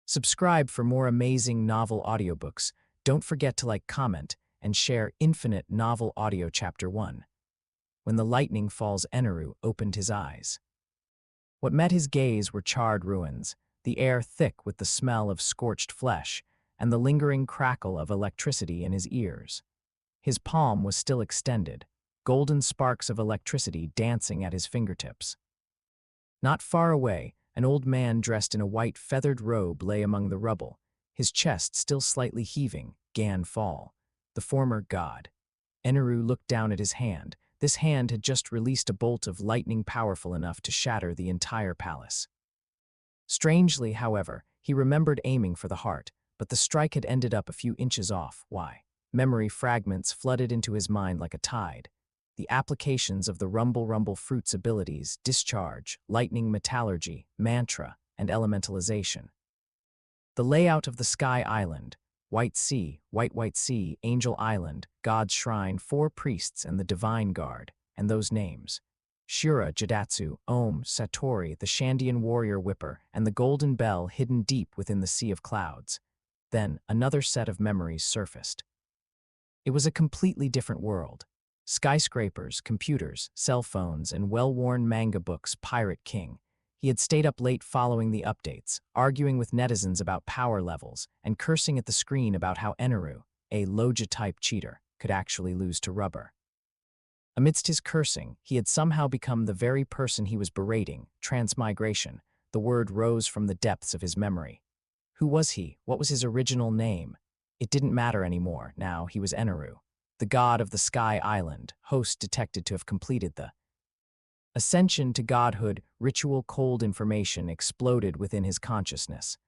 Subscribe for more amazing novel audiobooks. Don't forget to like, comment, and share Infinite Novel Audio Chapter 1. When the lightning falls, Eneru opened his eyes. What met his gaze were charred ruins, the air thick with the smell of scorched flesh, and the lingering crackle of electricity in his ears. His palm was still extended, golden sparks of electricity dancing at his fingertips. Not far away, an old man dressed in a white feathered robe lay among the rubble, his chest still slightly heaving, Gan Fall, the former god. Eneru looked down at his hand. This hand had just released a bolt of lightning powerful enough to shatter the entire palace. Strangely, however, he remembered aiming for the heart, but the strike had ended up a few inches off. Why? Memory fragments flooded into his mind like a tide. The applications of the Rumble Fruit's abilities, discharge, lightning metallurgy, mantra, and elementalization. The layout of the Sky Island, White Sea, White Sea, Angel Island, God's Shrine, 4 priests and the Divine Guard, and those names. Shura, Jidatsu, Om, Satori, the Shandian warrior whipper, and the golden bell hidden deep within the sea of clouds. Then, another set of memories surfaced. It was a completely different world. Skyscrapers, computers, cell phones, and well-worn manga books. Pirate King. He had stayed up late following the updates, arguing with netizens about power levels, and cursing at the screen about how Eneru, a Logia-type cheater, could actually lose to rubber. Amidst his cursing, he had somehow become the very person he was berating. Transmigration. The word rose from the depths of his memory. Who was he? What was his original name? It didn't matter anymore. Now he was Eneru, the god of the Sky Island, host detected to have completed the ascension to godhood. Ritual cold information exploded within his consciousness.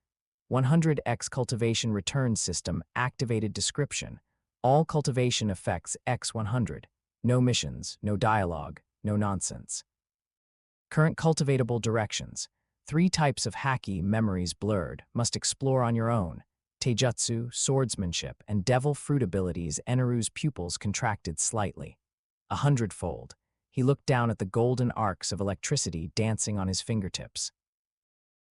100x Cultivation Return system activated. Description. All cultivation effects x100. No missions, no dialogue, no nonsense. Current cultivatable directions. 3 types of Haki memories blurred, must explore on your own. Taijutsu, Swordsmanship, and Devil Fruit abilities. Eneru's pupils contracted slightly. 100-fold. He looked down at the golden arcs of electricity dancing on his fingertips.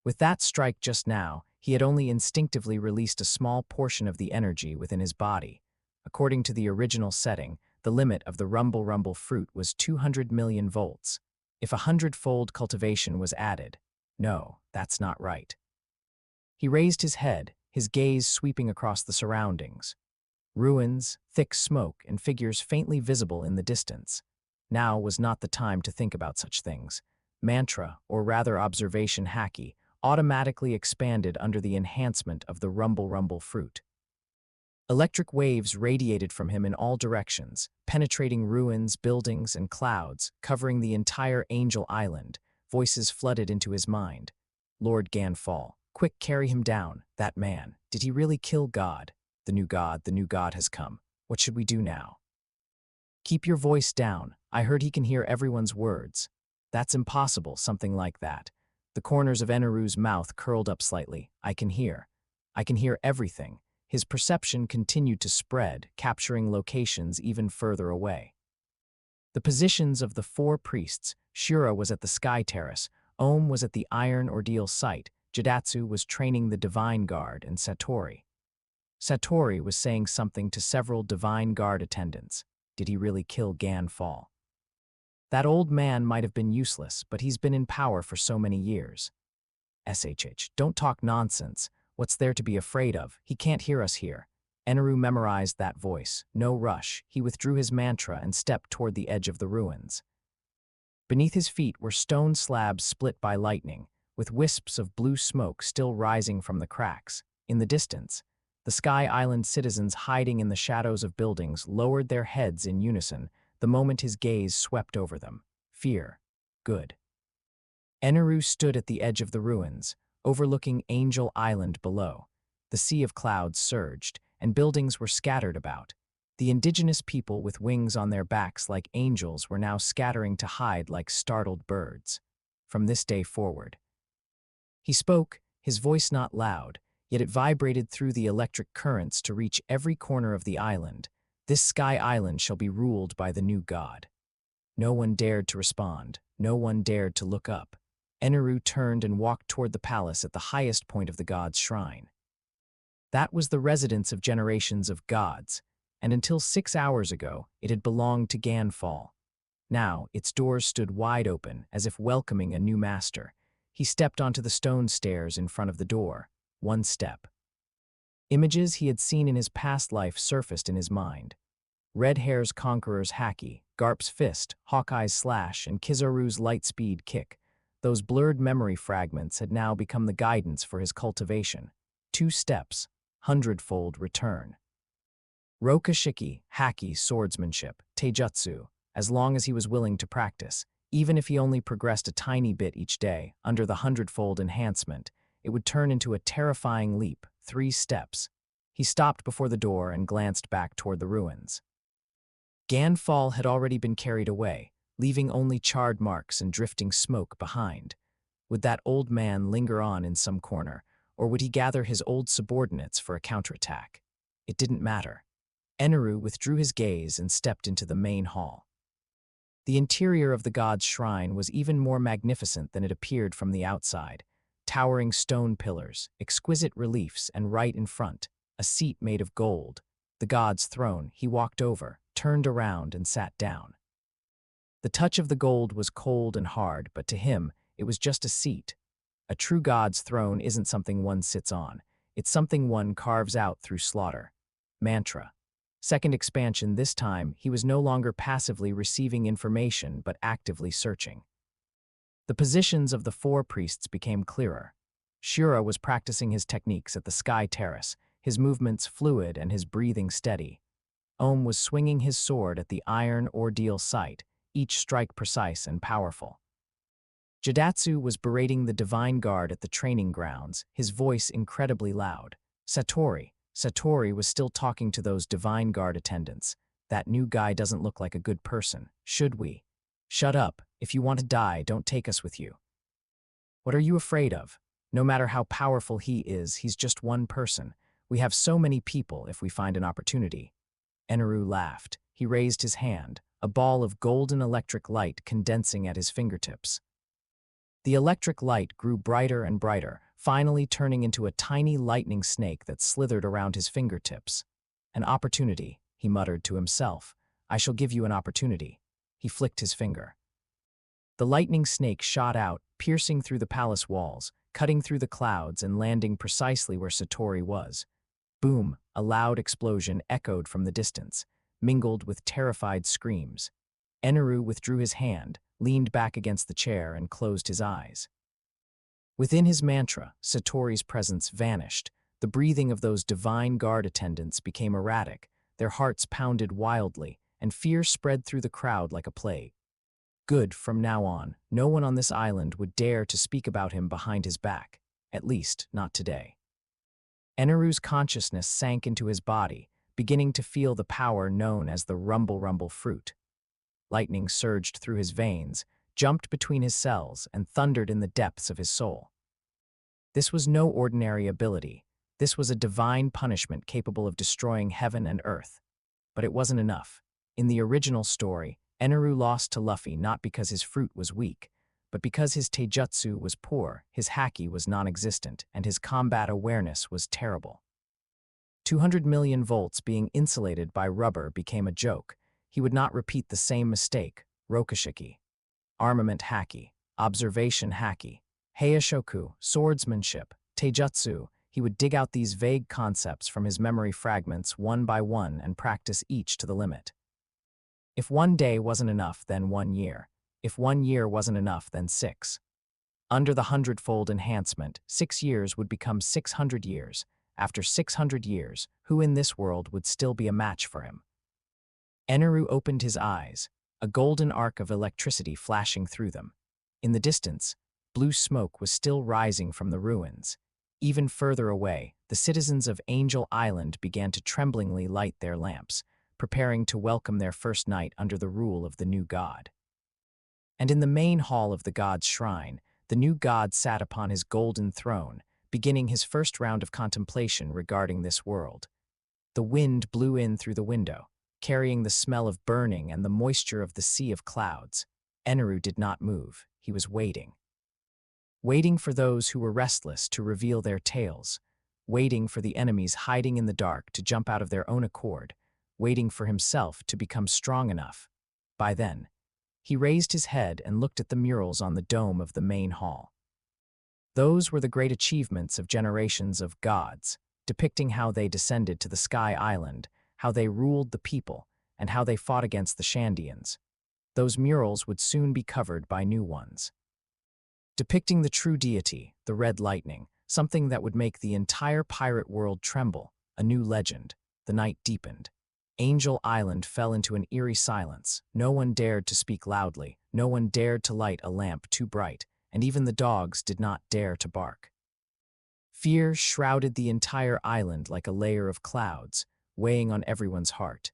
With that strike just now, he had only instinctively released a small portion of the energy within his body. According to the original setting, the limit of the Rumble Fruit was 200 million volts. If 100-fold cultivation was added, no, that's not right. He raised his head, his gaze sweeping across the surroundings. Ruins, thick smoke, and figures faintly visible in the distance. Now was not the time to think about such things. Mantra, or rather observation Haki, automatically expanded under the enhancement of the Rumble Fruit. Electric waves radiated from him in all directions, penetrating ruins, buildings, and clouds, covering the entire Angel Island. Voices flooded into his mind. Lord Gan Fall. Quick, carry him down. That man. Did he really kill God? The new God has come. What should we do now? Keep your voice down. I heard he can hear everyone's words. That's impossible, something like that. The corners of Eneru's mouth curled up slightly. I can hear everything. His perception continued to spread, capturing locations even further away. The positions of the 4 priests. Shura was at the Sky Terrace, Om was at the Iron Ordeal site, Jidatsu was training the Divine Guard, and Satori was saying something to several Divine Guard attendants. Did he really kill Gan Fall? That old man might have been useless, but he's been in power for so many years. SHH, don't talk nonsense. What's there to be afraid of? He can't hear us here. Eneru memorized that voice. No rush. He withdrew his mantra and stepped toward the edge of the ruins. Beneath his feet were stone slabs split by lightning, with wisps of blue smoke still rising from the cracks. In the distance, the Sky Island citizens hiding in the shadows of buildings lowered their heads in unison the moment his gaze swept over them. Fear. Good. Eneru stood at the edge of the ruins, overlooking Angel Island below. The sea of clouds surged, and buildings were scattered about. The indigenous people with wings on their backs like angels were now scattering to hide like startled birds. From this day forward. He spoke, his voice not loud, yet it vibrated through the electric currents to reach every corner of the island. This Sky Island shall be ruled by the new god. No one dared to respond, no one dared to look up. Eneru turned and walked toward the palace at the highest point of the god's shrine. That was the residence of generations of gods, and until 6 hours ago, it had belonged to Ganfall. Now, its doors stood wide open, as if welcoming a new master. He stepped onto the stone stairs in front of the door. One step. Images he had seen in his past life surfaced in his mind. Red Hair's Conqueror's Haki, Garp's fist, Hawkeye's slash, and Kizaru's lightspeed kick. Those blurred memory fragments had now become the guidance for his cultivation. 2 steps, hundredfold return. Rokashiki, Haki, swordsmanship, taijutsu, as long as he was willing to practice, even if he only progressed a tiny bit each day, under the hundredfold enhancement, it would turn into a terrifying leap, 3 steps. He stopped before the door and glanced back toward the ruins. Ganfall had already been carried away, leaving only charred marks and drifting smoke behind. Would that old man linger on in some corner, or would he gather his old subordinates for a counterattack? It didn't matter. Eneru withdrew his gaze and stepped into the main hall. The interior of the god's shrine was even more magnificent than it appeared from the outside. Towering stone pillars, exquisite reliefs, and right in front, a seat made of gold. The god's throne. He walked over, turned around, and sat down. The touch of the gold was cold and hard, but to him, it was just a seat. A true god's throne isn't something one sits on. It's something one carves out through slaughter. Mantra. Second expansion. This time, he was no longer passively receiving information, but actively searching. The positions of the 4 priests became clearer. Shura was practicing his techniques at the sky terrace, his movements fluid and his breathing steady. Ohm was swinging his sword at the iron ordeal site, each strike precise and powerful. Jadatsu was berating the Divine Guard at the training grounds, his voice incredibly loud. Satori was still talking to those Divine Guard attendants. That new guy doesn't look like a good person. Should we? Shut up. If you want to die, don't take us with you. What are you afraid of? No matter how powerful he is, he's just one person. We have so many people if we find an opportunity. Eneru laughed. He raised his hand, a ball of golden electric light condensing at his fingertips. The electric light grew brighter and brighter, finally turning into a tiny lightning snake that slithered around his fingertips. An opportunity, he muttered to himself. I shall give you an opportunity. He flicked his finger. The lightning snake shot out, piercing through the palace walls, cutting through the clouds and landing precisely where Satori was. Boom, a loud explosion echoed from the distance, mingled with terrified screams. Eneru withdrew his hand, leaned back against the chair, and closed his eyes. Within his mantra, Satori's presence vanished. The breathing of those Divine Guard attendants became erratic, their hearts pounded wildly, and fear spread through the crowd like a plague. Good, from now on, no one on this island would dare to speak about him behind his back, at least not today. Eneru's consciousness sank into his body, beginning to feel the power known as the rumble fruit. Lightning surged through his veins, jumped between his cells, and thundered in the depths of his soul. This was no ordinary ability. This was a divine punishment capable of destroying heaven and earth. But it wasn't enough. In the original story, Eneru lost to Luffy not because his fruit was weak, but because his taijutsu was poor, his haki was non-existent, and his combat awareness was terrible. 200 million volts being insulated by rubber became a joke. He would not repeat the same mistake. Rokashiki. Armament Haki. Observation Haki. Heishoku. Swordsmanship. Taijutsu. He would dig out these vague concepts from his memory fragments one by one and practice each to the limit. If one day wasn't enough, then 1 year. If 1 year wasn't enough, then 6. Under the hundredfold enhancement, 6 years would become 600 years. After 600 years, who in this world would still be a match for him? Eneru opened his eyes, a golden arc of electricity flashing through them. In the distance, blue smoke was still rising from the ruins. Even further away, the citizens of Angel Island began to tremblingly light their lamps, preparing to welcome their first night under the rule of the new god. And in the main hall of the god's shrine, the new god sat upon his golden throne, beginning his first round of contemplation regarding this world. The wind blew in through the window, carrying the smell of burning and the moisture of the sea of clouds. Eneru did not move. He was waiting. waiting for those who were restless to reveal their tales, waiting for the enemies hiding in the dark to jump out of their own accord, waiting for himself to become strong enough. By then, he raised his head and looked at the murals on the dome of the main hall. Those were the great achievements of generations of gods, depicting how they descended to the Sky Island, how they ruled the people, and how they fought against the Shandians. Those murals would soon be covered by new ones, depicting the true deity, the Red Lightning, something that would make the entire pirate world tremble, a new legend. The night deepened. Angel Island fell into an eerie silence. No one dared to speak loudly, no one dared to light a lamp too bright, and even the dogs did not dare to bark. Fear shrouded the entire island like a layer of clouds, weighing on everyone's heart.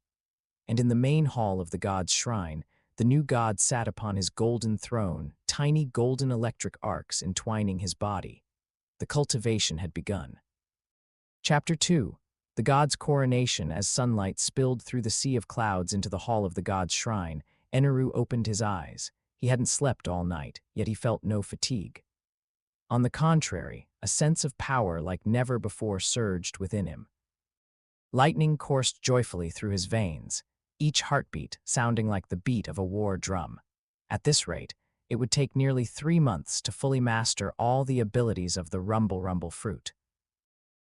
And in the main hall of the god's shrine, the new god sat upon his golden throne, tiny golden electric arcs entwining his body. The cultivation had begun. Chapter 2. The god's coronation. As sunlight spilled through the sea of clouds into the hall of the god's shrine, Eneru opened his eyes. He hadn't slept all night, yet he felt no fatigue. On the contrary, a sense of power like never before surged within him. Lightning coursed joyfully through his veins, each heartbeat sounding like the beat of a war drum. At this rate, it would take nearly 3 months to fully master all the abilities of the Rumble fruit.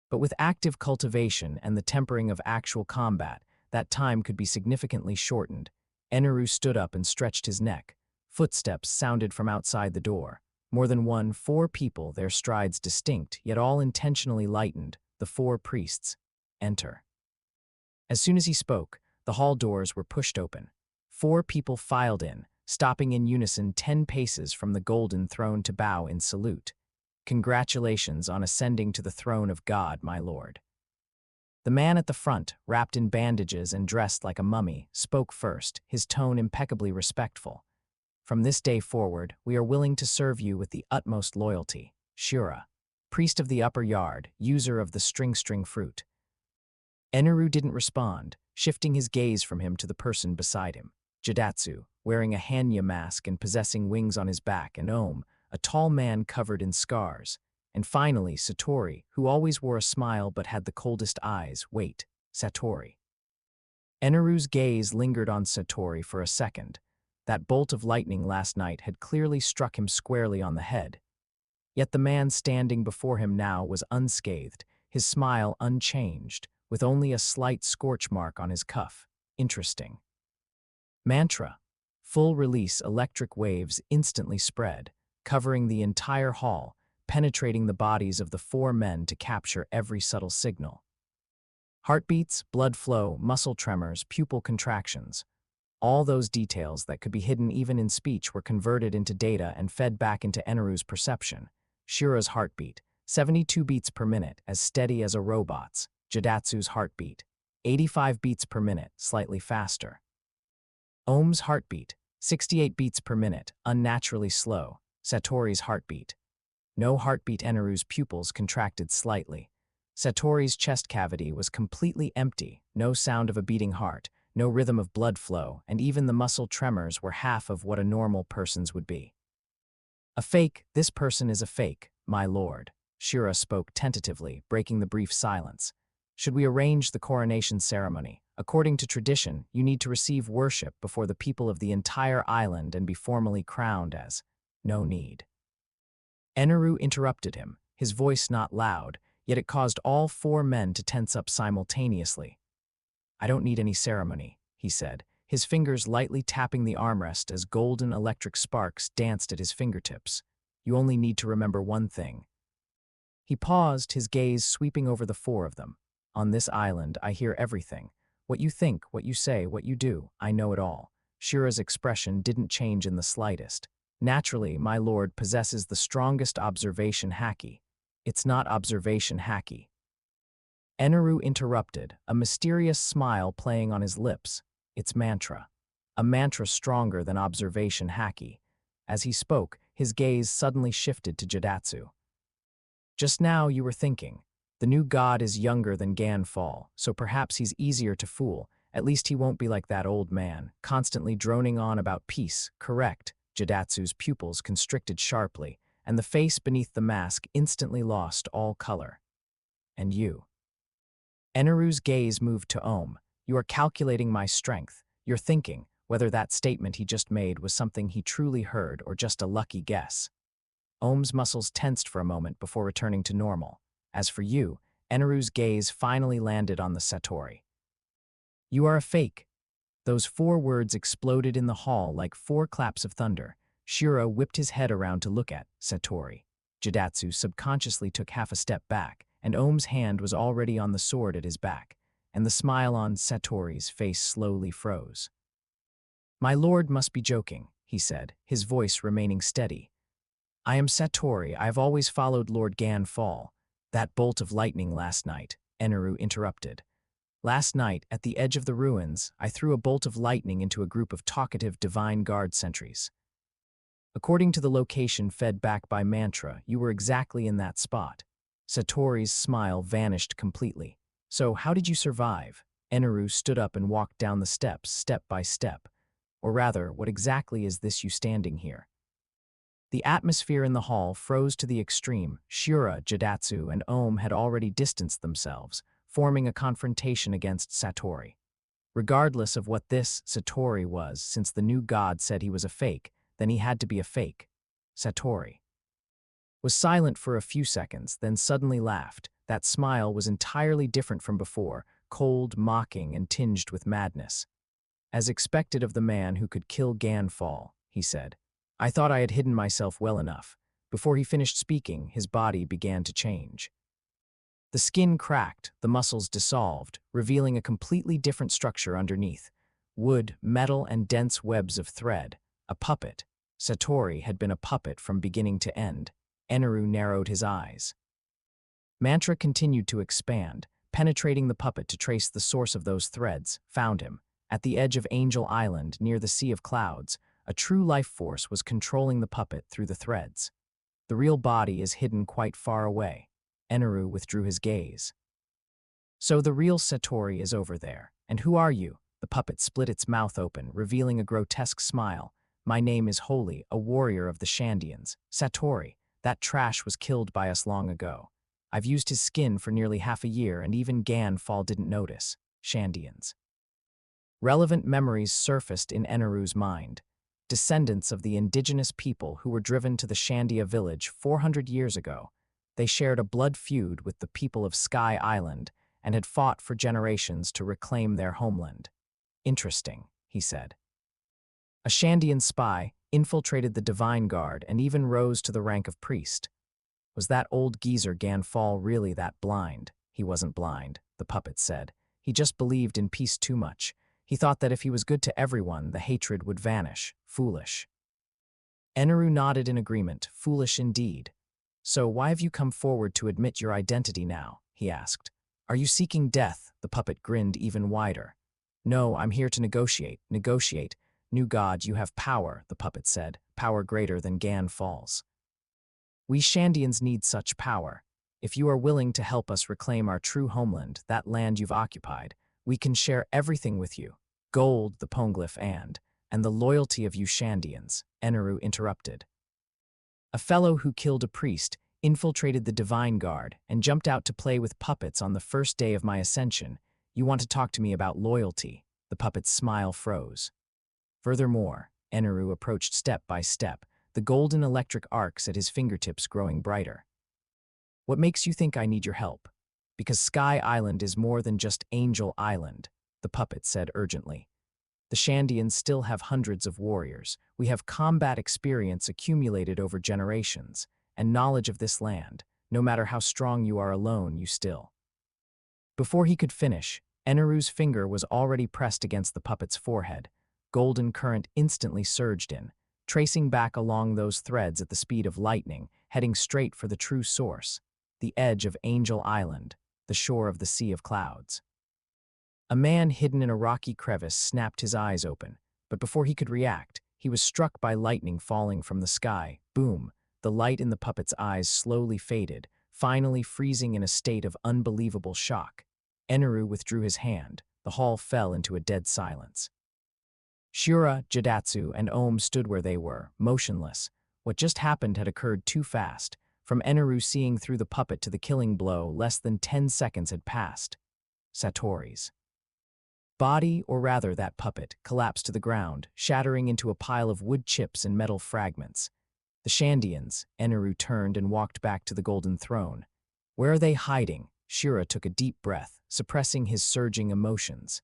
But with active cultivation and the tempering of actual combat, that time could be significantly shortened. Eneru stood up and stretched his neck. Footsteps sounded from outside the door. More than 4 people, their strides distinct, yet all intentionally lightened, the 4 priests. Enter. As soon as he spoke, the hall doors were pushed open. 4 people filed in, stopping in unison 10 paces from the golden throne to bow in salute. Congratulations on ascending to the throne of God, my lord. The man at the front, wrapped in bandages and dressed like a mummy, spoke first, his tone impeccably respectful. From this day forward, we are willing to serve you with the utmost loyalty. Shura, priest of the upper yard, user of the string fruit. Eneru didn't respond, shifting his gaze from him to the person beside him. Jidatsu, wearing a Hanya mask and possessing wings on his back, and Om, a tall man covered in scars. And finally, Satori, who always wore a smile but had the coldest eyes. Wait, Satori. Eneru's gaze lingered on Satori for a second. That bolt of lightning last night had clearly struck him squarely on the head. Yet the man standing before him now was unscathed, his smile unchanged, with only a slight scorch mark on his cuff. Interesting. Mantra. Full release electric waves instantly spread, covering the entire hall, penetrating the bodies of the 4 men to capture every subtle signal. Heartbeats, blood flow, muscle tremors, pupil contractions. All those details that could be hidden even in speech were converted into data and fed back into Eneru's perception. Shura's heartbeat, 72 beats per minute, as steady as a robot's. Jidatsu's heartbeat, 85 beats per minute, slightly faster. Om's heartbeat, 68 beats per minute, unnaturally slow. Satori's heartbeat. No heartbeat. Eneru's pupils contracted slightly. Satori's chest cavity was completely empty, no sound of a beating heart, no rhythm of blood flow, and even the muscle tremors were half of what a normal person's would be. A fake. This person is a fake, my lord. Shura spoke tentatively, breaking the brief silence. Should we arrange the coronation ceremony? According to tradition, you need to receive worship before the people of the entire island and be formally crowned as. No need. Eneru interrupted him, his voice not loud, yet it caused all 4 men to tense up simultaneously. I don't need any ceremony, he said, his fingers lightly tapping the armrest as golden electric sparks danced at his fingertips. You only need to remember one thing. He paused, his gaze sweeping over the 4 of them. On this island, I hear everything. What you think, what you say, what you do, I know it all. Shura's expression didn't change in the slightest. Naturally, my lord possesses the strongest observation Haki. It's not observation Haki. Eneru interrupted, a mysterious smile playing on his lips. It's mantra. A mantra stronger than observation Haki. As he spoke, his gaze suddenly shifted to Jidatsu. Just now you were thinking, the new god is younger than Ganfall, so perhaps he's easier to fool. At least he won't be like that old man, constantly droning on about peace. Correct. Jidatsu's pupils constricted sharply. and the face beneath the mask instantly lost all color. And you? Eneru's gaze moved to Ohm. You are calculating my strength. You're thinking whether that statement he just made was something he truly heard or just a lucky guess. Ohm's muscles tensed for a moment before returning to normal. As for you, Eneru's gaze finally landed on the Satori. You are a fake. Those 4 words exploded in the hall like 4 claps of thunder. Shiro whipped his head around to look at Satori. Jidatsu subconsciously took half a step back, and Ohm's hand was already on the sword at his back, and the smile on Satori's face slowly froze. My lord must be joking, he said, his voice remaining steady. I am Satori. I have always followed Lord Gan fall. That bolt of lightning last night, Eneru interrupted. Last night, at the edge of the ruins, I threw a bolt of lightning into a group of talkative Divine Guard sentries. According to the location fed back by mantra, you were exactly in that spot. Satori's smile vanished completely. So how did you survive? Eneru stood up and walked down the steps, step by step. Or rather, what exactly is this you standing here? The atmosphere in the hall froze to the extreme. Shura, Jidatsu, and Ohm had already distanced themselves, forming a confrontation against Satori. Regardless of what this Satori was, since the new god said he was a fake, then he had to be a fake. Satori was silent for a few seconds, then suddenly laughed. That smile was entirely different from before, cold, mocking, and tinged with madness. As expected of the man who could kill Ganfall, he said. I thought I had hidden myself well enough. Before he finished speaking, his body began to change. The skin cracked, the muscles dissolved, revealing a completely different structure underneath. Wood, metal, and dense webs of thread. A puppet. Satori had been a puppet from beginning to end. Eneru narrowed his eyes. Mantra continued to expand, penetrating the puppet to trace the source of those threads, found him. At the edge of Angel Island, near the Sea of Clouds, a true life force was controlling the puppet through the threads. The real body is hidden quite far away. Eneru withdrew his gaze. So the real Satori is over there. And who are you? The puppet split its mouth open, revealing a grotesque smile. My name is Holy, a warrior of the Shandians. Satori, that trash was killed by us long ago. I've used his skin for nearly half a year, and even Ganfall didn't notice. Shandians. Relevant memories surfaced in Eneru's mind. Descendants of the indigenous people who were driven to the Shandia village 400 years ago. They shared a blood feud with the people of Sky Island and had fought for generations to reclaim their homeland. Interesting, he said. A Shandian spy infiltrated the Divine Guard and even rose to the rank of priest. Was that old geezer Ganfall really that blind? He wasn't blind, the puppet said. He just believed in peace too much. He thought that if he was good to everyone, the hatred would vanish. Foolish. Eneru nodded in agreement. Foolish indeed. So why have you come forward to admit your identity now? He asked. Are you seeking death? The puppet grinned even wider. No, I'm here to negotiate. Negotiate. New god, you have power, the puppet said. Power greater than Ganfall's. We Shandians need such power. If you are willing to help us reclaim our true homeland, that land you've occupied, we can share everything with you. Gold, the Poneglyph, and the loyalty of you Shandians, Eneru interrupted. A fellow who killed a priest, infiltrated the Divine Guard, and jumped out to play with puppets on the first day of my ascension. You want to talk to me about loyalty? The puppet's smile froze. Furthermore, Eneru approached step by step, the golden electric arcs at his fingertips growing brighter. What makes you think I need your help? Because Sky Island is more than just Angel Island, the puppet said urgently. The Shandians still have hundreds of warriors. We have combat experience accumulated over generations, and knowledge of this land. No matter how strong you are alone, you still. Before he could finish, Eneru's finger was already pressed against the puppet's forehead. Golden current instantly surged in, tracing back along those threads at the speed of lightning, heading straight for the true source, the edge of Angel Island, the shore of the Sea of Clouds. A man hidden in a rocky crevice snapped his eyes open, but before he could react, he was struck by lightning falling from the sky. Boom! The light in the puppet's eyes slowly faded, finally freezing in a state of unbelievable shock. Eneru withdrew his hand. The hall fell into a dead silence. Shura, Jidatsu, and Ohm stood where they were, motionless, What just happened had occurred too fast. From Eneru seeing through the puppet to the killing blow, less than 10 seconds had passed. Satori's body, or rather that puppet, collapsed to the ground, shattering into a pile of wood chips and metal fragments. The Shandians, Eneru turned and walked back to the golden throne. Where are they hiding? Shura took a deep breath, suppressing his surging emotions.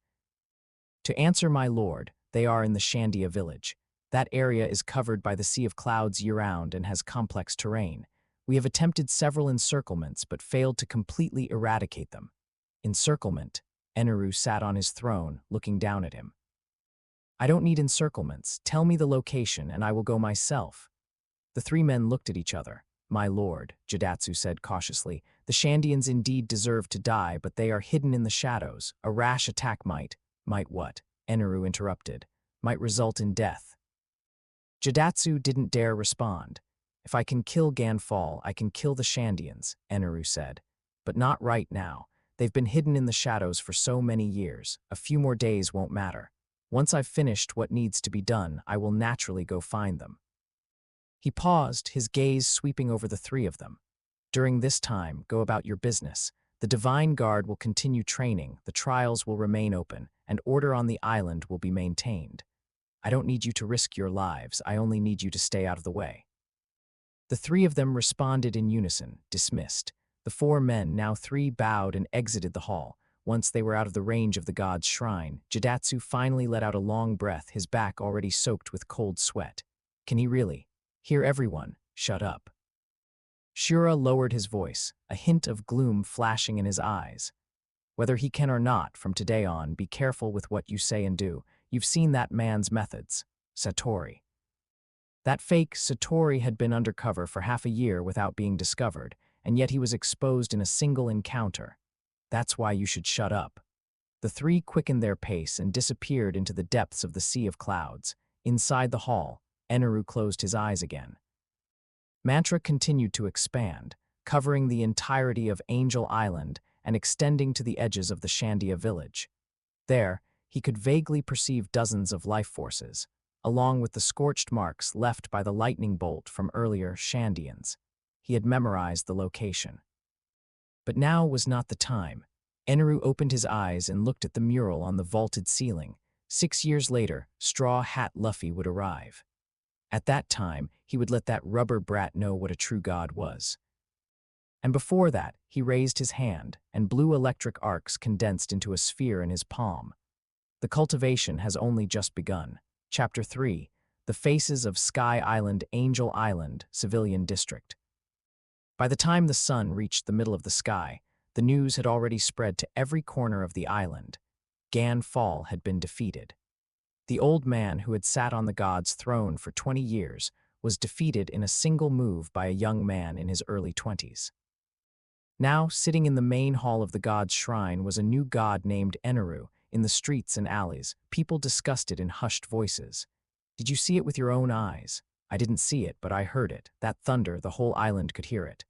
To answer, my lord, they are in the Shandia village. That area is covered by the Sea of Clouds year-round and has complex terrain. We have attempted several encirclements but failed to completely eradicate them. Encirclement. Eneru sat on his throne, looking down at him. I don't need encirclements. Tell me the location and I will go myself. The three men looked at each other. My lord, Jidatsu said cautiously, the Shandians indeed deserve to die, but they are hidden in the shadows. A rash attack might what? Eneru interrupted. Might result in death. Jidatsu didn't dare respond. If I can kill Ganfall, I can kill the Shandians, Eneru said. But not right now. They've been hidden in the shadows for so many years. A few more days won't matter. Once I've finished what needs to be done, I will naturally go find them. He paused, his gaze sweeping over the three of them. During this time, go about your business. The Divine Guard will continue training, the trials will remain open, and order on the island will be maintained. I don't need you to risk your lives, I only need you to stay out of the way. The three of them responded in unison, dismissed. The four men, now three, bowed and exited the hall. Once they were out of the range of the god's shrine, Jidatsu finally let out a long breath, his back already soaked with cold sweat. Can he really? Hear everyone, shut up. Shura lowered his voice, a hint of gloom flashing in his eyes. Whether he can or not, from today on, be careful with what you say and do. You've seen that man's methods. Satori. That fake Satori had been undercover for half a year without being discovered, and yet he was exposed in a single encounter. That's why you should shut up. The three quickened their pace and disappeared into the depths of the Sea of Clouds. Inside the hall, Eneru closed his eyes again. Mantra continued to expand, covering the entirety of Angel Island and extending to the edges of the Shandia village. There, he could vaguely perceive dozens of life forces, along with the scorched marks left by the lightning bolt from earlier Shandians. He had memorized the location. But now was not the time. Eneru opened his eyes and looked at the mural on the vaulted ceiling. 6 years later, Straw Hat Luffy would arrive. At that time, he would let that rubber brat know what a true god was. And before that, he raised his hand, and blue electric arcs condensed into a sphere in his palm. The cultivation has only just begun. Chapter 3, The Faces of Sky Island, Angel Island, Civilian District. By the time the sun reached the middle of the sky, the news had already spread to every corner of the island. Ganfall had been defeated. The old man who had sat on the god's throne for 20 years was defeated in a single move by a young man in his early 20s. Now, sitting in the main hall of the god's shrine was a new god named Eneru. In the streets and alleys, people discussed it in hushed voices. Did you see it with your own eyes? I didn't see it, but I heard it. That thunder, the whole island could hear it.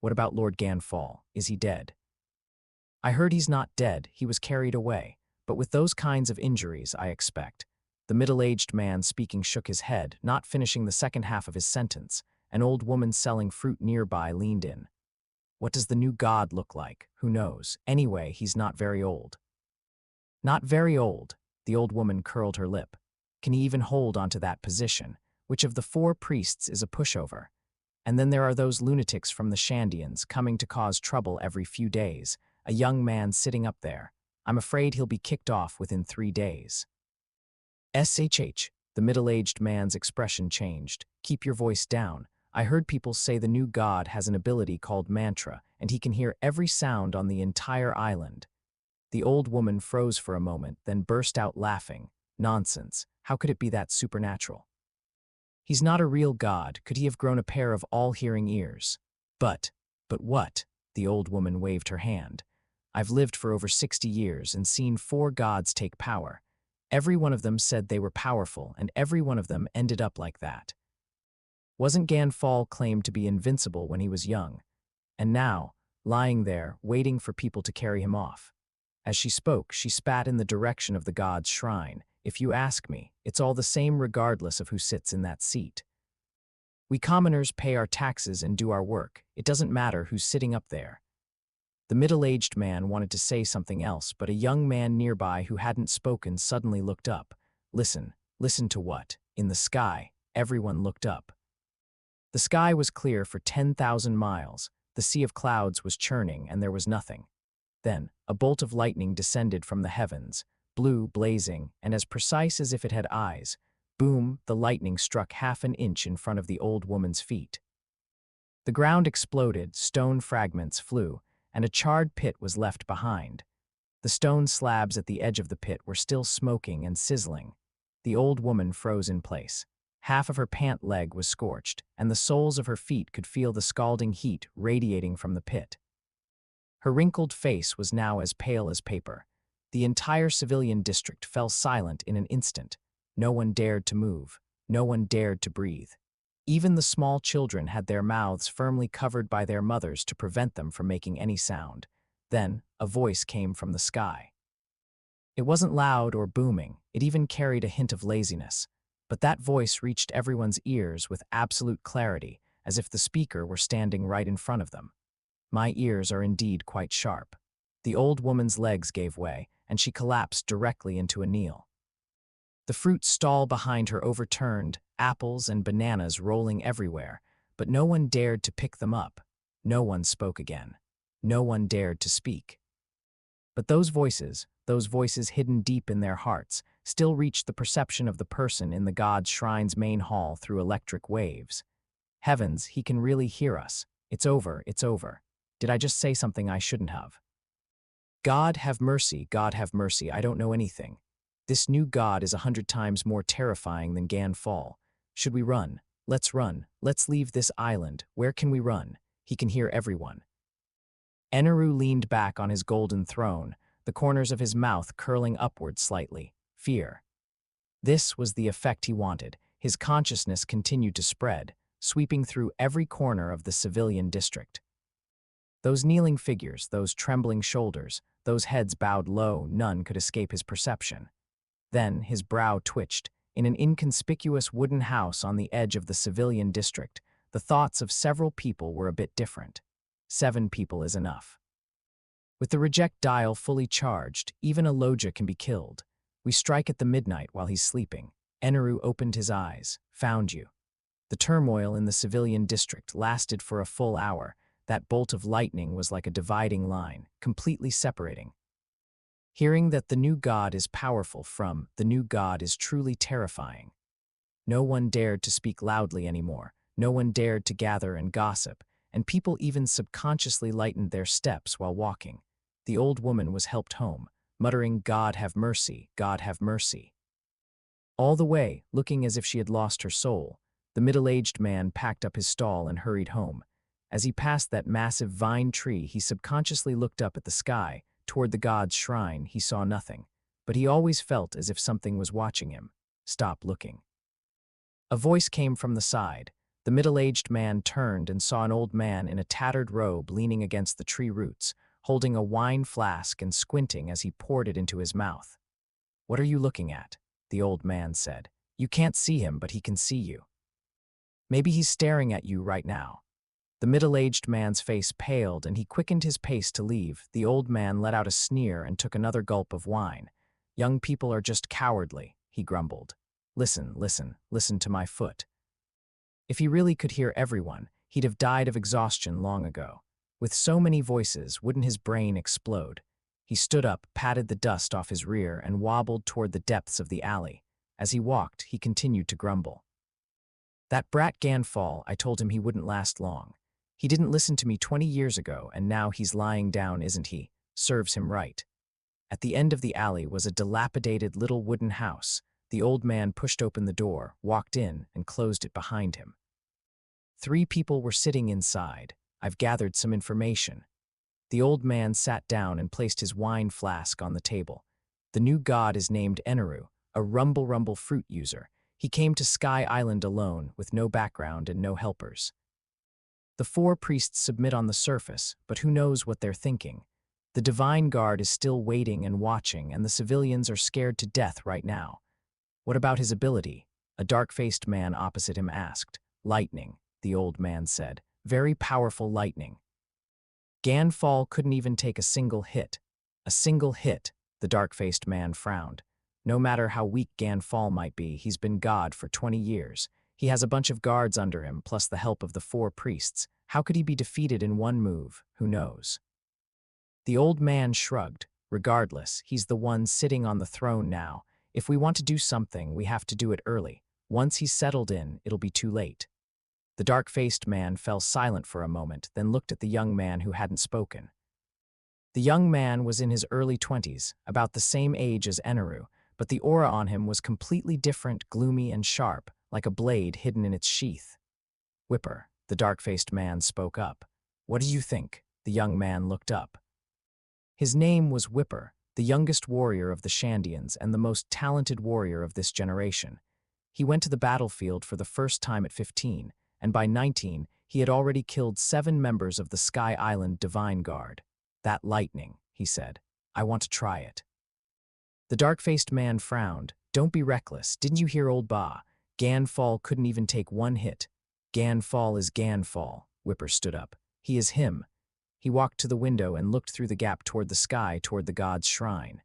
What about Lord Ganfall? Is he dead? I heard he's not dead, he was carried away. But with those kinds of injuries, I expect. The middle-aged man speaking shook his head, not finishing the second half of his sentence. An old woman selling fruit nearby leaned in. What does the new god look like? Who knows? Anyway, he's not very old. Not very old, the old woman curled her lip. Can he even hold onto that position? Which of the 4 priests is a pushover? And then there are those lunatics from the Shandians coming to cause trouble every few days. A young man sitting up there. I'm afraid he'll be kicked off within 3 days. SHH, the middle-aged man's expression changed. Keep your voice down. I heard people say the new god has an ability called mantra, and he can hear every sound on the entire island. The old woman froze for a moment, then burst out laughing. Nonsense. How could it be that supernatural? He's not a real god. Could he have grown a pair of all-hearing ears? But what? The old woman waved her hand. I've lived for over 60 years and seen 4 gods take power. Every one of them said they were powerful, and every one of them ended up like that. Wasn't Ganfall claimed to be invincible when he was young? And now, lying there, waiting for people to carry him off. As she spoke, she spat in the direction of the god's shrine. If you ask me, it's all the same regardless of who sits in that seat. We commoners pay our taxes and do our work. It doesn't matter who's sitting up there. The middle-aged man wanted to say something else, but a young man nearby who hadn't spoken suddenly looked up. Listen to what? In the sky, everyone looked up. The sky was clear for 10,000 miles. The sea of clouds was churning, and there was nothing. Then, a bolt of lightning descended from the heavens, blue, blazing, and as precise as if it had eyes. Boom, the lightning struck half an inch in front of the old woman's feet. The ground exploded, stone fragments flew, and a charred pit was left behind. The stone slabs at the edge of the pit were still smoking and sizzling. The old woman froze in place. Half of her pant leg was scorched, and the soles of her feet could feel the scalding heat radiating from the pit. Her wrinkled face was now as pale as paper. The entire civilian district fell silent in an instant. No one dared to move. No one dared to breathe. Even the small children had their mouths firmly covered by their mothers to prevent them from making any sound. Then, a voice came from the sky. It wasn't loud or booming. It even carried a hint of laziness. But that voice reached everyone's ears with absolute clarity, as if the speaker were standing right in front of them. My ears are indeed quite sharp. The old woman's legs gave way, and she collapsed directly into a kneel. The fruit stall behind her overturned, apples and bananas rolling everywhere, but no one dared to pick them up. No one spoke again. No one dared to speak. But those voices hidden deep in their hearts, still reached the perception of the person in the god's shrine's main hall through electric waves. Heavens, he can really hear us. It's over, it's over. Did I just say something I shouldn't have? God have mercy, I don't know anything. This new god is 100 times more terrifying than Gan Fall. Should we run? Let's run. Let's leave this island. Where can we run? He can hear everyone. Eneru leaned back on his golden throne, the corners of his mouth curling upward slightly. Fear. This was the effect he wanted. His consciousness continued to spread, sweeping through every corner of the civilian district. Those kneeling figures, those trembling shoulders, those heads bowed low, none could escape his perception. Then his brow twitched. In an inconspicuous wooden house on the edge of the civilian district, the thoughts of several people were a bit different. 7 people is enough. With the reject dial fully charged, even a Loja can be killed. We strike at the midnight while he's sleeping. Eneru opened his eyes. Found you. The turmoil in the civilian district lasted for a full hour. That bolt of lightning was like a dividing line, completely separating. Hearing that the new god is powerful from the new god is truly terrifying. No one dared to speak loudly anymore. No one dared to gather and gossip, and people even subconsciously lightened their steps while walking. The old woman was helped home, muttering, God have mercy, God have mercy. All the way, looking as if she had lost her soul, the middle-aged man packed up his stall and hurried home. As he passed that massive vine tree, he subconsciously looked up at the sky. Toward the god's shrine, he saw nothing, but he always felt as if something was watching him. Stop looking. A voice came from the side. The middle-aged man turned and saw an old man in a tattered robe leaning against the tree roots, holding a wine flask and squinting as he poured it into his mouth. What are you looking at? The old man said. You can't see him, but he can see you. Maybe he's staring at you right now. The middle-aged man's face paled, and he quickened his pace to leave. The old man let out a sneer and took another gulp of wine. Young people are just cowardly, he grumbled. Listen to my foot. If he really could hear everyone, he'd have died of exhaustion long ago. With so many voices, wouldn't his brain explode? He stood up, patted the dust off his rear, and wobbled toward the depths of the alley. As he walked, he continued to grumble. That brat Ganfall, I told him he wouldn't last long. He didn't listen to me 20 years ago, and now he's lying down, isn't he? Serves him right. At the end of the alley was a dilapidated little wooden house. The old man pushed open the door, walked in, and closed it behind him. 3 people were sitting inside. I've gathered some information. The old man sat down and placed his wine flask on the table. The new god is named Eneru, a rumble fruit user. He came to Sky Island alone, with no background and no helpers. The 4 priests submit on the surface, but who knows what they're thinking. The divine guard is still waiting and watching, and the civilians are scared to death right now. What about his ability? A dark-faced man opposite him asked. Lightning, the old man said. Very powerful lightning. Ganfall couldn't even take a single hit. A single hit, the dark-faced man frowned. No matter how weak Ganfall might be, he's been God for 20 years. He has a bunch of guards under him, plus the help of the 4 priests. How could he be defeated in one move? Who knows? The old man shrugged. Regardless, he's the one sitting on the throne now. If we want to do something, we have to do it early. Once he's settled in, it'll be too late. The dark-faced man fell silent for a moment, then looked at the young man who hadn't spoken. The young man was in his early 20s, about the same age as Eneru, but the aura on him was completely different, gloomy and sharp, like a blade hidden in its sheath. Whipper, the dark-faced man spoke up. What do you think? The young man looked up. His name was Whipper, the youngest warrior of the Shandians and the most talented warrior of this generation. He went to the battlefield for the first time at 15, and by 19, he had already killed 7 members of the Sky Island Divine Guard. That lightning, he said. I want to try it. The dark-faced man frowned. Don't be reckless. Didn't you hear old Ba? Ganfall couldn't even take 1 hit. Ganfall is Ganfall. Whipper stood up. He is him. He walked to the window and looked through the gap toward the sky, toward the god's shrine.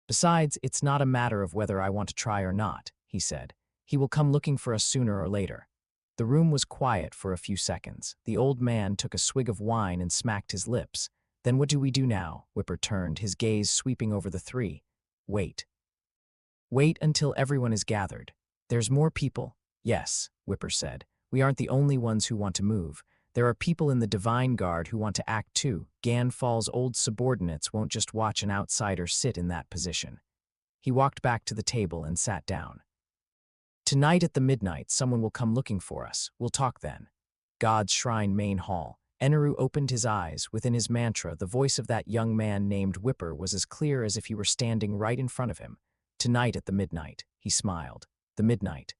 Besides, it's not a matter of whether I want to try or not, he said. He will come looking for us sooner or later. The room was quiet for a few seconds. The old man took a swig of wine and smacked his lips. Then what do we do now? Whipper turned, his gaze sweeping over the 3. Wait. Wait until everyone is gathered. There's more people. Yes, Whipper said. We aren't the only ones who want to move. There are people in the Divine Guard who want to act too. Ganfall's old subordinates won't just watch an outsider sit in that position. He walked back to the table and sat down. Tonight at the midnight, someone will come looking for us. We'll talk then. God's Shrine Main Hall. Eneru opened his eyes. Within his mantra, the voice of that young man named Whipper was as clear as if he were standing right in front of him. Tonight at the midnight, he smiled. The midnight.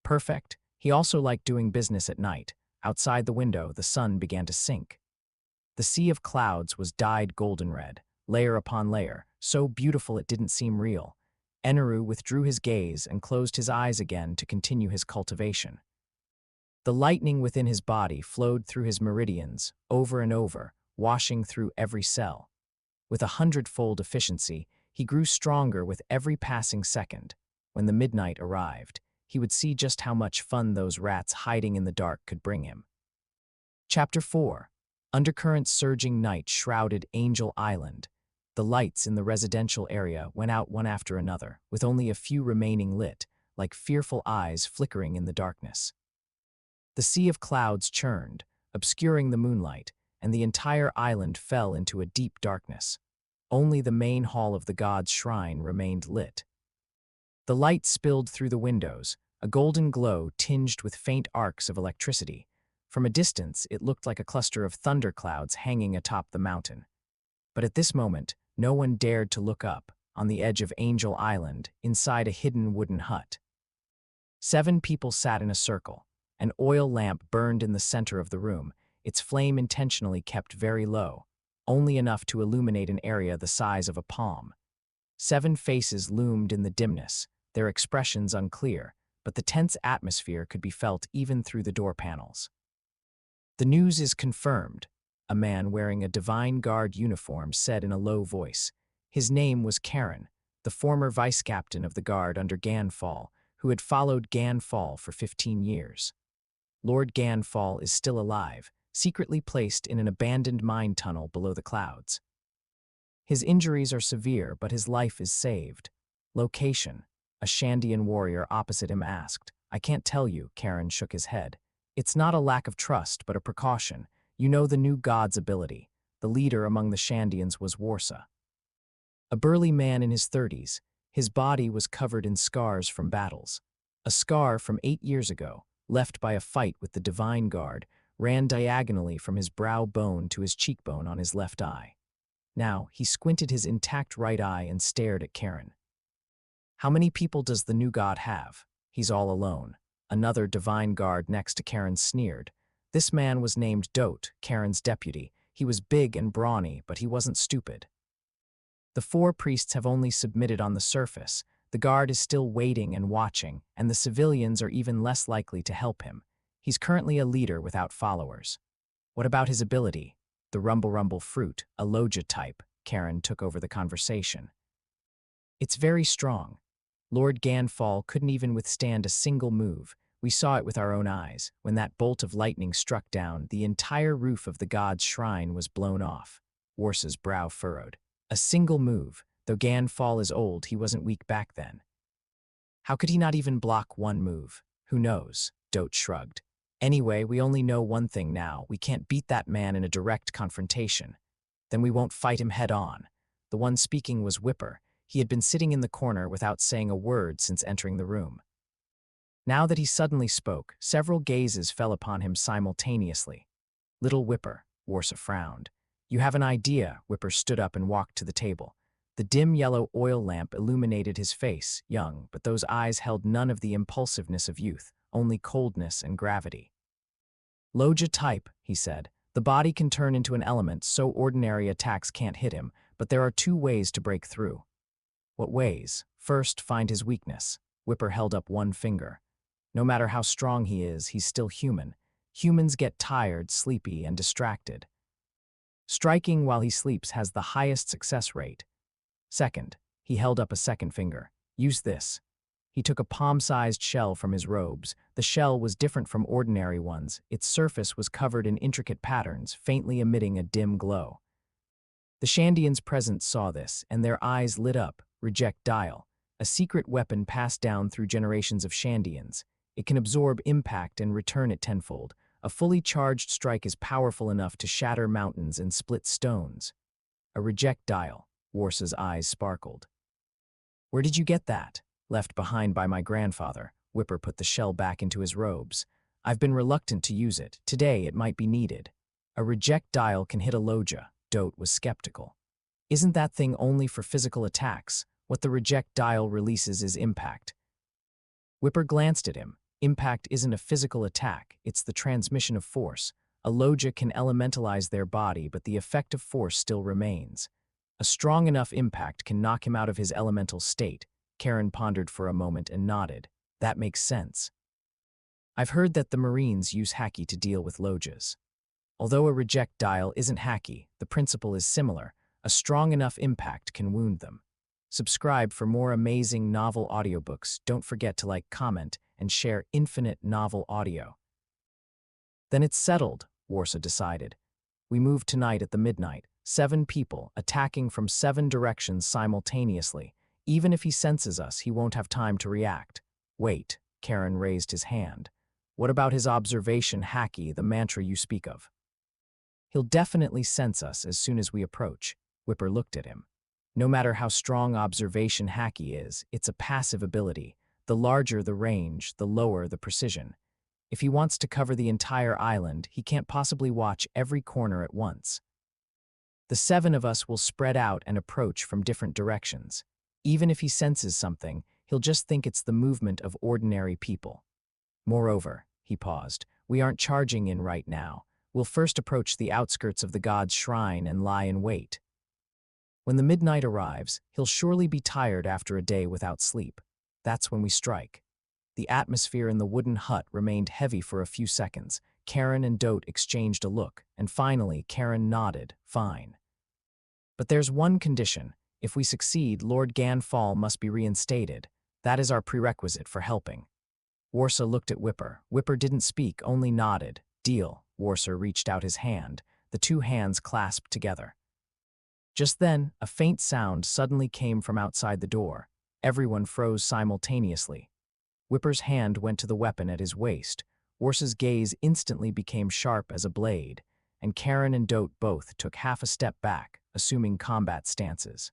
Perfect. He also liked doing business at night. Outside the window, the sun began to sink. The sea of clouds was dyed golden red, layer upon layer, so beautiful it didn't seem real. Eneru withdrew his gaze and closed his eyes again to continue his cultivation. The lightning within his body flowed through his meridians, over and over, washing through every cell. With 100-fold efficiency, he grew stronger with every passing second. When the midnight arrived, he would see just how much fun those rats hiding in the dark could bring him. Chapter 4. Undercurrent surging night shrouded Angel Island. The lights in the residential area went out one after another, with only a few remaining lit, like fearful eyes flickering in the darkness. The sea of clouds churned, obscuring the moonlight, and the entire island fell into a deep darkness. Only the main hall of the god's shrine remained lit. The light spilled through the windows, a golden glow tinged with faint arcs of electricity. From a distance, it looked like a cluster of thunderclouds hanging atop the mountain. But at this moment, no one dared to look up, on the edge of Angel Island, inside a hidden wooden hut. 7 people sat in a circle. An oil lamp burned in the center of the room, its flame intentionally kept very low, only enough to illuminate an area the size of a palm. 7 faces loomed in the dimness, their expressions unclear, but the tense atmosphere could be felt even through the door panels. The news is confirmed, a man wearing a Divine Guard uniform said in a low voice. His name was Karen, the former vice-captain of the Guard under Ganfall, who had followed Ganfall for 15 years. Lord Ganfall is still alive, secretly placed in an abandoned mine tunnel below the clouds. His injuries are severe, but his life is saved. Location, a Shandian warrior opposite him asked. I can't tell you, Karen shook his head. It's not a lack of trust, but a precaution. You know the new god's ability. The leader among the Shandians was Warsa. A burly man in his 30s, his body was covered in scars from battles. A scar from 8 years ago, left by a fight with the Divine Guard, ran diagonally from his brow bone to his cheekbone on his left eye. Now, he squinted his intact right eye and stared at Karen. How many people does the new god have? He's all alone. Another Divine Guard next to Karen sneered. This man was named Dote, Karen's deputy. He was big and brawny, but he wasn't stupid. The 4 priests have only submitted on the surface. The guard is still waiting and watching, and the civilians are even less likely to help him. He's currently a leader without followers. What about his ability? The rumble fruit, a Loja type. Karen took over the conversation. It's very strong. Lord Ganfall couldn't even withstand a single move. We saw it with our own eyes. When that bolt of lightning struck down, the entire roof of the god's shrine was blown off. Warsa's brow furrowed. A single move. Though Ganfall is old, he wasn't weak back then. How could he not even block one move? Who knows? Dote shrugged. Anyway, we only know one thing now. We can't beat that man in a direct confrontation. Then we won't fight him head on. The one speaking was Whipper. He had been sitting in the corner without saying a word since entering the room. Now that he suddenly spoke, several gazes fell upon him simultaneously. Little Whipper, Warsa frowned. You have an idea. Whipper stood up and walked to the table. The dim yellow oil lamp illuminated his face, young, but those eyes held none of the impulsiveness of youth, only coldness and gravity. Loja type, he said. The body can turn into an element, so ordinary attacks can't hit him, but there are two ways to break through. What ways? First, find his weakness. Whipper held up one finger. No matter how strong he is, he's still human. Humans get tired, sleepy, and distracted. Striking while he sleeps has the highest success rate. Second, he held up a second finger. Use this. He took a palm-sized shell from his robes. The shell was different from ordinary ones. Its surface was covered in intricate patterns, faintly emitting a dim glow. The Shandians present saw this, and their eyes lit up. Reject dial, a secret weapon passed down through generations of Shandians. It can absorb impact and return it tenfold. A fully charged strike is powerful enough to shatter mountains and split stones. A reject dial. Warsa's eyes sparkled. Where did you get that? Left behind by my grandfather. Whipper put the shell back into his robes. I've been reluctant to use it. Today it might be needed. A reject dial can hit a Loja. Dote was skeptical. Isn't that thing only for physical attacks? What the reject dial releases is impact. Whipper glanced at him. Impact isn't a physical attack, it's the transmission of force. A Loja can elementalize their body, but the effect of force still remains. A strong enough impact can knock him out of his elemental state. Karen pondered for a moment and nodded. That makes sense. I've heard that the Marines use Haki to deal with Lojas. Although a reject dial isn't Haki, the principle is similar. A strong enough impact can wound them. Subscribe for more amazing novel audiobooks. Don't forget to like, comment, and share infinite novel audio. Then it's settled, Warsa decided. We move tonight at the midnight. 7 people, attacking from 7 directions simultaneously. Even if he senses us, he won't have time to react. Wait, Karen raised his hand. What about his observation Haki, the mantra you speak of? He'll definitely sense us as soon as we approach. Whipper looked at him. No matter how strong observation Haki is, it's a passive ability. The larger the range, the lower the precision. If he wants to cover the entire island, he can't possibly watch every corner at once. The 7 of us will spread out and approach from different directions. Even if he senses something, he'll just think it's the movement of ordinary people. Moreover, he paused, we aren't charging in right now. We'll first approach the outskirts of the god's shrine and lie in wait. When the midnight arrives, he'll surely be tired after a day without sleep. That's when we strike. The atmosphere in the wooden hut remained heavy for a few seconds. Karen and Dote exchanged a look, and finally Karen nodded, fine. But there's one condition. If we succeed, Lord Ganfall must be reinstated. That is our prerequisite for helping. Warsa looked at Whipper. Whipper didn't speak, only nodded. Deal. Warsa reached out his hand. The 2 hands clasped together. Just then, a faint sound suddenly came from outside the door. Everyone froze simultaneously. Whipper's hand went to the weapon at his waist. Warsa's gaze instantly became sharp as a blade, and Karen and Dote both took half a step back, assuming combat stances.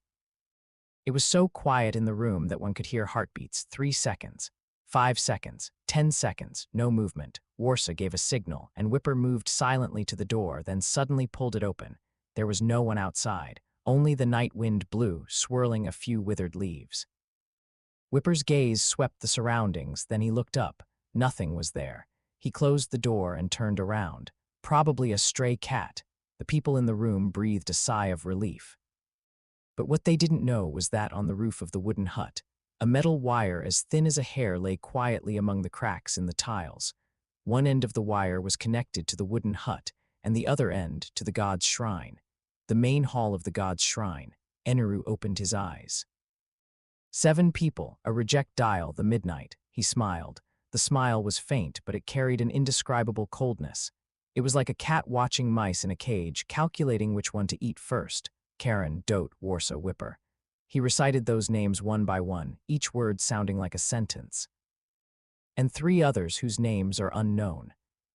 It was so quiet in the room that one could hear heartbeats. 3 seconds, 5 seconds, 10 seconds, no movement. Warsa gave a signal, and Whipper moved silently to the door, then suddenly pulled it open. There was no one outside. Only the night wind blew, swirling a few withered leaves. Whipper's gaze swept the surroundings, then he looked up. Nothing was there. He closed the door and turned around. Probably a stray cat. The people in the room breathed a sigh of relief. But what they didn't know was that on the roof of the wooden hut, A metal wire as thin as a hair lay quietly among the cracks in the tiles. One end of the wire was connected to the wooden hut, and the other end to the god's shrine. The main hall of the god's shrine. Eneru opened his eyes. 7 people, a reject dial, the midnight. He smiled. The smile was faint, but it carried an indescribable coldness. It was like a cat watching mice in a cage, calculating which one to eat first. Karen, Dote, Warsaw, Whipper. He recited those names one by one, each word sounding like a sentence. And 3 others whose names are unknown.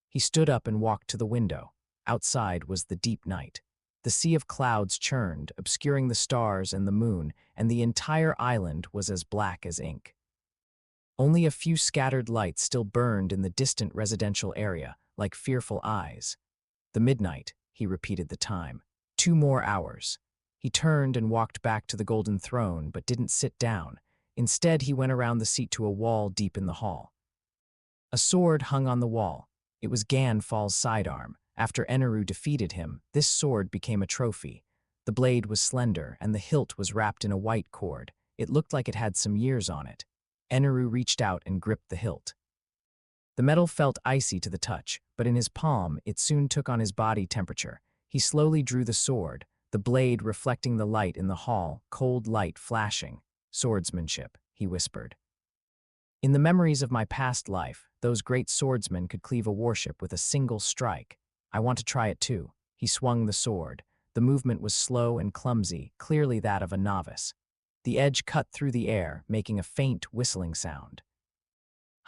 He stood up and walked to the window. Outside was the deep night. The sea of clouds churned, obscuring the stars and the moon, and the entire island was as black as ink. Only a few scattered lights still burned in the distant residential area, like fearful eyes. The midnight, he repeated the time. 2 more hours. He turned and walked back to the golden throne, but didn't sit down. Instead, he went around the seat to a wall deep in the hall. A sword hung on the wall. It was Ganfall's sidearm. After Eneru defeated him, this sword became a trophy. The blade was slender, and the hilt was wrapped in a white cord. It looked like it had some years on it. Eneru reached out and gripped the hilt. The metal felt icy to the touch, but in his palm, it soon took on his body temperature. He slowly drew the sword, the blade reflecting the light in the hall, cold light flashing. Swordsmanship, he whispered. In the memories of my past life, those great swordsmen could cleave a warship with a single strike. I want to try it too. He swung the sword. The movement was slow and clumsy, clearly that of a novice. The edge cut through the air, making a faint whistling sound.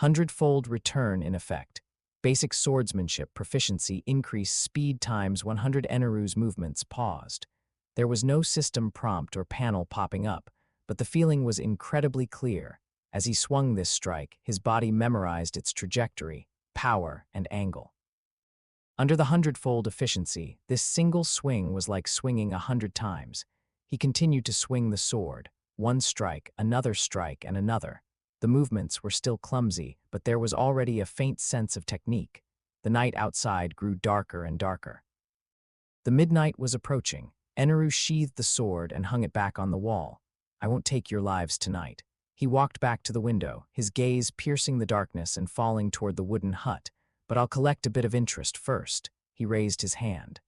100-fold return in effect. Basic swordsmanship proficiency increased speed times 100. Eneru's movements paused. There was no system prompt or panel popping up, but the feeling was incredibly clear. As he swung this strike, his body memorized its trajectory, power, and angle. Under the 100-fold efficiency, this single swing was like swinging 100 times. He continued to swing the sword. One strike, another strike, and another. The movements were still clumsy, but there was already a faint sense of technique. The night outside grew darker and darker. The midnight was approaching. Eneru sheathed the sword and hung it back on the wall. I won't take your lives tonight. He walked back to the window, his gaze piercing the darkness and falling toward the wooden hut. But I'll collect a bit of interest first. He raised his hand.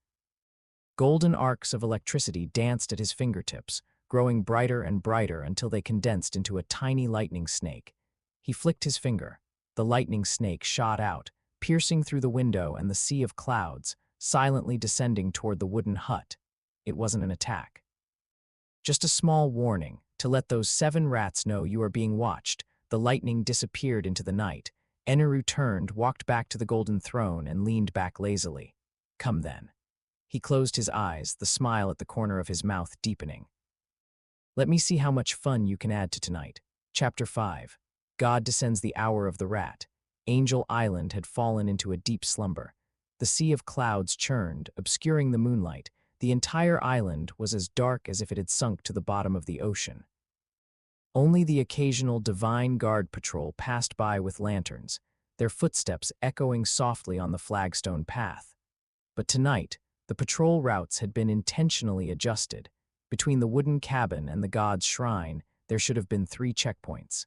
Golden arcs of electricity danced at his fingertips, growing brighter and brighter until they condensed into a tiny lightning snake. He flicked his finger. The lightning snake shot out, piercing through the window and the sea of clouds, silently descending toward the wooden hut. It wasn't an attack. Just a small warning, to let those 7 rats know you are being watched. The lightning disappeared into the night. Eneru turned, walked back to the golden throne, and leaned back lazily. Come then. He closed his eyes, the smile at the corner of his mouth deepening. Let me see how much fun you can add to tonight. Chapter 5. God descends the hour of the rat. Angel Island had fallen into a deep slumber. The sea of clouds churned, obscuring the moonlight. The entire island was as dark as if it had sunk to the bottom of the ocean. Only the occasional divine guard patrol passed by with lanterns, their footsteps echoing softly on the flagstone path. But tonight, the patrol routes had been intentionally adjusted. Between the wooden cabin and the god's shrine, there should have been 3 checkpoints.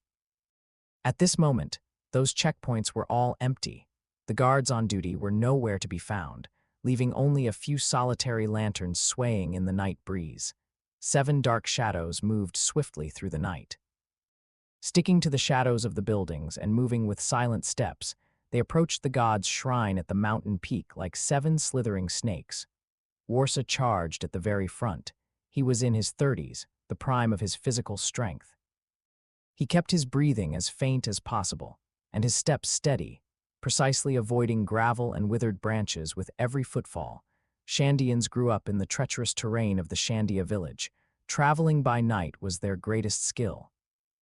At this moment, those checkpoints were all empty. The guards on duty were nowhere to be found, leaving only a few solitary lanterns swaying in the night breeze. 7 dark shadows moved swiftly through the night. Sticking to the shadows of the buildings and moving with silent steps, they approached the god's shrine at the mountain peak like 7 slithering snakes. Warsaw charged at the very front. He was in his 30s, the prime of his physical strength. He kept his breathing as faint as possible, and his steps steady, precisely avoiding gravel and withered branches with every footfall. Shandians grew up in the treacherous terrain of the Shandia village. Traveling by night was their greatest skill.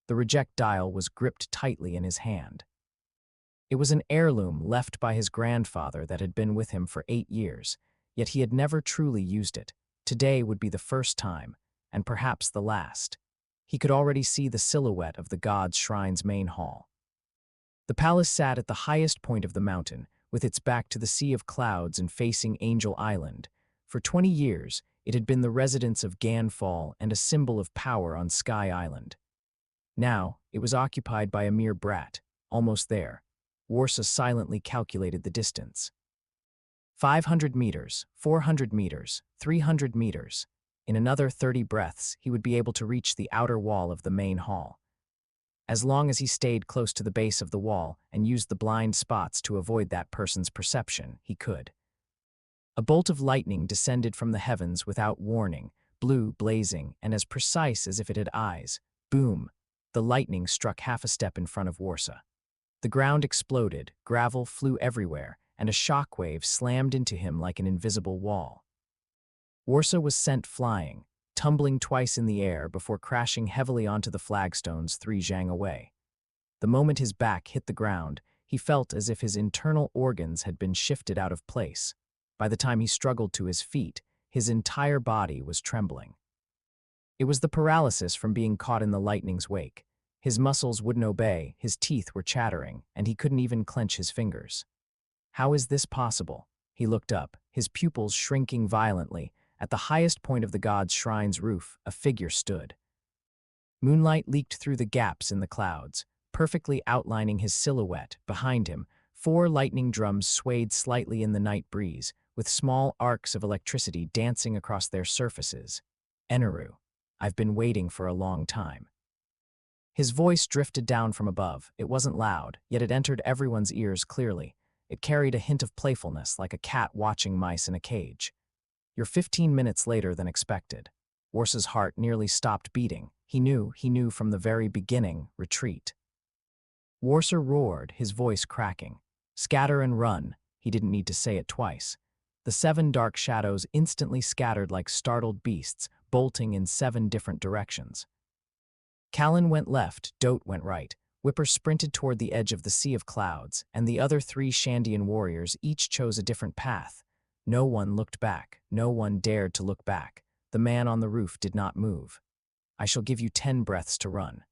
The reject dial was gripped tightly in his hand. It was an heirloom left by his grandfather that had been with him for 8 years, yet he had never truly used it. Today would be the first time, and perhaps the last. He could already see the silhouette of the god's shrine's main hall. The palace sat at the highest point of the mountain, with its back to the sea of clouds and facing Angel Island. For 20 years, it had been the residence of Ganfall and a symbol of power on Sky Island. Now, it was occupied by a mere brat. Almost there. Warsa silently calculated the distance. 500 meters, 400 meters, 300 meters. In another 30 breaths, he would be able to reach the outer wall of the main hall. As long as he stayed close to the base of the wall and used the blind spots to avoid that person's perception, he could. A bolt of lightning descended from the heavens without warning, blue, blazing, and as precise as if it had eyes. Boom! The lightning struck half a step in front of Warsa. The ground exploded, gravel flew everywhere, and a shockwave slammed into him like an invisible wall. Warsa was sent flying, tumbling twice in the air before crashing heavily onto the flagstones 3 zhang away. The moment his back hit the ground, he felt as if his internal organs had been shifted out of place. By the time he struggled to his feet, his entire body was trembling. It was the paralysis from being caught in the lightning's wake. His muscles wouldn't obey, his teeth were chattering, and he couldn't even clench his fingers. How is this possible? He looked up, his pupils shrinking violently. At the highest point of the god's shrine's roof, a figure stood. Moonlight leaked through the gaps in the clouds, perfectly outlining his silhouette. Behind him, 4 lightning drums swayed slightly in the night breeze, with small arcs of electricity dancing across their surfaces. Eneru, I've been waiting for a long time. His voice drifted down from above. It wasn't loud, yet it entered everyone's ears clearly. It carried a hint of playfulness, like a cat watching mice in a cage. You're 15 minutes later than expected. Warsa's heart nearly stopped beating. He knew from the very beginning, retreat. Warsa roared, his voice cracking. Scatter and run. He didn't need to say it twice. The 7 dark shadows instantly scattered like startled beasts, bolting in 7 different directions. Callan went left, Dote went right. Whipper sprinted toward the edge of the sea of clouds, and the other 3 Shandian warriors each chose a different path. No one looked back. No one dared to look back. The man on the roof did not move. I shall give you 10 breaths to run.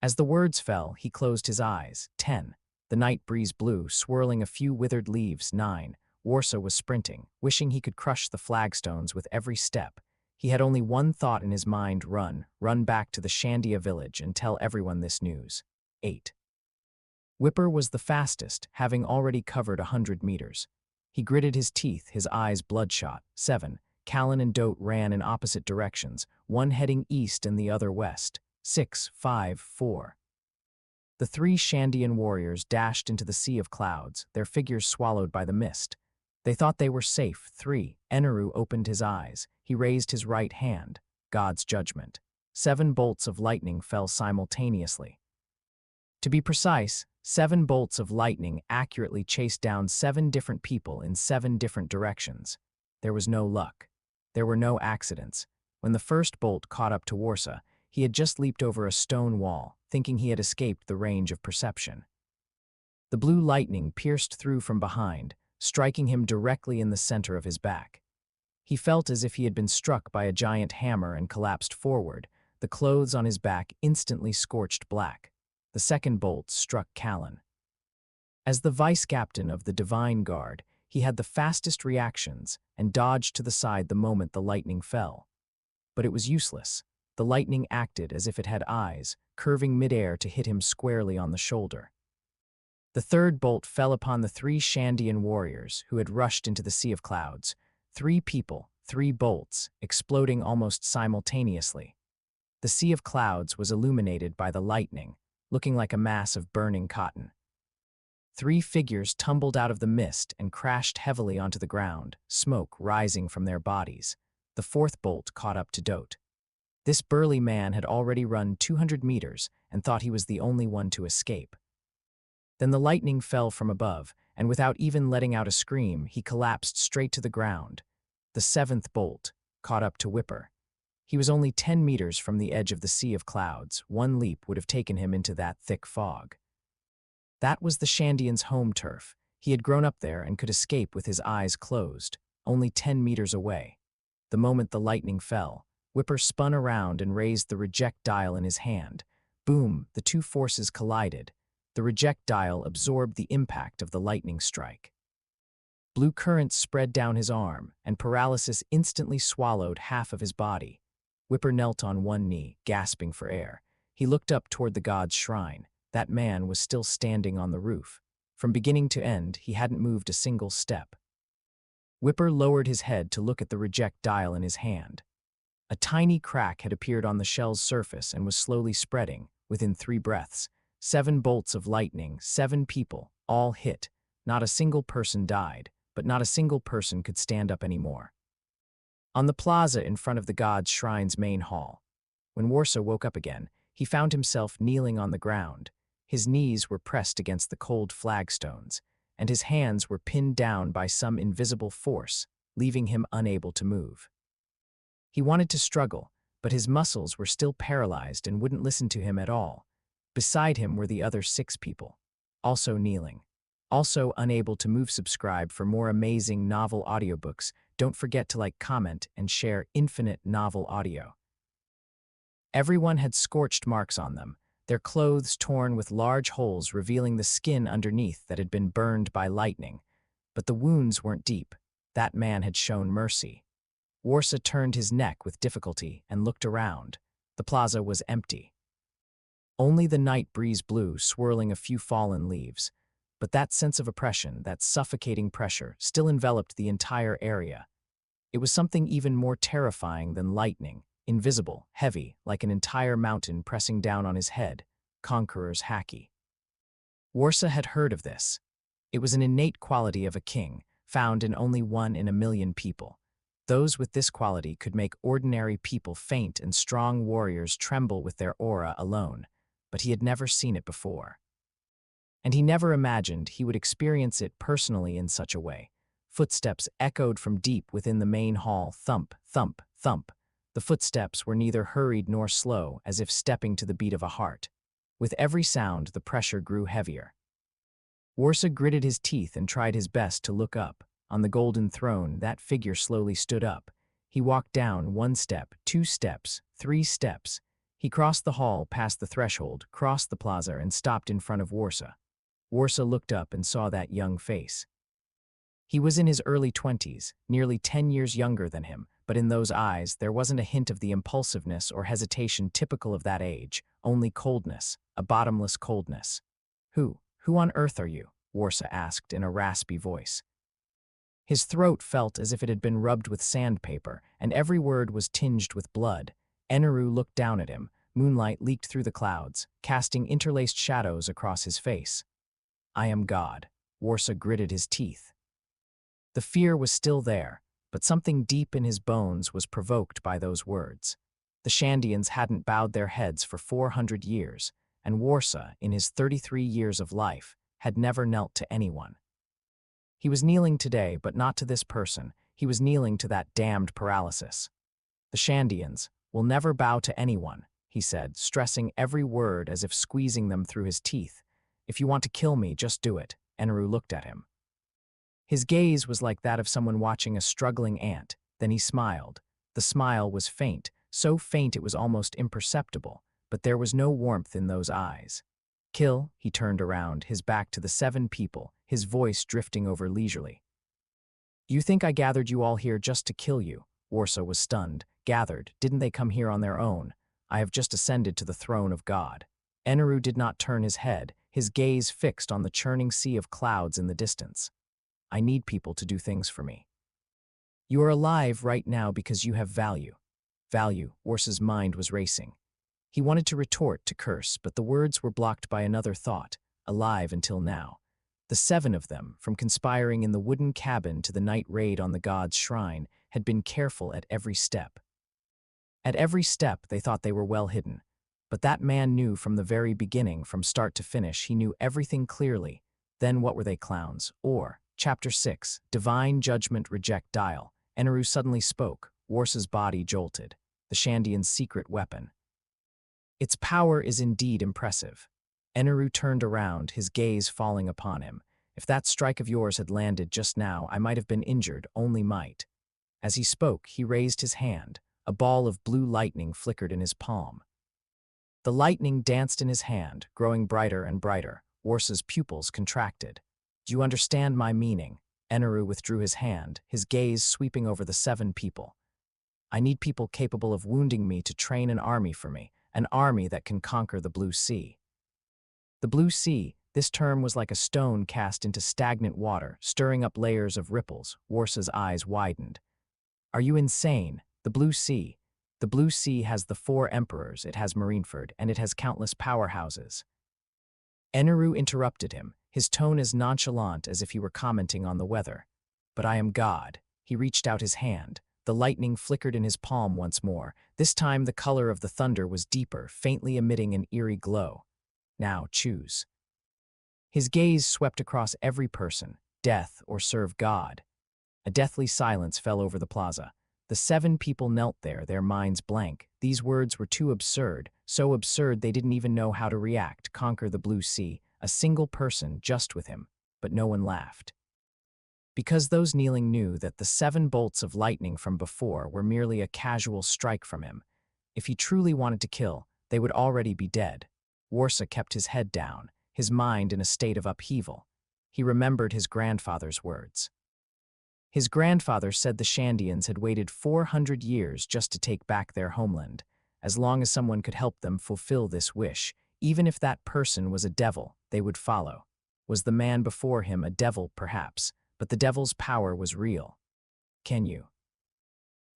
As the words fell, he closed his eyes. 10. The night breeze blew, swirling a few withered leaves. 9. Warsa was sprinting, wishing he could crush the flagstones with every step. He had only one thought in his mind: run back to the Shandia village and tell everyone this news. 8. Whipper was the fastest, having already covered 100 meters. He gritted his teeth, his eyes bloodshot. 7. Callan and Dote ran in opposite directions, one heading east and the other west. 6, 5, 4. The 3 Shandian warriors dashed into the sea of clouds, their figures swallowed by the mist. They thought they were safe. 3. Eneru opened his eyes. He raised his right hand. God's judgment. 7 bolts of lightning fell simultaneously. To be precise, 7 bolts of lightning accurately chased down 7 different people in 7 different directions. There was no luck. There were no accidents. When the first bolt caught up to Warsa, he had just leaped over a stone wall, thinking he had escaped the range of perception. The blue lightning pierced through from behind, striking him directly in the center of his back. He felt as if he had been struck by a giant hammer and collapsed forward, the clothes on his back instantly scorched black. The second bolt struck Callan. As the vice-captain of the Divine Guard, he had the fastest reactions and dodged to the side the moment the lightning fell. But it was useless. The lightning acted as if it had eyes, curving midair to hit him squarely on the shoulder. The third bolt fell upon the 3 Shandian warriors who had rushed into the sea of clouds. 3 people, 3 bolts, exploding almost simultaneously. The sea of clouds was illuminated by the lightning, looking like a mass of burning cotton. 3 figures tumbled out of the mist and crashed heavily onto the ground, smoke rising from their bodies. The 4th bolt caught up to Dote. This burly man had already run 200 meters and thought he was the only one to escape. Then the lightning fell from above, and without even letting out a scream, he collapsed straight to the ground. The 7th bolt caught up to Whipper. He was only 10 meters from the edge of the sea of clouds. One leap would have taken him into that thick fog. That was the Shandian's home turf. He had grown up there and could escape with his eyes closed, only 10 meters away. The moment the lightning fell, Whipper spun around and raised the reject dial in his hand. Boom, the 2 forces collided. The reject dial absorbed the impact of the lightning strike. Blue currents spread down his arm, and paralysis instantly swallowed half of his body. Whipper knelt on one knee, gasping for air. He looked up toward the god's shrine. That man was still standing on the roof. From beginning to end, he hadn't moved a single step. Whipper lowered his head to look at the reject dial in his hand. A tiny crack had appeared on the shell's surface and was slowly spreading. Within 3 breaths, 7 bolts of lightning, 7 people, all hit. Not a single person died, but not a single person could stand up anymore. On the plaza in front of the god's shrine's main hall, when Warsa woke up again, he found himself kneeling on the ground. His knees were pressed against the cold flagstones, and his hands were pinned down by some invisible force, leaving him unable to move. He wanted to struggle, but his muscles were still paralyzed and wouldn't listen to him at all. Beside him were the other 6 people, also kneeling, also unable to move. Subscribe for more amazing novel audiobooks. Don't forget to like, comment, and share Infinite Novel Audio. Everyone had scorched marks on them, their clothes torn with large holes revealing the skin underneath that had been burned by lightning. But the wounds weren't deep. That man had shown mercy. Warsa turned his neck with difficulty and looked around. The plaza was empty. Only the night breeze blew, swirling a few fallen leaves. But that sense of oppression, that suffocating pressure, still enveloped the entire area. It was something even more terrifying than lightning, invisible, heavy, like an entire mountain pressing down on his head. Conqueror's Haki. Warsa had heard of this. It was an innate quality of a king, found in only 1 in a million people. Those with this quality could make ordinary people faint and strong warriors tremble with their aura alone, but he had never seen it before. And he never imagined he would experience it personally in such a way. Footsteps echoed from deep within the main hall, thump, thump, thump. The footsteps were neither hurried nor slow, as if stepping to the beat of a heart. With every sound, the pressure grew heavier. Warsa gritted his teeth and tried his best to look up. On the golden throne, that figure slowly stood up. He walked down 1 step, 2 steps, 3 steps. He crossed the hall, past the threshold, crossed the plaza, and stopped in front of Warsa. Warsa looked up and saw that young face. He was in his early 20s, nearly 10 years younger than him, but in those eyes there wasn't a hint of the impulsiveness or hesitation typical of that age, only coldness, a bottomless coldness. Who on earth are you?" Warsa asked in a raspy voice. His throat felt as if it had been rubbed with sandpaper, and every word was tinged with blood. Eneru looked down at him. Moonlight leaked through the clouds, casting interlaced shadows across his face. "I am God." Warsa gritted his teeth. The fear was still there, but something deep in his bones was provoked by those words. The Shandians hadn't bowed their heads for 400 years, and Warsa, in his 33 years of life, had never knelt to anyone. He was kneeling today, but not to this person. He was kneeling to that damned paralysis. "The Shandians will never bow to anyone," he said, stressing every word as if squeezing them through his teeth. "If you want to kill me, just do it." Eneru looked at him. His gaze was like that of someone watching a struggling ant. Then he smiled. The smile was faint, so faint it was almost imperceptible, but there was no warmth in those eyes. "Kill," he turned around, his back to the 7 people, his voice drifting over leisurely. "You think I gathered you all here just to kill you?" Warsa was stunned. "Gathered? Didn't they come here on their own? I have just ascended to the throne of God." Eneru did not turn his head, his gaze fixed on the churning sea of clouds in the distance. "I need people to do things for me. You are alive right now because you have value." Value, Warsa's mind was racing. He wanted to retort, to curse, but the words were blocked by another thought, alive until now. The 7 of them, from conspiring in the wooden cabin to the night raid on the god's shrine, had been careful at every step. At every step they thought they were well hidden. But that man knew from the very beginning, from start to finish, he knew everything clearly. Then what were they, clowns? Or, Chapter 6, Divine Judgment Reject Dial. Eneru suddenly spoke. Warsa's body jolted. The Shandian's secret weapon. "Its power is indeed impressive." Eneru turned around, his gaze falling upon him. "If that strike of yours had landed just now, I might have been injured, only might." As he spoke, he raised his hand. A ball of blue lightning flickered in his palm. The lightning danced in his hand, growing brighter and brighter. Warsa's pupils contracted. "Do you understand my meaning?" Eneru withdrew his hand, his gaze sweeping over the 7 people. "I need people capable of wounding me to train an army for me, an army that can conquer the Blue Sea. The Blue Sea, this term was like a stone cast into stagnant water, stirring up layers of ripples. Warsa's eyes widened. Are you insane? The Blue Sea. The Blue Sea has the 4 emperors, it has Marineford, and it has countless powerhouses. Eneru interrupted him, his tone as nonchalant as if he were commenting on the weather. But I am God. He reached out his hand. The lightning flickered in his palm once more. This time the color of the thunder was deeper, faintly emitting an eerie glow. Now choose. His gaze swept across every person, death or serve God. A deathly silence fell over the plaza. The 7 people knelt there, their minds blank. These words were too absurd, so absurd they didn't even know how to react. Conquer the Blue Sea, a single person just with him, but no one laughed. Because those kneeling knew that the 7 bolts of lightning from before were merely a casual strike from him. If he truly wanted to kill, they would already be dead. Warsa kept his head down, his mind in a state of upheaval. He remembered his grandfather's words. His grandfather said the Shandians had waited 400 years just to take back their homeland. As long as someone could help them fulfill this wish, even if that person was a devil, they would follow. Was the man before him a devil, perhaps? But the devil's power was real. Can you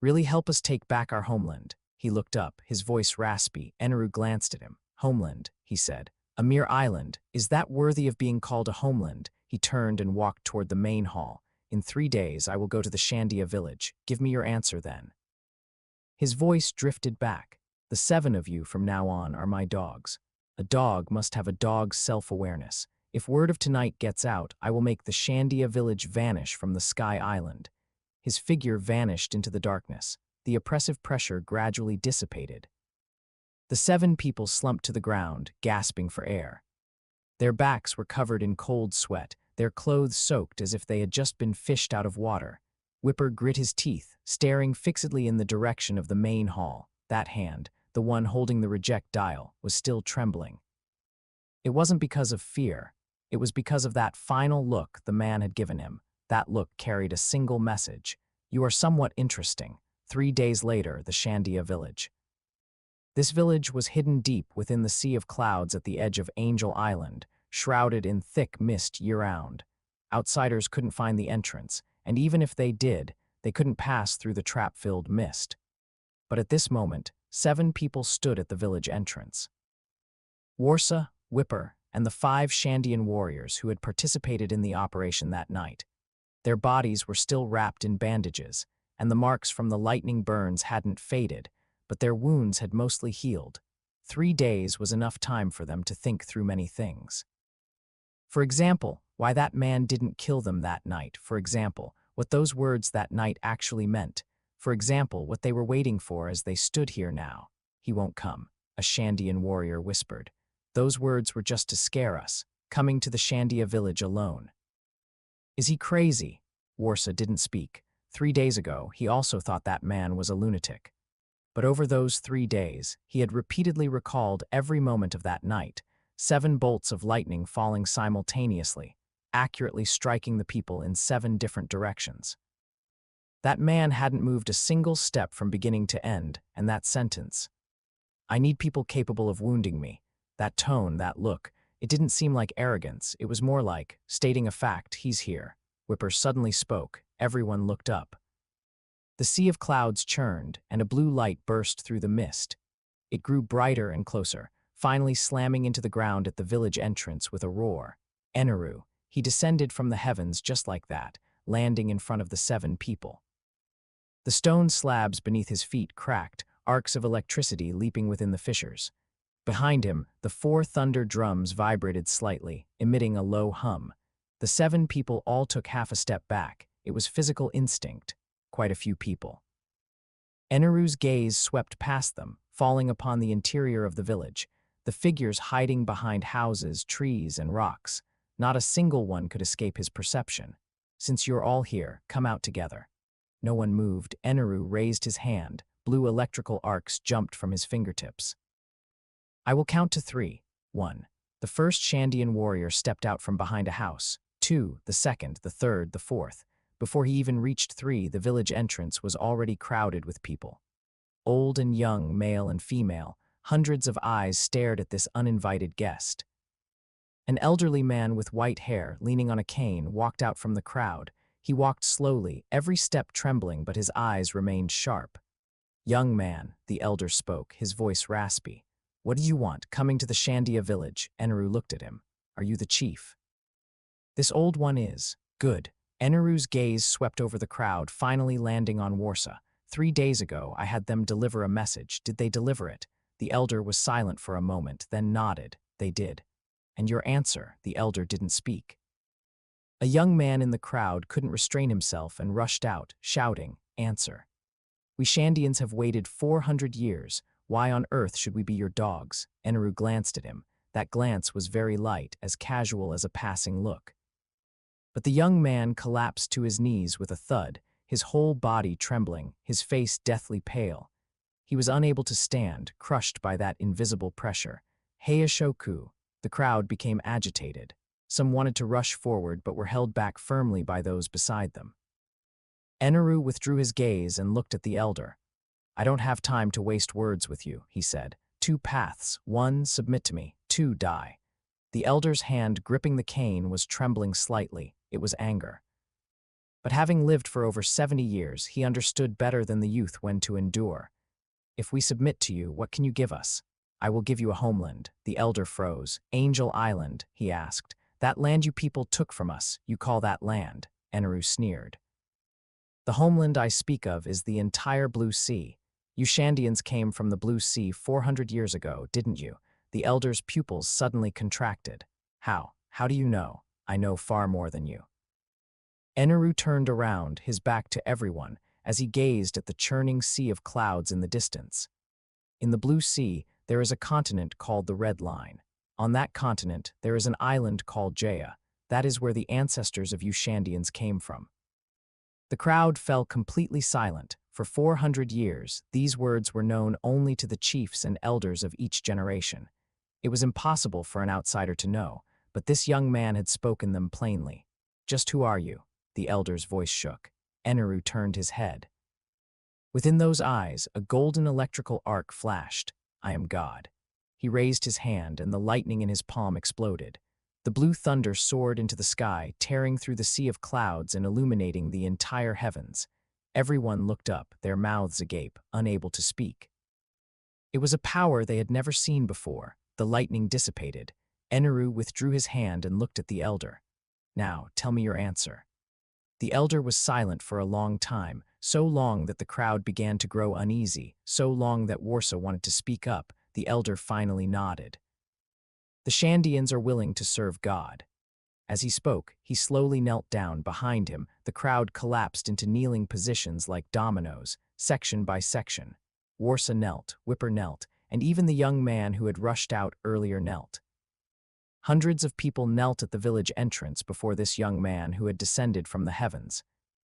really help us take back our homeland? He looked up, his voice raspy. Eneru glanced at him. Homeland, he said. A mere island. Is that worthy of being called a homeland? He turned and walked toward the main hall. In 3 days, I will go to the Shandia village. Give me your answer then. His voice drifted back. The 7 of you from now on are my dogs. A dog must have a dog's self-awareness. If word of tonight gets out, I will make the Shandia village vanish from the Sky Island. His figure vanished into the darkness. The oppressive pressure gradually dissipated. The 7 people slumped to the ground, gasping for air. Their backs were covered in cold sweat, their clothes soaked as if they had just been fished out of water. Whipper grit his teeth, staring fixedly in the direction of the main hall. That hand, the one holding the reject dial, was still trembling. It wasn't because of fear. It was because of that final look the man had given him. That look carried a single message. You are somewhat interesting. 3 days later, the Shandia village. This village was hidden deep within the sea of clouds at the edge of Angel Island, shrouded in thick mist year-round. Outsiders couldn't find the entrance, and even if they did, they couldn't pass through the trap-filled mist. But at this moment, 7 people stood at the village entrance. Warsa, Whipper, and the 5 Shandian warriors who had participated in the operation that night. Their bodies were still wrapped in bandages, and the marks from the lightning burns hadn't faded, but their wounds had mostly healed. 3 days was enough time for them to think through many things. For example, why that man didn't kill them that night. For example, what those words that night actually meant. For example, what they were waiting for as they stood here now. He won't come, a Shandian warrior whispered. Those words were just to scare us, coming to the Shandia village alone. Is he crazy? Warsa didn't speak. 3 days ago, he also thought that man was a lunatic. But over those 3 days, he had repeatedly recalled every moment of that night, 7 bolts of lightning falling simultaneously, accurately striking the people in 7 different directions. That man hadn't moved a single step from beginning to end, and that sentence, I need people capable of wounding me, that tone, that look, it didn't seem like arrogance, it was more like, stating a fact, he's here. Whipper suddenly spoke, everyone looked up. The sea of clouds churned, and a blue light burst through the mist. It grew brighter and closer, finally slamming into the ground at the village entrance with a roar. Eneru, he descended from the heavens just like that, landing in front of the 7 people. The stone slabs beneath his feet cracked, arcs of electricity leaping within the fissures. Behind him, the 4 thunder drums vibrated slightly, emitting a low hum. The 7 people all took half a step back. It was physical instinct. Quite a few people. Eneru's gaze swept past them, falling upon the interior of the village, the figures hiding behind houses, trees, and rocks. Not a single one could escape his perception. Since you're all here, come out together. No one moved. Eneru raised his hand. Blue electrical arcs jumped from his fingertips. I will count to 3. 1. The first Shandian warrior stepped out from behind a house. 2. The second, the third, the fourth. Before he even reached 3, the village entrance was already crowded with people. Old and young, male and female, Hundreds of eyes stared at this uninvited guest. An elderly man with white hair, leaning on a cane, walked out from the crowd. He walked slowly, every step trembling, but his eyes remained sharp. "Young man," the elder spoke, his voice raspy. "What do you want, coming to the Shandia village?" Eneru looked at him. "Are you the chief?" "This old one is." "Good." Eneru's gaze swept over the crowd, finally landing on Warsaw. 3 days ago, I had them deliver a message. Did they deliver it?" The elder was silent for a moment, then nodded. "They did." "And your answer?" The elder didn't speak. A young man in the crowd couldn't restrain himself and rushed out, shouting, "Answer. We Shandians have waited 400 years. Why on earth should we be your dogs?" Eneru glanced at him. That glance was very light, as casual as a passing look. But the young man collapsed to his knees with a thud, his whole body trembling, his face deathly pale. He was unable to stand, crushed by that invisible pressure. "Heishoku." The crowd became agitated. Some wanted to rush forward but were held back firmly by those beside them. Eneru withdrew his gaze and looked at the elder. "I don't have time to waste words with you," he said. "Two paths. 1, submit to me. 2, die." The elder's hand gripping the cane was trembling slightly. It was anger. But having lived for over 70 years, he understood better than the youth when to endure. "If we submit to you, what can you give us?" "I will give you a homeland." The elder froze. "Angel Island?" he asked. "That land you people took from us, you call that land?" Eneru sneered. "The homeland I speak of is the entire Blue Sea. You Shandians came from the Blue Sea 400 years ago, didn't you?" The elder's pupils suddenly contracted. "How? How do you know?" "I know far more than you." Eneru turned around, his back to everyone, as he gazed at the churning sea of clouds in the distance. "In the Blue Sea, there is a continent called the Red Line. On that continent, there is an island called Jaya. That is where the ancestors of you Shandians came from." The crowd fell completely silent. For 400 years, these words were known only to the chiefs and elders of each generation. It was impossible for an outsider to know, but this young man had spoken them plainly. "Just who are you?" The elder's voice shook. Eneru turned his head. Within those eyes, a golden electrical arc flashed. "I am God." He raised his hand, and the lightning in his palm exploded. The blue thunder soared into the sky, tearing through the sea of clouds and illuminating the entire heavens. Everyone looked up, their mouths agape, unable to speak. It was a power they had never seen before. The lightning dissipated. Eneru withdrew his hand and looked at the elder. "Now, tell me your answer." The elder was silent for a long time, so long that the crowd began to grow uneasy, so long that Warsaw wanted to speak up. The elder finally nodded. "The Shandians are willing to serve God." As he spoke, he slowly knelt down. Behind him, the crowd collapsed into kneeling positions like dominoes, section by section. Warsaw knelt, Whipper knelt, and even the young man who had rushed out earlier knelt. Hundreds of people knelt at the village entrance before this young man who had descended from the heavens.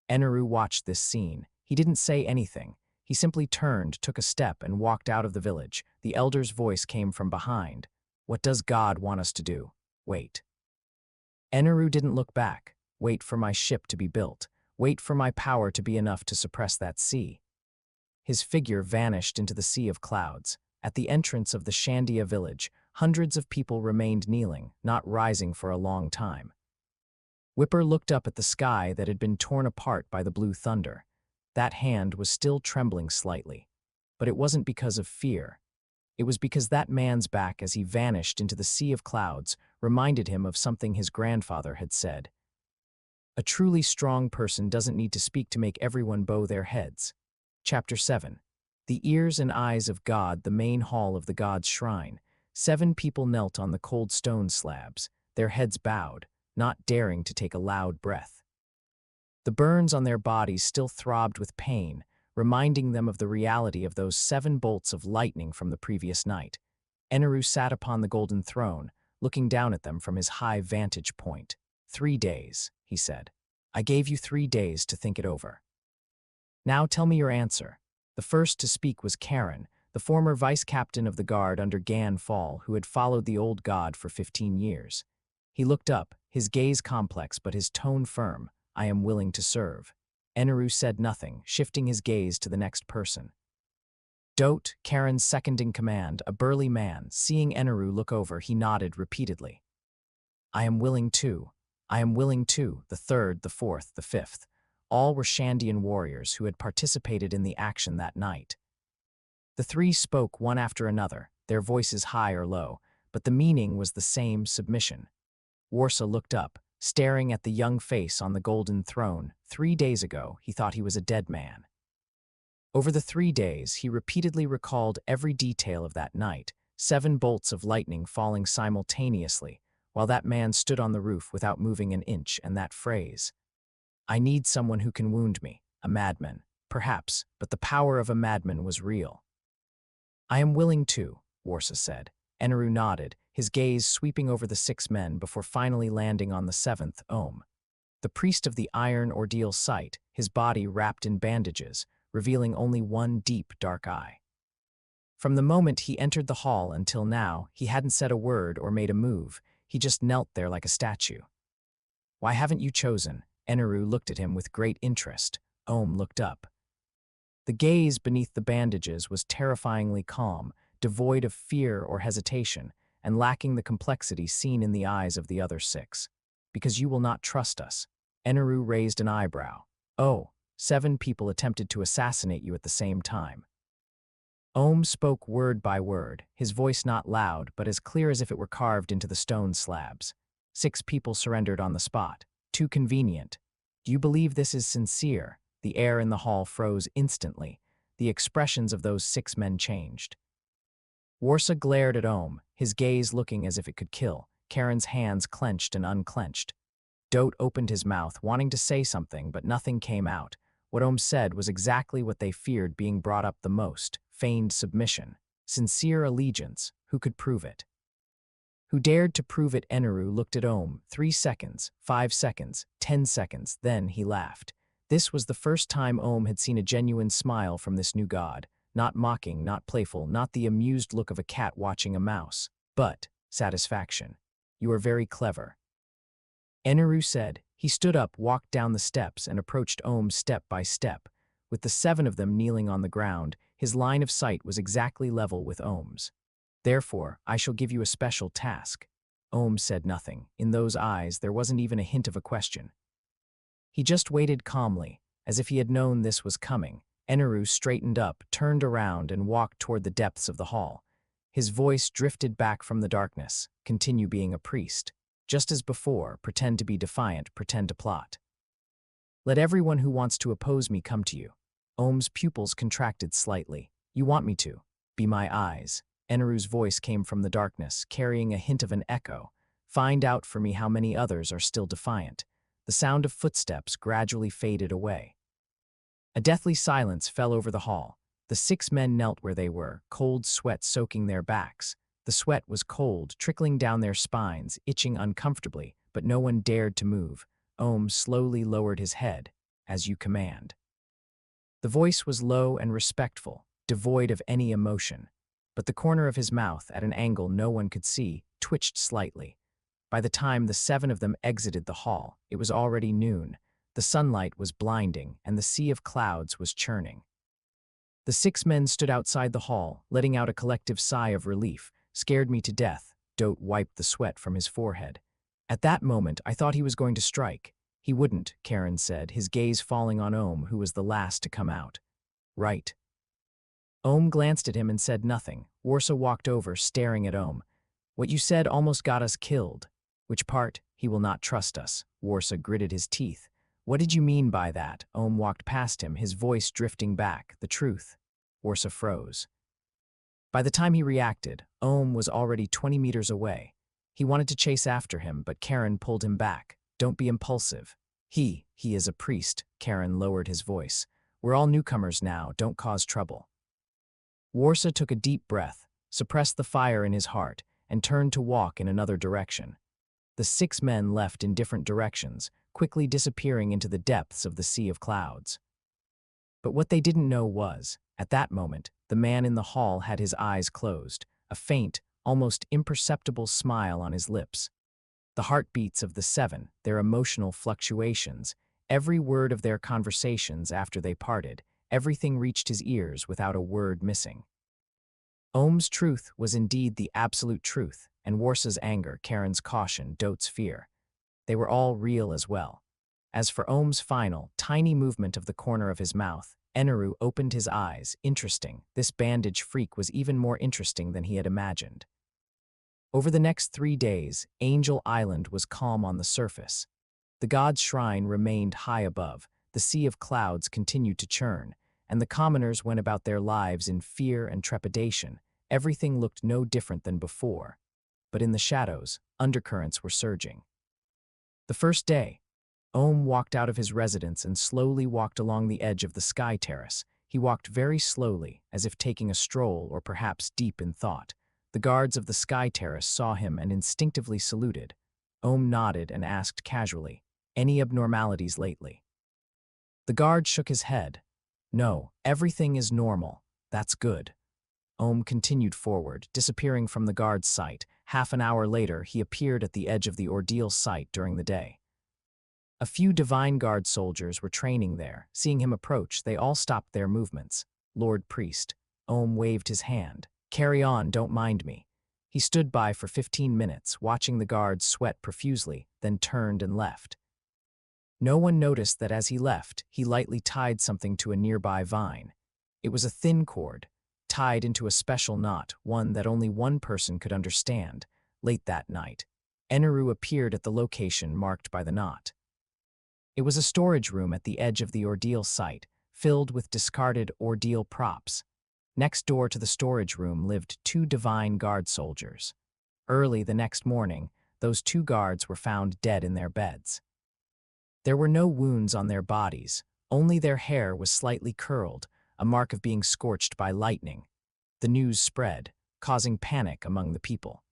Eneru watched this scene. He didn't say anything. He simply turned, took a step, and walked out of the village. The elder's voice came from behind. "What does God want us to do?" "Wait." Eneru didn't look back. "Wait for my ship to be built. Wait for my power to be enough to suppress that sea." His figure vanished into the sea of clouds. At the entrance of the Shandia village, hundreds of people remained kneeling, not rising for a long time. Whipper looked up at the sky that had been torn apart by the blue thunder. That hand was still trembling slightly. But it wasn't because of fear. It was because that man's back, as he vanished into the sea of clouds, reminded him of something his grandfather had said. "A truly strong person doesn't need to speak to make everyone bow their heads." Chapter 7. The ears and eyes of God, the main hall of the god's shrine. 7 people knelt on the cold stone slabs, their heads bowed, not daring to take a loud breath. The burns on their bodies still throbbed with pain, reminding them of the reality of those 7 bolts of lightning from the previous night. Eneru sat upon the golden throne, looking down at them from his high vantage point. 3 days, he said. "I gave you 3 days to think it over. Now tell me your answer." The first to speak was Karen, the former vice-captain of the guard under Gan Fall, who had followed the old god for 15 years. He looked up, his gaze complex but his tone firm. "I am willing to serve." Eneru said nothing, shifting his gaze to the next person. Dote, Karen's second-in-command, a burly man, seeing Eneru look over, he nodded repeatedly. I am willing too. I am willing too. The third, the fourth, the fifth. All were Shandian warriors who had participated in the action that night. The three spoke one after another, their voices high or low, but the meaning was the same: submission. Warsa looked up, staring at the young face on the golden throne. 3 days ago, he thought he was a dead man. Over the 3 days, he repeatedly recalled every detail of that night, 7 bolts of lightning falling simultaneously, while that man stood on the roof without moving an inch, and that phrase, I need someone who can wound me, a madman, perhaps, but the power of a madman was real. I am willing to, Warsa said. Eneru nodded, his gaze sweeping over the 6 men before finally landing on the 7th, Ohm. The priest of the iron ordeal site, his body wrapped in bandages, revealing only one deep, dark eye. From the moment he entered the hall until now, he hadn't said a word or made a move. He just knelt there like a statue. Why haven't you chosen? Eneru looked at him with great interest. Ohm looked up. The gaze beneath the bandages was terrifyingly calm, devoid of fear or hesitation, and lacking the complexity seen in the eyes of the other 6. Because you will not trust us. Eneru raised an eyebrow. Oh, 7 people attempted to assassinate you at the same time. Ohm spoke word by word, his voice not loud, but as clear as if it were carved into the stone slabs. 6 people surrendered on the spot. Too convenient. Do you believe this is sincere? The air in the hall froze instantly. The expressions of those 6 men changed. Warsa glared at Ohm, his gaze looking as if it could kill. Karen's hands clenched and unclenched. Dote opened his mouth, wanting to say something, but nothing came out. What Ohm said was exactly what they feared being brought up the most: feigned submission. Sincere allegiance. Who could prove it? Who dared to prove it? Eneru looked at Ohm. 3 seconds, 5 seconds, 10 seconds, then he laughed. This was the first time Ohm had seen a genuine smile from this new god. Not mocking, not playful, not the amused look of a cat watching a mouse, but satisfaction. You are very clever. Eneru said. He stood up, walked down the steps, and approached Ohm step by step. With the 7 of them kneeling on the ground, his line of sight was exactly level with Ohm's. Therefore, I shall give you a special task. Ohm said nothing. In those eyes, there wasn't even a hint of a question. He just waited calmly, as if he had known this was coming. Eneru straightened up, turned around, and walked toward the depths of the hall. His voice drifted back from the darkness. Continue being a priest. Just as before, pretend to be defiant, pretend to plot. Let everyone who wants to oppose me come to you. Ohm's pupils contracted slightly. You want me to? Be my eyes. Eneru's voice came from the darkness, carrying a hint of an echo. Find out for me how many others are still defiant. The sound of footsteps gradually faded away. A deathly silence fell over the hall. The 6 men knelt where they were, cold sweat soaking their backs. The sweat was cold, trickling down their spines, itching uncomfortably, but no one dared to move. Ohm slowly lowered his head. As you command. The voice was low and respectful, devoid of any emotion, but the corner of his mouth, at an angle no one could see, twitched slightly. By the time the 7 of them exited the hall, it was already noon. The sunlight was blinding, and the sea of clouds was churning. The 6 men stood outside the hall, letting out a collective sigh of relief. Scared me to death. Dote wiped the sweat from his forehead. At that moment, I thought he was going to strike. He wouldn't, Karen said, his gaze falling on Ohm, who was the last to come out. Right. Ohm glanced at him and said nothing. Warsa walked over, staring at Ohm. What you said almost got us killed. Which part? He will not trust us. Warsa gritted his teeth. What did you mean by that? Ohm walked past him, his voice drifting back. The truth. Warsa froze. By the time he reacted, Ohm was already 20 meters away. He wanted to chase after him, but Karen pulled him back. Don't be impulsive. He is a priest. Karen lowered his voice. We're all newcomers now, don't cause trouble. Warsa took a deep breath, suppressed the fire in his heart, and turned to walk in another direction. The 6 men left in different directions, quickly disappearing into the depths of the sea of clouds. But what they didn't know was, at that moment, the man in the hall had his eyes closed, a faint, almost imperceptible smile on his lips. The heartbeats of the 7, their emotional fluctuations, every word of their conversations after they parted, everything reached his ears without a word missing. Ohm's truth was indeed the absolute truth, and Warsa's anger, Karen's caution, Dot's fear. They were all real as well. As for Ohm's final, tiny movement of the corner of his mouth, Eneru opened his eyes. Interesting. This bandage freak was even more interesting than he had imagined. Over the next 3 days, Angel Island was calm on the surface. The god's shrine remained high above, the sea of clouds continued to churn, and the commoners went about their lives in fear and trepidation. Everything looked no different than before. But in the shadows, undercurrents were surging. The first day, Ohm walked out of his residence and slowly walked along the edge of the sky terrace. He walked very slowly, as if taking a stroll or perhaps deep in thought. The guards of the sky terrace saw him and instinctively saluted. Ohm nodded and asked casually, "Any abnormalities lately?" The guard shook his head. "No, everything is normal. That's good." Ohm continued forward, disappearing from the guard's sight. Half an hour later, he appeared at the edge of the ordeal site during the day. A few Divine Guard soldiers were training there. Seeing him approach, they all stopped their movements. "Lord Priest." Ohm waved his hand. "Carry on, don't mind me." He stood by for 15 minutes, watching the guards sweat profusely, then turned and left. No one noticed that as he left, he lightly tied something to a nearby vine. It was a thin cord, tied into a special knot, one that only one person could understand. Late that night, Eneru appeared at the location marked by the knot. It was a storage room at the edge of the ordeal site, filled with discarded ordeal props. Next door to the storage room lived 2 Divine Guard soldiers. Early the next morning, those 2 guards were found dead in their beds. There were no wounds on their bodies, only their hair was slightly curled, a mark of being scorched by lightning. The news spread, causing panic among the people.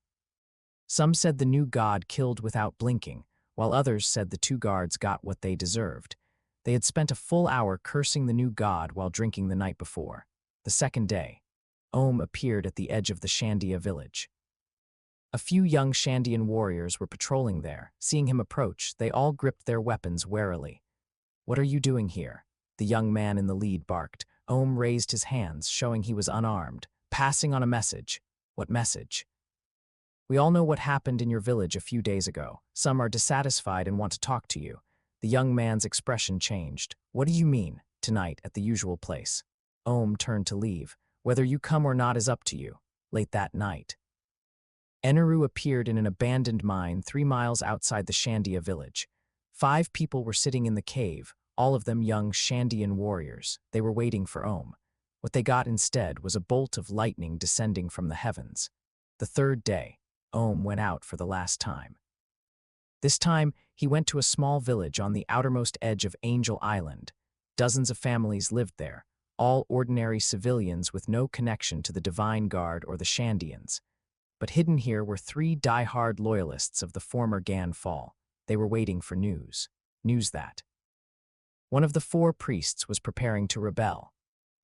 Some said the new god killed without blinking, while others said the 2 guards got what they deserved. They had spent a full hour cursing the new god while drinking the night before. The second day, Ohm appeared at the edge of the Shandia village. A few young Shandian warriors were patrolling there. Seeing him approach, they all gripped their weapons warily. "What are you doing here?" the young man in the lead barked. Ohm raised his hands, showing he was unarmed, passing on a message. "What message?" "We all know what happened in your village a few days ago. Some are dissatisfied and want to talk to you." The young man's expression changed. "What do you mean, tonight at the usual place?" Ohm turned to leave. "Whether you come or not is up to you." Late that night, Eneru appeared in an abandoned mine 3 miles outside the Shandia village. 5 people were sitting in the cave, all of them young Shandian warriors. They were waiting for Ohm. What they got instead was a bolt of lightning descending from the heavens. The third day, Ohm went out for the last time. This time, he went to a small village on the outermost edge of Angel Island. Dozens of families lived there, all ordinary civilians with no connection to the Divine Guard or the Shandians. But hidden here were 3 die-hard loyalists of the former Gan Fall. They were waiting for news. News that one of the 4 priests was preparing to rebel.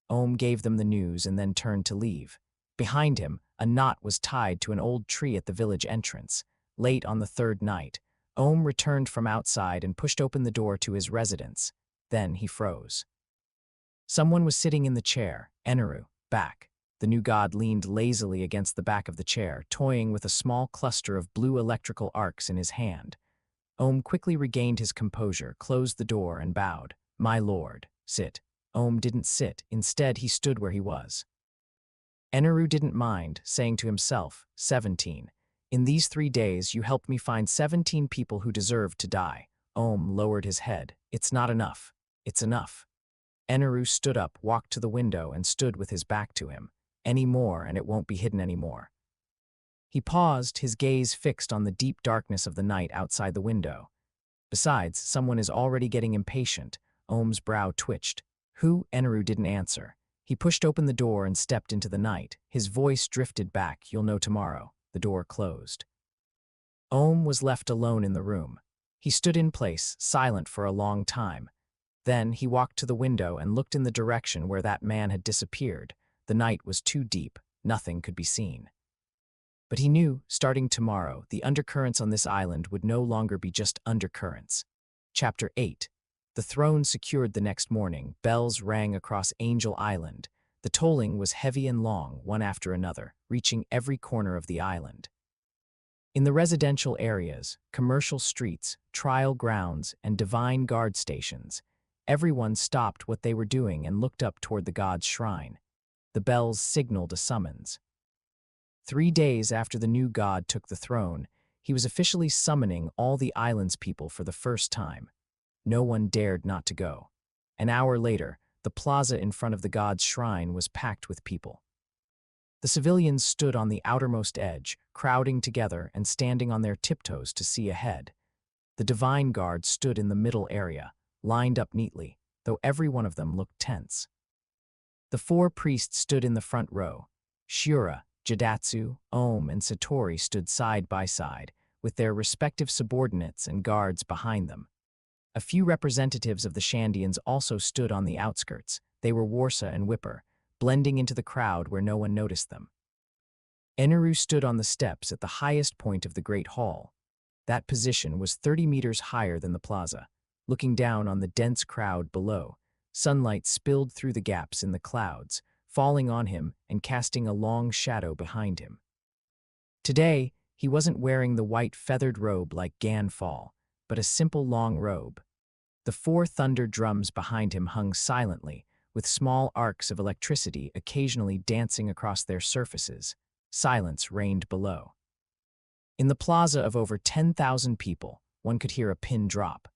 Ohm gave them the news and then turned to leave. Behind him, a knot was tied to an old tree at the village entrance. Late on the 3rd night, Ohm returned from outside and pushed open the door to his residence. Then he froze. Someone was sitting in the chair. Eneru, back. The new god leaned lazily against the back of the chair, toying with a small cluster of blue electrical arcs in his hand. Ohm quickly regained his composure, closed the door, and bowed. "My lord, sit." Ohm didn't sit. Instead, he stood where he was. Eneru didn't mind, saying to himself, 17. "In these 3 days, you helped me find 17 people who deserved to die." Ohm lowered his head. "It's not enough. It's enough." Eneru stood up, walked to the window, and stood with his back to him. "Any more, and it won't be hidden anymore." He paused, his gaze fixed on the deep darkness of the night outside the window. "Besides, someone is already getting impatient." Ohm's brow twitched. "Who?" Eneru didn't answer. He pushed open the door and stepped into the night. His voice drifted back. "You'll know tomorrow." The door closed. Ohm was left alone in the room. He stood in place, silent for a long time. Then he walked to the window and looked in the direction where that man had disappeared. The night was too deep. Nothing could be seen. But he knew, starting tomorrow, the undercurrents on this island would no longer be just undercurrents. Chapter 8. The throne secured the next morning, bells rang across Angel Island. The tolling was heavy and long, one after another, reaching every corner of the island. In the residential areas, commercial streets, trial grounds, and divine guard stations, everyone stopped what they were doing and looked up toward the god's shrine. The bells signaled a summons. 3 days after the new god took the throne, he was officially summoning all the island's people for the first time. No one dared not to go. An hour later, the plaza in front of the god's shrine was packed with people. The civilians stood on the outermost edge, crowding together and standing on their tiptoes to see ahead. The divine guard stood in the middle area, lined up neatly, though every one of them looked tense. The 4 priests stood in the front row. Shura, Jidatsu, Ohm, and Satori stood side by side, with their respective subordinates and guards behind them. A few representatives of the Shandians also stood on the outskirts. They were Warsa and Whipper, blending into the crowd where no one noticed them. Eneru stood on the steps at the highest point of the Great Hall. That position was 30 meters higher than the plaza. Looking down on the dense crowd below, sunlight spilled through the gaps in the clouds, falling on him and casting a long shadow behind him. Today, he wasn't wearing the white feathered robe like Ganfall, but a simple long robe. The 4 thunder drums behind him hung silently, with small arcs of electricity occasionally dancing across their surfaces. Silence reigned below. In the plaza of over 10,000 people, one could hear a pin drop.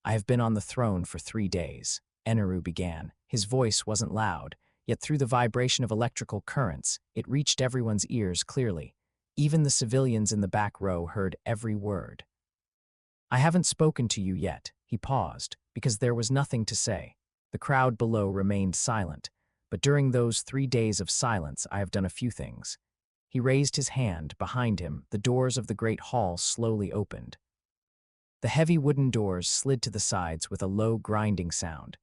"I have been on the throne for 3 days," Eneru began. His voice wasn't loud, yet through the vibration of electrical currents, it reached everyone's ears clearly. Even the civilians in the back row heard every word. "I haven't spoken to you yet," he paused, because there was nothing to say. The crowd below remained silent, but during those 3 days of silence I have done a few things. He raised his hand. Behind him, the doors of the great hall slowly opened. The heavy wooden doors slid to the sides with a low grinding sound.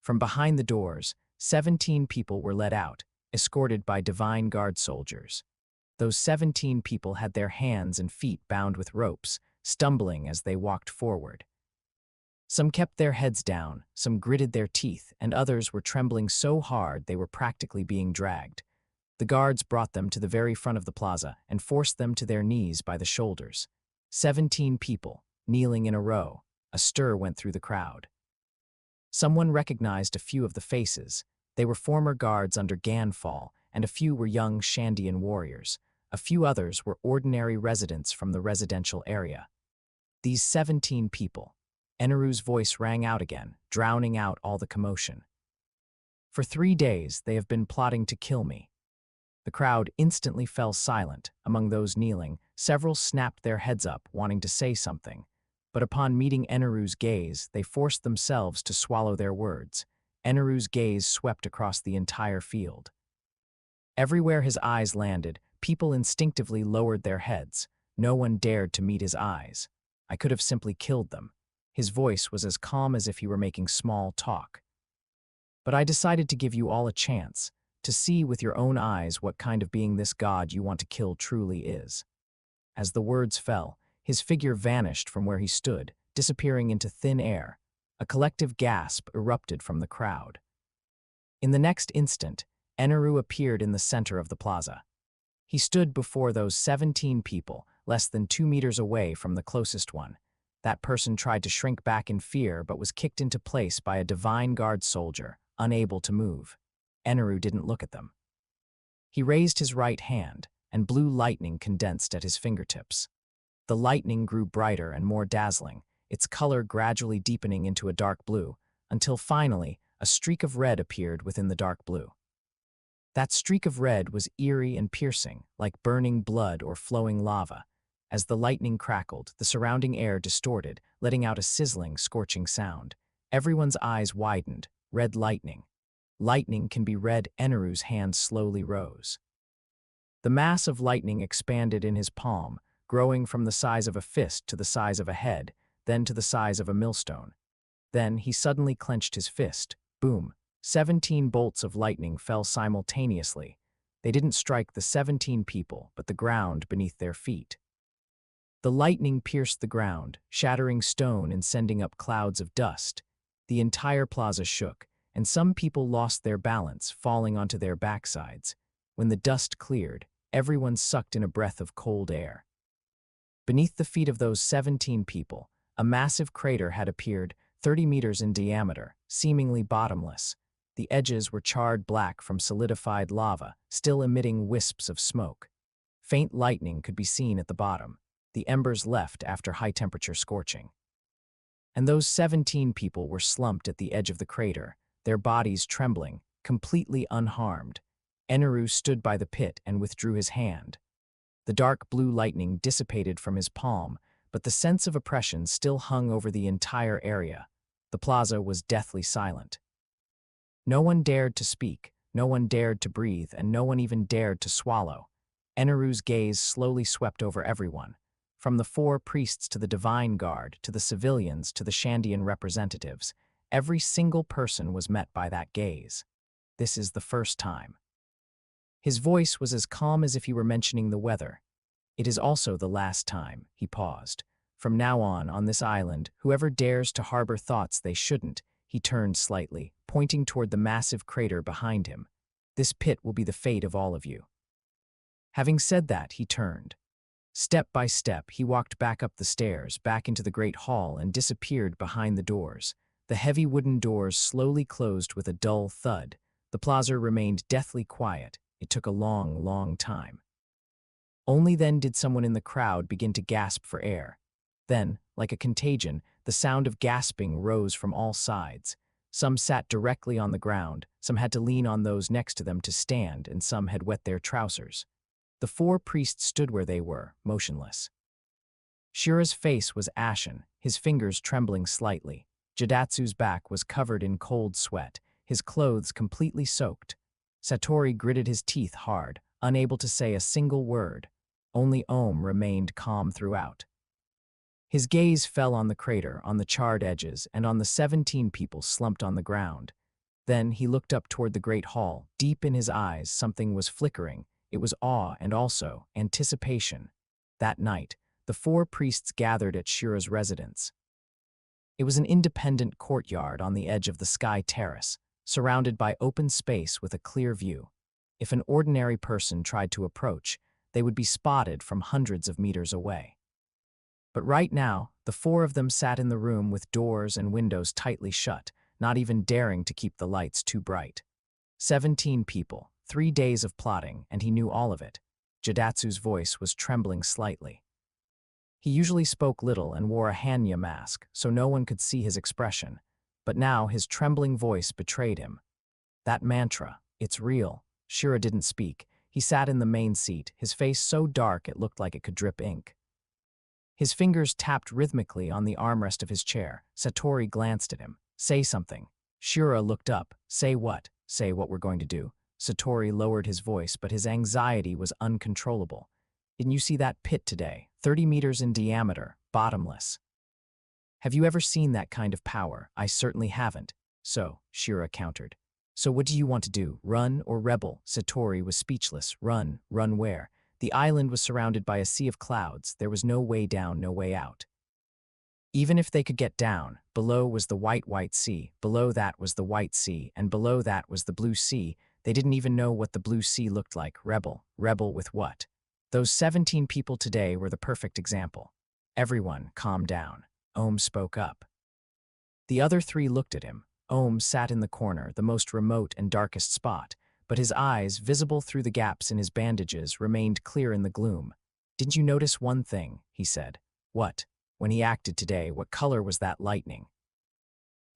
From behind the doors, 17 people were led out, escorted by divine guard soldiers. Those 17 people had their hands and feet bound with ropes, stumbling as they walked forward. Some kept their heads down, some gritted their teeth, and others were trembling so hard they were practically being dragged. The guards brought them to the very front of the plaza and forced them to their knees by the shoulders. 17 people, kneeling in a row. A stir went through the crowd. Someone recognized a few of the faces. They were former guards under Ganfall, and a few were young Shandian warriors. A few others were ordinary residents from the residential area. These 17 people. Eneru's voice rang out again, drowning out all the commotion. "For 3 days, they have been plotting to kill me." The crowd instantly fell silent. Among those kneeling, several snapped their heads up, wanting to say something. But upon meeting Eneru's gaze, they forced themselves to swallow their words. Eneru's gaze swept across the entire field. Everywhere his eyes landed, people instinctively lowered their heads. No one dared to meet his eyes. "I could have simply killed them." His voice was as calm as if he were making small talk. "But I decided to give you all a chance, to see with your own eyes what kind of being this god you want to kill truly is." As the words fell, his figure vanished from where he stood, disappearing into thin air. A collective gasp erupted from the crowd. In the next instant, Eneru appeared in the center of the plaza. He stood before those 17 people, less than 2 meters away from the closest one. That person tried to shrink back in fear but was kicked into place by a divine guard soldier, unable to move. Eneru didn't look at them. He raised his right hand, and blue lightning condensed at his fingertips. The lightning grew brighter and more dazzling, its color gradually deepening into a dark blue, until finally a streak of red appeared within the dark blue. That streak of red was eerie and piercing, like burning blood or flowing lava. As the lightning crackled, the surrounding air distorted, letting out a sizzling, scorching sound. Everyone's eyes widened. Red lightning. Lightning can be red. Eneru's hand slowly rose. The mass of lightning expanded in his palm, growing from the size of a fist to the size of a head, then to the size of a millstone. Then he suddenly clenched his fist. Boom! 17 bolts of lightning fell simultaneously. They didn't strike the 17 people, but the ground beneath their feet. The lightning pierced the ground, shattering stone and sending up clouds of dust. The entire plaza shook, and some people lost their balance, falling onto their backsides. When the dust cleared, everyone sucked in a breath of cold air. Beneath the feet of those 17 people, a massive crater had appeared, 30 meters in diameter, seemingly bottomless. The edges were charred black from solidified lava, still emitting wisps of smoke. Faint lightning could be seen at the bottom, the embers left after high-temperature scorching. And those 17 people were slumped at the edge of the crater, their bodies trembling, completely unharmed. Eneru stood by the pit and withdrew his hand. The dark blue lightning dissipated from his palm, but the sense of oppression still hung over the entire area. The plaza was deathly silent. No one dared to speak, no one dared to breathe, and no one even dared to swallow. Eneru's gaze slowly swept over everyone, from the 4 priests to the divine guard, to the civilians, to the Shandian representatives. Every single person was met by that gaze. This is the first time. His voice was as calm as if he were mentioning the weather. It is also the last time, he paused. From now on this island, whoever dares to harbor thoughts they shouldn't, he turned slightly, pointing toward the massive crater behind him. This pit will be the fate of all of you. Having said that, he turned. Step by step, he walked back up the stairs, back into the great hall, and disappeared behind the doors. The heavy wooden doors slowly closed with a dull thud. The plaza remained deathly quiet. It took a long, long time. Only then did someone in the crowd begin to gasp for air. Then, like a contagion, the sound of gasping rose from all sides. Some sat directly on the ground, some had to lean on those next to them to stand, and some had wet their trousers. The 4 priests stood where they were, motionless. Shura's face was ashen, his fingers trembling slightly. Jidatsu's back was covered in cold sweat, his clothes completely soaked. Satori gritted his teeth hard, unable to say a single word. Only Ohm remained calm throughout. His gaze fell on the crater, on the charred edges, and on the 17 people slumped on the ground. Then he looked up toward the great hall. Deep in his eyes, something was flickering. It was awe and also anticipation. That night, the 4 priests gathered at Shura's residence. It was an independent courtyard on the edge of the sky terrace, surrounded by open space with a clear view. If an ordinary person tried to approach, they would be spotted from hundreds of meters away. But right now, the 4 of them sat in the room with doors and windows tightly shut, not even daring to keep the lights too bright. 17 people, 3 days of plotting, and he knew all of it. Jidatsu's voice was trembling slightly. He usually spoke little and wore a Hanya mask, so no one could see his expression. But now his trembling voice betrayed him. That mantra, it's real. Shura didn't speak. He sat in the main seat, his face so dark it looked like it could drip ink. His fingers tapped rhythmically on the armrest of his chair. Satori glanced at him. Say something. Shura looked up. Say what? Say what we're going to do. Satori lowered his voice, but his anxiety was uncontrollable. Didn't you see that pit today? 30 meters in diameter, bottomless. Have you ever seen that kind of power? I certainly haven't. So, Shura countered. So what do you want to do? Run or rebel? Satori was speechless. Run. Run where? The island was surrounded by a sea of clouds. There was no way down, no way out. Even if they could get down, below was the white sea, below that was the white sea, and below that was the blue sea. They didn't even know what the blue sea looked like. Rebel. Rebel with what? Those 17 people today were the perfect example. Everyone calmed down. Ohm spoke up. The other 3 looked at him. Ohm sat in the corner, the most remote and darkest spot, but his eyes, visible through the gaps in his bandages, remained clear in the gloom. Didn't you notice one thing? He said. What? When he acted today, what color was that lightning?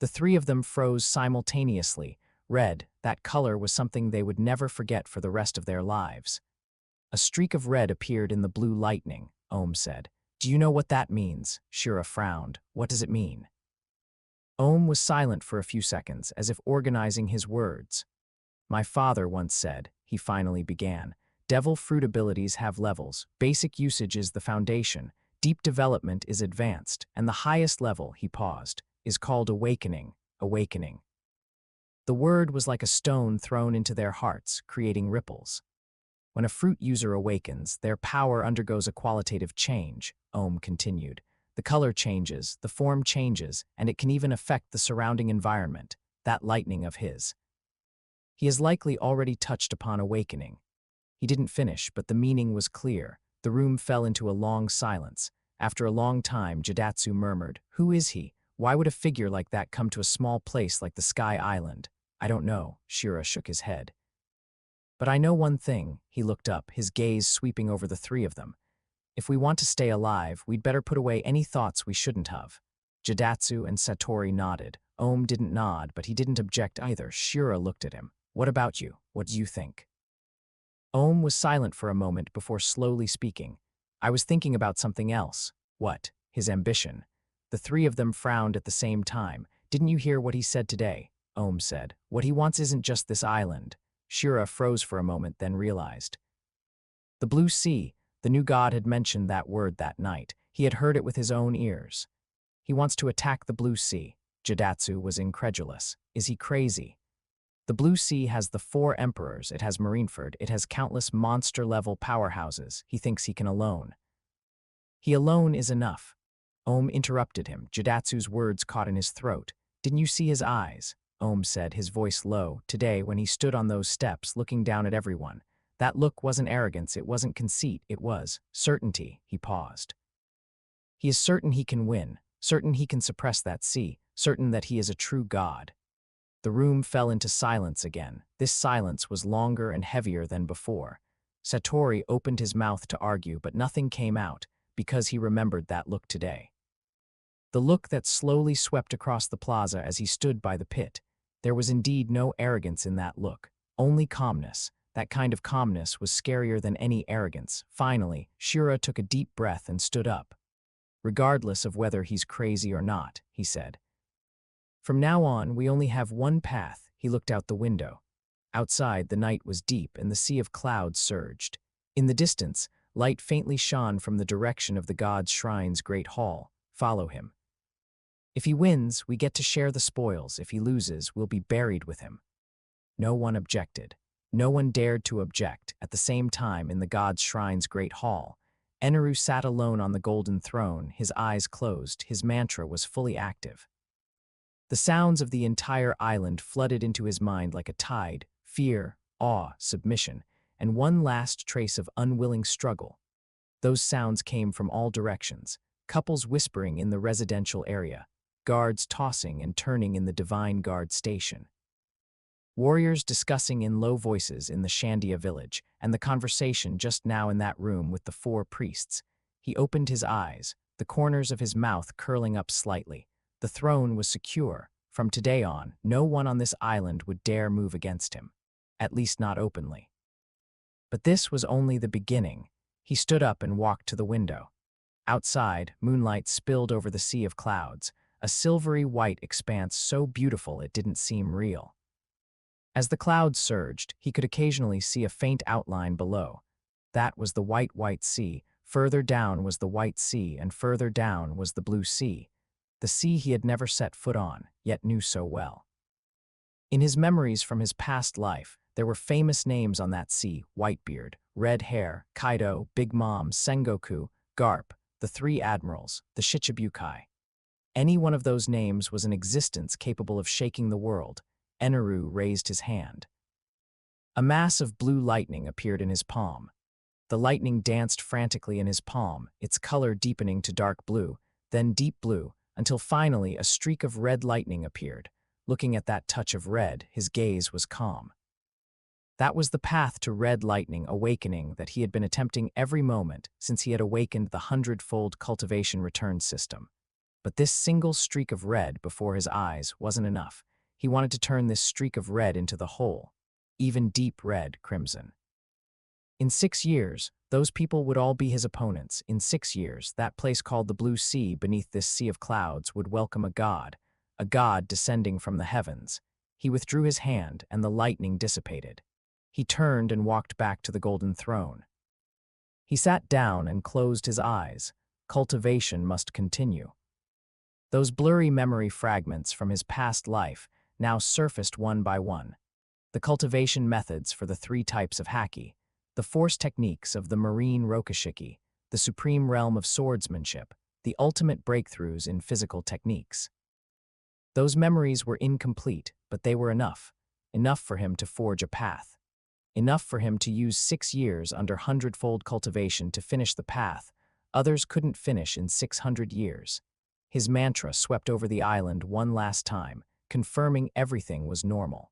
The 3 of them froze simultaneously. Red, that color was something they would never forget for the rest of their lives. A streak of red appeared in the blue lightning, Ohm said. Do you know what that means? Shura frowned. What does it mean? Ohm was silent for a few seconds, as if organizing his words. My father once said, he finally began, devil fruit abilities have levels. Basic usage is the foundation. Deep development is advanced, and the highest level, he paused, is called awakening. Awakening. The word was like a stone thrown into their hearts, creating ripples. When a fruit user awakens, their power undergoes a qualitative change, Ohm continued. The color changes, the form changes, and it can even affect the surrounding environment, that lightning of his. He has likely already touched upon awakening. He didn't finish, but the meaning was clear. The room fell into a long silence. After a long time, Jidatsu murmured, "Who is he? Why would a figure like that come to a small place like the Sky Island?" "I don't know," Shira shook his head. "But I know one thing." He looked up, his gaze sweeping over the three of them. "If we want to stay alive, we'd better put away any thoughts we shouldn't have." Jidatsu and Satori nodded. Ohm didn't nod, but he didn't object either. Shira looked at him. "What about you? What do you think?" Ohm was silent for a moment before slowly speaking. "I was thinking about something else." "What?" "His ambition." The three of them frowned at the same time. "Didn't you hear what he said today?" Ohm said. "What he wants isn't just this island." Shira froze for a moment, then realized. The Blue Sea, the new god had mentioned that word that night. He had heard it with his own ears. He wants to attack the Blue Sea. Jidatsu was incredulous. Is he crazy? The Blue Sea has the 4 emperors, it has Marineford, it has countless monster-level powerhouses. He thinks he can alone. He alone is enough. Ohm interrupted him. Jidatsu's words caught in his throat. "Didn't you see his eyes?" Ohm said, his voice low. "Today, when he stood on those steps, looking down at everyone. That look wasn't arrogance, it wasn't conceit, it was certainty." He paused. "He is certain he can win, certain he can suppress that sea, certain that he is a true god." The room fell into silence again. This silence was longer and heavier than before. Satori opened his mouth to argue, but nothing came out, because he remembered that look today. The look that slowly swept across the plaza as he stood by the pit. There was indeed no arrogance in that look, only calmness. That kind of calmness was scarier than any arrogance. Finally, Shira took a deep breath and stood up. "Regardless of whether he's crazy or not," he said. "From now on, we only have one path." He looked out the window. Outside, the night was deep and the sea of clouds surged. In the distance, light faintly shone from the direction of the god's shrine's great hall. "Follow him. If he wins, we get to share the spoils. If he loses, we'll be buried with him." No one objected. No one dared to object. At the same time, in the god's shrine's great hall, Eneru sat alone on the golden throne, his eyes closed. His mantra was fully active. The sounds of the entire island flooded into his mind like a tide: fear, awe, submission, and one last trace of unwilling struggle. Those sounds came from all directions: couples whispering in the residential area, guards tossing and turning in the Divine Guard station, warriors discussing in low voices in the Shandia village, and the conversation just now in that room with the 4 priests. He opened his eyes, the corners of his mouth curling up slightly. The throne was secure. From today on, no one on this island would dare move against him, at least not openly. But this was only the beginning. He stood up and walked to the window. Outside, moonlight spilled over the sea of clouds, a silvery white expanse so beautiful it didn't seem real. As the clouds surged, he could occasionally see a faint outline below. That was the white sea. Further down was the White Sea, and further down was the Blue Sea. The sea he had never set foot on, yet knew so well. In his memories from his past life, there were famous names on that sea: Whitebeard, Red Hair, Kaido, Big Mom, Sengoku, Garp, the 3 admirals, the Shichibukai. Any one of those names was an existence capable of shaking the world. Eneru raised his hand. A mass of blue lightning appeared in his palm. The lightning danced frantically in his palm, its color deepening to dark blue, then deep blue, until finally a streak of red lightning appeared. Looking at that touch of red, his gaze was calm. That was the path to red lightning awakening that he had been attempting every moment since he had awakened the 100-fold Cultivation Return system. But this single streak of red before his eyes wasn't enough. He wanted to turn this streak of red into the whole, even deep red crimson. In 6 years, those people would all be his opponents. In 6 years, that place called the Blue Sea beneath this sea of clouds would welcome a god descending from the heavens. He withdrew his hand, and the lightning dissipated. He turned and walked back to the golden throne. He sat down and closed his eyes. Cultivation must continue. Those blurry memory fragments from his past life now surfaced one by one. The cultivation methods for the 3 types of Haki, the force techniques of the marine Rokushiki, the supreme realm of swordsmanship, the ultimate breakthroughs in physical techniques. Those memories were incomplete, but they were enough. Enough for him to forge a path. Enough for him to use 6 years under hundredfold cultivation to finish the path others couldn't finish in 600 years. His mantra swept over the island one last time, confirming everything was normal.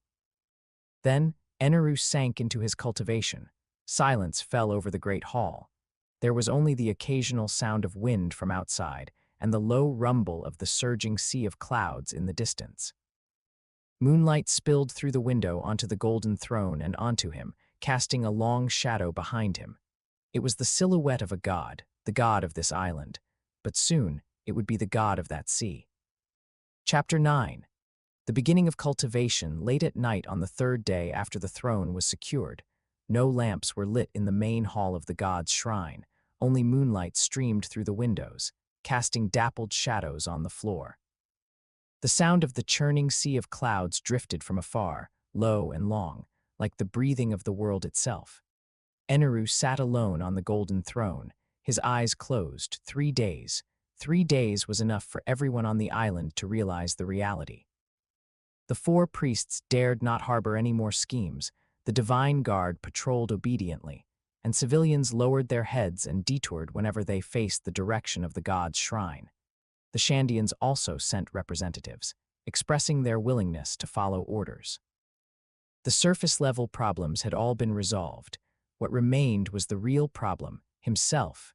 Then, Eneru sank into his cultivation. Silence fell over the great hall. There was only the occasional sound of wind from outside and the low rumble of the surging sea of clouds in the distance. Moonlight spilled through the window onto the golden throne and onto him, casting a long shadow behind him. It was the silhouette of a god, the god of this island, but soon it would be the god of that sea. Chapter 9. The beginning of cultivation late at night on the third day after the throne was secured. No lamps were lit in the main hall of the god's shrine, only moonlight streamed through the windows, casting dappled shadows on the floor. The sound of the churning sea of clouds drifted from afar, low and long, like the breathing of the world itself. Eneru sat alone on the golden throne, his eyes closed. 3 days. 3 days was enough for everyone on the island to realize the reality. The 4 priests dared not harbor any more schemes. The divine guard patrolled obediently, and civilians lowered their heads and detoured whenever they faced the direction of the god's shrine. The Shandians also sent representatives, expressing their willingness to follow orders. The surface-level problems had all been resolved. What remained was the real problem, himself.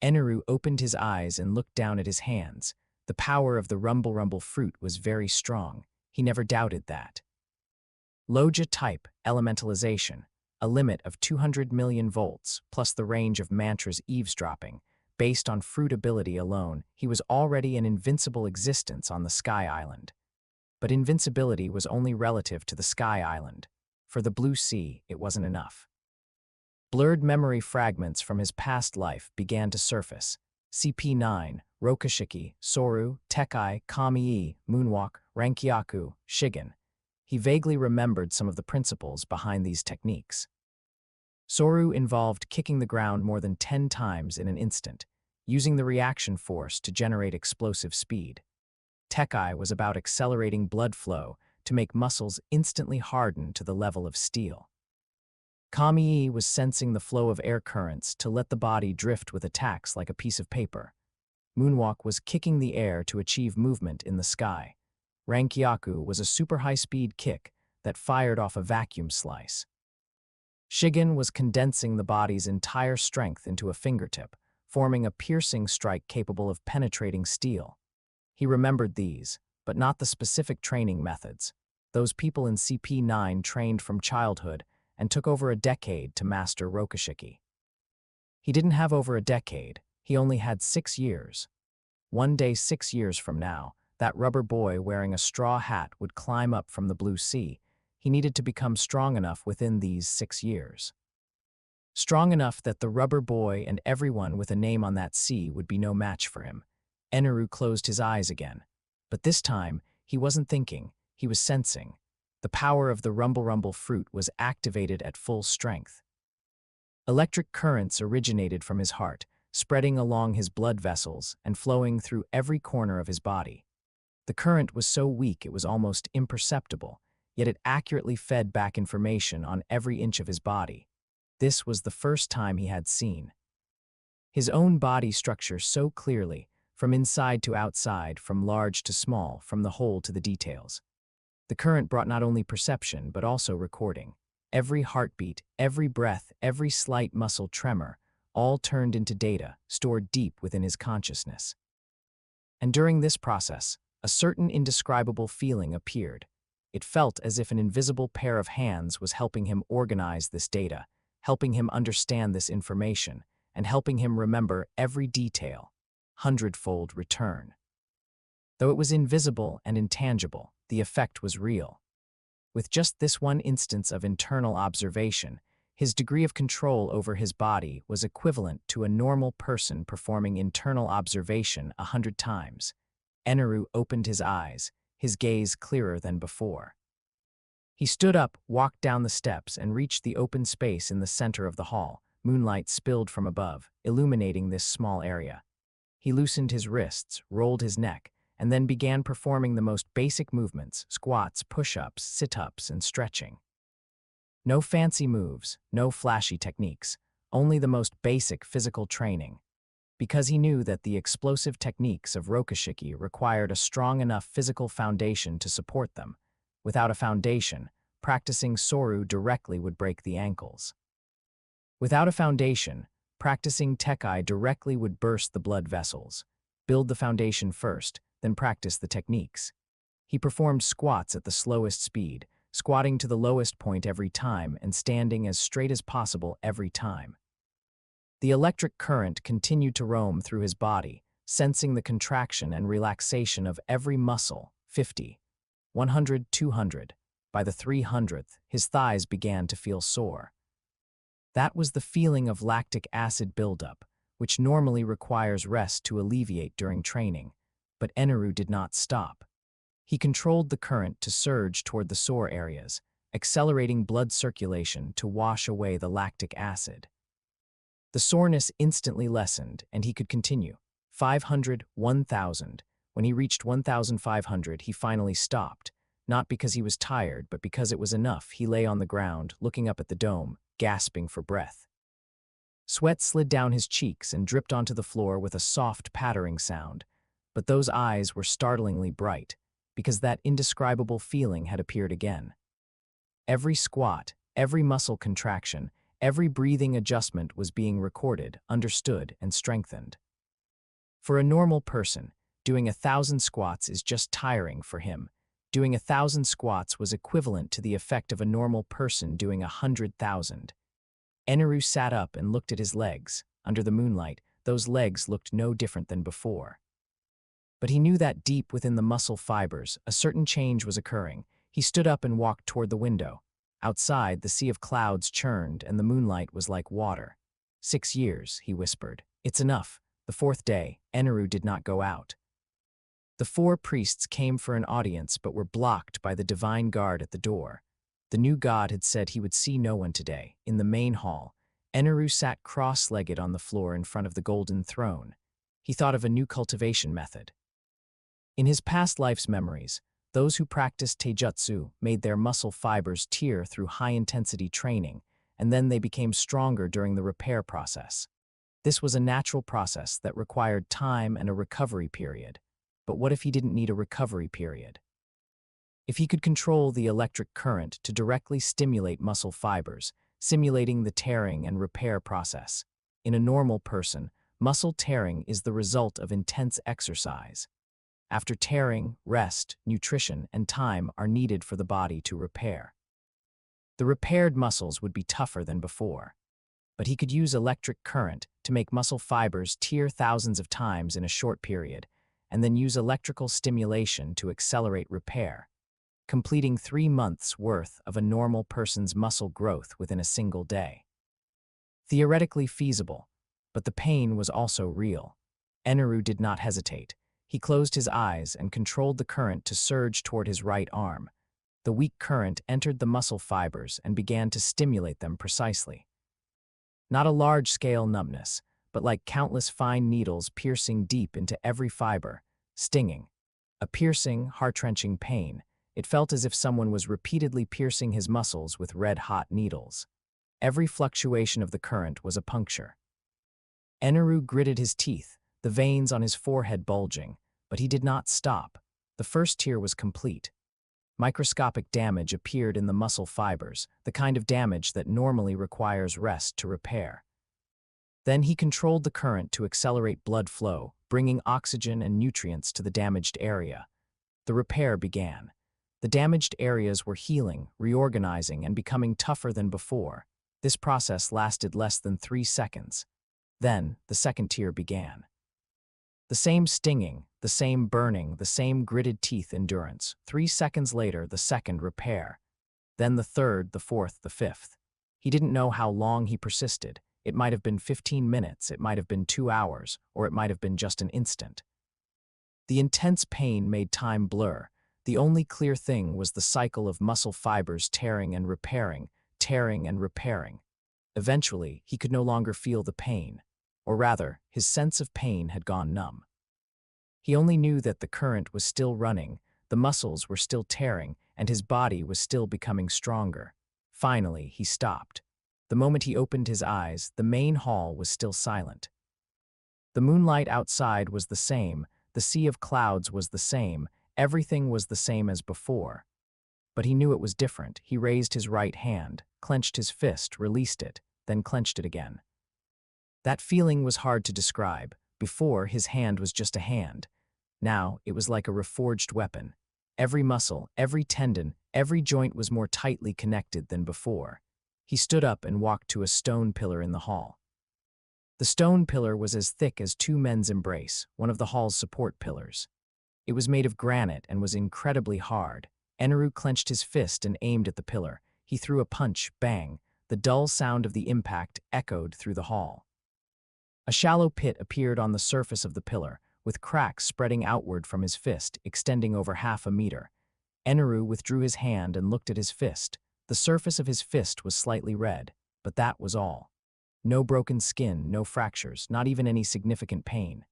Eneru opened his eyes and looked down at his hands. The power of the rumble fruit was very strong. He never doubted that. Loja type, elementalization, a limit of 200 million volts, plus the range of mantras eavesdropping. Based on fruit ability alone, he was already an invincible existence on the Sky Island. But invincibility was only relative to the Sky Island. For the Blue Sea, it wasn't enough. Blurred memory fragments from his past life began to surface. CP9, Rokushiki, Soru, Tekai, Kamiii, Moonwalk, Rankyaku, Shigen. He vaguely remembered some of the principles behind these techniques. Soru involved kicking the ground more than 10 times in an instant, using the reaction force to generate explosive speed. Tekai was about accelerating blood flow to make muscles instantly harden to the level of steel. Kamiii was sensing the flow of air currents to let the body drift with attacks like a piece of paper. Moonwalk was kicking the air to achieve movement in the sky. Rankyaku was a super high-speed kick that fired off a vacuum slice. Shigen was condensing the body's entire strength into a fingertip, forming a piercing strike capable of penetrating steel. He remembered these, but not the specific training methods. Those people in CP9 trained from childhood and took over a decade to master Rokushiki. He didn't have over a decade, he only had 6 years. One day 6 years from now, that rubber boy wearing a straw hat would climb up from the Blue Sea. He needed to become strong enough within these 6 years. Strong enough that the rubber boy and everyone with a name on that sea would be no match for him. Eneru closed his eyes again. But this time, he wasn't thinking, he was sensing. The power of the rumble fruit was activated at full strength. Electric currents originated from his heart, spreading along his blood vessels and flowing through every corner of his body. The current was so weak it was almost imperceptible, yet it accurately fed back information on every inch of his body. This was the first time he had seen his own body structure so clearly, from inside to outside, from large to small, from the whole to the details. The current brought not only perception, but also recording. Every heartbeat, every breath, every slight muscle tremor, all turned into data, stored deep within his consciousness. And during this process, a certain indescribable feeling appeared. It felt as if an invisible pair of hands was helping him organize this data, helping him understand this information, and helping him remember every detail. Hundredfold return. Though it was invisible and intangible, the effect was real. With just this one instance of internal observation, his degree of control over his body was equivalent to a normal person performing internal observation 100 times. Eneru opened his eyes, his gaze clearer than before. He stood up, walked down the steps, and reached the open space in the center of the hall. Moonlight spilled from above, illuminating this small area. He loosened his wrists, rolled his neck, and then began performing the most basic movements: squats, push-ups, sit-ups, and stretching. No fancy moves, no flashy techniques, only the most basic physical training. Because he knew that the explosive techniques of Rokushiki required a strong enough physical foundation to support them. Without a foundation, practicing Soru directly would break the ankles. Without a foundation, practicing Tekai directly would burst the blood vessels. Build the foundation first, then practice the techniques. He performed squats at the slowest speed, squatting to the lowest point every time and standing as straight as possible every time. The electric current continued to roam through his body, sensing the contraction and relaxation of every muscle. 50, 100, 200. By the 300th, his thighs began to feel sore. That was the feeling of lactic acid buildup, which normally requires rest to alleviate during training. But Eneru did not stop. He controlled the current to surge toward the sore areas, accelerating blood circulation to wash away the lactic acid. The soreness instantly lessened, and he could continue. 500, 1,000. When he reached 1,500, he finally stopped, not because he was tired, but because it was enough. He lay on the ground, looking up at the dome, gasping for breath. Sweat slid down his cheeks and dripped onto the floor with a soft pattering sound, but those eyes were startlingly bright, because that indescribable feeling had appeared again. Every squat, every muscle contraction, every breathing adjustment was being recorded, understood, and strengthened. For a normal person, doing 1,000 squats is just tiring. For him, doing 1,000 squats was equivalent to the effect of a normal person doing 100,000. Eneru sat up and looked at his legs. Under the moonlight, those legs looked no different than before. But he knew that deep within the muscle fibers, a certain change was occurring. He stood up and walked toward the window. Outside, the sea of clouds churned, and the moonlight was like water. 6 years, he whispered. It's enough. The 4th day, Eneru did not go out. The 4 priests came for an audience but were blocked by the divine guard at the door. The new god had said he would see no one today. In the main hall, Eneru sat cross-legged on the floor in front of the golden throne. He thought of a new cultivation method. In his past life's memories, those who practiced taijutsu made their muscle fibers tear through high-intensity training, and then they became stronger during the repair process. This was a natural process that required time and a recovery period. But what if he didn't need a recovery period? If he could control the electric current to directly stimulate muscle fibers, simulating the tearing and repair process. In a normal person, muscle tearing is the result of intense exercise. After tearing, rest, nutrition, and time are needed for the body to repair. The repaired muscles would be tougher than before. But he could use electric current to make muscle fibers tear thousands of times in a short period, and then use electrical stimulation to accelerate repair, completing 3 months' worth of a normal person's muscle growth within a single day. Theoretically feasible, but the pain was also real. Eneru did not hesitate. He closed his eyes and controlled the current to surge toward his right arm. The weak current entered the muscle fibers and began to stimulate them precisely. Not a large-scale numbness, but like countless fine needles piercing deep into every fiber, stinging. A piercing, heart-wrenching pain. It felt as if someone was repeatedly piercing his muscles with red-hot needles. Every fluctuation of the current was a puncture. Eneru gritted his teeth, the veins on his forehead bulging, but he did not stop. The first tier was complete. Microscopic damage appeared in the muscle fibers, the kind of damage that normally requires rest to repair. Then he controlled the current to accelerate blood flow, bringing oxygen and nutrients to the damaged area. The repair began. The damaged areas were healing, reorganizing, and becoming tougher than before. This process lasted less than 3 seconds. Then, the second tier began. The same stinging, the same burning, the same gritted teeth endurance. 3 seconds later, the second repair. Then the third, the fourth, the fifth. He didn't know how long he persisted. It might have been 15 minutes, it might have been 2 hours, or it might have been just an instant. The intense pain made time blur. The only clear thing was the cycle of muscle fibers tearing and repairing, tearing and repairing. Eventually, he could no longer feel the pain. or rather, his sense of pain had gone numb. He only knew that the current was still running, the muscles were still tearing, and his body was still becoming stronger. Finally, he stopped. The moment he opened his eyes, the main hall was still silent. The moonlight outside was the same, the sea of clouds was the same, everything was the same as before. But he knew it was different. He raised his right hand, clenched his fist, released it, then clenched it again. That feeling was hard to describe. Before, his hand was just a hand. Now, it was like a reforged weapon. Every muscle, every tendon, every joint was more tightly connected than before. He stood up and walked to a stone pillar in the hall. The stone pillar was as thick as two men's embrace, one of the hall's support pillars. It was made of granite and was incredibly hard. Eneru clenched his fist and aimed at the pillar. He threw a punch, bang. The dull sound of the impact echoed through the hall. A shallow pit appeared on the surface of the pillar, with cracks spreading outward from his fist, extending over half a meter. Eneru withdrew his hand and looked at his fist. The surface of his fist was slightly red, but that was all. No broken skin, no fractures, not even any significant pain.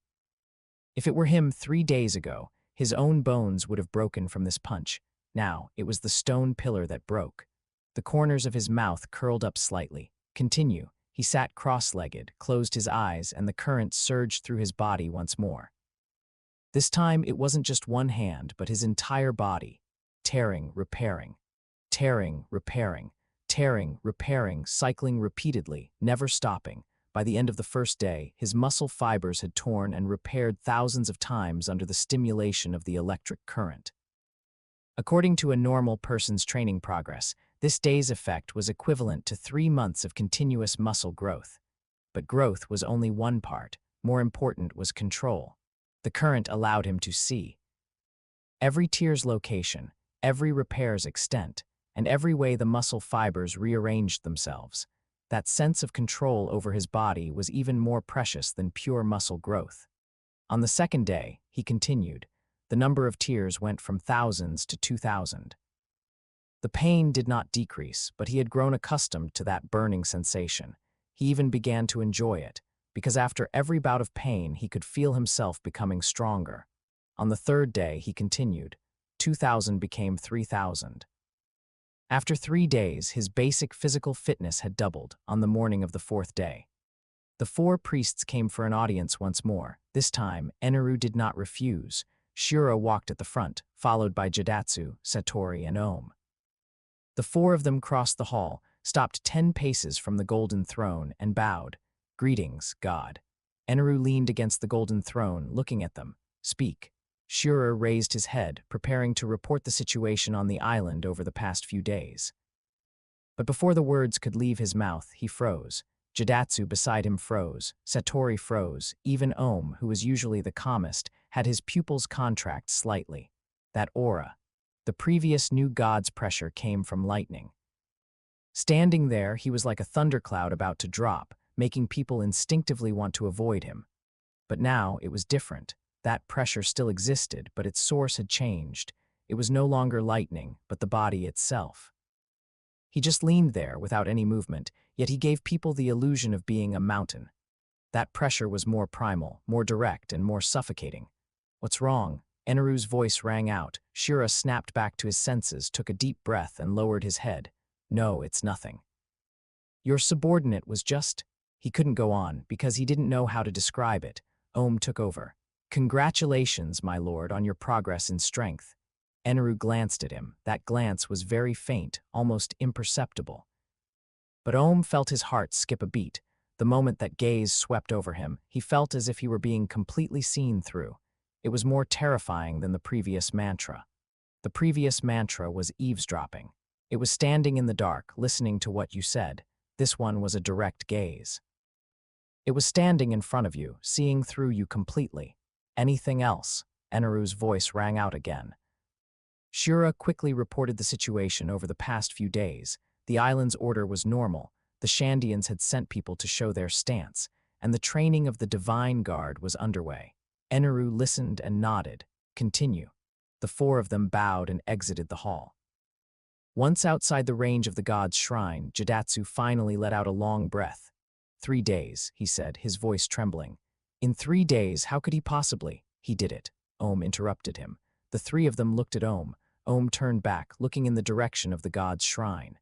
If it were him 3 days ago, his own bones would have broken from this punch. Now, it was the stone pillar that broke. The corners of his mouth curled up slightly. Continue. He sat cross-legged, closed his eyes, and the current surged through his body once more. This time, it wasn't just one hand, but his entire body. Tearing, repairing. Tearing, repairing. Tearing, repairing, cycling repeatedly, never stopping. By the end of the first day, his muscle fibers had torn and repaired thousands of times under the stimulation of the electric current. According to a normal person's training progress, this day's effect was equivalent to 3 months of continuous muscle growth. But growth was only one part. More important was control. The current allowed him to see every tear's location, every repair's extent, and every way the muscle fibers rearranged themselves. That sense of control over his body was even more precious than pure muscle growth. On the second day, he continued. The number of tears went from thousands to 2,000. The pain did not decrease, but he had grown accustomed to that burning sensation. He even began to enjoy it, because after every bout of pain, he could feel himself becoming stronger. On the third day, he continued. 2,000 became 3,000. After 3 days, his basic physical fitness had doubled on the morning of the 4th day. The 4 priests came for an audience once more. This time, Eneru did not refuse. Shura walked at the front, followed by Jidatsu, Satori, and Ohm. The 4 of them crossed the hall, stopped 10 paces from the golden throne, and bowed. Greetings, God. Eneru leaned against the golden throne, looking at them. Speak. Shura raised his head, preparing to report the situation on the island over the past few days. But before the words could leave his mouth, he froze. Jidatsu beside him froze. Satori froze. Even Ohm, who was usually the calmest, had his pupils contract slightly. That aura. The previous new god's pressure came from lightning. Standing there, he was like a thundercloud about to drop, making people instinctively want to avoid him. But now it was different. That pressure still existed, but its source had changed. It was no longer lightning, but the body itself. He just leaned there without any movement, yet he gave people the illusion of being a mountain. That pressure was more primal, more direct, and more suffocating. What's wrong? Eneru's voice rang out. Shura snapped back to his senses, took a deep breath, and lowered his head. No, it's nothing. Your subordinate was just... He couldn't go on, because he didn't know how to describe it. Ohm took over. Congratulations, my lord, on your progress in strength. Eneru glanced at him. That glance was very faint, almost imperceptible. But Ohm felt his heart skip a beat. The moment that gaze swept over him, he felt as if he were being completely seen through. It was more terrifying than the previous mantra. The previous mantra was eavesdropping. It was standing in the dark, listening to what you said. This one was a direct gaze. It was standing in front of you, seeing through you completely. Anything else? Eneru's voice rang out again. Shura quickly reported the situation over the past few days. The island's order was normal. The Shandians had sent people to show their stance, and the training of the Divine Guard was underway. Eneru listened and nodded. Continue. The 4 of them bowed and exited the hall. Once outside the range of the god's shrine, Jidatsu finally let out a long breath. 3 days, he said, his voice trembling. In 3 days, how could he possibly? He did it. Ohm interrupted him. The three of them looked at Ohm. Ohm turned back, looking in the direction of the god's shrine.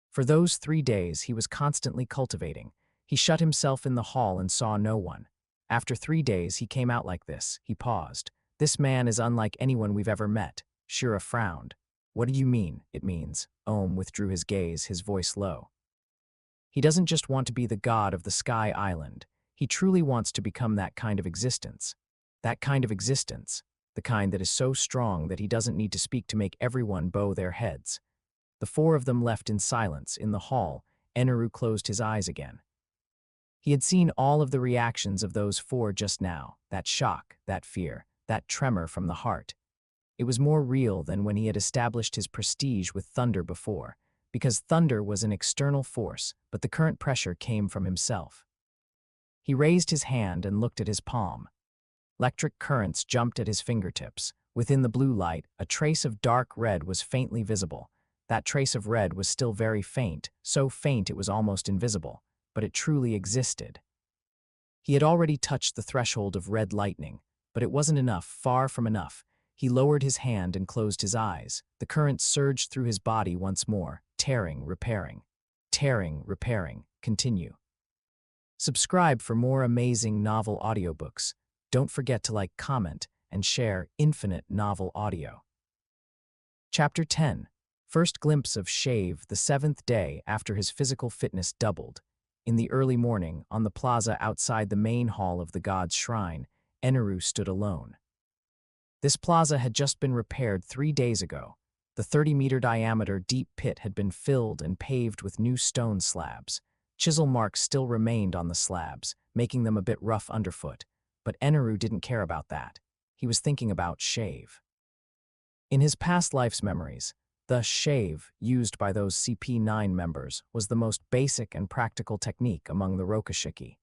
For those 3 days, he was constantly cultivating. He shut himself in the hall and saw no one. After 3 days, he came out like this. He paused. This man is unlike anyone we've ever met. Shira frowned. What do you mean, it means? Ohm withdrew his gaze, his voice low. He doesn't just want to be the god of the Sky Island. He truly wants to become that kind of existence. That kind of existence. The kind that is so strong that he doesn't need to speak to make everyone bow their heads. The four of them left in silence. In the hall, Eneru closed his eyes again. He had seen all of the reactions of those four just now, that shock, that fear, that tremor from the heart. It was more real than when he had established his prestige with Thunder before, because Thunder was an external force, but the current pressure came from himself. He raised his hand and looked at his palm. Electric currents jumped at his fingertips. Within the blue light, a trace of dark red was faintly visible. That trace of red was still very faint, so faint it was almost invisible, but it truly existed. He had already touched the threshold of red lightning, but it wasn't enough, far from enough. He lowered his hand and closed his eyes. The current surged through his body once more, tearing, repairing. Tearing, repairing. Continue. Subscribe for more amazing novel audiobooks. Don't forget to like, comment, and share Infinite Novel Audio. Chapter 10. First glimpse of Shave the 7th day after his physical fitness doubled. In the early morning, on the plaza outside the main hall of the god's shrine, Eneru stood alone. This plaza had just been repaired 3 days ago. The 30-meter diameter deep pit had been filled and paved with new stone slabs. Chisel marks still remained on the slabs, making them a bit rough underfoot, but Eneru didn't care about that. He was thinking about Shave. In his past life's memories, the shave used by those CP9 members was the most basic and practical technique among the Rokushiki.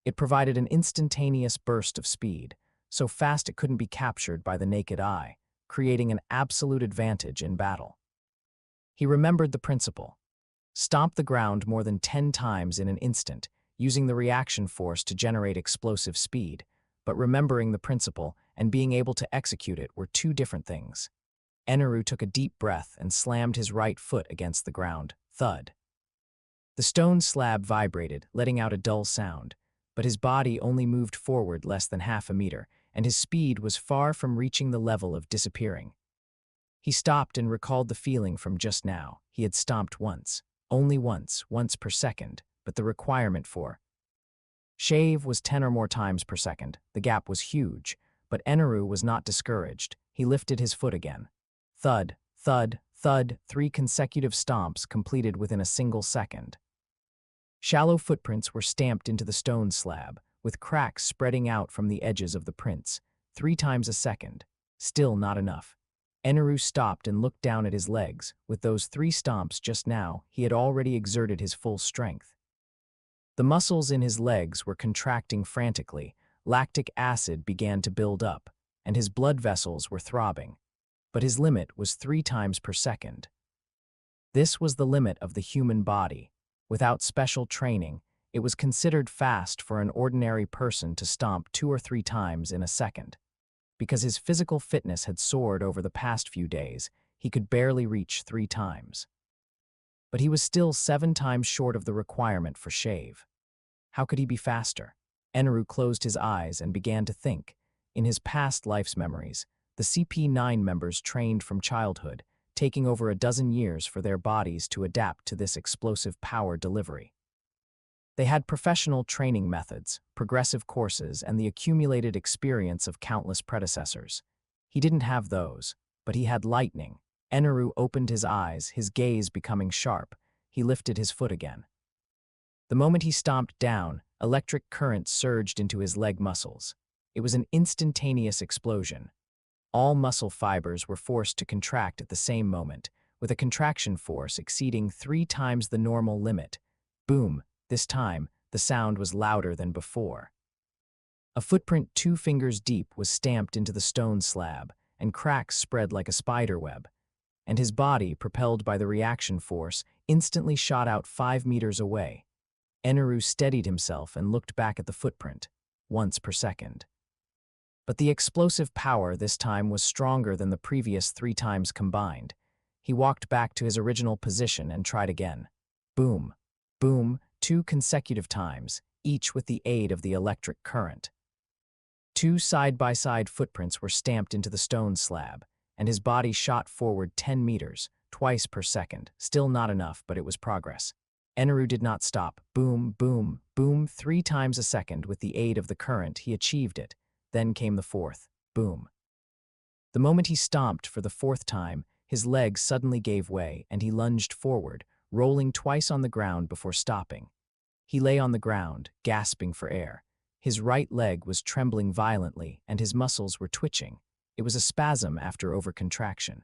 It provided an instantaneous burst of speed, so fast it couldn't be captured by the naked eye, creating an absolute advantage in battle. He remembered the principle. Stomp the ground more than 10 times in an instant, using the reaction force to generate explosive speed, but remembering the principle and being able to execute it were two different things. Eneru took a deep breath and slammed his right foot against the ground. Thud. The stone slab vibrated, letting out a dull sound, but his body only moved forward less than half a meter, and his speed was far from reaching the level of disappearing. He stopped and recalled the feeling from just now. He had stomped once, only once per second, but the requirement for Shave was 10 or more times per second. The gap was huge, but Eneru was not discouraged. He lifted his foot again. Thud, thud, thud, 3 consecutive stomps completed within a single second. Shallow footprints were stamped into the stone slab, with cracks spreading out from the edges of the prints, 3 times a second. Still not enough. Eneru stopped and looked down at his legs. With those 3 stomps just now, he had already exerted his full strength. The muscles in his legs were contracting frantically, lactic acid began to build up, and his blood vessels were throbbing. But his limit was 3 times per second. This was the limit of the human body. Without special training, it was considered fast for an ordinary person to stomp 2 or 3 times in a second. Because his physical fitness had soared over the past few days, he could barely reach 3 times. But he was still 7 times short of the requirement for Shave. How could he be faster? Eneru closed his eyes and began to think. In his past life's memories, the CP9 members trained from childhood, taking over a dozen years for their bodies to adapt to this explosive power delivery. They had professional training methods, progressive courses, and the accumulated experience of countless predecessors. He didn't have those, but he had lightning. Eneru opened his eyes, his gaze becoming sharp. He lifted his foot again. The moment he stomped down, electric current surged into his leg muscles. It was an instantaneous explosion. All muscle fibers were forced to contract at the same moment, with a contraction force exceeding 3 times the normal limit. Boom! This time, the sound was louder than before. A footprint 2 fingers deep was stamped into the stone slab, and cracks spread like a spider web. And his body, propelled by the reaction force, instantly shot out 5 meters away. Eneru steadied himself and looked back at the footprint, once per second. But the explosive power this time was stronger than the previous 3 times combined. He walked back to his original position and tried again. Boom, boom, 2 consecutive times, each with the aid of the electric current. 2 side-by-side footprints were stamped into the stone slab, and his body shot forward 10 meters, twice per second. Still not enough, but it was progress. Eneru did not stop. Boom, boom, boom, 3 times a second with the aid of the current. He achieved it. Then came the 4th. Boom. The moment he stomped for the 4th time, his legs suddenly gave way, and he lunged forward, rolling twice on the ground before stopping. He lay on the ground, gasping for air. His right leg was trembling violently, and his muscles were twitching. It was a spasm after overcontraction.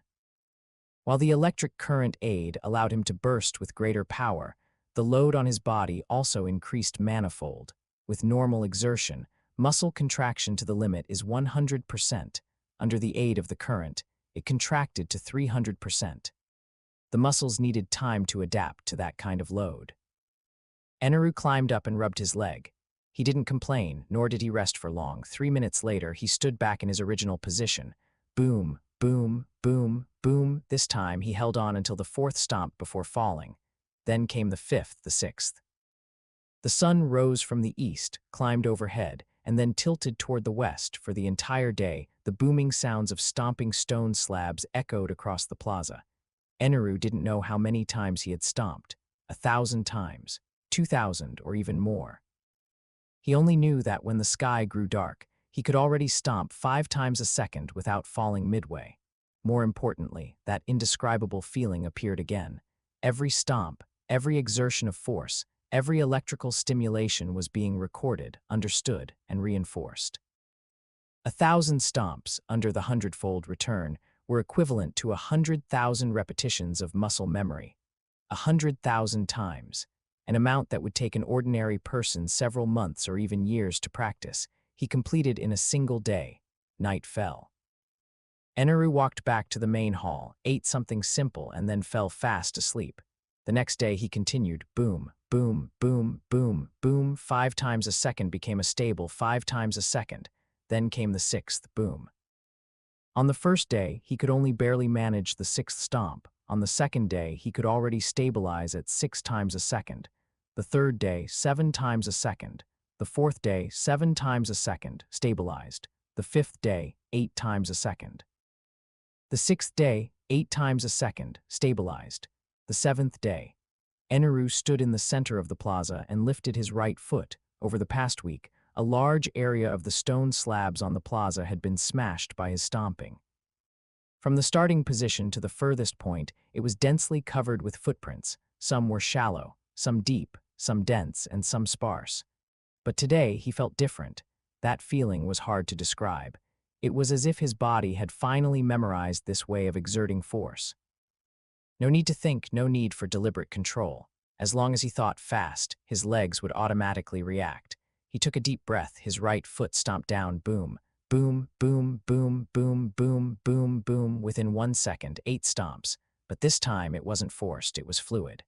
While the electric current aid allowed him to burst with greater power, the load on his body also increased manifold. With normal exertion, muscle contraction to the limit is 100%. Under the aid of the current, it contracted to 300%. The muscles needed time to adapt to that kind of load. Eneru climbed up and rubbed his leg. He didn't complain, nor did he rest for long. 3 minutes later, he stood back in his original position. Boom, boom, boom, boom. This time, he held on until the 4th stomp before falling. Then came the 5th, the 6th. The sun rose from the east, climbed overhead, and then tilted toward the west. For the entire day, the booming sounds of stomping stone slabs echoed across the plaza. Eneru didn't know how many times he had stomped. 1,000 times, 2,000, or even more. He only knew that when the sky grew dark, he could already stomp 5 times a second without falling midway. More importantly, that indescribable feeling appeared again. Every stomp, every exertion of force, every electrical stimulation was being recorded, understood, and reinforced. 1,000 stomps, under the 100-fold return, were equivalent to 100,000 repetitions of muscle memory. 100,000 times. An amount that would take an ordinary person several months or even years to practice, he completed in a single day. Night fell. Eneru walked back to the main hall, ate something simple, and then fell fast asleep. The next day he continued. Boom, boom, boom, boom, boom. 5 times a second became a stable 5 times a second. Then came the 6th boom. On the first day, he could only barely manage the 6th stomp. On the second day, he could already stabilize at 6 times a second. The third day, 7 times a second. The 4th day, 7 times a second, stabilized. The 5th day, 8 times a second. The 6th day, 8 times a second, stabilized. The 7th day. Eneru stood in the center of the plaza and lifted his right foot. Over the past week, a large area of the stone slabs on the plaza had been smashed by his stomping. From the starting position to the furthest point, it was densely covered with footprints. Some were shallow, some deep, some dense, and some sparse. But today he felt different. That feeling was hard to describe. It was as if his body had finally memorized this way of exerting force. No need to think, no need for deliberate control. As long as he thought fast, his legs would automatically react. He took a deep breath, his right foot stomped down. Boom, boom, boom, boom, boom, boom, boom, boom. Within 1 second, 8 stomps. But this time it wasn't forced, it was fluid.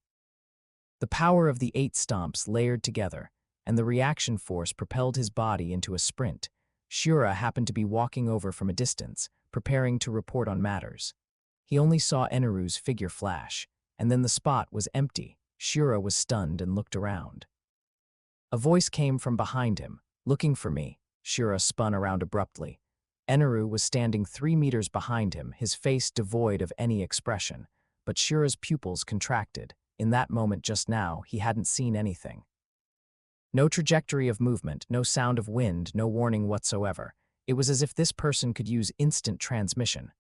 The power of the 8 stomps layered together, and the reaction force propelled his body into a sprint. Shura happened to be walking over from a distance, preparing to report on matters. He only saw Eneru's figure flash, and then the spot was empty. Shura was stunned and looked around. A voice came from behind him. Looking for me. Shura spun around abruptly. Eneru was standing 3 meters behind him, his face devoid of any expression, but Shura's pupils contracted. In that moment just now, he hadn't seen anything. No trajectory of movement, no sound of wind, no warning whatsoever. It was as if this person could use instant transmission.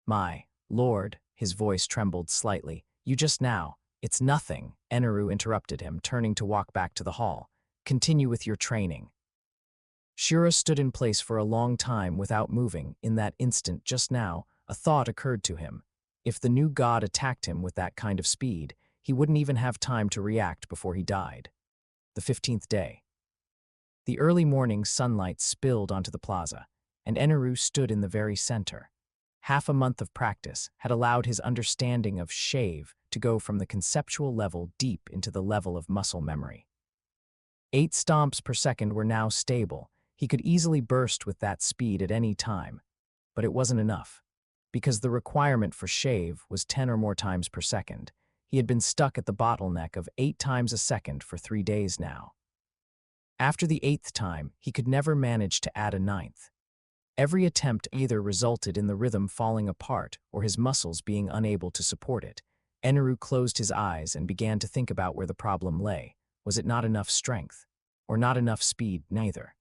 My lord, his voice trembled slightly. You just now. It's nothing, Eneru interrupted him, turning to walk back to the hall. Continue with your training. Shura stood in place for a long time without moving. In that instant just now, a thought occurred to him. If the new god attacked him with that kind of speed, he wouldn't even have time to react before he died. The 15th day. The early morning sunlight spilled onto the plaza, and Eneru stood in the very center. Half a month of practice had allowed his understanding of shave to go from the conceptual level deep into the level of muscle memory. 8 stomps per second were now stable. He could easily burst with that speed at any time. But it wasn't enough. Because the requirement for shave was 10 or more times per second, he had been stuck at the bottleneck of 8 times a second for 3 days now. After the 8th time, he could never manage to add a 9th. Every attempt either resulted in the rhythm falling apart or his muscles being unable to support it. Eneru closed his eyes and began to think about where the problem lay. Was it not enough strength? Or not enough speed, neither?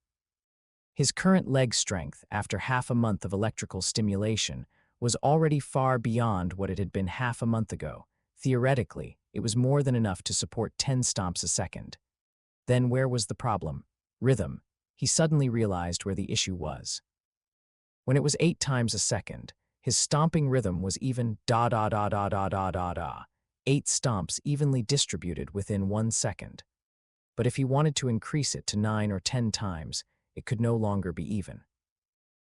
His current leg strength, after half a month of electrical stimulation, was already far beyond what it had been half a month ago. Theoretically, it was more than enough to support 10 stomps a second. Then where was the problem? Rhythm. He suddenly realized where the issue was. When it was 8 times a second, his stomping rhythm was even da-da-da-da-da-da-da-da, 8 stomps evenly distributed within 1 second. But if he wanted to increase it to 9 or 10 times, it could no longer be even.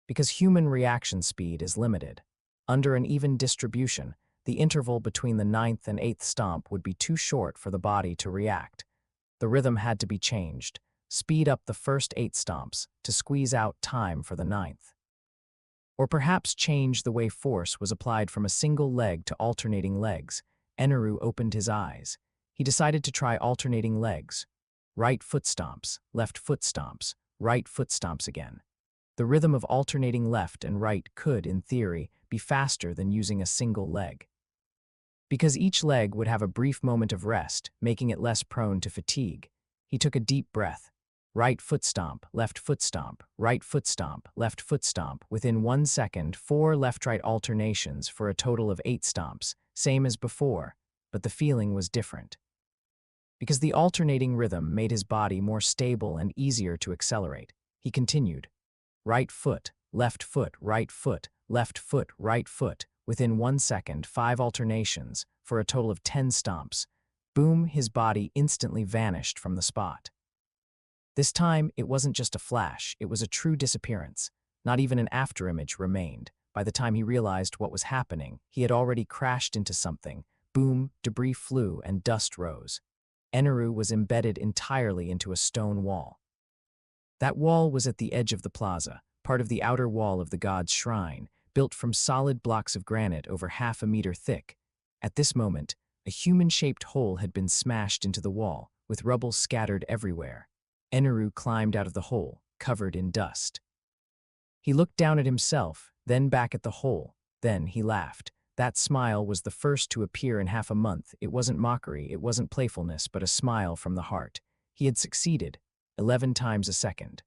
Because human reaction speed is limited. Under an even distribution, the interval between the 9th and 8th stomp would be too short for the body to react. The rhythm had to be changed. Speed up the first 8 stomps to squeeze out time for the 9th. Or perhaps change the way force was applied from a single leg to alternating legs. Eneru opened his eyes. He decided to try alternating legs. Right foot stomps, left foot stomps, right foot stomps again. The rhythm of alternating left and right could, in theory, be faster than using a single leg. Because each leg would have a brief moment of rest, making it less prone to fatigue, he took a deep breath. Right foot stomp, left foot stomp, right foot stomp, left foot stomp. Within 1 second, 4 left-right alternations for a total of 8 stomps, same as before, but the feeling was different. Because the alternating rhythm made his body more stable and easier to accelerate, he continued. Right foot, left foot, right foot, left foot, right foot. Within 1 second, 5 alternations, for a total of 10 stomps. Boom, his body instantly vanished from the spot. This time, it wasn't just a flash, it was a true disappearance. Not even an afterimage remained. By the time he realized what was happening, he had already crashed into something. Boom, debris flew and dust rose. Eneru was embedded entirely into a stone wall. That wall was at the edge of the plaza, part of the outer wall of the god's shrine, built from solid blocks of granite over half a meter thick. At this moment, a human-shaped hole had been smashed into the wall, with rubble scattered everywhere. Eneru climbed out of the hole, covered in dust. He looked down at himself, then back at the hole. Then he laughed. That smile was the first to appear in half a month. It wasn't mockery, it wasn't playfulness, but a smile from the heart. He had succeeded, 11 times a second.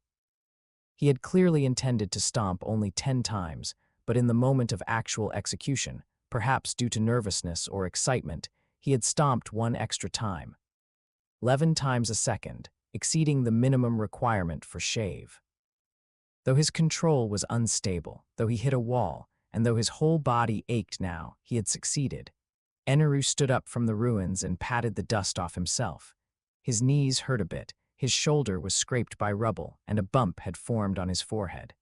He had clearly intended to stomp only 10 times, but in the moment of actual execution, perhaps due to nervousness or excitement, he had stomped 1 extra time. 11 times a second, exceeding the minimum requirement for shave. Though his control was unstable, though he hit a wall, and though his whole body ached now, he had succeeded. Eneru stood up from the ruins and patted the dust off himself. His knees hurt a bit, his shoulder was scraped by rubble, and a bump had formed on his forehead.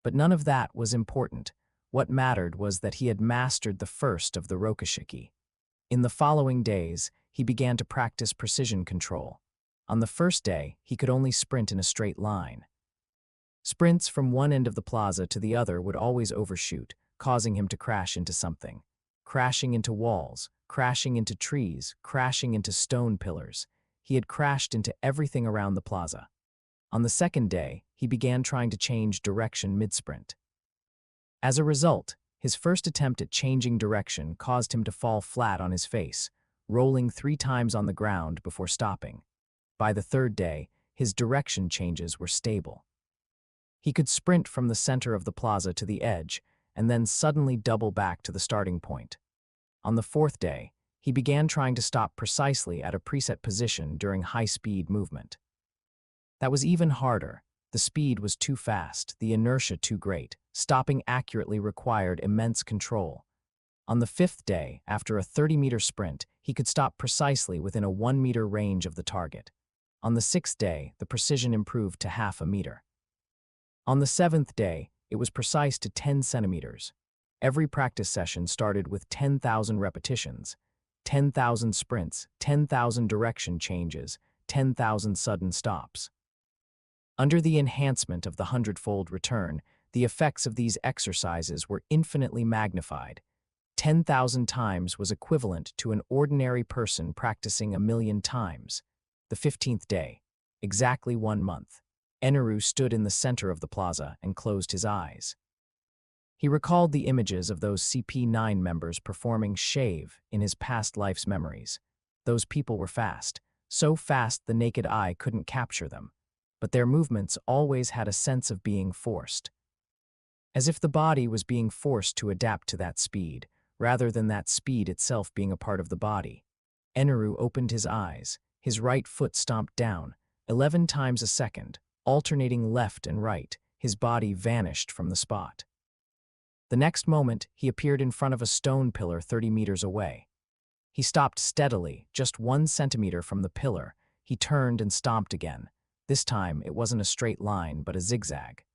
But none of that was important. What mattered was that he had mastered the first of the Rokushiki. In the following days, he began to practice precision control. On the first day, he could only sprint in a straight line. Sprints from one end of the plaza to the other would always overshoot, causing him to crash into something. Crashing into walls, crashing into trees, crashing into stone pillars. He had crashed into everything around the plaza. On the second day, he began trying to change direction mid-sprint. As a result, his first attempt at changing direction caused him to fall flat on his face, rolling 3 times on the ground before stopping. By the third day, his direction changes were stable. He could sprint from the center of the plaza to the edge, and then suddenly double back to the starting point. On the 4th day, he began trying to stop precisely at a preset position during high-speed movement. That was even harder. The speed was too fast, the inertia too great. Stopping accurately required immense control. On the 5th day, after a 30-meter sprint, he could stop precisely within a 1-meter range of the target. On the 6th day, the precision improved to half a meter. On the 7th day, it was precise to 10 centimeters. Every practice session started with 10,000 repetitions, 10,000 sprints, 10,000 direction changes, 10,000 sudden stops. Under the enhancement of the hundredfold return, the effects of these exercises were infinitely magnified. 10,000 times was equivalent to an ordinary person practicing 1,000,000 times. The 15th day, exactly 1 month, Eneru stood in the center of the plaza and closed his eyes. He recalled the images of those CP9 members performing shave in his past life's memories. Those people were fast, so fast the naked eye couldn't capture them, but their movements always had a sense of being forced. As if the body was being forced to adapt to that speed, rather than that speed itself being a part of the body. Eneru opened his eyes, his right foot stomped down, 11 times a second, alternating left and right, his body vanished from the spot. The next moment, he appeared in front of a stone pillar 30 meters away. He stopped steadily, just 1 centimeter from the pillar. He turned and stomped again. This time, it wasn't a straight line, but a zigzag.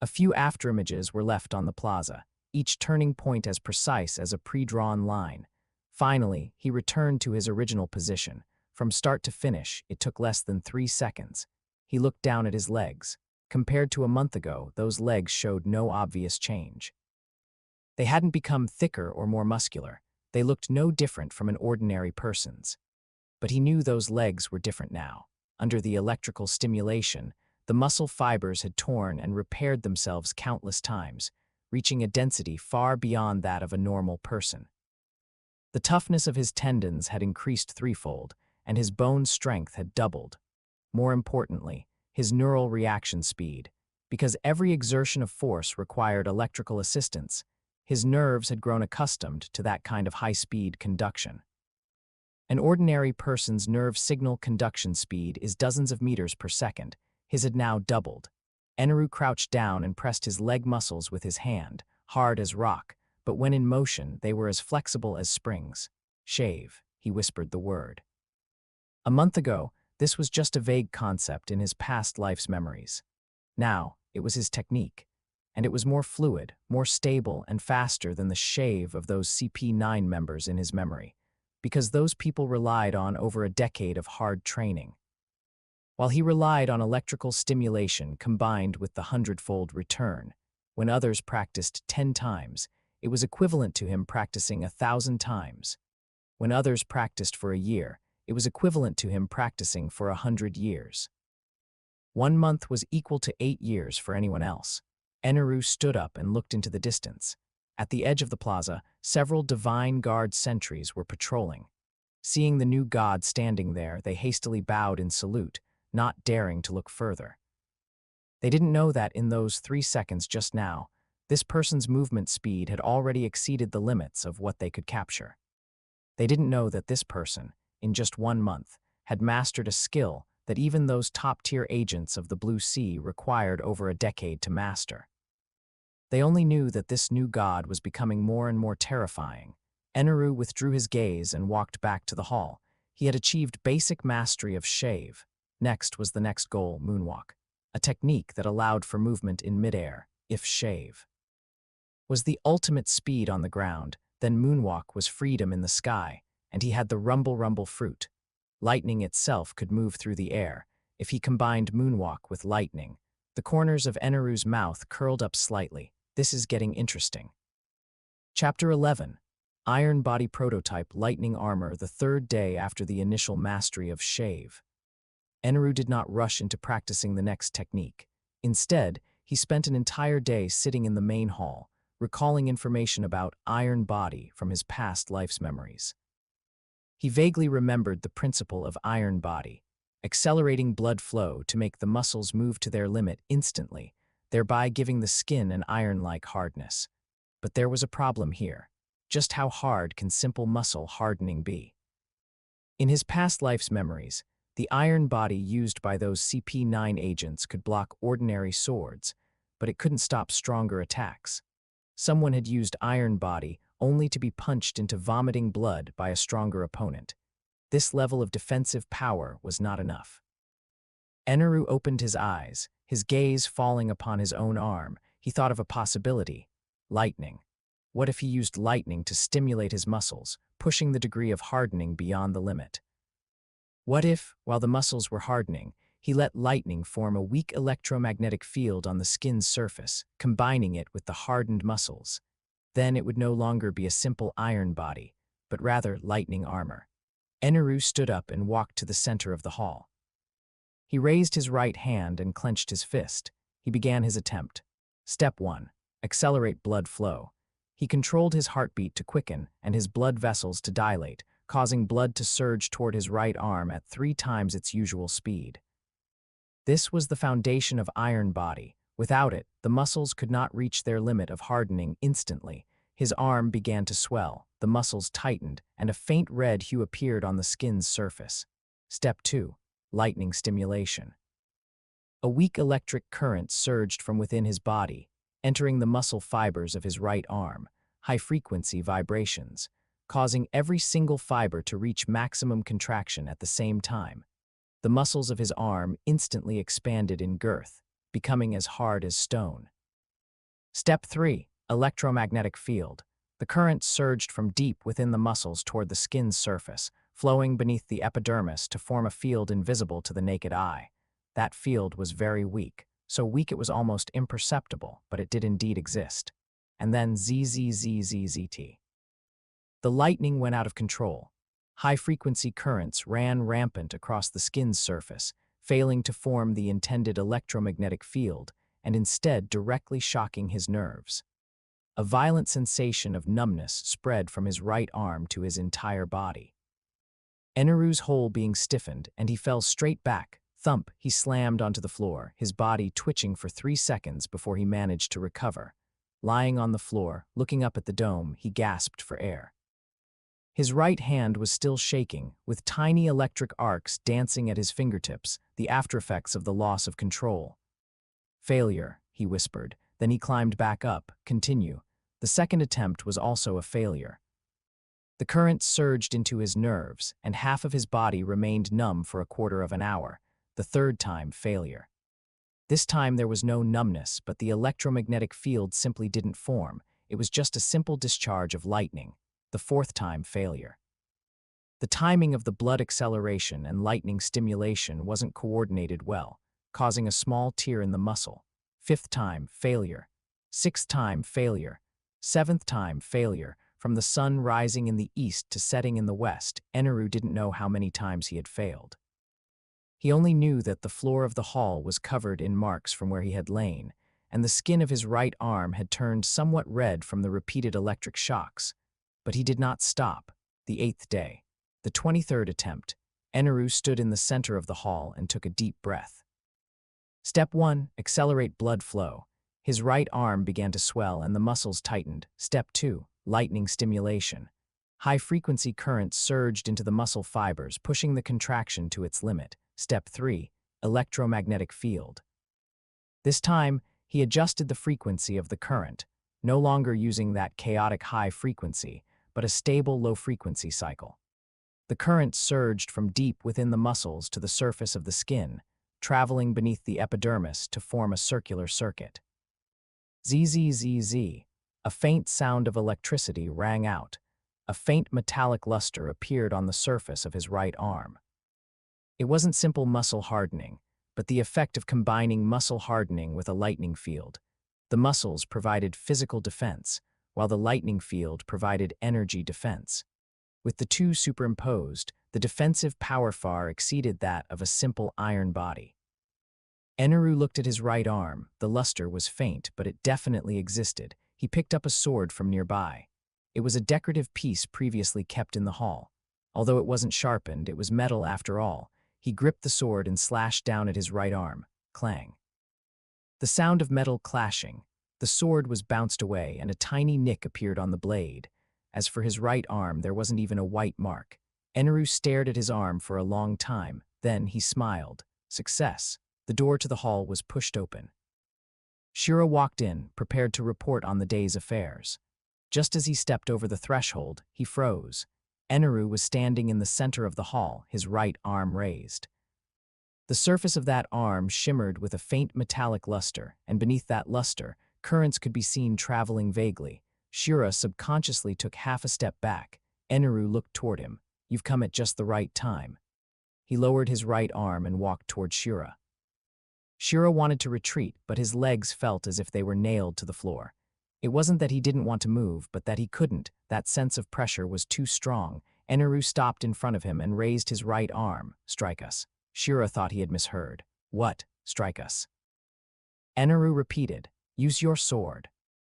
A few afterimages were left on the plaza, each turning point as precise as a pre-drawn line. Finally, he returned to his original position. From start to finish, it took less than 3 seconds. He looked down at his legs. Compared to a month ago, those legs showed no obvious change. They hadn't become thicker or more muscular. They looked no different from an ordinary person's. But he knew those legs were different now. Under the electrical stimulation, the muscle fibers had torn and repaired themselves countless times, reaching a density far beyond that of a normal person. The toughness of his tendons had increased threefold, and his bone strength had doubled. More importantly, his neural reaction speed. Because every exertion of force required electrical assistance, his nerves had grown accustomed to that kind of high-speed conduction. An ordinary person's nerve signal conduction speed is dozens of meters per second. His had now doubled. Eneru crouched down and pressed his leg muscles with his hand, hard as rock, but when in motion, they were as flexible as springs. Shave, he whispered the word. A month ago, this was just a vague concept in his past life's memories. Now, it was his technique, and it was more fluid, more stable, and faster than the shave of those CP9 members in his memory, because those people relied on over a decade of hard training. While he relied on electrical stimulation combined with the hundredfold return, when others practiced 10 times, it was equivalent to him practicing 1,000 times. When others practiced for a year, it was equivalent to him practicing for 100 years. 1 month was equal to 8 years for anyone else. Eneru stood up and looked into the distance. At the edge of the plaza, several divine guard sentries were patrolling. Seeing the new god standing there, they hastily bowed in salute, not daring to look further. They didn't know that in those 3 seconds just now, this person's movement speed had already exceeded the limits of what they could capture. They didn't know that this person, in just 1 month, had mastered a skill that even those top-tier agents of the Blue Sea required over a decade to master. They only knew that this new god was becoming more and more terrifying. Eneru withdrew his gaze and walked back to the hall. He had achieved basic mastery of shave. Next was the next goal, moonwalk, a technique that allowed for movement in midair, if shave was the ultimate speed on the ground, then moonwalk was freedom in the sky, and he had the rumble fruit. Lightning itself could move through the air. If he combined moonwalk with lightning, the corners of Eneru's mouth curled up slightly. This is getting interesting. Chapter 11. Iron Body Prototype Lightning Armor, the 3rd day after the initial mastery of shave. Eneru did not rush into practicing the next technique. Instead, he spent an entire day sitting in the main hall, recalling information about Iron Body from his past life's memories. He vaguely remembered the principle of Iron Body, accelerating blood flow to make the muscles move to their limit instantly, thereby giving the skin an iron-like hardness. But there was a problem here. Just how hard can simple muscle hardening be? In his past life's memories, the Iron Body used by those CP9 agents could block ordinary swords, but it couldn't stop stronger attacks. Someone had used Iron Body only to be punched into vomiting blood by a stronger opponent. This level of defensive power was not enough. Eneru opened his eyes, his gaze falling upon his own arm. He thought of a possibility: lightning. What if he used lightning to stimulate his muscles, pushing the degree of hardening beyond the limit? What if, while the muscles were hardening, he let lightning form a weak electromagnetic field on the skin's surface, combining it with the hardened muscles? Then it would no longer be a simple iron body, but rather lightning armor. Eneru stood up and walked to the center of the hall. He raised his right hand and clenched his fist. He began his attempt. Step 1. Accelerate blood flow. He controlled his heartbeat to quicken and his blood vessels to dilate, causing blood to surge toward his right arm at 3 times its usual speed. This was the foundation of iron body. Without it, the muscles could not reach their limit of hardening instantly. His arm began to swell, the muscles tightened, and a faint red hue appeared on the skin's surface. Step 2. Lightning stimulation. A weak electric current surged from within his body, entering the muscle fibers of his right arm, high-frequency vibrations, causing every single fiber to reach maximum contraction at the same time. The muscles of his arm instantly expanded in girth, becoming as hard as stone. Step 3. Electromagnetic field. The current surged from deep within the muscles toward the skin's surface, flowing beneath the epidermis to form a field invisible to the naked eye. That field was very weak, so weak it was almost imperceptible, but it did indeed exist. And then ZZZZZT. The lightning went out of control. High-frequency currents ran rampant across the skin's surface, failing to form the intended electromagnetic field, and instead directly shocking his nerves. A violent sensation of numbness spread from his right arm to his entire body. Eneru's hole being stiffened, and he fell straight back. Thump, he slammed onto the floor, his body twitching for 3 seconds before he managed to recover. Lying on the floor, looking up at the dome, he gasped for air. His right hand was still shaking, with tiny electric arcs dancing at his fingertips, the aftereffects of the loss of control. Failure, he whispered. Then he climbed back up. Continue. The second attempt was also a failure. The current surged into his nerves, and half of his body remained numb for a quarter of an hour. The third time, failure. This time there was no numbness, but the electromagnetic field simply didn't form. It was just a simple discharge of lightning. The fourth time, failure. The timing of the blood acceleration and lightning stimulation wasn't coordinated well, causing a small tear in the muscle. Fifth time, failure. Sixth time, failure. Seventh time, failure. From the sun rising in the east to setting in the west, Eneru didn't know how many times he had failed. He only knew that the floor of the hall was covered in marks from where he had lain, and the skin of his right arm had turned somewhat red from the repeated electric shocks. But he did not stop. The 8th day, the 23rd attempt, Eneru stood in the center of the hall and took a deep breath. Step 1. Accelerate blood flow. His right arm began to swell and the muscles tightened. Step 2. Lightning stimulation. High-frequency currents surged into the muscle fibers, pushing the contraction to its limit. Step 3. Electromagnetic field. This time, he adjusted the frequency of the current, no longer using that chaotic high frequency, but a stable low-frequency cycle. The current surged from deep within the muscles to the surface of the skin, traveling beneath the epidermis to form a circular circuit. ZZZZ. A faint sound of electricity rang out. A faint metallic luster appeared on the surface of his right arm. It wasn't simple muscle hardening, but the effect of combining muscle hardening with a lightning field. The muscles provided physical defense, while the lightning field provided energy defense. With the two superimposed, the defensive power far exceeded that of a simple iron body. Eneru looked at his right arm. The luster was faint, but it definitely existed. He picked up a sword from nearby. It was a decorative piece previously kept in the hall. Although it wasn't sharpened, it was metal after all. He gripped the sword and slashed down at his right arm. Clang. The sound of metal clashing. The sword was bounced away, and a tiny nick appeared on the blade. As for his right arm, there wasn't even a white mark. Eneru stared at his arm for a long time. Then he smiled. Success. The door to the hall was pushed open. Shura walked in, prepared to report on the day's affairs. Just as he stepped over the threshold, he froze. Eneru was standing in the center of the hall, his right arm raised. The surface of that arm shimmered with a faint metallic luster, and beneath that luster, currents could be seen traveling vaguely. Shura subconsciously took half a step back. Eneru looked toward him. You've come at just the right time. He lowered his right arm and walked toward Shura. Shura wanted to retreat, but his legs felt as if they were nailed to the floor. It wasn't that he didn't want to move, but that he couldn't. That sense of pressure was too strong. Eneru stopped in front of him and raised his right arm. Strike us. Shura thought he had misheard. What? Strike us. Eneru repeated, use your sword.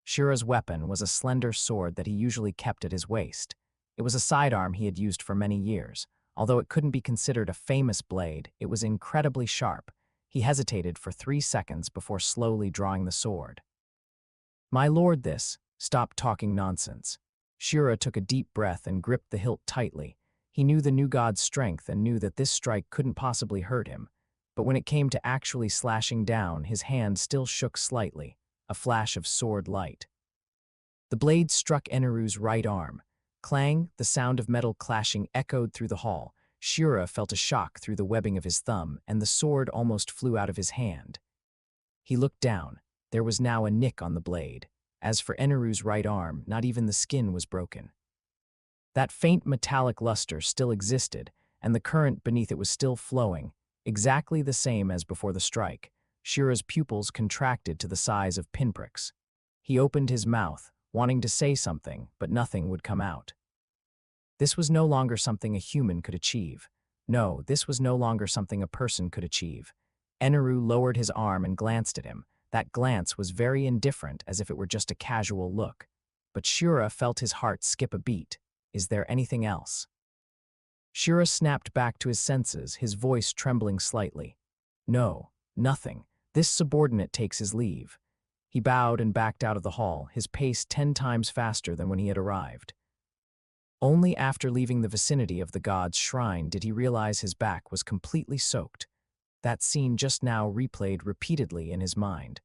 Shura's weapon was a slender sword that he usually kept at his waist. It was a sidearm he had used for many years. Although it couldn't be considered a famous blade, it was incredibly sharp. He hesitated for 3 seconds before slowly drawing the sword. My lord, stop talking nonsense. Shura took a deep breath and gripped the hilt tightly. He knew the new god's strength and knew that this strike couldn't possibly hurt him. But when it came to actually slashing down, his hand still shook slightly, a flash of sword light. The blade struck Eneru's right arm. Clang, the sound of metal clashing echoed through the hall. Shura felt a shock through the webbing of his thumb, and the sword almost flew out of his hand. He looked down. There was now a nick on the blade. As for Eneru's right arm, not even the skin was broken. That faint metallic luster still existed, and the current beneath it was still flowing, exactly the same as before the strike. Shura's pupils contracted to the size of pinpricks. He opened his mouth, wanting to say something, but nothing would come out. This was no longer something a human could achieve. No, this was no longer something a person could achieve. Eneru lowered his arm and glanced at him. That glance was very indifferent, as if it were just a casual look. But Shura felt his heart skip a beat. Is there anything else? Shura snapped back to his senses, his voice trembling slightly. No, nothing. This subordinate takes his leave. He bowed and backed out of the hall, his pace 10 times faster than when he had arrived. Only after leaving the vicinity of the god's shrine did he realize his back was completely soaked. That scene just now replayed repeatedly in his mind.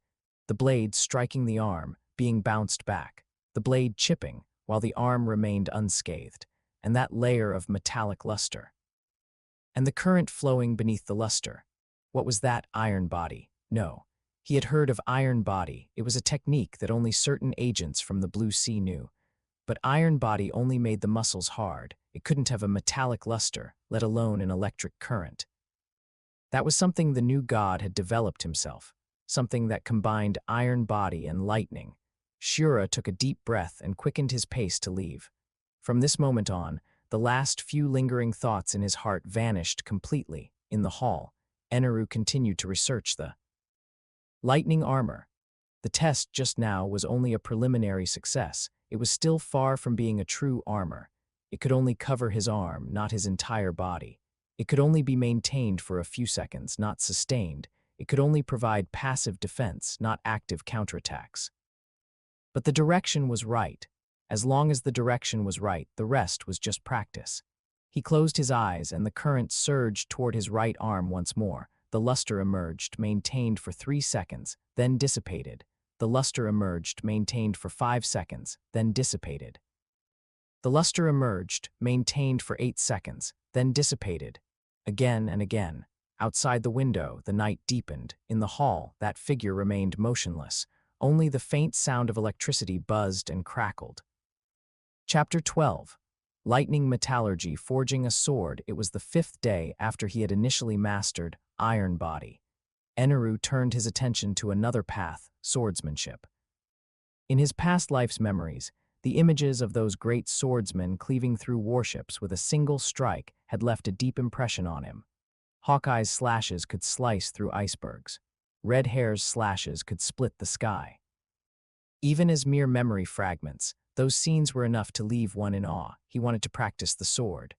The blade striking the arm, being bounced back. The blade chipping, while the arm remained unscathed. And that layer of metallic luster. And the current flowing beneath the luster. What was that iron body? No. He had heard of iron body. It was a technique that only certain agents from the Blue Sea knew. But iron body only made the muscles hard. It couldn't have a metallic luster, let alone an electric current. That was something the new god had developed himself, something that combined iron body and lightning. Shura took a deep breath and quickened his pace to leave. From this moment on, the last few lingering thoughts in his heart vanished completely. In the hall, Eneru continued to research the lightning armor. The test just now was only a preliminary success. It was still far from being a true armor. It could only cover his arm, not his entire body. It could only be maintained for a few seconds, not sustained. It could only provide passive defense, not active counterattacks. But the direction was right. As long as the direction was right, the rest was just practice. He closed his eyes, and the current surged toward his right arm once more. The luster emerged, maintained for 3 seconds, then dissipated. The luster emerged, maintained for 5 seconds, then dissipated. The luster emerged, maintained for 8 seconds, then dissipated. Again and again. Outside the window, the night deepened. In the hall, that figure remained motionless. Only the faint sound of electricity buzzed and crackled. Chapter 12. Lightning Metallurgy Forging a Sword. It was the 5th day after he had initially mastered Iron Body. Eneru turned his attention to another path, swordsmanship. In his past life's memories, the images of those great swordsmen cleaving through warships with a single strike had left a deep impression on him. Hawkeye's slashes could slice through icebergs. Red Hair's slashes could split the sky. Even as mere memory fragments, those scenes were enough to leave one in awe. He wanted to practice the sword.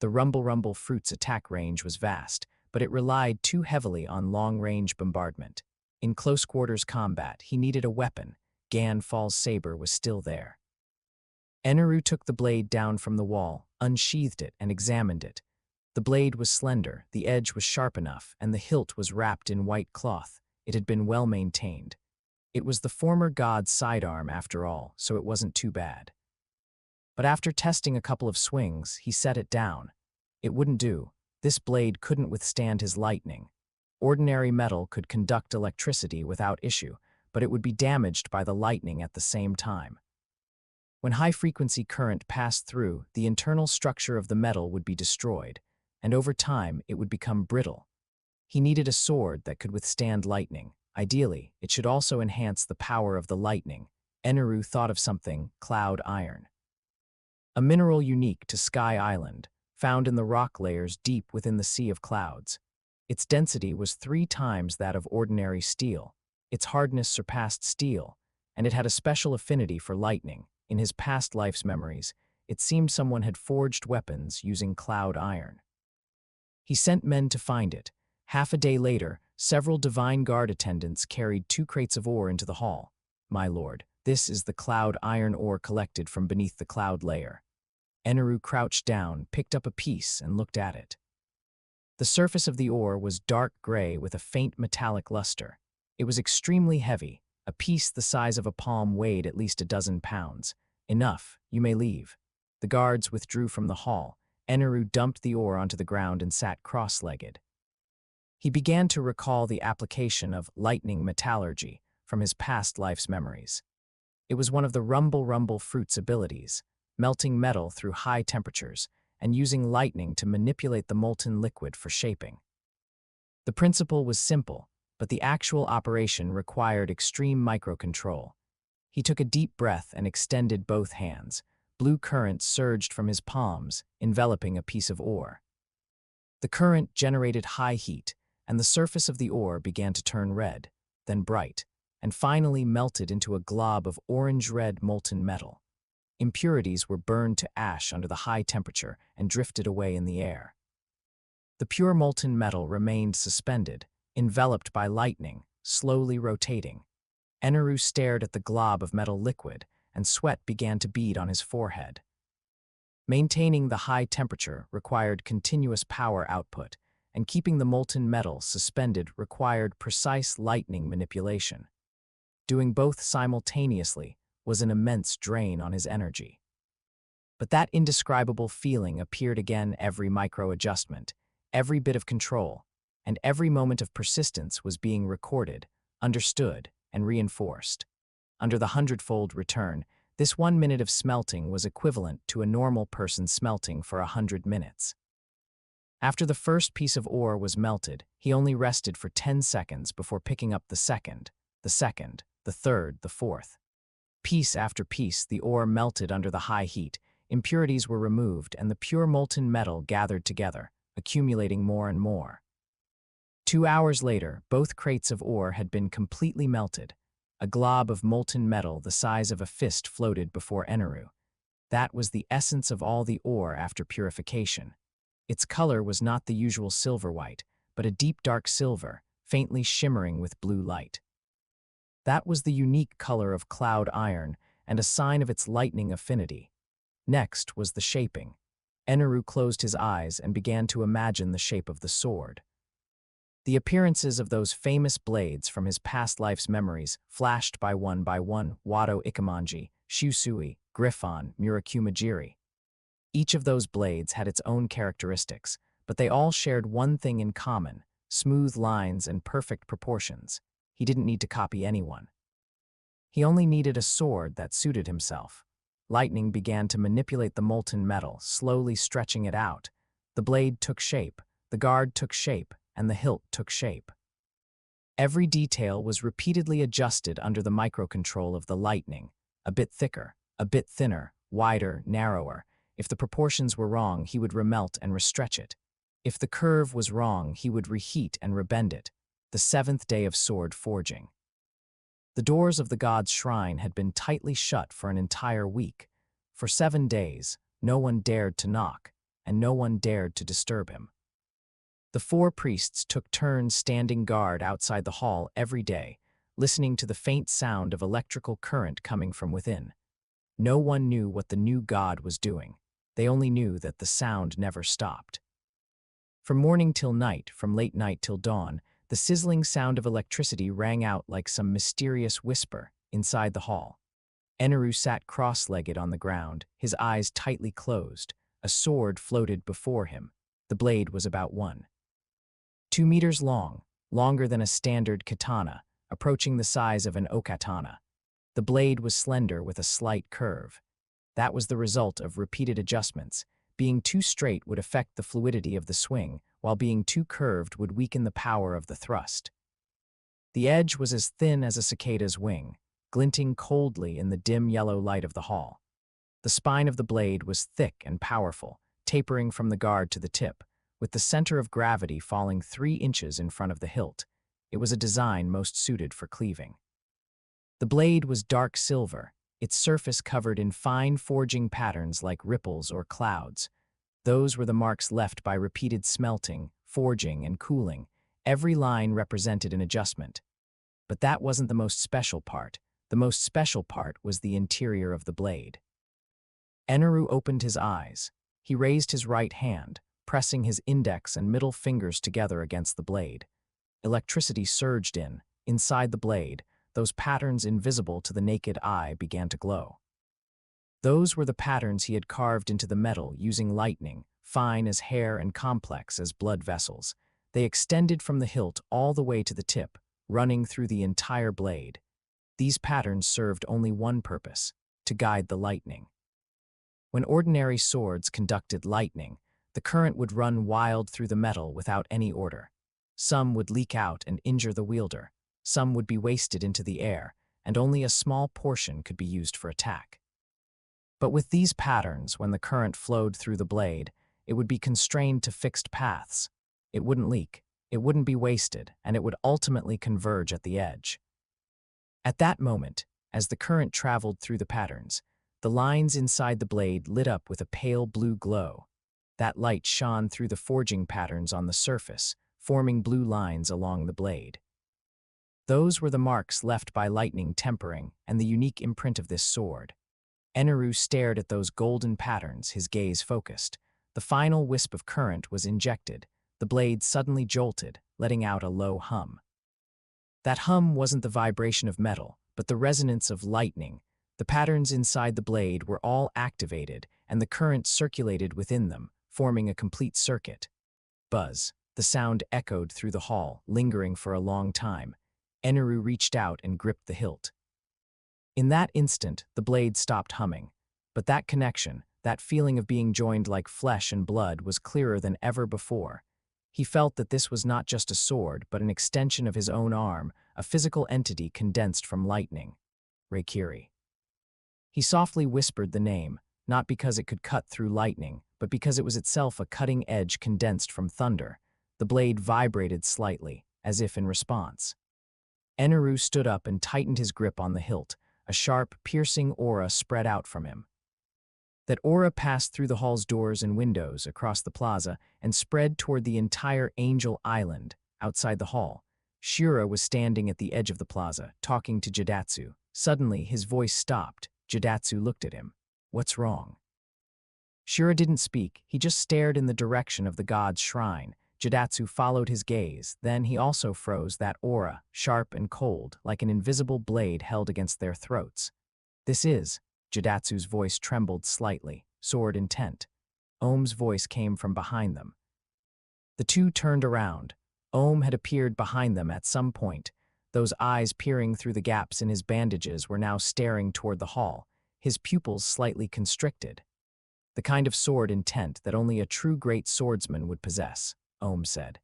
The Rumble Fruit's attack range was vast, but it relied too heavily on long-range bombardment. In close-quarters combat, he needed a weapon. Gan Fall's saber was still there. Eneru took the blade down from the wall, unsheathed it, and examined it. The blade was slender, the edge was sharp enough, and the hilt was wrapped in white cloth. It had been well maintained. It was the former god's sidearm, after all, so it wasn't too bad. But after testing a couple of swings, he set it down. It wouldn't do. This blade couldn't withstand his lightning. Ordinary metal could conduct electricity without issue, but it would be damaged by the lightning at the same time. When high-frequency current passed through, the internal structure of the metal would be destroyed. and over time it would become brittle. He needed a sword that could withstand lightning. Ideally, it should also enhance the power of the lightning. Eneru thought of something, cloud iron. A mineral unique to Sky Island, found in the rock layers deep within the sea of clouds. Its density was 3 times that of ordinary steel. Its hardness surpassed steel, and it had a special affinity for lightning. In his past life's memories, it seemed someone had forged weapons using cloud iron. He sent men to find it. Half a day later, several divine guard attendants carried 2 crates of ore into the hall. "My lord, this is the cloud iron ore collected from beneath the cloud layer." Eneru crouched down, picked up a piece, and looked at it. The surface of the ore was dark gray with a faint metallic luster. It was extremely heavy. A piece the size of a palm weighed at least a dozen pounds. "Enough, you may leave." The guards withdrew from the hall. Eneru dumped the ore onto the ground and sat cross-legged. He began to recall the application of lightning metallurgy from his past life's memories. It was one of the rumble fruit's abilities, melting metal through high temperatures and using lightning to manipulate the molten liquid for shaping. The principle was simple, but the actual operation required extreme microcontrol. He took a deep breath and extended both hands. Blue current surged from his palms, enveloping a piece of ore. The current generated high heat, and the surface of the ore began to turn red, then bright, and finally melted into a glob of orange-red molten metal. Impurities were burned to ash under the high temperature and drifted away in the air. The pure molten metal remained suspended, enveloped by lightning, slowly rotating. Eneru stared at the glob of metal liquid, and sweat began to bead on his forehead. Maintaining the high temperature required continuous power output, and keeping the molten metal suspended required precise lightning manipulation. Doing both simultaneously was an immense drain on his energy. But that indescribable feeling appeared again every micro-adjustment, every bit of control, and every moment of persistence was being recorded, understood, and reinforced. Under the 100-fold return, this 1 minute of smelting was equivalent to a normal person smelting for 100 minutes. After the first piece of ore was melted, he only rested for 10 seconds before picking up the second, the third, the fourth. Piece after piece, the ore melted under the high heat, impurities were removed, and the pure molten metal gathered together, accumulating more and more. 2 hours later, both crates of ore had been completely melted. A glob of molten metal the size of a fist floated before Eneru. That was the essence of all the ore after purification. Its color was not the usual silver-white, but a deep dark silver, faintly shimmering with blue light. That was the unique color of cloud iron and a sign of its lightning affinity. Next was the shaping. Eneru closed his eyes and began to imagine the shape of the sword. The appearances of those famous blades from his past life's memories flashed by one, Wado Ikamanji, Shusui, Griffon, Murakumajiri. Each of those blades had its own characteristics, but they all shared one thing in common: smooth lines and perfect proportions. He didn't need to copy anyone. He only needed a sword that suited himself. Lightning began to manipulate the molten metal, slowly stretching it out. The blade took shape, the guard took shape, and the hilt took shape. Every detail was repeatedly adjusted under the microcontrol of the lightning. A bit thicker, a bit thinner, wider, narrower. If the proportions were wrong, he would remelt and restretch it. If the curve was wrong, he would reheat and rebend it. The 7th day of sword forging. The doors of the god's shrine had been tightly shut for an entire week. For 7 days, no one dared to knock, and no one dared to disturb him. The 4 priests took turns standing guard outside the hall every day, listening to the faint sound of electrical current coming from within. No one knew what the new god was doing. They only knew that the sound never stopped. From morning till night, from late night till dawn, the sizzling sound of electricity rang out like some mysterious whisper inside the hall. Eneru sat cross-legged on the ground, his eyes tightly closed. A sword floated before him. The blade was about 1.2 meters long, longer than a standard katana, approaching the size of an okatana. The blade was slender with a slight curve. That was the result of repeated adjustments, Being too straight would affect the fluidity of the swing, while being too curved would weaken the power of the thrust. The edge was as thin as a cicada's wing, glinting coldly in the dim yellow light of the hall. The spine of the blade was thick and powerful, tapering from the guard to the tip, with the center of gravity falling 3 inches in front of the hilt. It was a design most suited for cleaving. The blade was dark silver, its surface covered in fine forging patterns like ripples or clouds. Those were the marks left by repeated smelting, forging, and cooling. Every line represented an adjustment. But that wasn't the most special part. The most special part was the interior of the blade. Eneru opened his eyes. He raised his right hand, pressing his index and middle fingers together against the blade. Electricity surged inside the blade. Those patterns invisible to the naked eye began to glow. Those were the patterns he had carved into the metal using lightning, fine as hair and complex as blood vessels. They extended from the hilt all the way to the tip, running through the entire blade. These patterns served only one purpose: to guide the lightning. When ordinary swords conducted lightning, the current would run wild through the metal without any order. Some would leak out and injure the wielder. Some would be wasted into the air, and only a small portion could be used for attack. But with these patterns, when the current flowed through the blade, it would be constrained to fixed paths. It wouldn't leak, it wouldn't be wasted, and it would ultimately converge at the edge. At that moment, as the current traveled through the patterns, the lines inside the blade lit up with a pale blue glow. That light shone through the forging patterns on the surface, forming blue lines along the blade. Those were the marks left by lightning tempering and the unique imprint of this sword. Eneru stared at those golden patterns, his gaze focused. The final wisp of current was injected. The blade suddenly jolted, letting out a low hum. That hum wasn't the vibration of metal, but the resonance of lightning. The patterns inside the blade were all activated, and the current circulated within them, forming a complete circuit. Buzz. The sound echoed through the hall, lingering for a long time. Eneru reached out and gripped the hilt. In that instant, the blade stopped humming. But that connection, that feeling of being joined like flesh and blood, was clearer than ever before. He felt that this was not just a sword, but an extension of his own arm, a physical entity condensed from lightning. Reikiri. He softly whispered the name, not because it could cut through lightning, but because it was itself a cutting edge condensed from thunder. The blade vibrated slightly, as if in response. Eneru stood up and tightened his grip on the hilt. A sharp, piercing aura spread out from him. That aura passed through the hall's doors and windows, across the plaza, and spread toward the entire Angel Island. Outside the hall, Shura was standing at the edge of the plaza, talking to Jidatsu. Suddenly, his voice stopped. Jidatsu looked at him. "What's wrong?" Shura didn't speak. He just stared in the direction of the god's shrine. Jidatsu followed his gaze. Then he also froze, that aura, sharp and cold, like an invisible blade held against their throats. "This is..." Jidatsu's voice trembled slightly, sword intent. Ohm's voice came from behind them. The two turned around. Ohm had appeared behind them at some point. Those eyes peering through the gaps in his bandages were now staring toward the hall, his pupils slightly constricted. "The kind of sword intent that only a true great swordsman would possess," Ohm said.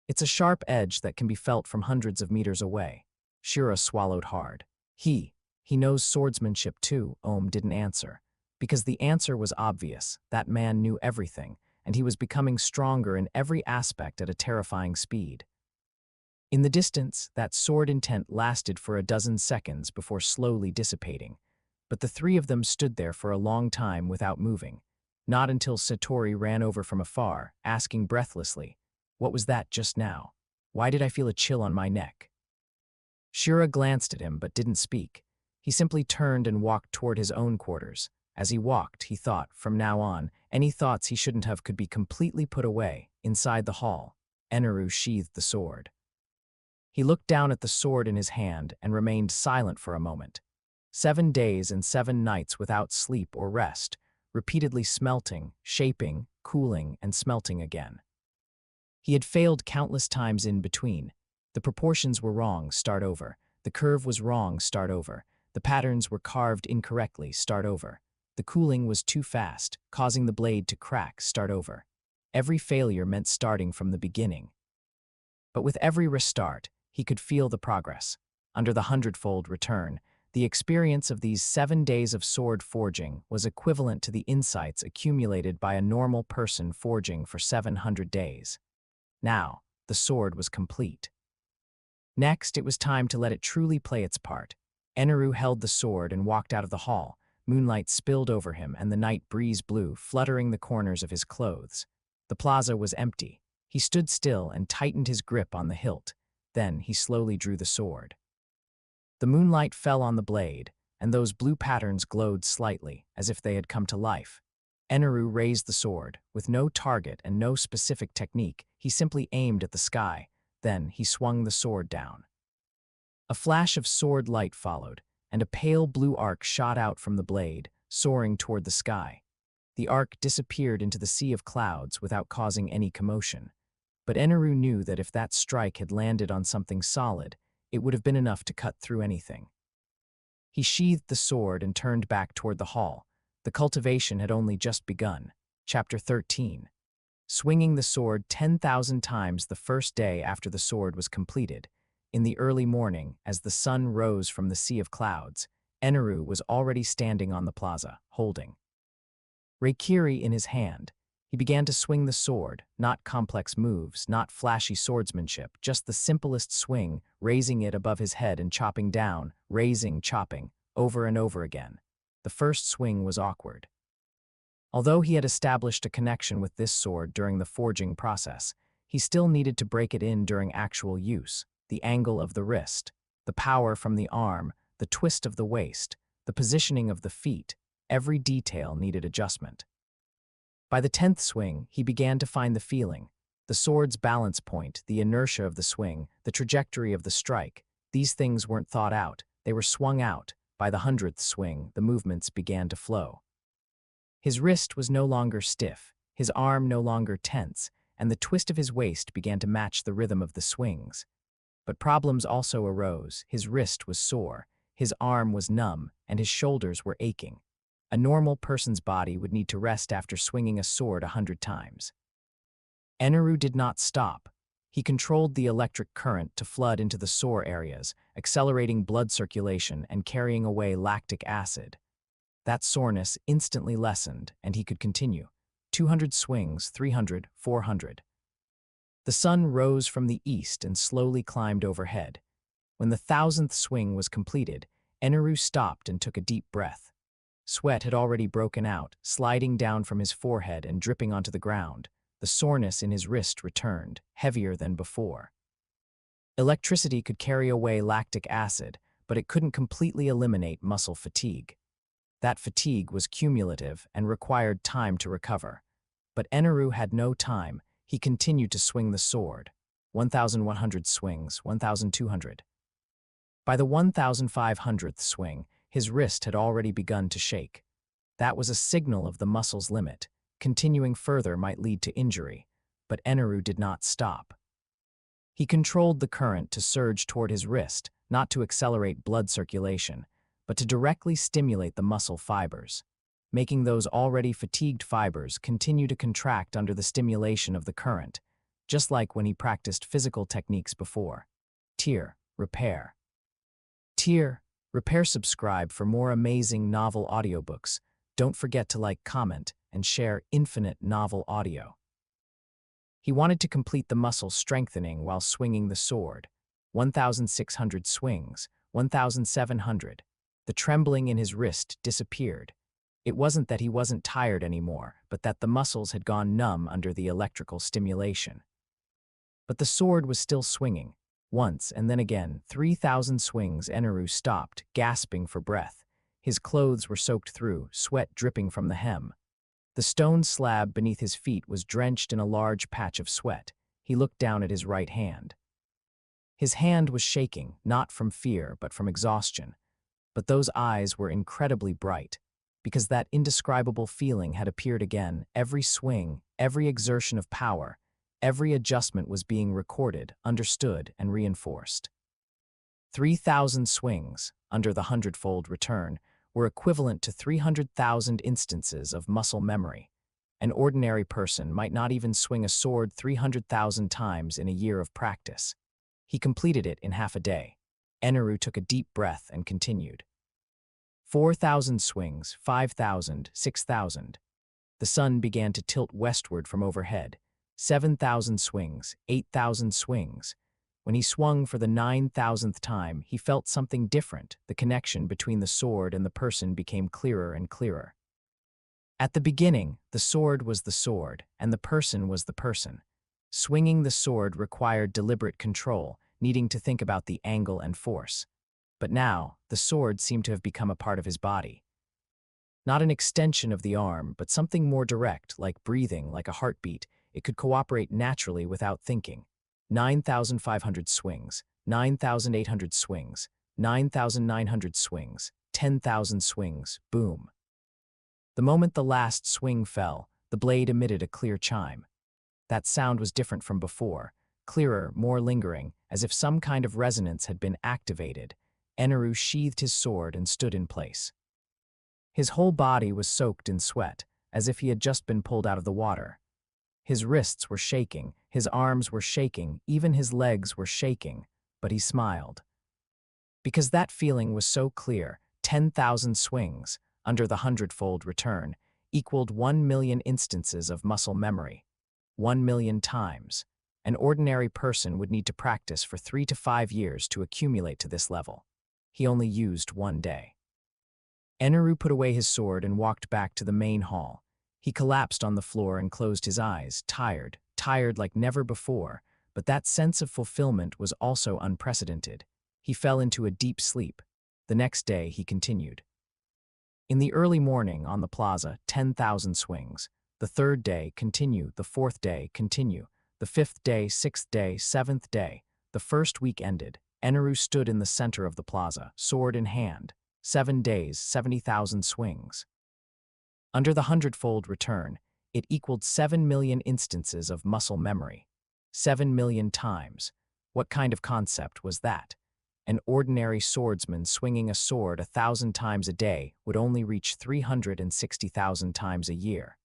"It's a sharp edge that can be felt from hundreds of meters away." Shura swallowed hard. He knows swordsmanship too," Ohm didn't answer. Because the answer was obvious. That man knew everything, and he was becoming stronger in every aspect at a terrifying speed. In the distance, that sword intent lasted for a dozen seconds before slowly dissipating. But the three of them stood there for a long time without moving. Not until Satori ran over from afar, asking breathlessly, "What was that just now? Why did I feel a chill on my neck?" Shura glanced at him but didn't speak. He simply turned and walked toward his own quarters. As he walked, he thought, from now on, any thoughts he shouldn't have could be completely put away. Inside the hall, Eneru sheathed the sword. He looked down at the sword in his hand and remained silent for a moment. 7 days and 7 nights without sleep or rest, repeatedly smelting, shaping, cooling, and smelting again. He had failed countless times in between. The proportions were wrong, start over. The curve was wrong, start over. The patterns were carved incorrectly, start over. The cooling was too fast, causing the blade to crack, start over. Every failure meant starting from the beginning. But with every restart, he could feel the progress. Under the hundredfold return, the experience of these 7 days of sword forging was equivalent to the insights accumulated by a normal person forging for 700 days. Now, the sword was complete. Next, it was time to let it truly play its part. Eneru held the sword and walked out of the hall. Moonlight spilled over him and the night breeze blew, fluttering the corners of his clothes. The plaza was empty. He stood still and tightened his grip on the hilt. Then he slowly drew the sword. The moonlight fell on the blade, and those blue patterns glowed slightly, as if they had come to life. Eneru raised the sword. With no target and no specific technique, he simply aimed at the sky. Then he swung the sword down. A flash of sword light followed, and a pale blue arc shot out from the blade, soaring toward the sky. The arc disappeared into the sea of clouds without causing any commotion. But Eneru knew that if that strike had landed on something solid, it would have been enough to cut through anything. He sheathed the sword and turned back toward the hall. The cultivation had only just begun. Chapter 13. Swinging the sword 10,000 times the first day after the sword was completed. In the early morning, as the sun rose from the sea of clouds, Eneru was already standing on the plaza, holding Reikiri in his hand. He began to swing the sword, not complex moves, not flashy swordsmanship, just the simplest swing, raising it above his head and chopping down, raising, chopping, over and over again. The first swing was awkward. Although he had established a connection with this sword during the forging process, he still needed to break it in during actual use. The angle of the wrist, the power from the arm, the twist of the waist, the positioning of the feet, every detail needed adjustment. By the 10th swing, he began to find the feeling. The sword's balance point, the inertia of the swing, the trajectory of the strike, these things weren't thought out, they were swung out. By the 100th swing, the movements began to flow. His wrist was no longer stiff, his arm no longer tense, and the twist of his waist began to match the rhythm of the swings. But problems also arose. His wrist was sore, his arm was numb, and his shoulders were aching. A normal person's body would need to rest after swinging a sword 100 times. Eneru did not stop. He controlled the electric current to flood into the sore areas, accelerating blood circulation and carrying away lactic acid. That soreness instantly lessened, and he could continue. 200 swings, 300, 400. The sun rose from the east and slowly climbed overhead. When the 1000th swing was completed, Eneru stopped and took a deep breath. Sweat had already broken out, sliding down from his forehead and dripping onto the ground. The soreness in his wrist returned, heavier than before. Electricity could carry away lactic acid, but it couldn't completely eliminate muscle fatigue. That fatigue was cumulative and required time to recover. But Eneru had no time. He continued to swing the sword. 1,100 swings, 1,200. By the 1,500th swing, his wrist had already begun to shake. That was a signal of the muscle's limit. Continuing further might lead to injury, but Eneru did not stop. He controlled the current to surge toward his wrist, not to accelerate blood circulation, but to directly stimulate the muscle fibers, making those already fatigued fibers continue to contract under the stimulation of the current, just like when he practiced physical techniques before. Tier, repair. Tier, repair. Subscribe for more amazing novel audiobooks. Don't forget to like, comment, and share infinite novel audio. He wanted to complete the muscle strengthening while swinging the sword. 1,600 swings, 1,700. The trembling in his wrist disappeared. It wasn't that he wasn't tired anymore, but that the muscles had gone numb under the electrical stimulation. But the sword was still swinging. Once and then again, 3,000 swings. Eneru stopped, gasping for breath. His clothes were soaked through, sweat dripping from the hem. The stone slab beneath his feet was drenched in a large patch of sweat. He looked down at his right hand. His hand was shaking, not from fear, but from exhaustion. But those eyes were incredibly bright, because that indescribable feeling had appeared again. Every swing, every exertion of power, every adjustment was being recorded, understood, and reinforced. 3,000 swings, under the hundredfold return, were equivalent to 300,000 instances of muscle memory. An ordinary person might not even swing a sword 300,000 times in a year of practice. He completed it in half a day. Eneru took a deep breath and continued. 4,000 swings, 5,000, 6,000. The sun began to tilt westward from overhead. 7,000 swings, 8,000 swings. When he swung for the 9,000th time, he felt something different. The connection between the sword and the person became clearer and clearer. At the beginning, the sword was the sword, and the person was the person. Swinging the sword required deliberate control, needing to think about the angle and force. But now, the sword seemed to have become a part of his body. Not an extension of the arm, but something more direct, like breathing, like a heartbeat. It could cooperate naturally without thinking. 9,500 swings, 9,800 swings, 9,900 swings, 10,000 swings, boom. The moment the last swing fell, the blade emitted a clear chime. That sound was different from before, clearer, more lingering, as if some kind of resonance had been activated. Eneru sheathed his sword and stood in place. His whole body was soaked in sweat, as if he had just been pulled out of the water. His wrists were shaking, his arms were shaking, even his legs were shaking, but he smiled. Because that feeling was so clear, 10,000 swings, under the 100-fold return, equaled 1 million instances of muscle memory. 1 million times. An ordinary person would need to practice for 3 to 5 years to accumulate to this level. He only used 1 day. Eneru put away his sword and walked back to the main hall. He collapsed on the floor and closed his eyes, tired like never before, but that sense of fulfillment was also unprecedented. He fell into a deep sleep. The next day, he continued. In the early morning, on the plaza, 10,000 swings. The third day, continue. The fourth day, continue. The fifth day, sixth day, seventh day. The first week ended. Eneru stood in the center of the plaza, sword in hand. 7 days, 70,000 swings. Under the 100-fold return, it equaled 7 million instances of muscle memory. 7 million times. What kind of concept was that? An ordinary swordsman swinging a sword 1,000 times a day would only reach 360,000 times a year.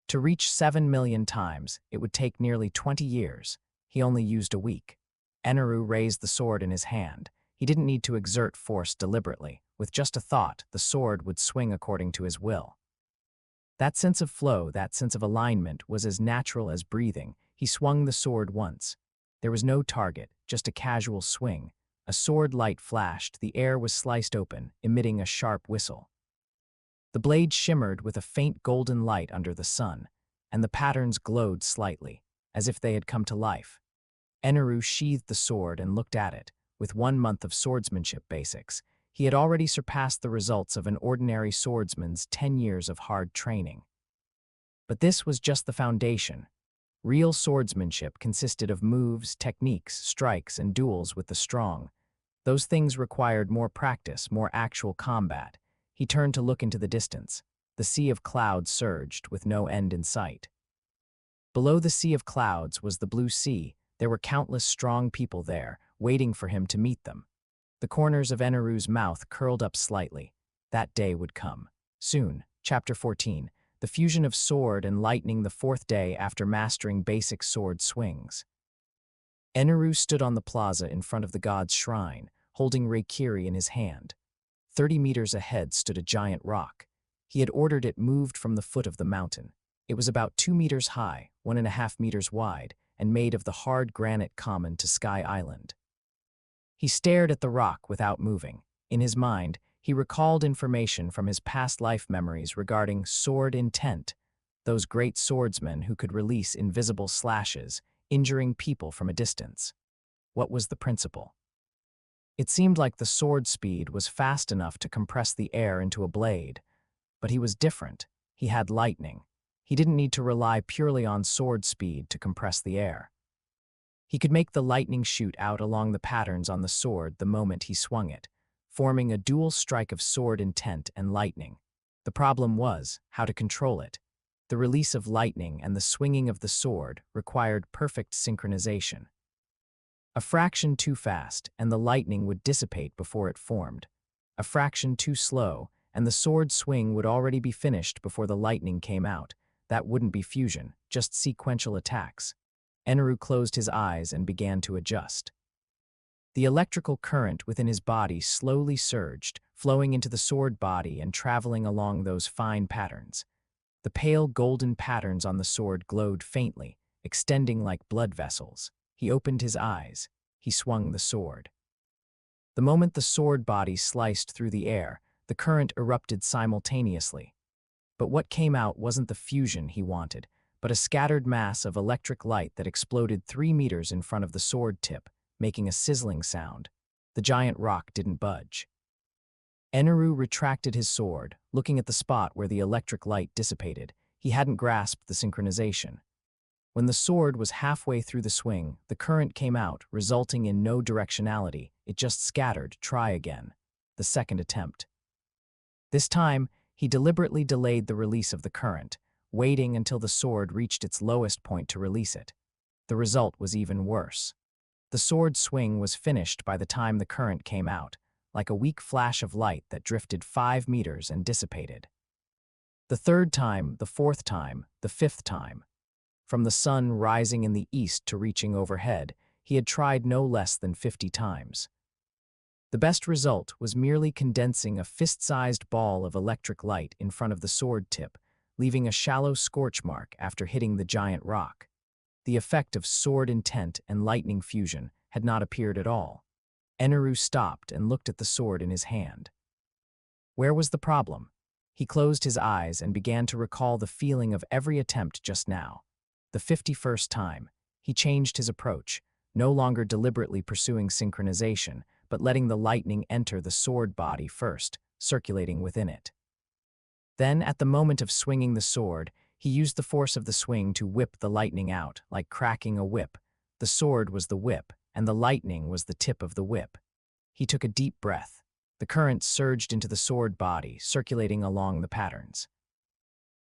To reach 7 million times, it would take nearly 20 years. He only used a week. Eneru raised the sword in his hand. He didn't need to exert force deliberately. With just a thought, the sword would swing according to his will. That sense of flow, that sense of alignment, was as natural as breathing. He swung the sword once. There was no target, just a casual swing. A sword light flashed, the air was sliced open, emitting a sharp whistle. The blade shimmered with a faint golden light under the sun, and the patterns glowed slightly, as if they had come to life. Eneru sheathed the sword and looked at it. With 1 month of swordsmanship basics, he had already surpassed the results of an ordinary swordsman's 10 years of hard training. But this was just the foundation. Real swordsmanship consisted of moves, techniques, strikes, and duels with the strong. Those things required more practice, more actual combat. He turned to look into the distance. The sea of clouds surged, with no end in sight. Below the sea of clouds was the blue sea. There were countless strong people there, waiting for him to meet them. The corners of Eneru's mouth curled up slightly. That day would come. Soon. Chapter 14. The fusion of sword and lightning, the 4th day after mastering basic sword swings. Eneru stood on the plaza in front of the god's shrine, holding Reikiri in his hand. 30 meters ahead stood a giant rock. He had ordered it moved from the foot of the mountain. It was about 2 meters high, 1.5 meters wide, and made of the hard granite common to Sky Island. He stared at the rock without moving. In his mind, he recalled information from his past life memories regarding sword intent, those great swordsmen who could release invisible slashes, injuring people from a distance. What was the principle? It seemed like the sword speed was fast enough to compress the air into a blade, but he was different. He had lightning. He didn't need to rely purely on sword speed to compress the air. He could make the lightning shoot out along the patterns on the sword the moment he swung it, forming a dual strike of sword intent and lightning. The problem was how to control it. The release of lightning and the swinging of the sword required perfect synchronization. A fraction too fast, and the lightning would dissipate before it formed. a fraction too slow, and the sword swing would already be finished before the lightning came out. That wouldn't be fusion, just sequential attacks. Eneru closed his eyes and began to adjust. The electrical current within his body slowly surged, flowing into the sword body and traveling along those fine patterns. The pale golden patterns on the sword glowed faintly, extending like blood vessels. He opened his eyes. He swung the sword. The moment the sword body sliced through the air, the current erupted simultaneously. But what came out wasn't the fusion he wanted, but a scattered mass of electric light that exploded 3 meters in front of the sword tip, making a sizzling sound. The giant rock didn't budge. Eneru retracted his sword, looking at the spot where the electric light dissipated. He hadn't grasped the synchronization. When the sword was halfway through the swing, the current came out, resulting in no directionality. It just scattered. Try again. The second attempt. This time, he deliberately delayed the release of the current, waiting until the sword reached its lowest point to release it. The result was even worse. The sword swing was finished by the time the current came out, like a weak flash of light that drifted 5 meters and dissipated. The third time, the fourth time, the fifth time. From the sun rising in the east to reaching overhead, he had tried no less than 50 times. The best result was merely condensing a fist-sized ball of electric light in front of the sword tip, leaving a shallow scorch mark after hitting the giant rock. The effect of sword intent and lightning fusion had not appeared at all. Eneru stopped and looked at the sword in his hand. Where was the problem? He closed his eyes and began to recall the feeling of every attempt just now. The 51st time, he changed his approach, no longer deliberately pursuing synchronization, but letting the lightning enter the sword body first, circulating within it. Then, at the moment of swinging the sword, he used the force of the swing to whip the lightning out, like cracking a whip. The sword was the whip, and the lightning was the tip of the whip. He took a deep breath. The current surged into the sword body, circulating along the patterns.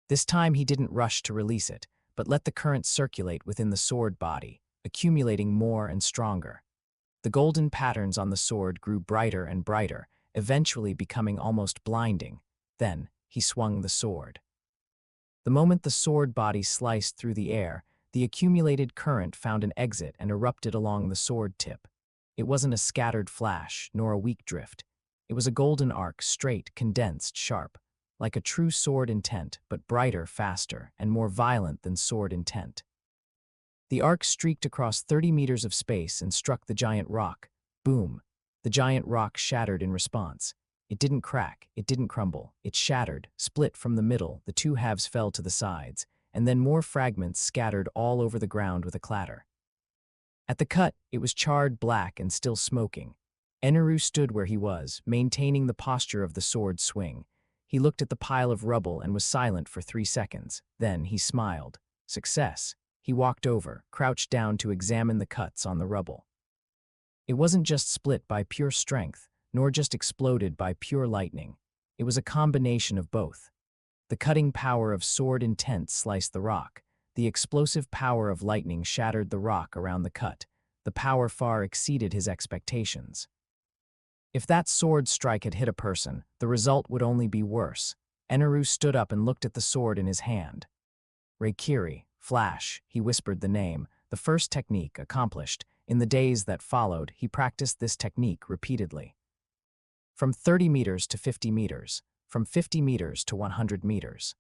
This time he didn't rush to release it, but let the current circulate within the sword body, accumulating more and stronger. The golden patterns on the sword grew brighter and brighter, eventually becoming almost blinding. Then he swung the sword. The moment the sword body sliced through the air, the accumulated current found an exit and erupted along the sword tip. It wasn't a scattered flash, nor a weak drift. It was a golden arc, straight, condensed, sharp, like a true sword intent, but brighter, faster, and more violent than sword intent. The arc streaked across 30 meters of space and struck the giant rock. Boom! The giant rock shattered in response. It didn't crack, it didn't crumble, it shattered, split from the middle, the two halves fell to the sides, and then more fragments scattered all over the ground with a clatter. At the cut, it was charred black and still smoking. Eneru stood where he was, maintaining the posture of the sword swing. He looked at the pile of rubble and was silent for 3 seconds. Then he smiled. Success. He walked over, crouched down to examine the cuts on the rubble. It wasn't just split by pure strength, nor just exploded by pure lightning. It was a combination of both. The cutting power of sword intent sliced the rock. The explosive power of lightning shattered the rock around the cut. The power far exceeded his expectations. If that sword strike had hit a person, the result would only be worse. Eneru stood up and looked at the sword in his hand. Reikiri, Flash, he whispered the name, the first technique accomplished. In the days that followed, he practiced this technique repeatedly. From 30 meters to 50 meters, from 50 meters to 100 meters.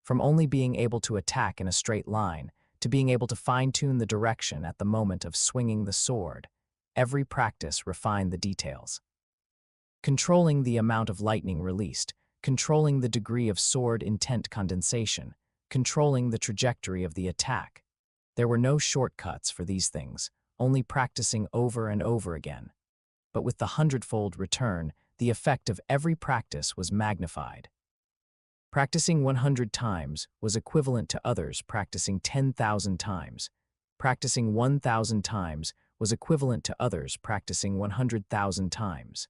From only being able to attack in a straight line, to being able to fine-tune the direction at the moment of swinging the sword. Every practice refined the details. Controlling the amount of lightning released, controlling the degree of sword intent condensation, controlling the trajectory of the attack. There were no shortcuts for these things, only practicing over and over again. But with the 100-fold return, the effect of every practice was magnified. Practicing 100 times was equivalent to others practicing 10,000 times. Practicing 1,000 times was equivalent to others practicing 100,000 times.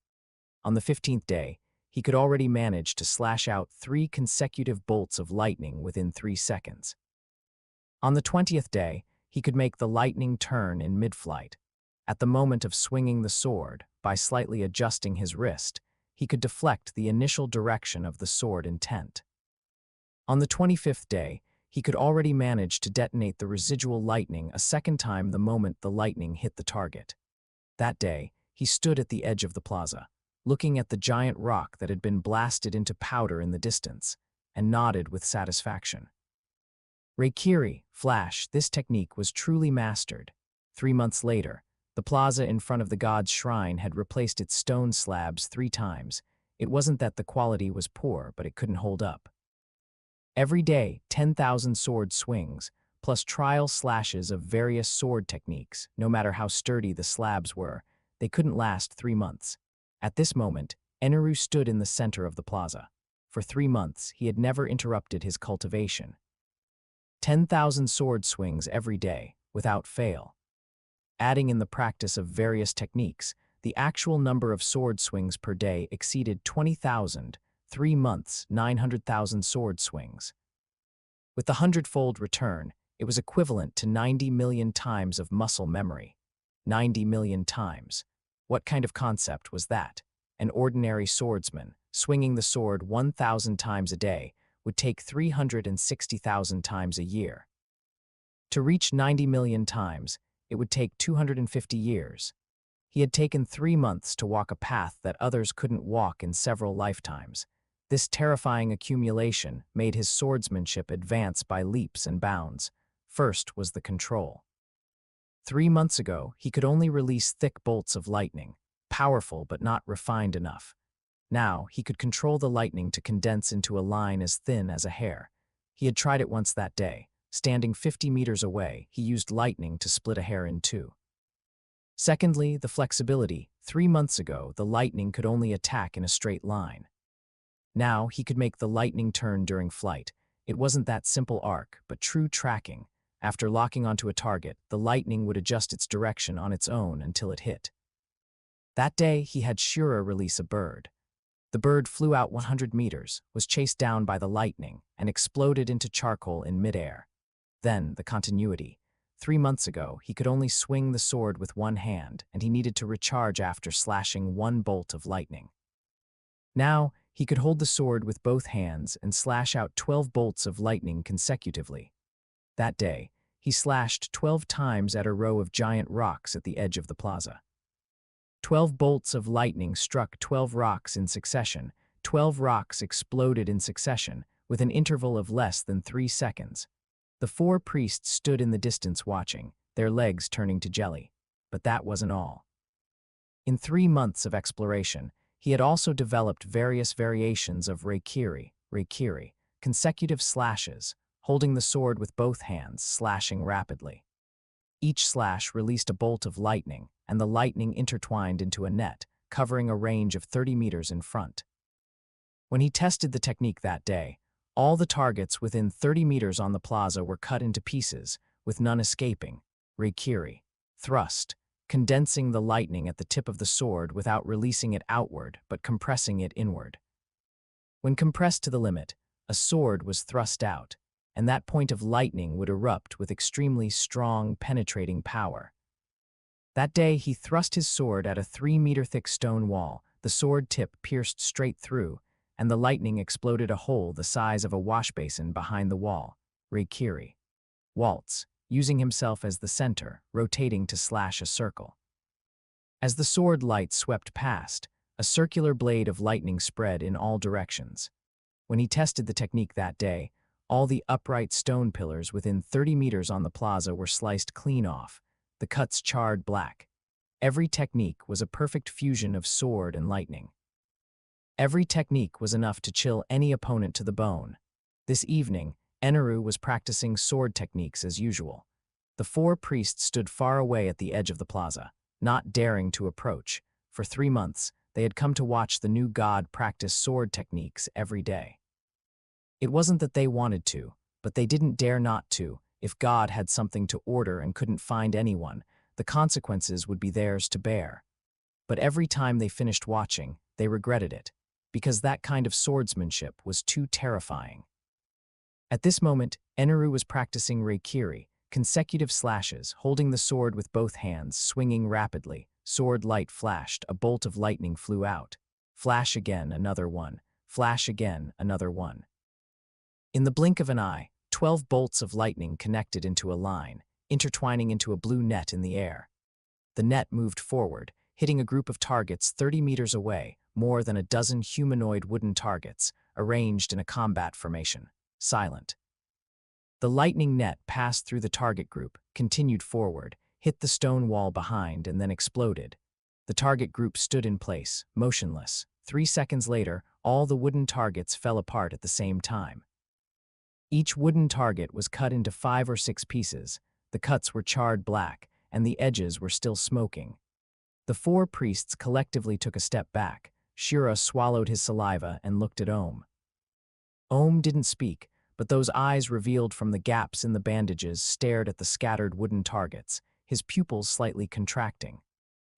On the 15th day, he could already manage to slash out 3 consecutive bolts of lightning within 3 seconds. On the 20th day, he could make the lightning turn in mid-flight. At the moment of swinging the sword, by slightly adjusting his wrist, he could deflect the initial direction of the sword intent. On the 25th day, he could already manage to detonate the residual lightning a second time the moment the lightning hit the target. That day, he stood at the edge of the plaza, looking at the giant rock that had been blasted into powder in the distance, and nodded with satisfaction. Reikiri, flash, this technique was truly mastered. 3 months later, the plaza in front of the god's shrine had replaced its stone slabs 3 times. It wasn't that the quality was poor, but it couldn't hold up. Every day, 10,000 sword swings, plus trial slashes of various sword techniques, no matter how sturdy the slabs were, they couldn't last 3 months. At this moment, Eneru stood in the center of the plaza. For 3 months, he had never interrupted his cultivation. 10,000 sword swings every day, without fail. Adding in the practice of various techniques, the actual number of sword swings per day exceeded 20,000, 3 months, 900,000 sword swings. With the 100-fold return, it was equivalent to 90 million times of muscle memory. 90 million times. What kind of concept was that? An ordinary swordsman, swinging the sword 1,000 times a day, would take 360,000 times a year. To reach 90 million times, it would take 250 years. He had taken 3 months to walk a path that others couldn't walk in several lifetimes. This terrifying accumulation made his swordsmanship advance by leaps and bounds. First was the control. 3 months ago, he could only release thick bolts of lightning, powerful but not refined enough. Now, he could control the lightning to condense into a line as thin as a hair. He had tried it once that day. Standing 50 meters away, he used lightning to split a hair in 2. Secondly, the flexibility. 3 months ago, the lightning could only attack in a straight line. Now, he could make the lightning turn during flight. It wasn't that simple arc, but true tracking. After locking onto a target, the lightning would adjust its direction on its own until it hit. That day, he had Shura release a bird. The bird flew out 100 meters, was chased down by the lightning, and exploded into charcoal in midair. Then, the continuity. 3 months ago, he could only swing the sword with one hand, and he needed to recharge after slashing 1 bolt of lightning. Now, he could hold the sword with both hands and slash out 12 bolts of lightning consecutively. That day, he slashed 12 times at a row of giant rocks at the edge of the plaza. 12 bolts of lightning struck 12 rocks in succession. 12 rocks exploded in succession, with an interval of less than 3 seconds. The 4 priests stood in the distance watching, their legs turning to jelly. But that wasn't all. In 3 months of exploration, he had also developed various variations of Reikiri, consecutive slashes, holding the sword with both hands, slashing rapidly. Each slash released a bolt of lightning, and the lightning intertwined into a net, covering a range of 30 meters in front. When he tested the technique that day, all the targets within 30 meters on the plaza were cut into pieces, with none escaping. Reikiri, thrust, condensing the lightning at the tip of the sword without releasing it outward but compressing it inward. When compressed to the limit, a sword was thrust out, and that point of lightning would erupt with extremely strong, penetrating power. That day, he thrust his sword at a 3-meter-thick stone wall. The sword tip pierced straight through, and the lightning exploded a hole the size of a washbasin behind the wall. Reikiri. Waltz, using himself as the center, rotating to slash a circle. As the sword light swept past, a circular blade of lightning spread in all directions. When he tested the technique that day, all the upright stone pillars within 30 meters on the plaza were sliced clean off, the cuts charred black. Every technique was a perfect fusion of sword and lightning. Every technique was enough to chill any opponent to the bone. This evening, Eneru was practicing sword techniques as usual. The 4 priests stood far away at the edge of the plaza, not daring to approach. For 3 months, they had come to watch the new god practice sword techniques every day. It wasn't that they wanted to, but they didn't dare not to. If God had something to order and couldn't find anyone, the consequences would be theirs to bear. But every time they finished watching, they regretted it, because that kind of swordsmanship was too terrifying. At this moment, Eneru was practicing Reikiri, consecutive slashes, holding the sword with both hands, swinging rapidly. Sword light flashed, a bolt of lightning flew out. Flash again, another one. Flash again, another one. In the blink of an eye, 12 bolts of lightning connected into a line, intertwining into a blue net in the air. The net moved forward, hitting a group of targets 30 meters away, more than a dozen humanoid wooden targets, arranged in a combat formation, silent. The lightning net passed through the target group, continued forward, hit the stone wall behind, and then exploded. The target group stood in place, motionless. 3 seconds later, all the wooden targets fell apart at the same time. Each wooden target was cut into 5 or 6 pieces. The cuts were charred black, and the edges were still smoking. The 4 priests collectively took a step back. Shura swallowed his saliva and looked at Ohm. Ohm didn't speak, but those eyes revealed from the gaps in the bandages stared at the scattered wooden targets, his pupils slightly contracting.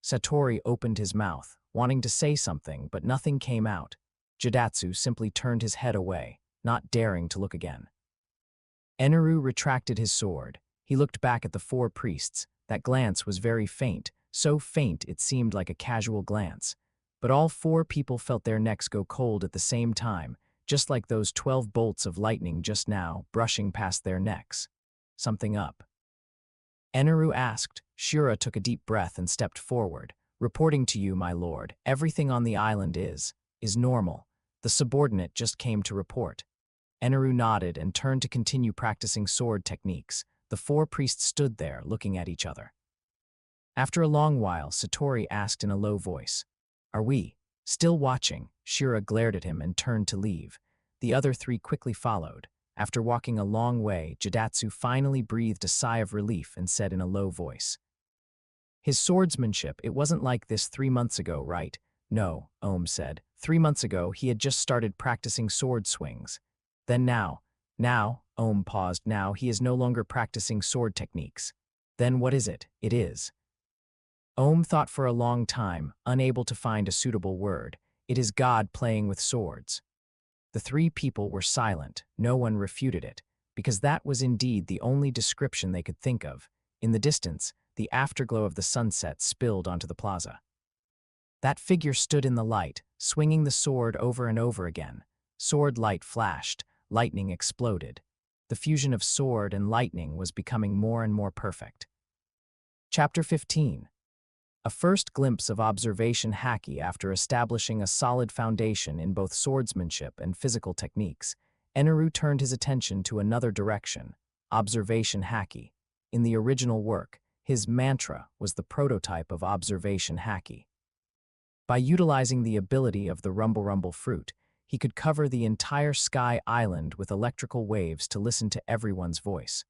Satori opened his mouth, wanting to say something, but nothing came out. Jidatsu simply turned his head away, not daring to look again. Eneru retracted his sword. He looked back at the 4 priests. That glance was very faint, so faint it seemed like a casual glance. But all 4 people felt their necks go cold at the same time, just like those 12 bolts of lightning just now, brushing past their necks. Something up. Eneru asked. Shura took a deep breath and stepped forward. Reporting to you, my lord, everything on the island is normal. The subordinate just came to report. Eneru nodded and turned to continue practicing sword techniques. The 4 priests stood there, looking at each other. After a long while, Satori asked in a low voice, "Are we still watching?" Shura glared at him and turned to leave. The other 3 quickly followed. After walking a long way, Jidatsu finally breathed a sigh of relief and said in a low voice, "His swordsmanship, it wasn't like this 3 months ago, right?" "No," Ohm said. 3 months ago, he had just started practicing sword swings. Then now, Ohm paused, now he is no longer practicing sword techniques. Then what is it? It is. Ohm thought for a long time, unable to find a suitable word. It is God playing with swords. The 3 people were silent. No one refuted it, because that was indeed the only description they could think of. In the distance, the afterglow of the sunset spilled onto the plaza. That figure stood in the light, swinging the sword over and over again. Sword light flashed, lightning exploded. The fusion of sword and lightning was becoming more and more perfect. Chapter 15. A first glimpse of observation Haki. After establishing a solid foundation in both swordsmanship and physical techniques, Eneru turned his attention to another direction, observation Haki. In the original work, his mantra was the prototype of observation Haki. By utilizing the ability of the rumble fruit, he could cover the entire sky island with electrical waves to listen to everyone's voice.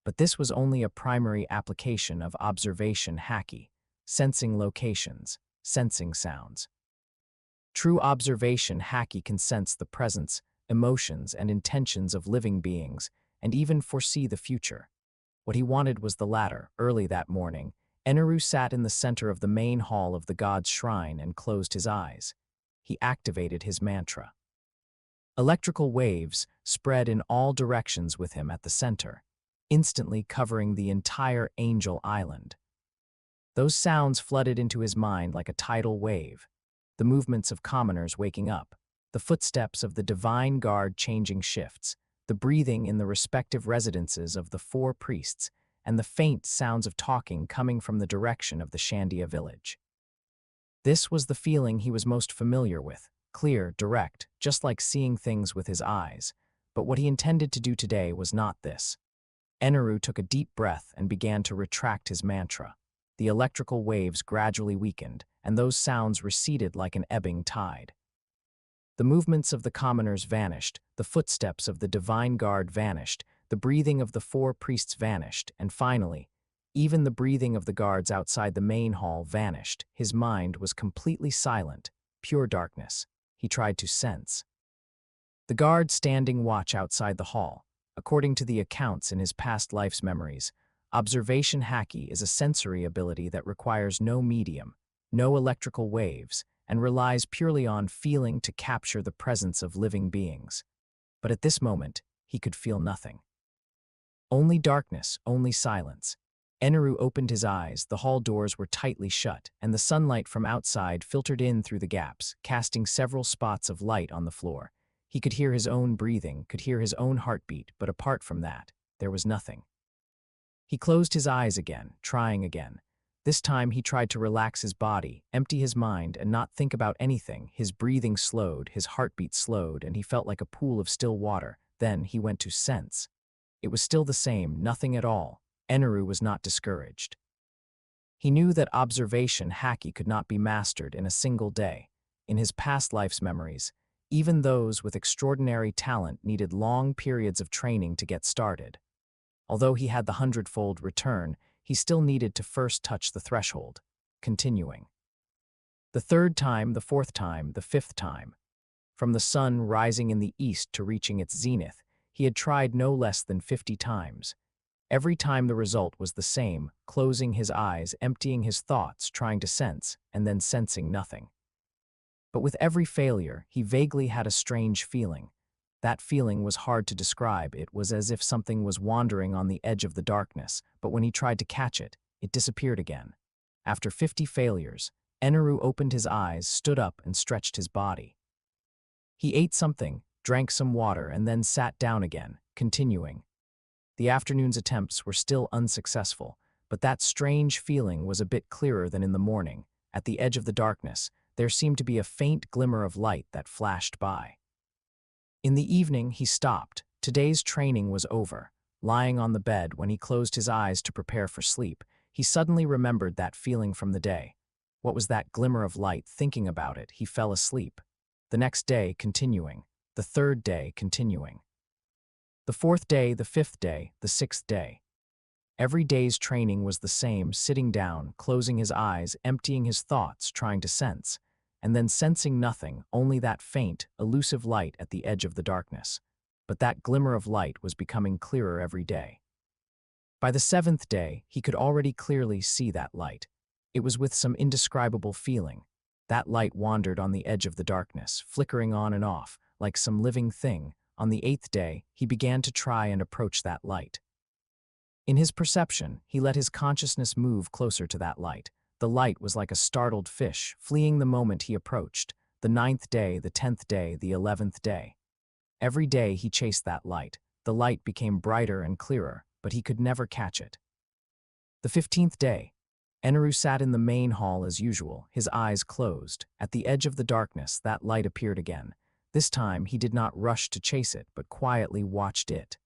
But this was only a primary application of observation Haki. Sensing locations, sensing sounds. True observation Haki can sense the presence, emotions, and intentions of living beings, and even foresee the future. What he wanted was the latter. Early that morning, Eneru sat in the center of the main hall of the god's shrine and closed his eyes. He activated his mantra. Electrical waves spread in all directions with him at the center, instantly covering the entire Angel Island. Those sounds flooded into his mind like a tidal wave, the movements of commoners waking up, the footsteps of the divine guard changing shifts, the breathing in the respective residences of the 4 priests, and the faint sounds of talking coming from the direction of the Shandia village. This was the feeling he was most familiar with, clear, direct, just like seeing things with his eyes. But what he intended to do today was not this. Eneru took a deep breath and began to retract his mantra. The electrical waves gradually weakened, and those sounds receded like an ebbing tide. The movements of the commoners vanished, the footsteps of the divine guard vanished, the breathing of the 4 priests vanished, and finally, even the breathing of the guards outside the main hall vanished. His mind was completely silent, pure darkness. He tried to sense. The guard standing watch outside the hall. According to the accounts in his past life's memories, observation Haki is a sensory ability that requires no medium, no electrical waves, and relies purely on feeling to capture the presence of living beings. But at this moment, he could feel nothing. Only darkness, only silence. Eneru opened his eyes, the hall doors were tightly shut, and the sunlight from outside filtered in through the gaps, casting several spots of light on the floor. He could hear his own breathing, could hear his own heartbeat, but apart from that, there was nothing. He closed his eyes again, trying again. This time he tried to relax his body, empty his mind, and not think about anything. His breathing slowed, his heartbeat slowed, and he felt like a pool of still water. Then he went to sense. It was still the same, nothing at all. Eneru was not discouraged. He knew that observation Haki could not be mastered in a single day. In his past life's memories, even those with extraordinary talent needed long periods of training to get started. Although he had the hundredfold return, he still needed to first touch the threshold. Continuing. The third time, the fourth time, the fifth time. From the sun rising in the east to reaching its zenith, he had tried no less than 50 times. Every time the result was the same, closing his eyes, emptying his thoughts, trying to sense, and then sensing nothing. But with every failure, he vaguely had a strange feeling. That feeling was hard to describe. It was as if something was wandering on the edge of the darkness, but when he tried to catch it, it disappeared again. After 50 failures, Eneru opened his eyes, stood up, and stretched his body. He ate something, drank some water, and then sat down again, continuing. The afternoon's attempts were still unsuccessful, but that strange feeling was a bit clearer than in the morning. At the edge of the darkness, there seemed to be a faint glimmer of light that flashed by. In the evening, he stopped. Today's training was over. Lying on the bed when he closed his eyes to prepare for sleep, he suddenly remembered that feeling from the day. What was that glimmer of light? Thinking about it, he fell asleep. The next day, continuing. The third day, continuing. The fourth day, the fifth day, the sixth day. Every day's training was the same, sitting down, closing his eyes, emptying his thoughts, trying to sense, and then sensing nothing, only that faint, elusive light at the edge of the darkness. But that glimmer of light was becoming clearer every day. By the seventh day, he could already clearly see that light. It was with some indescribable feeling. That light wandered on the edge of the darkness, flickering on and off, like some living thing. On the eighth day, he began to try and approach that light. In his perception, he let his consciousness move closer to that light. The light was like a startled fish, fleeing the moment he approached. The 9th day, the 10th day, the 11th day. Every day he chased that light. The light became brighter and clearer, but he could never catch it. The 15th day. Eneru sat in the main hall as usual, his eyes closed. At the edge of the darkness, that light appeared again. This time, he did not rush to chase it, but quietly watched it.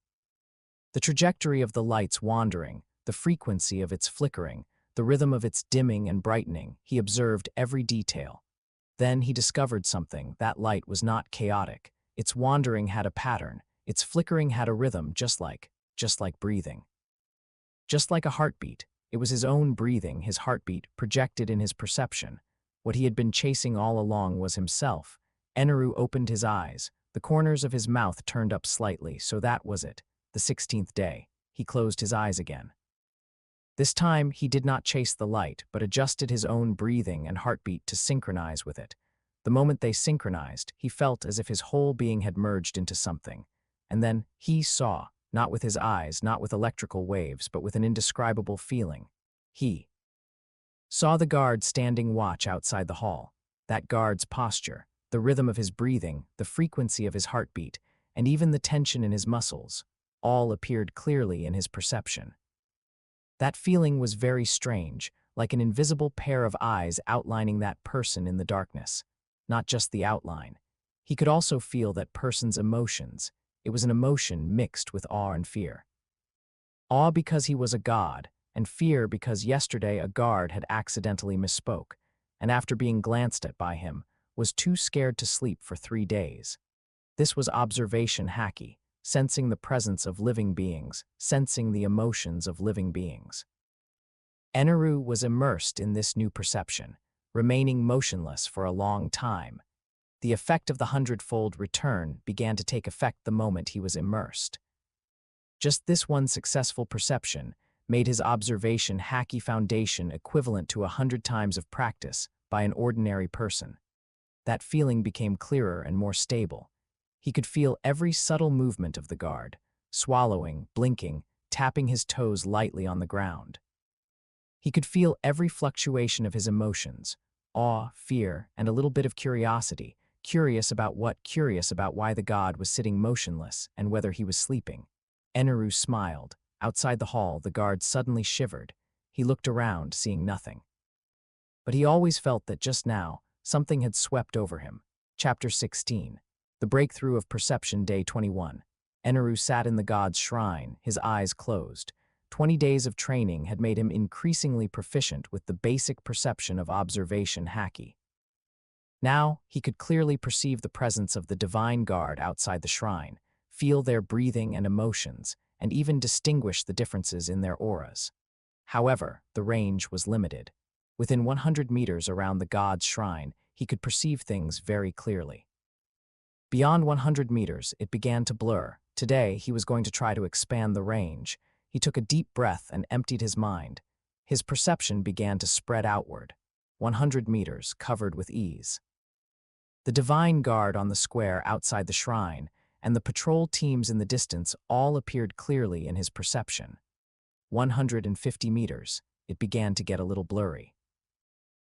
The trajectory of the light's wandering, the frequency of its flickering, the rhythm of its dimming and brightening, he observed every detail. Then he discovered something. That light was not chaotic. Its wandering had a pattern. Its flickering had a rhythm, just like breathing. Just like a heartbeat. It was his own breathing, his heartbeat, projected in his perception. What he had been chasing all along was himself. Eneru opened his eyes. The corners of his mouth turned up slightly, so that was it. The 16th day. He closed his eyes again. This time, he did not chase the light, but adjusted his own breathing and heartbeat to synchronize with it. The moment they synchronized, he felt as if his whole being had merged into something. And then he saw, not with his eyes, not with electrical waves, but with an indescribable feeling. He saw the guard standing watch outside the hall. That guard's posture, the rhythm of his breathing, the frequency of his heartbeat, and even the tension in his muscles, all appeared clearly in his perception. That feeling was very strange, like an invisible pair of eyes outlining that person in the darkness. Not just the outline. He could also feel that person's emotions. It was an emotion mixed with awe and fear. Awe because he was a god, and fear because yesterday a guard had accidentally misspoke, and after being glanced at by him, was too scared to sleep for 3 days. This was observation Haki, sensing the presence of living beings, sensing the emotions of living beings. Eneru was immersed in this new perception, remaining motionless for a long time. The effect of the hundredfold return began to take effect the moment he was immersed. Just this one successful perception made his observation Haki foundation equivalent to 100 times of practice by an ordinary person. That feeling became clearer and more stable. He could feel every subtle movement of the guard, swallowing, blinking, tapping his toes lightly on the ground. He could feel every fluctuation of his emotions, awe, fear, and a little bit of curiosity, curious about why the god was sitting motionless and whether he was sleeping. Eneru smiled. Outside the hall, the guard suddenly shivered. He looked around, seeing nothing. But he always felt that just now, something had swept over him. Chapter 16. The Breakthrough of Perception, Day 21. Eneru sat in the god's shrine, his eyes closed. 20 days of training had made him increasingly proficient with the basic perception of observation Haki. Now, he could clearly perceive the presence of the divine guard outside the shrine, feel their breathing and emotions, and even distinguish the differences in their auras. However, the range was limited. Within 100 meters around the god's shrine, he could perceive things very clearly. Beyond 100 meters, it began to blur. Today, he was going to try to expand the range. He took a deep breath and emptied his mind. His perception began to spread outward. 100 meters, covered with ease. The divine guard on the square outside the shrine and the patrol teams in the distance all appeared clearly in his perception. 150 meters, it began to get a little blurry.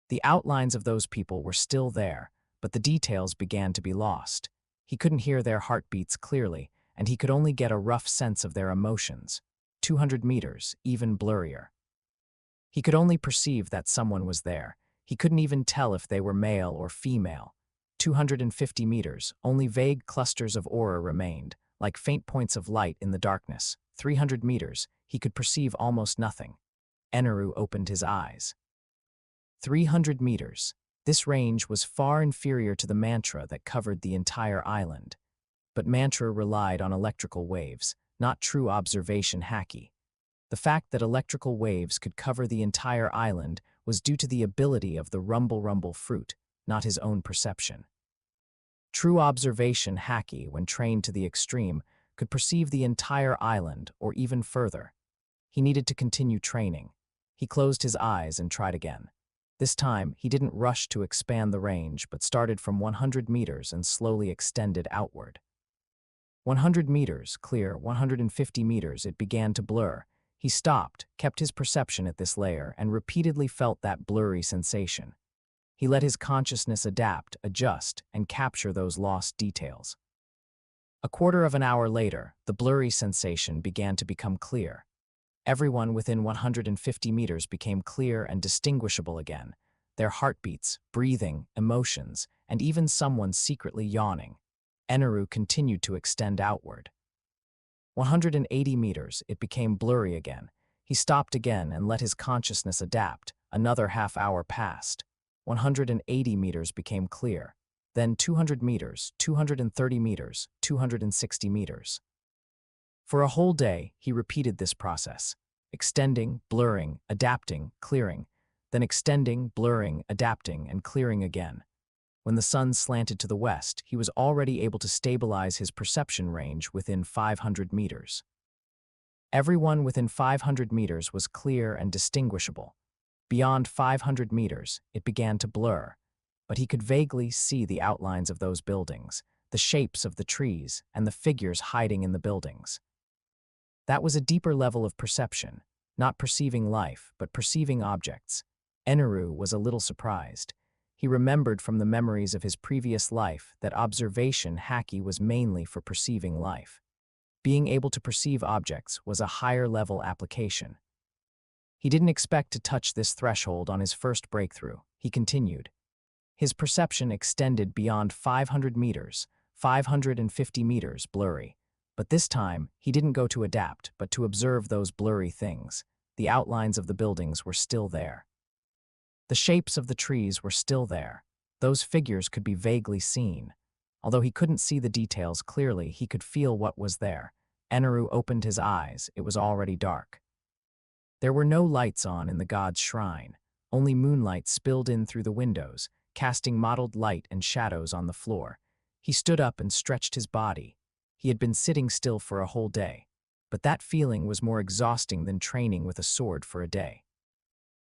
The outlines of those people were still there, but the details began to be lost. He couldn't hear their heartbeats clearly, and he could only get a rough sense of their emotions. 200 meters, even blurrier. He could only perceive that someone was there. He couldn't even tell if they were male or female. 250 meters, only vague clusters of aura remained, like faint points of light in the darkness. 300 meters, he could perceive almost nothing. Eneru opened his eyes. 300 meters. This range was far inferior to the mantra that covered the entire island. But mantra relied on electrical waves, not true observation Haki. The fact that electrical waves could cover the entire island was due to the ability of the rumble fruit, not his own perception. True observation Haki, when trained to the extreme, could perceive the entire island or even further. He needed to continue training. He closed his eyes and tried again. This time, he didn't rush to expand the range, but started from 100 meters and slowly extended outward. 100 meters, clear. 150 meters, it began to blur. He stopped, kept his perception at this layer, and repeatedly felt that blurry sensation. He let his consciousness adapt, adjust, and capture those lost details. A quarter of an hour later, the blurry sensation began to become clear. Everyone within 150 meters became clear and distinguishable again. Their heartbeats, breathing, emotions, and even someone secretly yawning. Eneru continued to extend outward. 180 meters, it became blurry again. He stopped again and let his consciousness adapt. Another half hour passed. 180 meters became clear. Then 200 meters, 230 meters, 260 meters. For a whole day, he repeated this process, extending, blurring, adapting, clearing, then extending, blurring, adapting, and clearing again. When the sun slanted to the west, he was already able to stabilize his perception range within 500 meters. Everyone within 500 meters was clear and distinguishable. Beyond 500 meters, it began to blur, but he could vaguely see the outlines of those buildings, the shapes of the trees, and the figures hiding in the buildings. That was a deeper level of perception, not perceiving life, but perceiving objects. Eneru was a little surprised. He remembered from the memories of his previous life that observation Haki was mainly for perceiving life. Being able to perceive objects was a higher-level application. He didn't expect to touch this threshold on his first breakthrough. He continued. His perception extended beyond 500 meters, 550 meters blurry. But this time, he didn't go to adapt, but to observe those blurry things. The outlines of the buildings were still there. The shapes of the trees were still there. Those figures could be vaguely seen. Although he couldn't see the details clearly, he could feel what was there. Eneru opened his eyes. It was already dark. There were no lights on in the god's shrine. Only moonlight spilled in through the windows, casting mottled light and shadows on the floor. He stood up and stretched his body. He had been sitting still for a whole day, but that feeling was more exhausting than training with a sword for a day.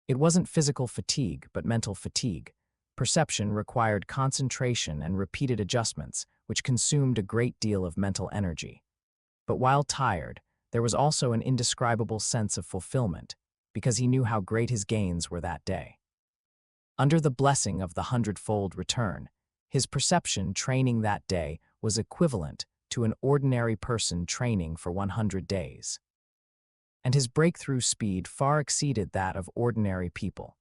It wasn't physical fatigue, but mental fatigue. Perception required concentration and repeated adjustments, which consumed a great deal of mental energy. But while tired, there was also an indescribable sense of fulfillment. because he knew how great his gains were that day. Under the blessing of the hundredfold return, his perception training that day was equivalent to an ordinary person training for 100 days. And his breakthrough speed far exceeded that of ordinary people.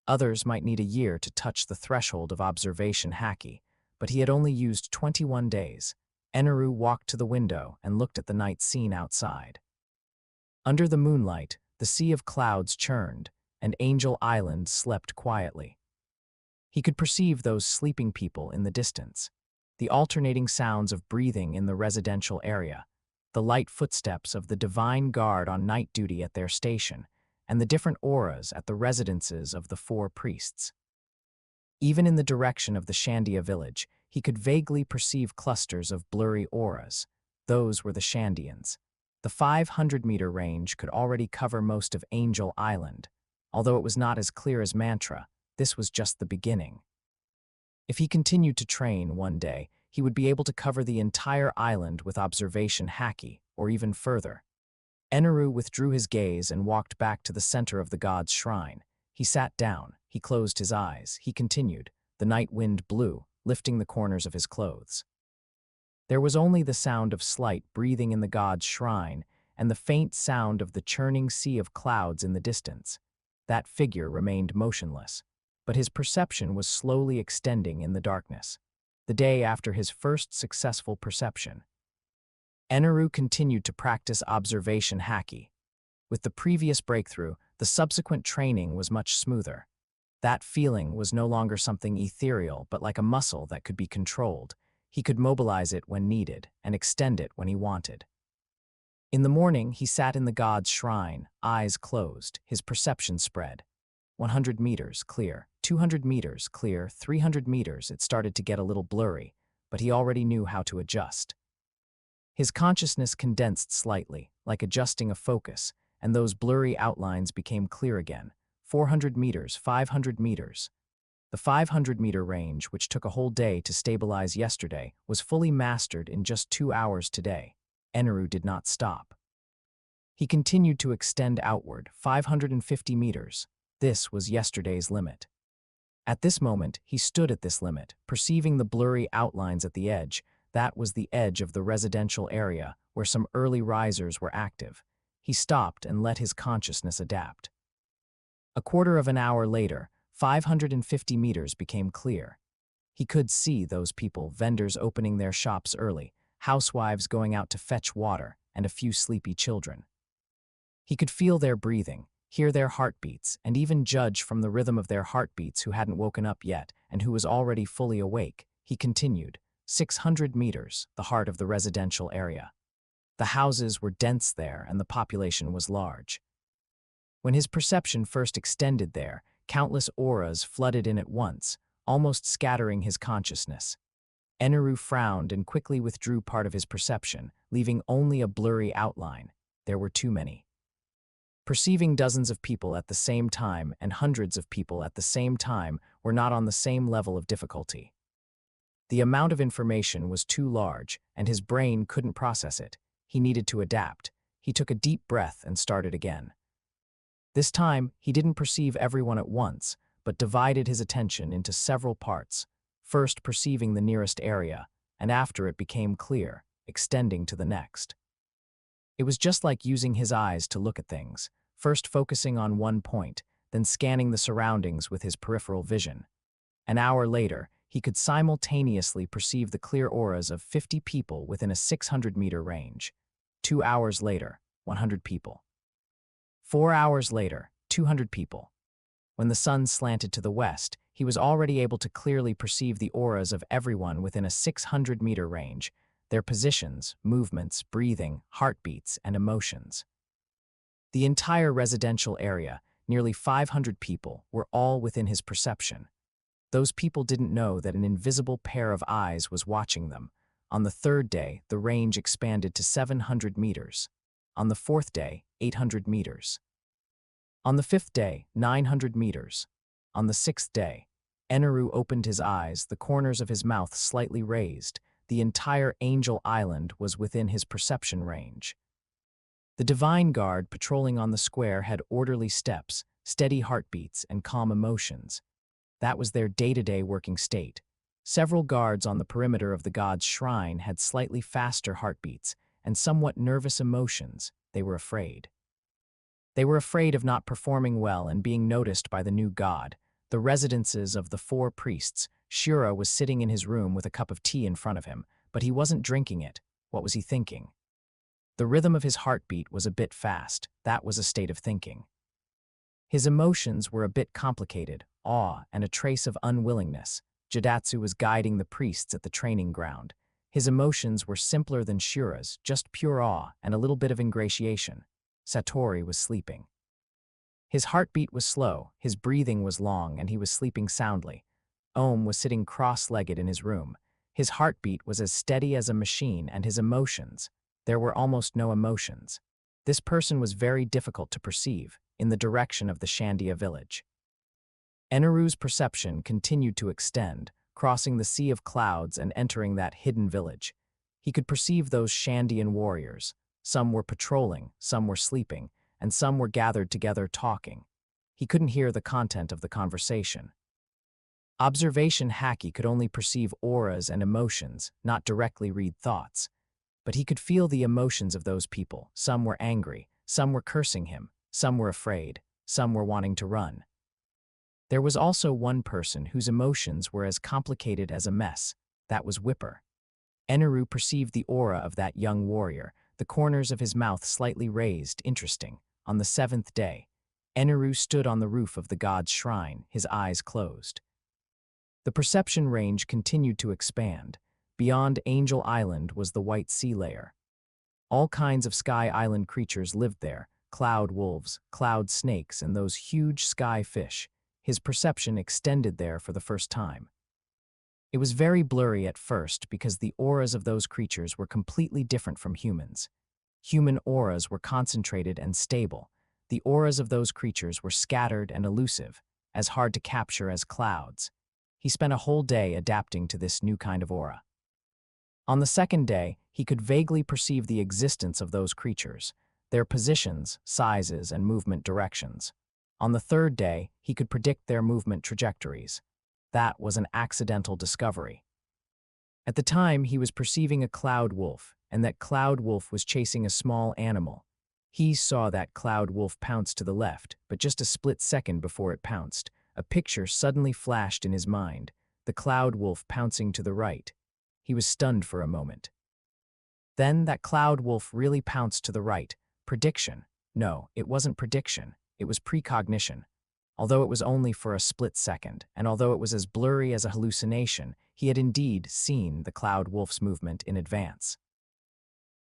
Others might need a year to touch the threshold of observation Haki, but he had only used 21 days. Eneru walked to the window and looked at the night scene outside. Under the moonlight, the sea of clouds churned, and Angel Island slept quietly. He could perceive those sleeping people in the distance, the alternating sounds of breathing in the residential area, the light footsteps of the divine guard on night duty at their station, and the different auras at the residences of the 4 priests. Even in the direction of the Shandia village, he could vaguely perceive clusters of blurry auras. Those were the Shandians. The 500-meter range could already cover most of Angel Island. Although it was not as clear as Mantra, this was just the beginning. If he continued to train one day, he would be able to cover the entire island with observation Haki, or even further. Eneru withdrew his gaze and walked back to the center of the god's shrine. He sat down, he closed his eyes, he continued. The night wind blew, lifting the corners of his clothes. There was only the sound of slight breathing in the god's shrine and the faint sound of the churning sea of clouds in the distance. That figure remained motionless, but his perception was slowly extending in the darkness. The day after his first successful perception, Eneru continued to practice observation Haki. With the previous breakthrough, the subsequent training was much smoother. That feeling was no longer something ethereal, but like a muscle that could be controlled. He could mobilize it when needed and extend it when he wanted. In the morning, he sat in the god's shrine, eyes closed, his perception spread. 100 meters, clear. 200 meters, clear. 300 meters, it started to get a little blurry, but he already knew how to adjust. His consciousness condensed slightly, like adjusting a focus, and those blurry outlines became clear again. 400 meters, 500 meters. The 500-meter range, which took a whole day to stabilize yesterday, was fully mastered in just 2 hours today. Eneru did not stop. He continued to extend outward, 550 meters. This was yesterday's limit. At this moment, he stood at this limit, perceiving the blurry outlines at the edge. That was the edge of the residential area, where some early risers were active. He stopped and let his consciousness adapt. A quarter of an hour later, 550 meters became clear. He could see those people, vendors opening their shops early, housewives going out to fetch water, and a few sleepy children. He could feel their breathing, hear their heartbeats, and even judge from the rhythm of their heartbeats who hadn't woken up yet and who was already fully awake. He continued. 600 meters, the heart of the residential area. The houses were dense there and the population was large. When his perception first extended there, countless auras flooded in at once, almost scattering his consciousness. Eneru frowned and quickly withdrew part of his perception, leaving only a blurry outline. There were too many. Perceiving dozens of people at the same time and hundreds of people at the same time were not on the same level of difficulty. The amount of information was too large, and his brain couldn't process it. He needed to adapt. He took a deep breath and started again. This time, he didn't perceive everyone at once, but divided his attention into several parts, first perceiving the nearest area, and after it became clear, extending to the next. It was just like using his eyes to look at things, first focusing on one point, then scanning the surroundings with his peripheral vision. An hour later, he could simultaneously perceive the clear auras of 50 people within a 600-meter range. 2 hours later, 100 people. 4 hours later, 200 people. When the sun slanted to the west, he was already able to clearly perceive the auras of everyone within a 600-meter range, their positions, movements, breathing, heartbeats, and emotions. The entire residential area, nearly 500 people, were all within his perception. Those people didn't know that an invisible pair of eyes was watching them. On the third day, the range expanded to 700 meters. On the fourth day, 800 meters. On the fifth day, 900 meters. On the sixth day, Eneru opened his eyes, the corners of his mouth slightly raised. The entire Angel Island was within his perception range. The Divine Guard patrolling on the square had orderly steps, steady heartbeats, and calm emotions. That was their day-to-day working state. Several guards on the perimeter of the god's shrine had slightly faster heartbeats and somewhat nervous emotions. They were afraid. They were afraid of not performing well and being noticed by the new god. The residences of the four priests. Shura was sitting in his room with a cup of tea in front of him, but he wasn't drinking it. What was he thinking? The rhythm of his heartbeat was a bit fast. That was a state of thinking. His emotions were a bit complicated, awe and a trace of unwillingness. Jidatsu was guiding the priests at the training ground. His emotions were simpler than Shura's, just pure awe and a little bit of ingratiation. Satori was sleeping. His heartbeat was slow, his breathing was long, and he was sleeping soundly. Ohm was sitting cross-legged in his room. His heartbeat was as steady as a machine, and his emotions, there were almost no emotions. This person was very difficult to perceive, in the direction of the Shandia village. Eneru's perception continued to extend, crossing the sea of clouds and entering that hidden village. He could perceive those Shandian warriors. Some were patrolling, some were sleeping, and some were gathered together talking. He couldn't hear the content of the conversation. Observation Haki could only perceive auras and emotions, not directly read thoughts. But he could feel the emotions of those people. Some were angry, some were cursing him, some were afraid, some were wanting to run. There was also one person whose emotions were as complicated as a mess. That was Whipper. Eneru perceived the aura of that young warrior, the corners of his mouth slightly raised. Interesting. On the seventh day, Eneru stood on the roof of the god's shrine, his eyes closed. The perception range continued to expand. Beyond Angel Island was the White Sea layer. All kinds of Sky Island creatures lived there, cloud wolves, cloud snakes, and those huge sky fish. His perception extended there for the first time. It was very blurry at first because the auras of those creatures were completely different from humans. Human auras were concentrated and stable. The auras of those creatures were scattered and elusive, as hard to capture as clouds. He spent a whole day adapting to this new kind of aura. On the second day, he could vaguely perceive the existence of those creatures, their positions, sizes, and movement directions. On the third day, he could predict their movement trajectories. That was an accidental discovery. At the time, he was perceiving a cloud wolf, and that cloud wolf was chasing a small animal. He saw that cloud wolf pounce to the left, but just a split second before it pounced, a picture suddenly flashed in his mind, the cloud wolf pouncing to the right. He was stunned for a moment. Then that cloud wolf really pounced to the right. Prediction. No, it wasn't prediction. It was precognition. Although it was only for a split second, and although it was as blurry as a hallucination, he had indeed seen the cloud wolf's movement in advance.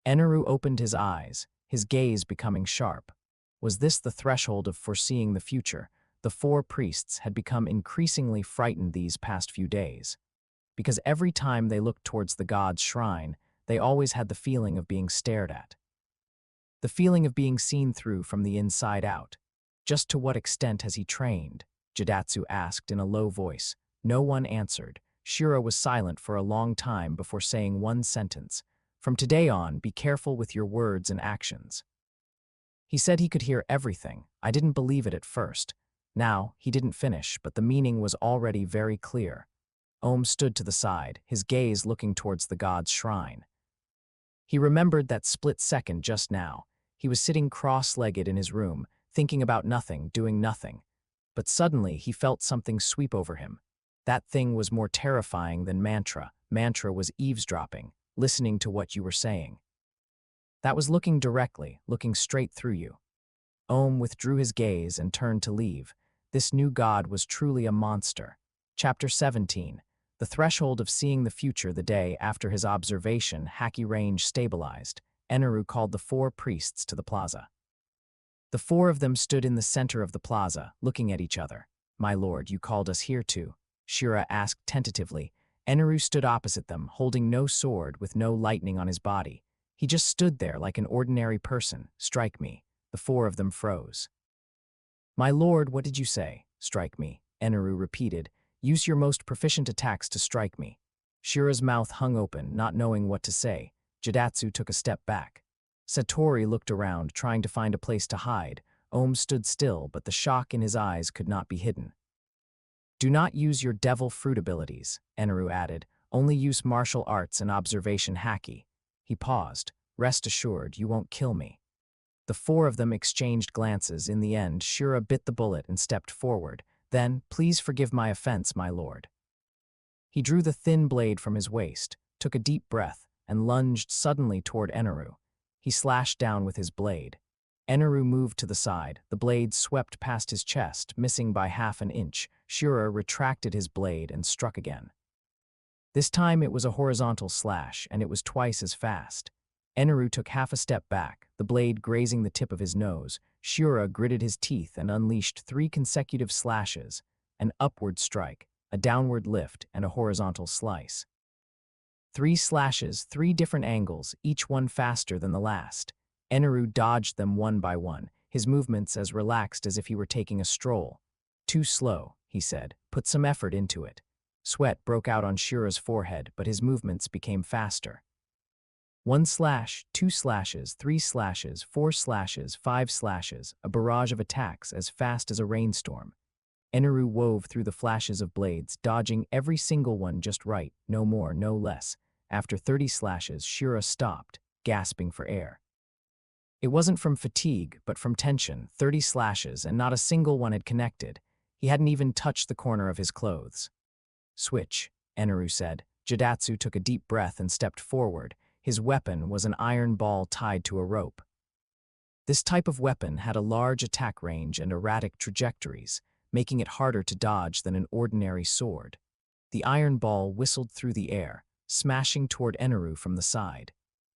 Eneru opened his eyes, his gaze becoming sharp. Was this the threshold of foreseeing the future? The four priests had become increasingly frightened these past few days. Because every time they looked towards the god's shrine, they always had the feeling of being stared at. The feeling of being seen through from the inside out. Just to what extent has he trained? Jidatsu asked in a low voice. No one answered. Shura was silent for a long time before saying one sentence. From today on, be careful with your words and actions. He said he could hear everything. I didn't believe it at first. Now, he didn't finish, but the meaning was already very clear. Ohm stood to the side, his gaze looking towards the god's shrine. He remembered that split second just now. He was sitting cross-legged in his room, thinking about nothing, doing nothing. But suddenly he felt something sweep over him. That thing was more terrifying than mantra. Mantra was eavesdropping, listening to what you were saying. That was looking directly, looking straight through you. Ohm withdrew his gaze and turned to leave. This new god was truly a monster. Chapter 17. The threshold of seeing the future. The day after his observation, Haki range stabilized. Eneru called the four priests to the plaza. The four of them stood in the center of the plaza, looking at each other. My lord, you called us here too? Shura asked tentatively. Eneru stood opposite them, holding no sword, with no lightning on his body. He just stood there like an ordinary person. Strike me. The four of them froze. My lord, what did you say? Strike me, Eneru repeated. Use your most proficient attacks to strike me. Shura's mouth hung open, not knowing what to say. Jidatsu took a step back. Satori looked around, trying to find a place to hide. Ohm stood still, but the shock in his eyes could not be hidden. Do not use your devil fruit abilities, Eneru added. Only use martial arts and observation Haki. He paused. Rest assured, you won't kill me. The four of them exchanged glances. In the end, Shura bit the bullet and stepped forward. Then, please forgive my offense, my lord. He drew the thin blade from his waist, took a deep breath, and lunged suddenly toward Eneru. He slashed down with his blade. Eneru moved to the side. The blade swept past his chest, missing by half an inch. Shura retracted his blade and struck again. This time it was a horizontal slash, and it was twice as fast. Eneru took half a step back, the blade grazing the tip of his nose. Shura gritted his teeth and unleashed 3 consecutive slashes, an upward strike, a downward lift, and a horizontal slice. 3 slashes, 3 different angles, each one faster than the last. Eneru dodged them one by one, his movements as relaxed as if he were taking a stroll. Too slow, he said. Put some effort into it. Sweat broke out on Shura's forehead, but his movements became faster. 1 slash, 2 slashes, 3 slashes, 4 slashes, 5 slashes, a barrage of attacks as fast as a rainstorm. Eneru wove through the flashes of blades, dodging every single one just right, no more, no less. After 30 slashes, Shura stopped, gasping for air. It wasn't from fatigue, but from tension. 30 slashes, and not a single one had connected. He hadn't even touched the corner of his clothes. Switch, Eneru said. Jidatsu took a deep breath and stepped forward. His weapon was an iron ball tied to a rope. This type of weapon had a large attack range and erratic trajectories, making it harder to dodge than an ordinary sword. The iron ball whistled through the air, smashing toward Eneru from the side.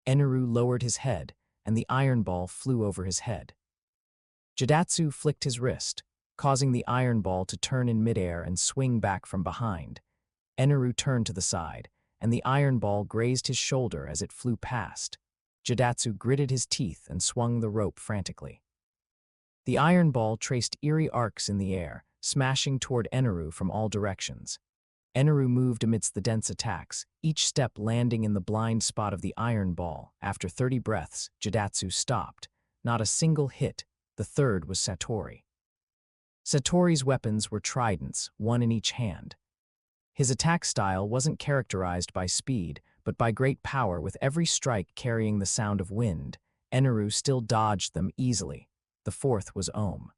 Eneru lowered his head, and the iron ball flew over his head. Jidatsu flicked his wrist, causing the iron ball to turn in midair and swing back from behind. Eneru turned to the side, and the iron ball grazed his shoulder as it flew past. Jidatsu gritted his teeth and swung the rope frantically. The iron ball traced eerie arcs in the air, smashing toward Eneru from all directions. Eneru moved amidst the dense attacks, each step landing in the blind spot of the iron ball. After 30 breaths, Jidatsu stopped. Not a single hit. The third was Satori. Satori's weapons were tridents, one in each hand. His attack style wasn't characterized by speed, but by great power, with every strike carrying the sound of wind. Eneru still dodged them easily. The fourth was Ohm.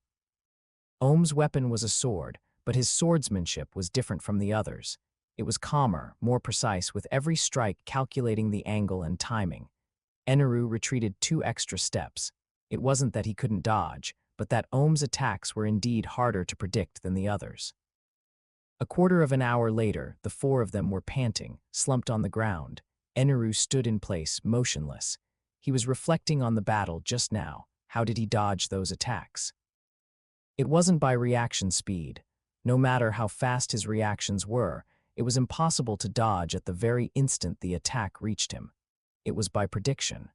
Ohm's weapon was a sword, but his swordsmanship was different from the others. It was calmer, more precise, with every strike calculating the angle and timing. Eneru retreated 2 extra steps. It wasn't that he couldn't dodge, but that Ohm's attacks were indeed harder to predict than the others. A quarter of an hour later, the 4 of them were panting, slumped on the ground. Eneru stood in place, motionless. He was reflecting on the battle just now. How did he dodge those attacks? It wasn't by reaction speed. No matter how fast his reactions were, it was impossible to dodge at the very instant the attack reached him. It was by prediction.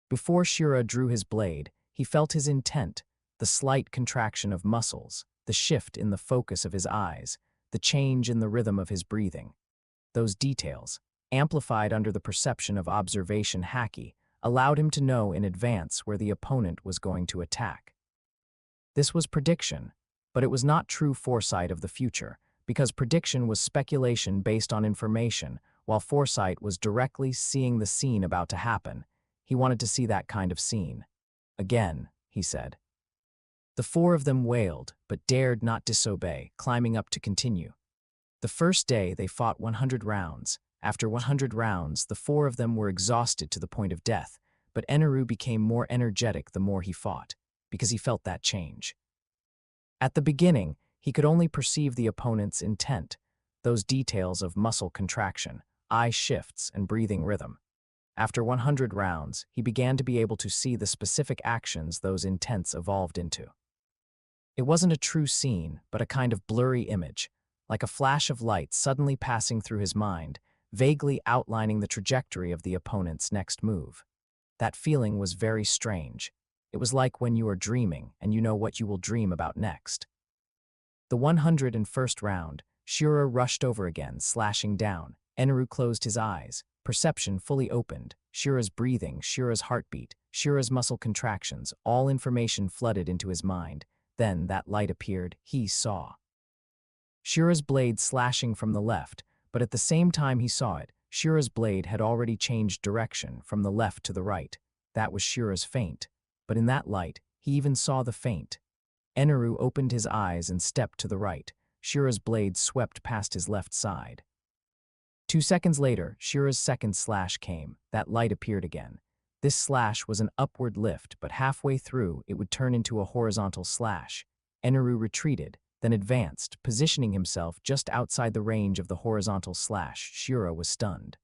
Before Shura drew his blade, he felt his intent, the slight contraction of muscles, the shift in the focus of his eyes, the change in the rhythm of his breathing. Those details, amplified under the perception of observation Haki, allowed him to know in advance where the opponent was going to attack. This was prediction, but it was not true foresight of the future, because prediction was speculation based on information, while foresight was directly seeing the scene about to happen. He wanted to see that kind of scene. Again, he said. The 4 of them wailed, but dared not disobey, climbing up to continue. The first day they fought 100 rounds. After 100 rounds, the 4 of them were exhausted to the point of death, but Eneru became more energetic the more he fought, because he felt that change. At the beginning, he could only perceive the opponent's intent, those details of muscle contraction, eye shifts, and breathing rhythm. After 100 rounds, he began to be able to see the specific actions those intents evolved into. It wasn't a true scene, but a kind of blurry image, like a flash of light suddenly passing through his mind, vaguely outlining the trajectory of the opponent's next move. That feeling was very strange. It was like when you are dreaming and you know what you will dream about next. The 101st round, Shura rushed over again, slashing down. Eneru closed his eyes, perception fully opened, Shura's breathing, Shura's heartbeat, Shura's muscle contractions, all information flooded into his mind. Then that light appeared, he saw Shura's blade slashing from the left, but at the same time he saw it, Shura's blade had already changed direction from the left to the right. That was Shura's feint. But in that light, he even saw the feint. Eneru opened his eyes and stepped to the right. Shura's blade swept past his left side. 2 seconds later, Shura's second slash came. That light appeared again. This slash was an upward lift, but halfway through, it would turn into a horizontal slash. Eneru retreated, then advanced, positioning himself just outside the range of the horizontal slash. Shura was stunned.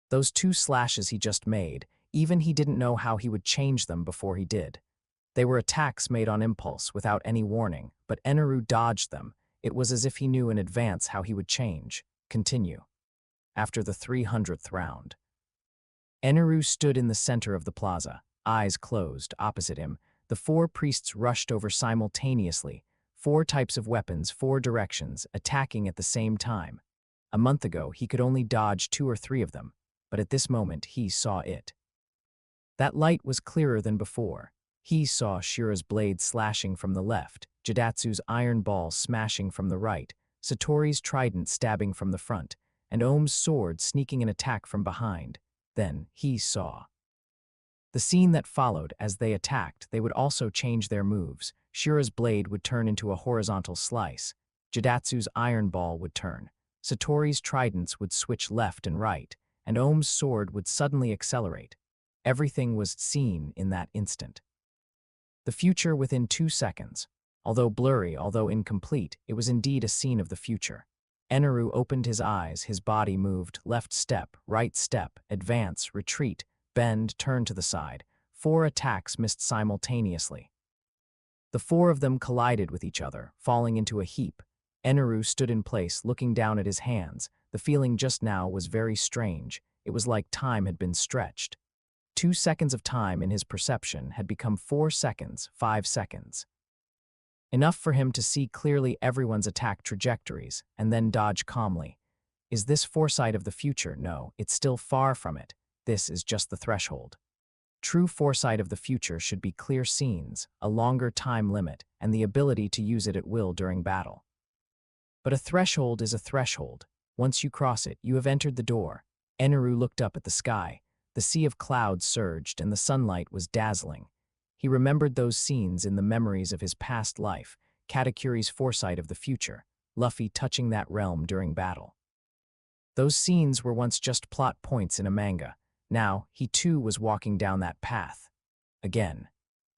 Those 2 slashes he just made, even he didn't know how he would change them before he did. They were attacks made on impulse, without any warning, but Eneru dodged them. It was as if he knew in advance how he would change. Continue. After the 300th round, Eneru stood in the center of the plaza, eyes closed. Opposite him, the 4 priests rushed over simultaneously, 4 types of weapons, 4 directions, attacking at the same time. A month ago, he could only dodge 2 or 3 of them, but at this moment, he saw it. That light was clearer than before. He saw Shura's blade slashing from the left, Jidatsu's iron ball smashing from the right, Satori's trident stabbing from the front, and Ohm's sword sneaking an attack from behind. Then he saw the scene that followed. As they attacked, they would also change their moves. Shura's blade would turn into a horizontal slice. Jidatsu's iron ball would turn. Satori's tridents would switch left and right, and Ohm's sword would suddenly accelerate. Everything was seen in that instant. The future within 2 seconds. Although blurry, although incomplete, it was indeed a scene of the future. Eneru opened his eyes, his body moved, left step, right step, advance, retreat, bend, turn to the side. 4 attacks missed simultaneously. The 4 of them collided with each other, falling into a heap. Eneru stood in place, looking down at his hands. The feeling just now was very strange. It was like time had been stretched. 2 seconds of time in his perception had become 4 seconds, 5 seconds. Enough for him to see clearly everyone's attack trajectories, and then dodge calmly. Is this foresight of the future? No, it's still far from it. This is just the threshold. True foresight of the future should be clear scenes, a longer time limit, and the ability to use it at will during battle. But a threshold is a threshold. Once you cross it, you have entered the door. Eneru looked up at the sky. The sea of clouds surged, and the sunlight was dazzling. He remembered those scenes in the memories of his past life, Katakuri's foresight of the future, Luffy touching that realm during battle. Those scenes were once just plot points in a manga. Now, he too was walking down that path. Again.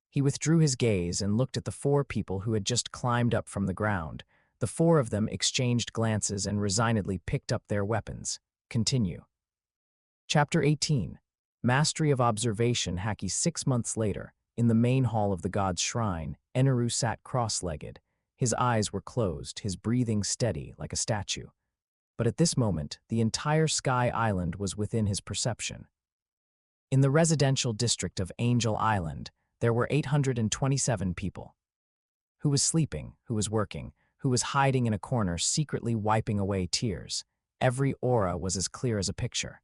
He withdrew his gaze and looked at the 4 people who had just climbed up from the ground. The 4 of them exchanged glances and resignedly picked up their weapons. Continue. Chapter 18. Mastery of Observation. Haki. 6 months later, in the main hall of the god's shrine, Eneru sat cross-legged. His eyes were closed, his breathing steady like a statue. But at this moment, the entire Sky Island was within his perception. In the residential district of Angel Island, there were 827 people. Who was sleeping, who was working, who was hiding in a corner secretly wiping away tears. Every aura was as clear as a picture.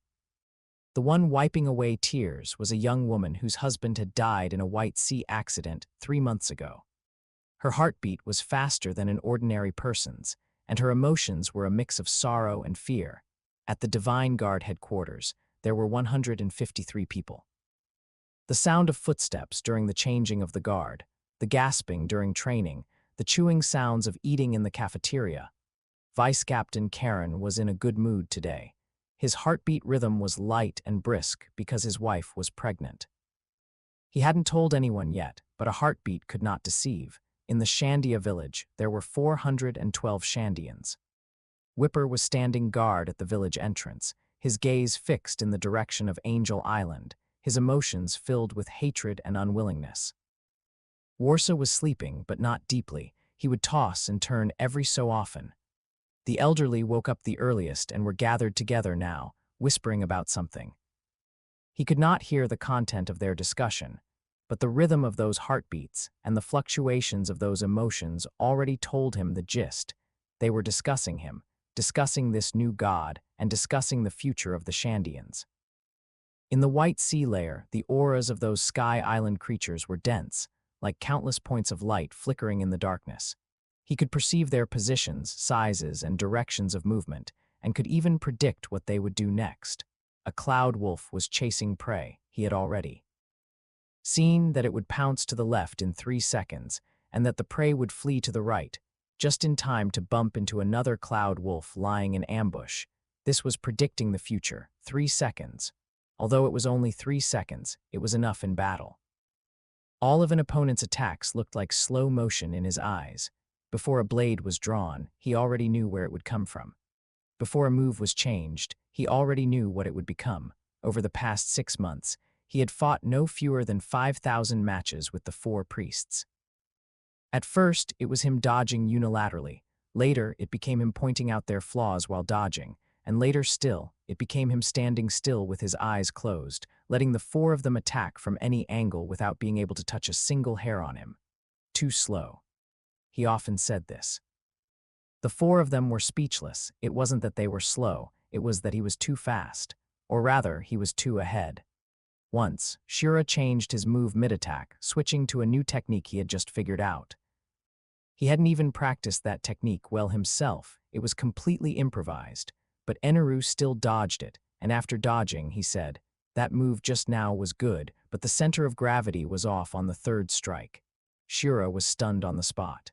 The one wiping away tears was a young woman whose husband had died in a White Sea accident 3 months ago. Her heartbeat was faster than an ordinary person's, and her emotions were a mix of sorrow and fear. At the Divine Guard headquarters, there were 153 people. The sound of footsteps during the changing of the guard, the gasping during training, the chewing sounds of eating in the cafeteria. Vice Captain Karen was in a good mood today. His heartbeat rhythm was light and brisk because his wife was pregnant. He hadn't told anyone yet, but a heartbeat could not deceive. In the Shandia village, there were 412 Shandians. Whipper was standing guard at the village entrance, his gaze fixed in the direction of Angel Island, his emotions filled with hatred and unwillingness. Warsa was sleeping, but not deeply. He would toss and turn every so often. The elderly woke up the earliest and were gathered together now, whispering about something. He could not hear the content of their discussion, but the rhythm of those heartbeats and the fluctuations of those emotions already told him the gist. They were discussing him, discussing this new god, and discussing the future of the Shandians. In the white sea layer, the auras of those sky island creatures were dense, like countless points of light flickering in the darkness. He could perceive their positions, sizes, and directions of movement, and could even predict what they would do next. A cloud wolf was chasing prey. He had already seen that it would pounce to the left in 3 seconds, and that the prey would flee to the right, just in time to bump into another cloud wolf lying in ambush. This was predicting the future. 3 seconds. Although it was only 3 seconds, it was enough in battle. All of an opponent's attacks looked like slow motion in his eyes. Before a blade was drawn, he already knew where it would come from. Before a move was changed, he already knew what it would become. Over the past 6 months, he had fought no fewer than 5,000 matches with the 4 priests. At first, it was him dodging unilaterally. Later, it became him pointing out their flaws while dodging. And later still, it became him standing still with his eyes closed, letting the 4 of them attack from any angle without being able to touch a single hair on him. Too slow. He often said this. The 4 of them were speechless. It wasn't that they were slow, it was that he was too fast. Or rather, he was too ahead. Once, Shura changed his move mid-attack, switching to a new technique he had just figured out. He hadn't even practiced that technique well himself. It was completely improvised. But Eneru still dodged it, and after dodging, he said, "That move just now was good, but the center of gravity was off on the 3rd strike." Shura was stunned on the spot.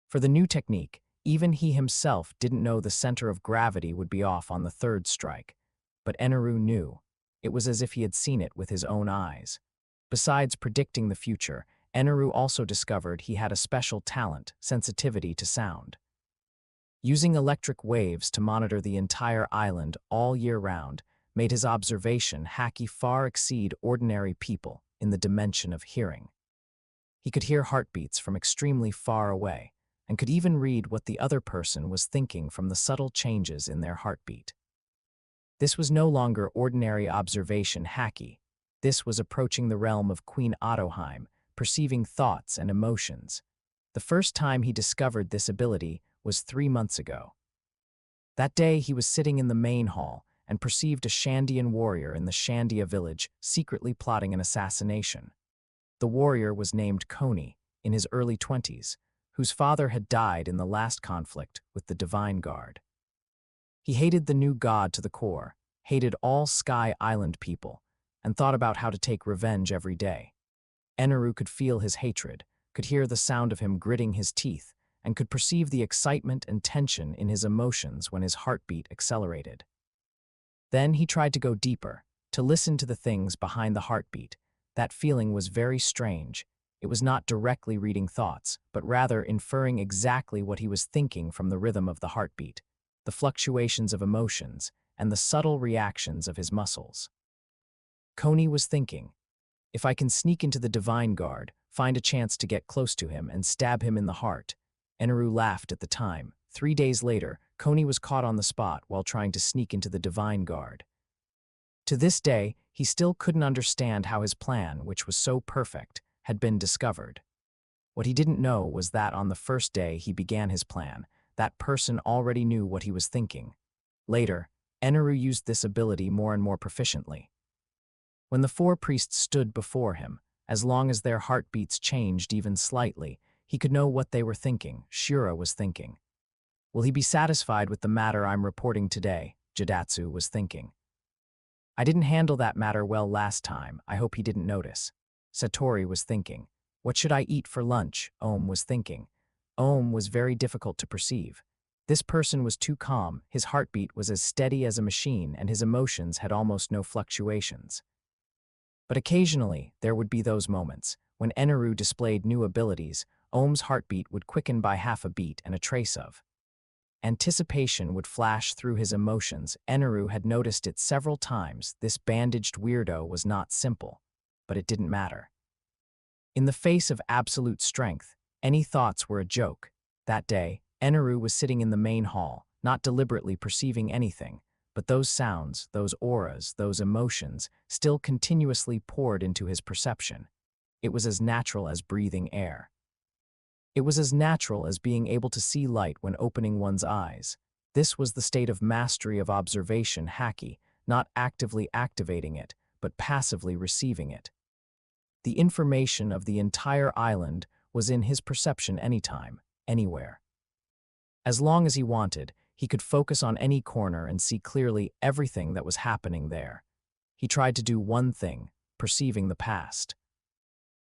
For the new technique, even he himself didn't know the center of gravity would be off on the 3rd strike. But Eneru knew. It was as if he had seen it with his own eyes. Besides predicting the future, Eneru also discovered he had a special talent, sensitivity to sound. Using electric waves to monitor the entire island all year round made his observation Haki far exceed ordinary people in the dimension of hearing. He could hear heartbeats from extremely far away, and could even read what the other person was thinking from the subtle changes in their heartbeat. This was no longer ordinary observation Haki. This was approaching the realm of Queen Ottoheim, perceiving thoughts and emotions. The first time he discovered this ability was 3 months ago. That day he was sitting in the main hall and perceived a Shandian warrior in the Shandia village secretly plotting an assassination. The warrior was named Koni, in his early 20s, whose father had died in the last conflict with the Divine Guard. He hated the new god to the core, hated all Sky Island people, and thought about how to take revenge every day. Eneru could feel his hatred, could hear the sound of him gritting his teeth, and could perceive the excitement and tension in his emotions when his heartbeat accelerated. Then he tried to go deeper, to listen to the things behind the heartbeat. That feeling was very strange. It was not directly reading thoughts, but rather inferring exactly what he was thinking from the rhythm of the heartbeat, the fluctuations of emotions, and the subtle reactions of his muscles. Koni was thinking, if I can sneak into the Divine Guard, find a chance to get close to him and stab him in the heart. Eneru laughed at the time. 3 days later, Koni was caught on the spot while trying to sneak into the Divine Guard. To this day, he still couldn't understand how his plan, which was so perfect, had been discovered. What he didn't know was that on the first day he began his plan, that person already knew what he was thinking. Later, Eneru used this ability more and more proficiently. When the 4 priests stood before him, as long as their heartbeats changed even slightly, he could know what they were thinking. Shura was thinking. Will he be satisfied with the matter I'm reporting today? Jidatsu was thinking. I didn't handle that matter well last time. I hope he didn't notice. Satori was thinking. What should I eat for lunch? Ohm was thinking. Ohm was very difficult to perceive. This person was too calm, his heartbeat was as steady as a machine, and his emotions had almost no fluctuations. But occasionally, there would be those moments. When Eneru displayed new abilities, Ohm's heartbeat would quicken by half a beat, and a trace of anticipation would flash through his emotions. Eneru had noticed it several times. This bandaged weirdo was not simple, but it didn't matter. In the face of absolute strength, any thoughts were a joke. That day, Eneru was sitting in the main hall, not deliberately perceiving anything, but those sounds, those auras, those emotions still continuously poured into his perception. It was as natural as breathing air. It was as natural as being able to see light when opening one's eyes. This was the state of mastery of observation Haki, not actively activating it, but passively receiving it. The information of the entire island was in his perception anytime, anywhere. As long as he wanted, he could focus on any corner and see clearly everything that was happening there. He tried to do one thing, perceiving the past.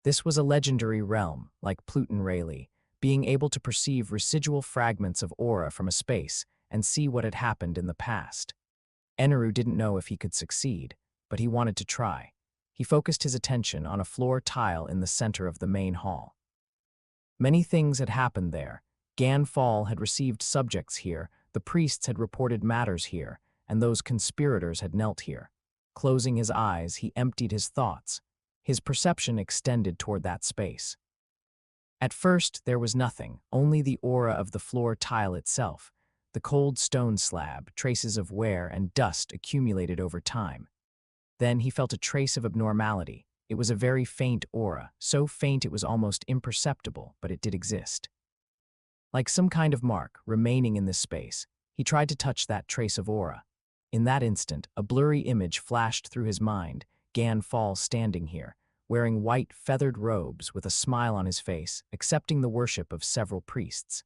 This was a legendary realm, like Pluton Rayleigh, being able to perceive residual fragments of aura from a space and see what had happened in the past. Eneru didn't know if he could succeed, but he wanted to try. He focused his attention on a floor tile in the center of the main hall. Many things had happened there. Ganfall had received subjects here, the priests had reported matters here, and those conspirators had knelt here. Closing his eyes, he emptied his thoughts. His perception extended toward that space. At first, there was nothing, only the aura of the floor tile itself. The cold stone slab, traces of wear and dust accumulated over time. Then he felt a trace of abnormality. It was a very faint aura, so faint it was almost imperceptible, but it did exist. Like some kind of mark remaining in this space, he tried to touch that trace of aura. In that instant, a blurry image flashed through his mind, Ganfall standing here, wearing white feathered robes with a smile on his face, accepting the worship of several priests.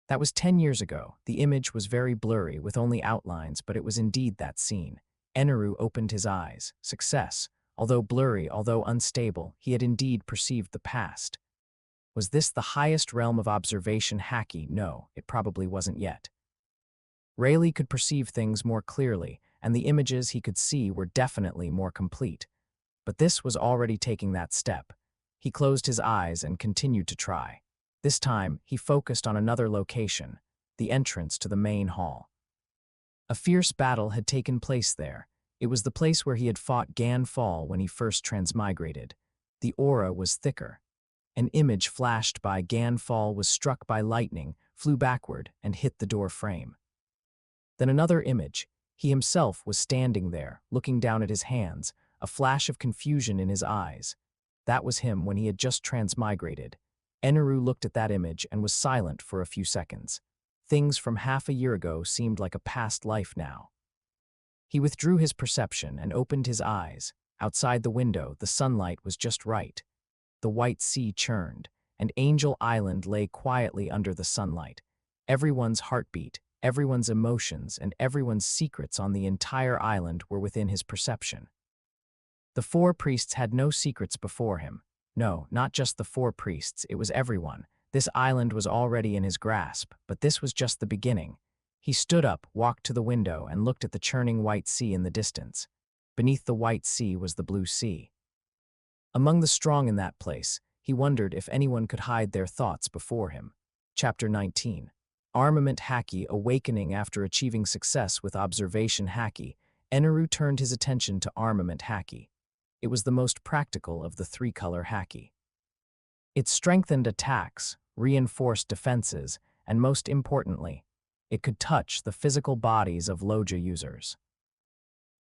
That was 10 years ago. The image was very blurry with only outlines, but it was indeed that scene. Eneru opened his eyes. Success. Although blurry, although unstable, he had indeed perceived the past. Was this the highest realm of observation Haki? No, it probably wasn't yet. Rayleigh could perceive things more clearly, and the images he could see were definitely more complete. But this was already taking that step. He closed his eyes and continued to try. This time, he focused on another location, the entrance to the main hall. A fierce battle had taken place there. It was the place where he had fought Ganfall when he first transmigrated. The aura was thicker. An image flashed by Ganfall was struck by lightning, flew backward, and hit the door frame. Then another image. He himself was standing there, looking down at his hands, a flash of confusion in his eyes. That was him when he had just transmigrated. Eneru looked at that image and was silent for a few seconds. Things from half a year ago seemed like a past life now. He withdrew his perception and opened his eyes. Outside the window, the sunlight was just right. The white sea churned, and Angel Island lay quietly under the sunlight. Everyone's heartbeat, everyone's emotions, and everyone's secrets on the entire island were within his perception. The 4 priests had no secrets before him. No, not just the 4 priests, it was everyone. This island was already in his grasp, but this was just the beginning. He stood up, walked to the window, and looked at the churning white sea in the distance. Beneath the white sea was the blue sea. Among the strong in that place, he wondered if anyone could hide their thoughts before him. Chapter 19. Armament Haki. Awakening after achieving success with Observation Haki, Eneru turned his attention to Armament Haki. It was the most practical of the 3-color Haki. It strengthened attacks, reinforced defenses, and most importantly, it could touch the physical bodies of Loja users.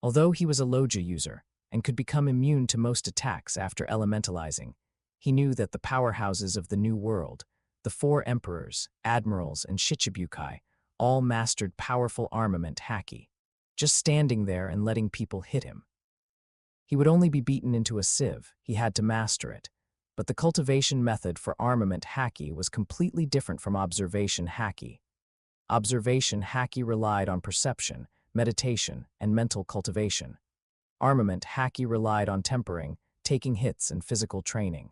Although he was a Loja user and could become immune to most attacks after elementalizing, he knew that the powerhouses of the New World, the 4 emperors, admirals, and Shichibukai, all mastered powerful armament Haki, just standing there and letting people hit him. He would only be beaten into a sieve, he had to master it. But the cultivation method for Armament Haki was completely different from Observation Haki. Observation Haki relied on perception, meditation, and mental cultivation. Armament Haki relied on tempering, taking hits, and physical training.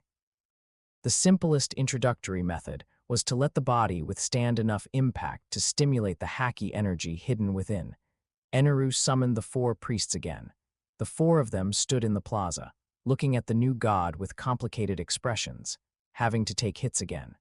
The simplest introductory method was to let the body withstand enough impact to stimulate the Haki energy hidden within. Eneru summoned the 4 priests again. The 4 of them stood in the plaza, looking at the new god with complicated expressions, having to take hits again.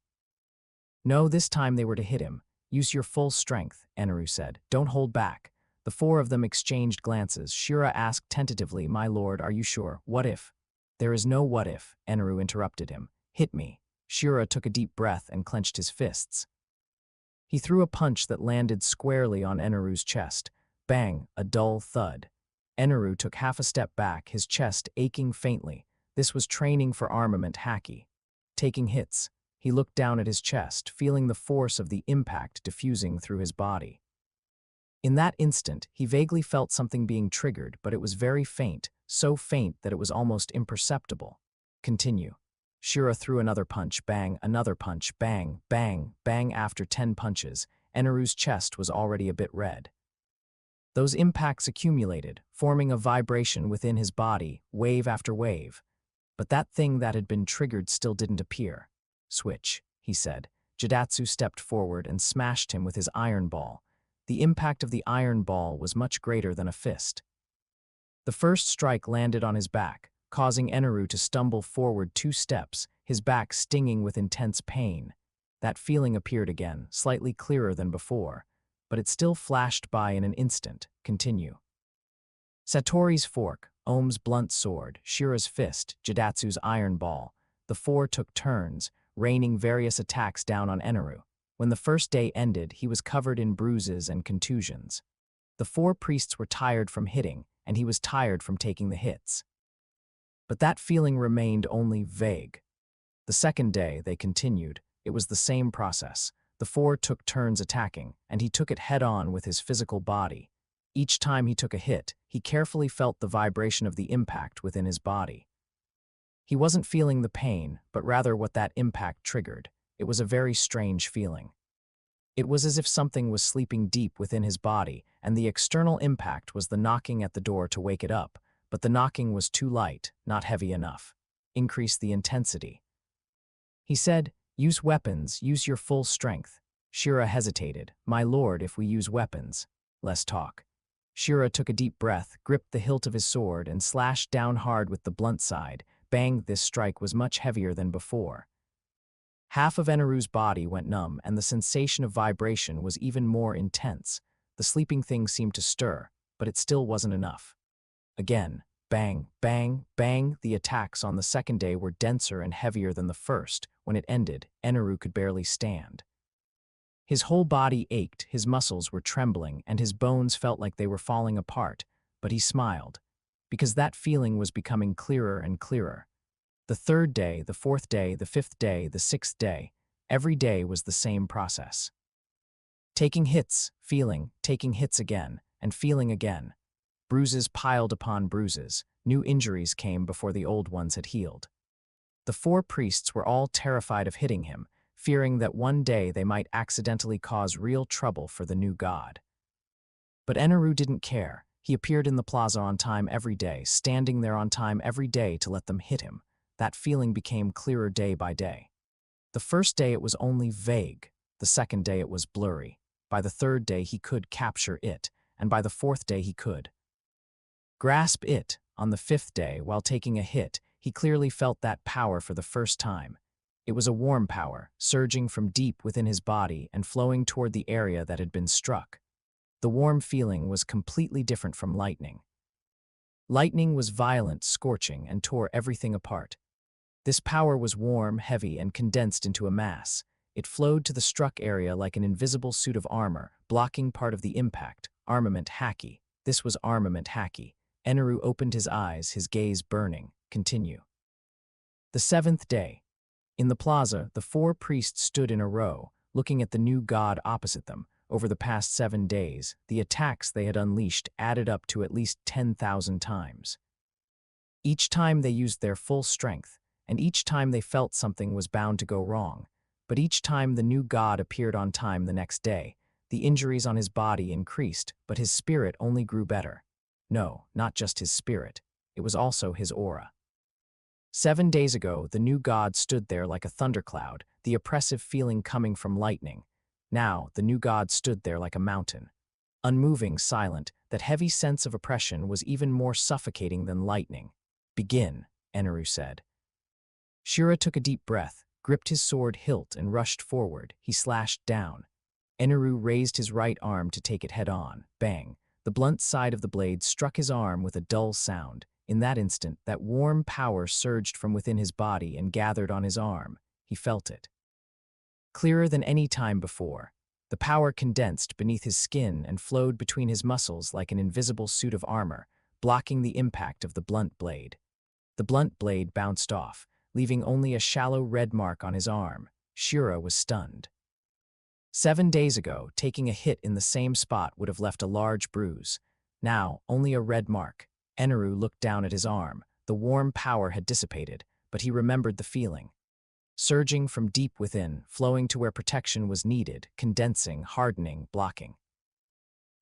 No, this time they were to hit him. Use your full strength, Eneru said. Don't hold back. The 4 of them exchanged glances. Shura asked tentatively, My lord, are you sure? What if? There is no what if, Eneru interrupted him. Hit me. Shura took a deep breath and clenched his fists. He threw a punch that landed squarely on Eneru's chest. Bang, a dull thud. Eneru took half a step back, his chest aching faintly. This was training for Armament Haki. Taking hits, he looked down at his chest, feeling the force of the impact diffusing through his body. In that instant, he vaguely felt something being triggered, but it was very faint, so faint that it was almost imperceptible. Continue. Shira threw another punch, bang, another punch, bang, bang, bang. After 10 punches, Eneru's chest was already a bit red. Those impacts accumulated, forming a vibration within his body, wave after wave. But that thing that had been triggered still didn't appear. Switch, he said. Jidatsu stepped forward and smashed him with his iron ball. The impact of the iron ball was much greater than a fist. The first strike landed on his back, causing Eneru to stumble forward 2 steps, his back stinging with intense pain. That feeling appeared again, slightly clearer than before, but it still flashed by in an instant. Continue. Satori's fork, Ohm's blunt sword, Shira's fist, Jidatsu's iron ball. The 4 took turns, raining various attacks down on Eneru. When the first day ended, he was covered in bruises and contusions. The 4 priests were tired from hitting, and he was tired from taking the hits. But that feeling remained only vague. The second day, they continued. It was the same process. The 4 took turns attacking, and he took it head-on with his physical body. Each time he took a hit, he carefully felt the vibration of the impact within his body. He wasn't feeling the pain, but rather what that impact triggered. It was a very strange feeling. It was as if something was sleeping deep within his body, and the external impact was the knocking at the door to wake it up, but the knocking was too light, not heavy enough. Increase the intensity. He said, "Use weapons, use your full strength." Shira hesitated. "My lord, if we use weapons." "Less talk." Shira took a deep breath, gripped the hilt of his sword, and slashed down hard with the blunt side. Bang, this strike was much heavier than before. Half of Eneru's body went numb, and the sensation of vibration was even more intense. The sleeping thing seemed to stir, but it still wasn't enough. Again, bang, bang, bang. The attacks on the second day were denser and heavier than the first. When it ended, Eneru could barely stand. His whole body ached, his muscles were trembling, and his bones felt like they were falling apart, but he smiled, because that feeling was becoming clearer and clearer. The third day, the fourth day, the fifth day, the sixth day, every day was the same process. Taking hits, feeling, taking hits again, and feeling again. Bruises piled upon bruises, new injuries came before the old ones had healed. The 4 priests were all terrified of hitting him, fearing that one day they might accidentally cause real trouble for the new god. But Eneru didn't care. He appeared in the plaza on time every day, standing there on time every day to let them hit him. That feeling became clearer day by day. The first day it was only vague. The second day it was blurry. By the third day he could capture it, and by the fourth day he could grasp it. On the 5th day, while taking a hit, he clearly felt that power for the first time. It was a warm power, surging from deep within his body and flowing toward the area that had been struck. The warm feeling was completely different from lightning. Lightning was violent, scorching, and tore everything apart. This power was warm, heavy, and condensed into a mass. It flowed to the struck area like an invisible suit of armor, blocking part of the impact. Armament Haki. This was Armament Haki. Eneru opened his eyes, his gaze burning. Continue. The 7th day. In the plaza, the 4 priests stood in a row, looking at the new god opposite them. Over the past 7 days, the attacks they had unleashed added up to at least 10,000 times. Each time they used their full strength, and each time they felt something was bound to go wrong. But each time the new god appeared on time the next day, the injuries on his body increased, but his spirit only grew better. No, not just his spirit. It was also his aura. 7 days ago, the new god stood there like a thundercloud, the oppressive feeling coming from lightning. Now, the new god stood there like a mountain. Unmoving, silent, that heavy sense of oppression was even more suffocating than lightning. "Begin," Eneru said. Shira took a deep breath, gripped his sword hilt, and rushed forward. He slashed down. Eneru raised his right arm to take it head-on. Bang! The blunt side of the blade struck his arm with a dull sound. In that instant, that warm power surged from within his body and gathered on his arm. He felt it. Clearer than any time before. The power condensed beneath his skin and flowed between his muscles like an invisible suit of armor, blocking the impact of the blunt blade. The blunt blade bounced off, leaving only a shallow red mark on his arm. Shira was stunned. 7 days ago, taking a hit in the same spot would have left a large bruise. Now, only a red mark. Eneru looked down at his arm. The warm power had dissipated, but he remembered the feeling. Surging from deep within, flowing to where protection was needed, condensing, hardening, blocking.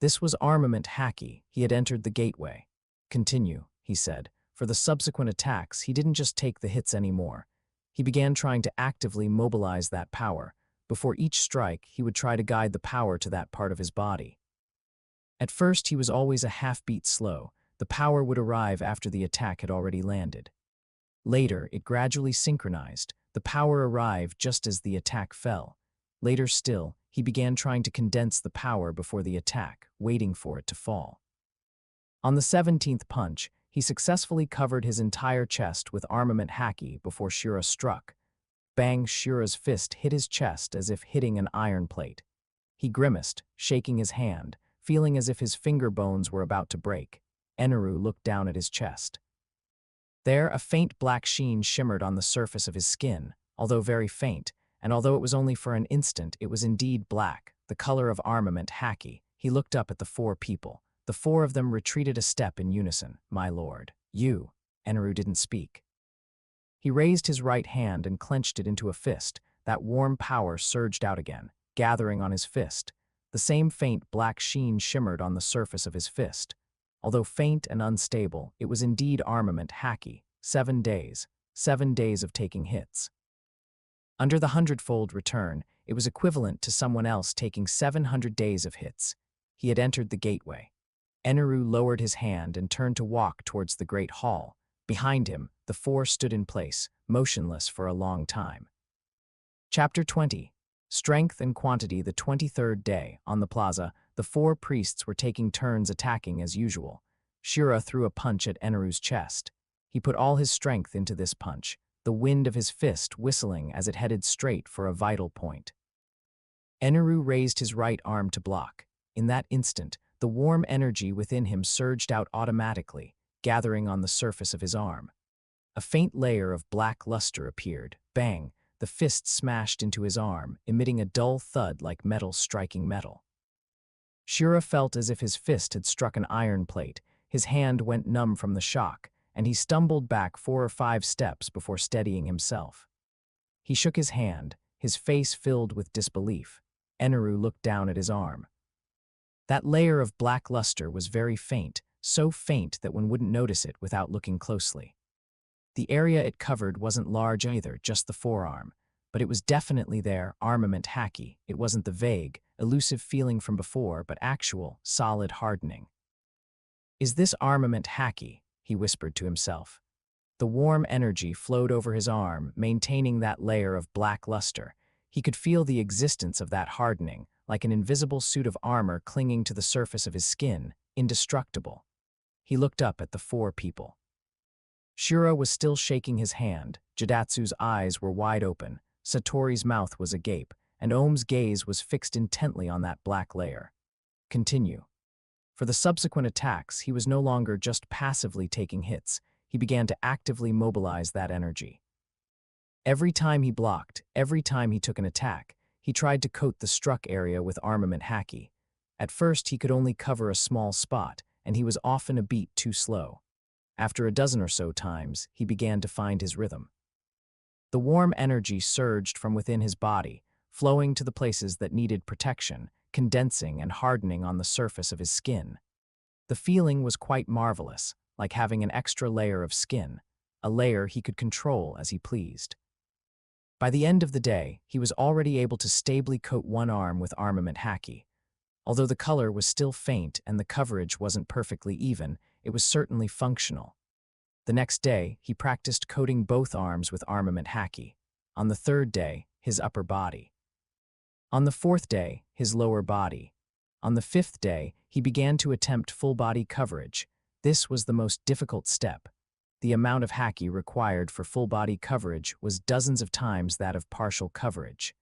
This was Armament Haki. He had entered the gateway. Continue, he said. For the subsequent attacks, he didn't just take the hits anymore. He began trying to actively mobilize that power. Before each strike, he would try to guide the power to that part of his body. At first, he was always a half-beat slow. The power would arrive after the attack had already landed. Later, it gradually synchronized. The power arrived just as the attack fell. Later still, he began trying to condense the power before the attack, waiting for it to fall. On the 17th punch, he successfully covered his entire chest with Armament Haki before Shura struck. Bang! Shura's fist hit his chest as if hitting an iron plate. He grimaced, shaking his hand, feeling as if his finger bones were about to break. Eneru looked down at his chest. There, a faint black sheen shimmered on the surface of his skin, although very faint, and although it was only for an instant, it was indeed black, the color of Armament Haki. He looked up at the 4 people. The 4 of them retreated a step in unison. My lord. You. Eneru didn't speak. He raised his right hand and clenched it into a fist. That warm power surged out again, gathering on his fist. The same faint black sheen shimmered on the surface of his fist. Although faint and unstable, it was indeed Armament Haki. 7 days. 7 days of taking hits. Under the 100-fold return, it was equivalent to someone else taking 700 days of hits. He had entered the gateway. Eneru lowered his hand and turned to walk towards the great hall. Behind him, the 4 stood in place, motionless for a long time. Chapter 20. Strength and Quantity. The 23rd day, on the plaza, the 4 priests were taking turns attacking as usual. Shura threw a punch at Eneru's chest. He put all his strength into this punch, the wind of his fist whistling as it headed straight for a vital point. Eneru raised his right arm to block. In that instant, the warm energy within him surged out automatically, gathering on the surface of his arm. A faint layer of black luster appeared. Bang! The fist smashed into his arm, emitting a dull thud like metal striking metal. Shura felt as if his fist had struck an iron plate. His hand went numb from the shock, and he stumbled back 4 or 5 steps before steadying himself. He shook his hand, his face filled with disbelief. Eneru looked down at his arm. That layer of black luster was very faint, so faint that one wouldn't notice it without looking closely. The area it covered wasn't large either, just the forearm. But it was definitely there, Armament Haki. It wasn't the vague, elusive feeling from before, but actual, solid hardening. Is this Armament Haki? He whispered to himself. The warm energy flowed over his arm, maintaining that layer of black luster. He could feel the existence of that hardening, like an invisible suit of armor clinging to the surface of his skin, indestructible. He looked up at the 4 people. Shura was still shaking his hand, Jidatsu's eyes were wide open, Satori's mouth was agape, and Ohm's gaze was fixed intently on that black layer. Continue. For the subsequent attacks, he was no longer just passively taking hits, he began to actively mobilize that energy. Every time he blocked, every time he took an attack, he tried to coat the struck area with Armament Haki. At first, he could only cover a small spot, and he was often a beat too slow. After a dozen or so times, he began to find his rhythm. The warm energy surged from within his body, flowing to the places that needed protection, condensing and hardening on the surface of his skin. The feeling was quite marvelous, like having an extra layer of skin, a layer he could control as he pleased. By the end of the day, he was already able to stably coat one arm with Armament Haki. Although the color was still faint and the coverage wasn't perfectly even, it was certainly functional. The next day, he practiced coating both arms with Armament Haki. On the 3rd day, his upper body. On the 4th day, his lower body. On the 5th day, he began to attempt full-body coverage. This was the most difficult step. The amount of Haki required for full-body coverage was dozens of times that of partial coverage.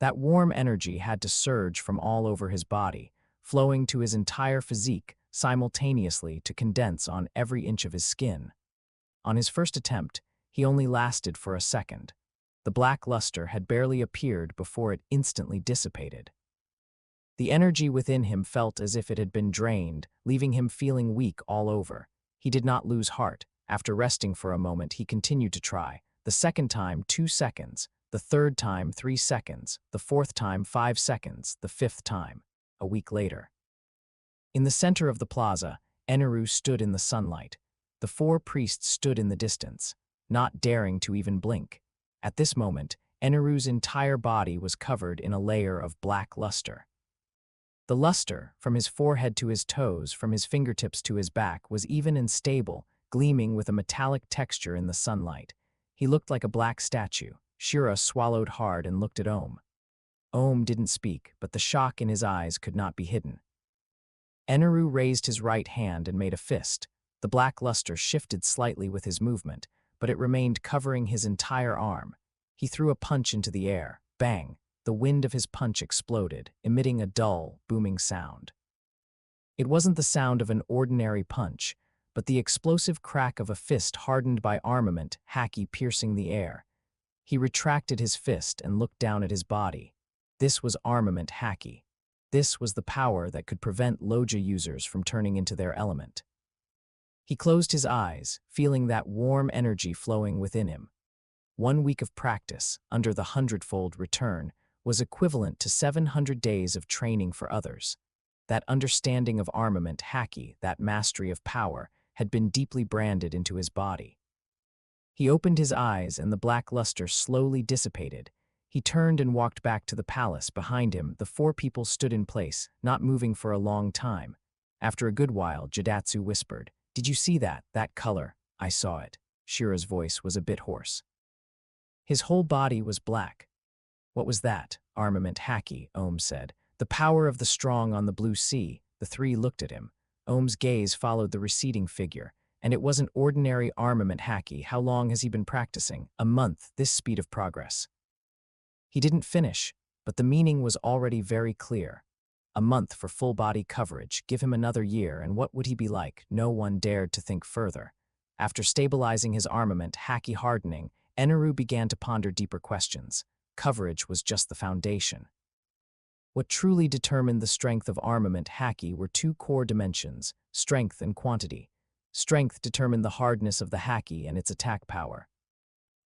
That warm energy had to surge from all over his body, flowing to his entire physique simultaneously to condense on every inch of his skin. On his first attempt, he only lasted for a second. The black luster had barely appeared before it instantly dissipated. The energy within him felt as if it had been drained, leaving him feeling weak all over. He did not lose heart. After resting for a moment, he continued to try. The second time, 2 seconds. The third time, 3 seconds. The fourth time, 5 seconds. The fifth time. A week later. In the center of the plaza, Eneru stood in the sunlight. The 4 priests stood in the distance, not daring to even blink. At this moment, Eneru's entire body was covered in a layer of black luster. The luster, from his forehead to his toes, from his fingertips to his back, was even and stable, gleaming with a metallic texture in the sunlight. He looked like a black statue. Shira swallowed hard and looked at Ohm. Ohm didn't speak, but the shock in his eyes could not be hidden. Eneru raised his right hand and made a fist. The black luster shifted slightly with his movement, but it remained covering his entire arm. He threw a punch into the air. Bang! The wind of his punch exploded, emitting a dull, booming sound. It wasn't the sound of an ordinary punch, but the explosive crack of a fist hardened by armament, Haki piercing the air. He retracted his fist and looked down at his body. This was armament Haki. This was the power that could prevent Loja users from turning into their element. He closed his eyes, feeling that warm energy flowing within him. 1 week of practice, under the 100-fold return, was equivalent to 700 days of training for others. That understanding of armament Haki, that mastery of power, had been deeply branded into his body. He opened his eyes and the black luster slowly dissipated. He turned and walked back to the palace. Behind him, the 4 people stood in place, not moving for a long time. After a good while, Jidatsu whispered, "Did you see that color?" "I saw it." Shira's voice was a bit hoarse. His whole body was black. "What was that?" "Armament Haki," Ohm said. "The power of the strong on the blue sea." The 3 looked at him. Ohm's gaze followed the receding figure. "And it wasn't ordinary armament Haki. How long has he been practicing?" "A month." "This speed of progress." He didn't finish, but the meaning was already very clear. A month for full-body coverage. Give him another year, and what would he be like? No one dared to think further. After stabilizing his armament, Haki hardening, Eneru began to ponder deeper questions. Coverage was just the foundation. What truly determined the strength of armament Haki were 2 core dimensions, strength and quantity. Strength determined the hardness of the Haki and its attack power.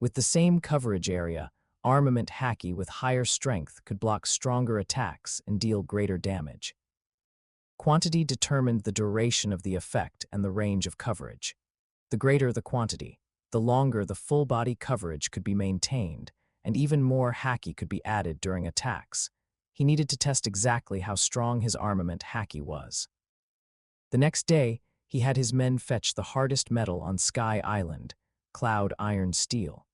With the same coverage area, armament Haki with higher strength could block stronger attacks and deal greater damage. Quantity determined the duration of the effect and the range of coverage. The greater the quantity, the longer the full-body coverage could be maintained, and even more Haki could be added during attacks. He needed to test exactly how strong his armament Haki was. The next day, he had his men fetch the hardest metal on Sky Island, cloud iron steel.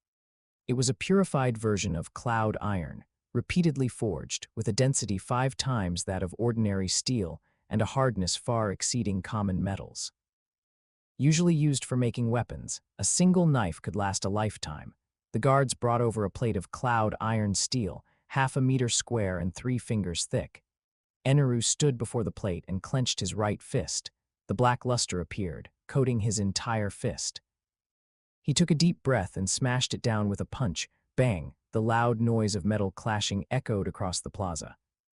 It was a purified version of cloud iron, repeatedly forged, with a density 5 times that of ordinary steel and a hardness far exceeding common metals. Usually used for making weapons, a single knife could last a lifetime. The guards brought over a plate of cloud iron steel, 1/2 meter square and 3 fingers thick. Eneru stood before the plate and clenched his right fist. The black luster appeared, coating his entire fist. He took a deep breath and smashed it down with a punch. Bang! The loud noise of metal clashing echoed across the plaza.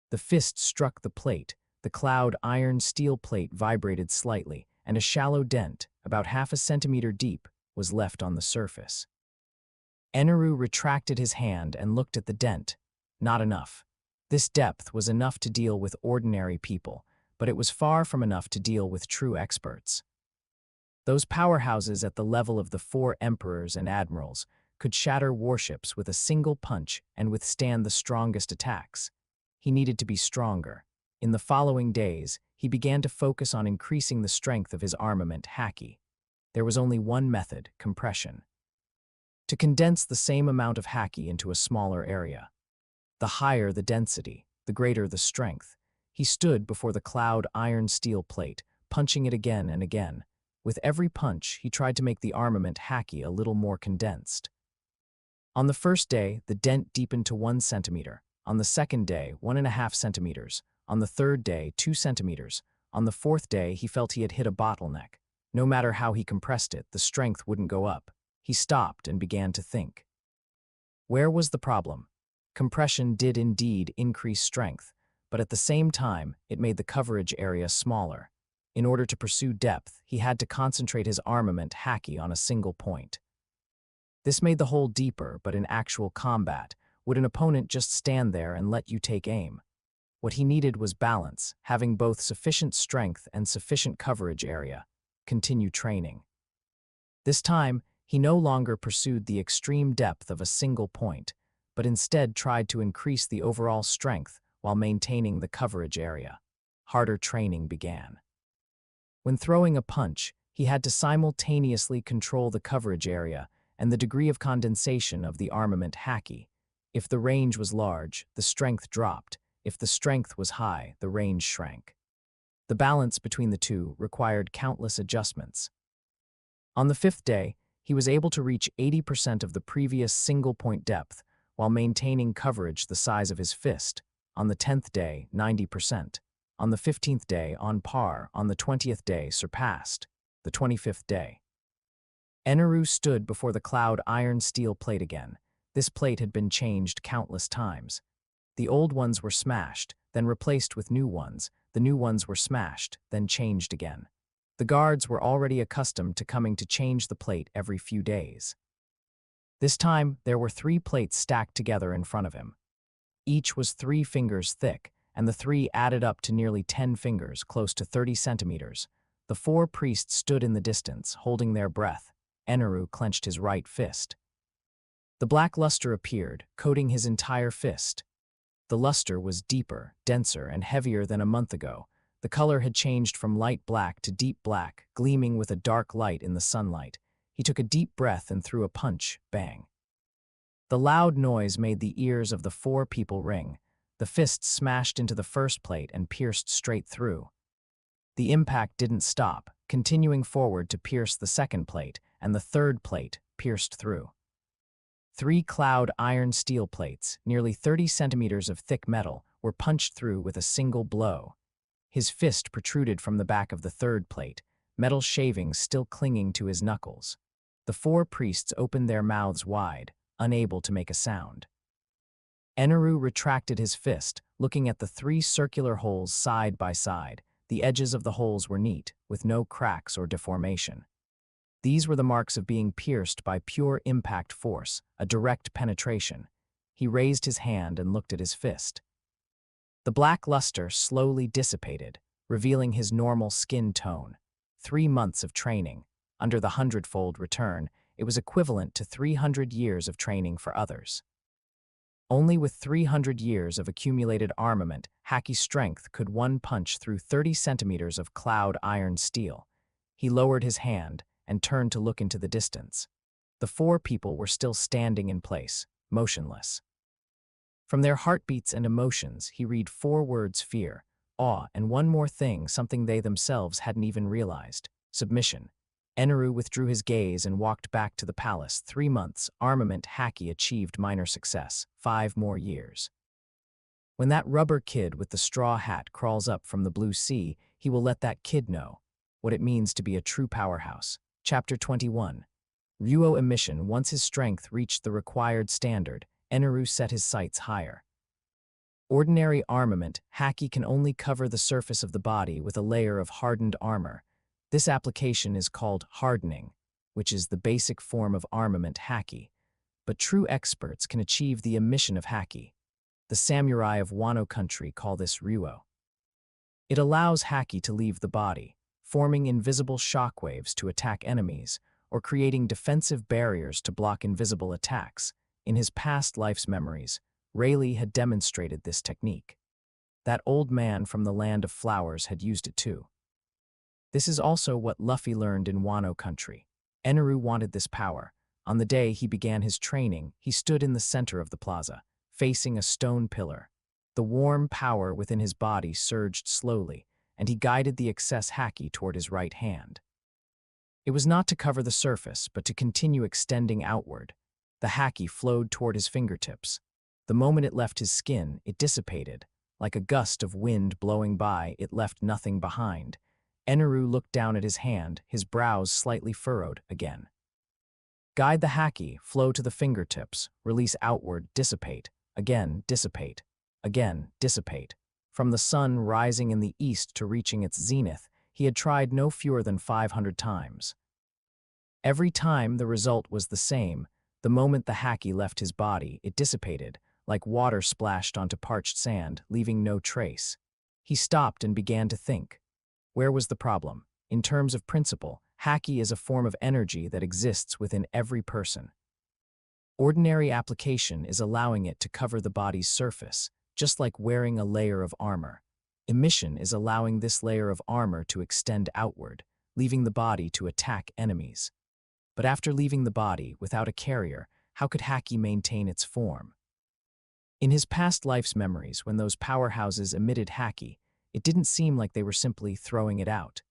The fist struck the plate. The cloud iron steel plate vibrated slightly, and a shallow dent, about 1/2 centimeter deep, was left on the surface. Eneru retracted his hand and looked at the dent. Not enough. This depth was enough to deal with ordinary people, but it was far from enough to deal with true experts. Those powerhouses at the level of the 4 emperors and admirals could shatter warships with a single punch and withstand the strongest attacks. He needed to be stronger. In the following days, he began to focus on increasing the strength of his armament Haki. There was only one method: compression. To condense the same amount of Haki into a smaller area. The higher the density, the greater the strength. He stood before the cloud iron steel plate, punching it again and again. With every punch, he tried to make the armament Haki a little more condensed. On the first day, the dent deepened to 1 centimeter. On the second day, 1.5 centimeters. On the third day, 2 centimeters. On the fourth day, he felt he had hit a bottleneck. No matter how he compressed it, the strength wouldn't go up. He stopped and began to think. Where was the problem? Compression did indeed increase strength, but at the same time, it made the coverage area smaller. In order to pursue depth, he had to concentrate his armament Haki on a single point. This made the hole deeper, but in actual combat, would an opponent just stand there and let you take aim? What he needed was balance, having both sufficient strength and sufficient coverage area. Continue training. This time, he no longer pursued the extreme depth of a single point, but instead tried to increase the overall strength while maintaining the coverage area. Harder training began. When throwing a punch, he had to simultaneously control the coverage area and the degree of condensation of the armament Haki. If the range was large, the strength dropped. If the strength was high, the range shrank. The balance between the two required countless adjustments. On the 5th day, he was able to reach 80% of the previous single-point depth while maintaining coverage the size of his fist. On the 10th day, 90%. On the 15th day, on par. On the 20th day, surpassed. The 25th day. Eneru stood before the cloud iron steel plate again. This plate had been changed countless times. The old ones were smashed, then replaced with new ones. The new ones were smashed, then changed again. The guards were already accustomed to coming to change the plate every few days. This time, there were 3 plates stacked together in front of him. Each was 3 fingers thick, and the 3 added up to nearly 10 fingers, close to 30 centimeters. The 4 priests stood in the distance, holding their breath. Eneru clenched his right fist. The black luster appeared, coating his entire fist. The luster was deeper, denser, and heavier than a month ago. The color had changed from light black to deep black, gleaming with a dark light in the sunlight. He took a deep breath and threw a punch, bang. The loud noise made the ears of the 4 people ring. The fist smashed into the first plate and pierced straight through. The impact didn't stop, continuing forward to pierce the second plate, and the third plate pierced through. 3 cloud iron steel plates, nearly 30 centimeters of thick metal, were punched through with a single blow. His fist protruded from the back of the third plate, metal shavings still clinging to his knuckles. The 4 priests opened their mouths wide, unable to make a sound. Eneru retracted his fist, looking at the 3 circular holes side by side. The edges of the holes were neat, with no cracks or deformation. These were the marks of being pierced by pure impact force, a direct penetration. He raised his hand and looked at his fist. The black luster slowly dissipated, revealing his normal skin tone. 3 months of training. Under the 100-fold return, it was equivalent to 300 years of training for others. Only with 300 years of accumulated armament, Haki's strength could one punch through 30 centimeters of cloud iron steel. He lowered his hand and turned to look into the distance. The 4 people were still standing in place, motionless. From their heartbeats and emotions, he read 4 words: fear, awe, and one more thing, something they themselves hadn't even realized: submission. Eneru withdrew his gaze and walked back to the palace. 3 months, armament Haki achieved minor success. 5 more years. When that rubber kid with the straw hat crawls up from the blue sea, he will let that kid know what it means to be a true powerhouse. Chapter 21. Ryuo Emission. Once his strength reached the required standard, Eneru set his sights higher. Ordinary armament, Haki can only cover the surface of the body with a layer of hardened armor. This application is called hardening, which is the basic form of armament Haki. But true experts can achieve the emission of Haki. The samurai of Wano country call this Ryuo. It allows Haki to leave the body, forming invisible shockwaves to attack enemies, or creating defensive barriers to block invisible attacks. In his past life's memories, Rayleigh had demonstrated this technique. That old man from the land of flowers had used it too. This is also what Luffy learned in Wano country. Eneru wanted this power. On the day he began his training, he stood in the center of the plaza, facing a stone pillar. The warm power within his body surged slowly, and he guided the excess Haki toward his right hand. It was not to cover the surface, but to continue extending outward. The Haki flowed toward his fingertips. The moment it left his skin, it dissipated. Like a gust of wind blowing by, it left nothing behind. Eneru looked down at his hand, his brows slightly furrowed again. Guide the Haki, flow to the fingertips, release outward, dissipate, again, dissipate, again, dissipate. From the sun rising in the east to reaching its zenith, he had tried no fewer than 500 times. Every time the result was the same. The moment the Haki left his body, it dissipated, like water splashed onto parched sand, leaving no trace. He stopped and began to think. Where was the problem? In terms of principle, Haki is a form of energy that exists within every person. Ordinary application is allowing it to cover the body's surface, just like wearing a layer of armor. Emission is allowing this layer of armor to extend outward, leaving the body to attack enemies. But after leaving the body, without a carrier, how could Haki maintain its form? In his past life's memories, when those powerhouses emitted Haki, it didn't seem like they were simply throwing it out.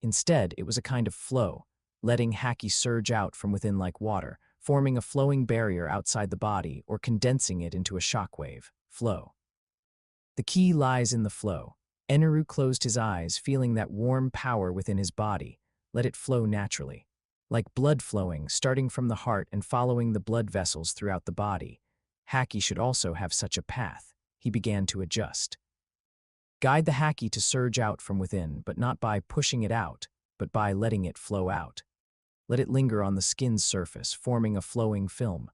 Instead, it was a kind of flow, letting Haki surge out from within like water, forming a flowing barrier outside the body or condensing it into a shockwave. Flow. The key lies in the flow. Eneru closed his eyes, feeling that warm power within his body. Let it flow naturally. Like blood flowing, starting from the heart and following the blood vessels throughout the body. Haki should also have such a path. He began to adjust. Guide the Haki to surge out from within, but not by pushing it out, but by letting it flow out. Let it linger on the skin's surface, forming a flowing film.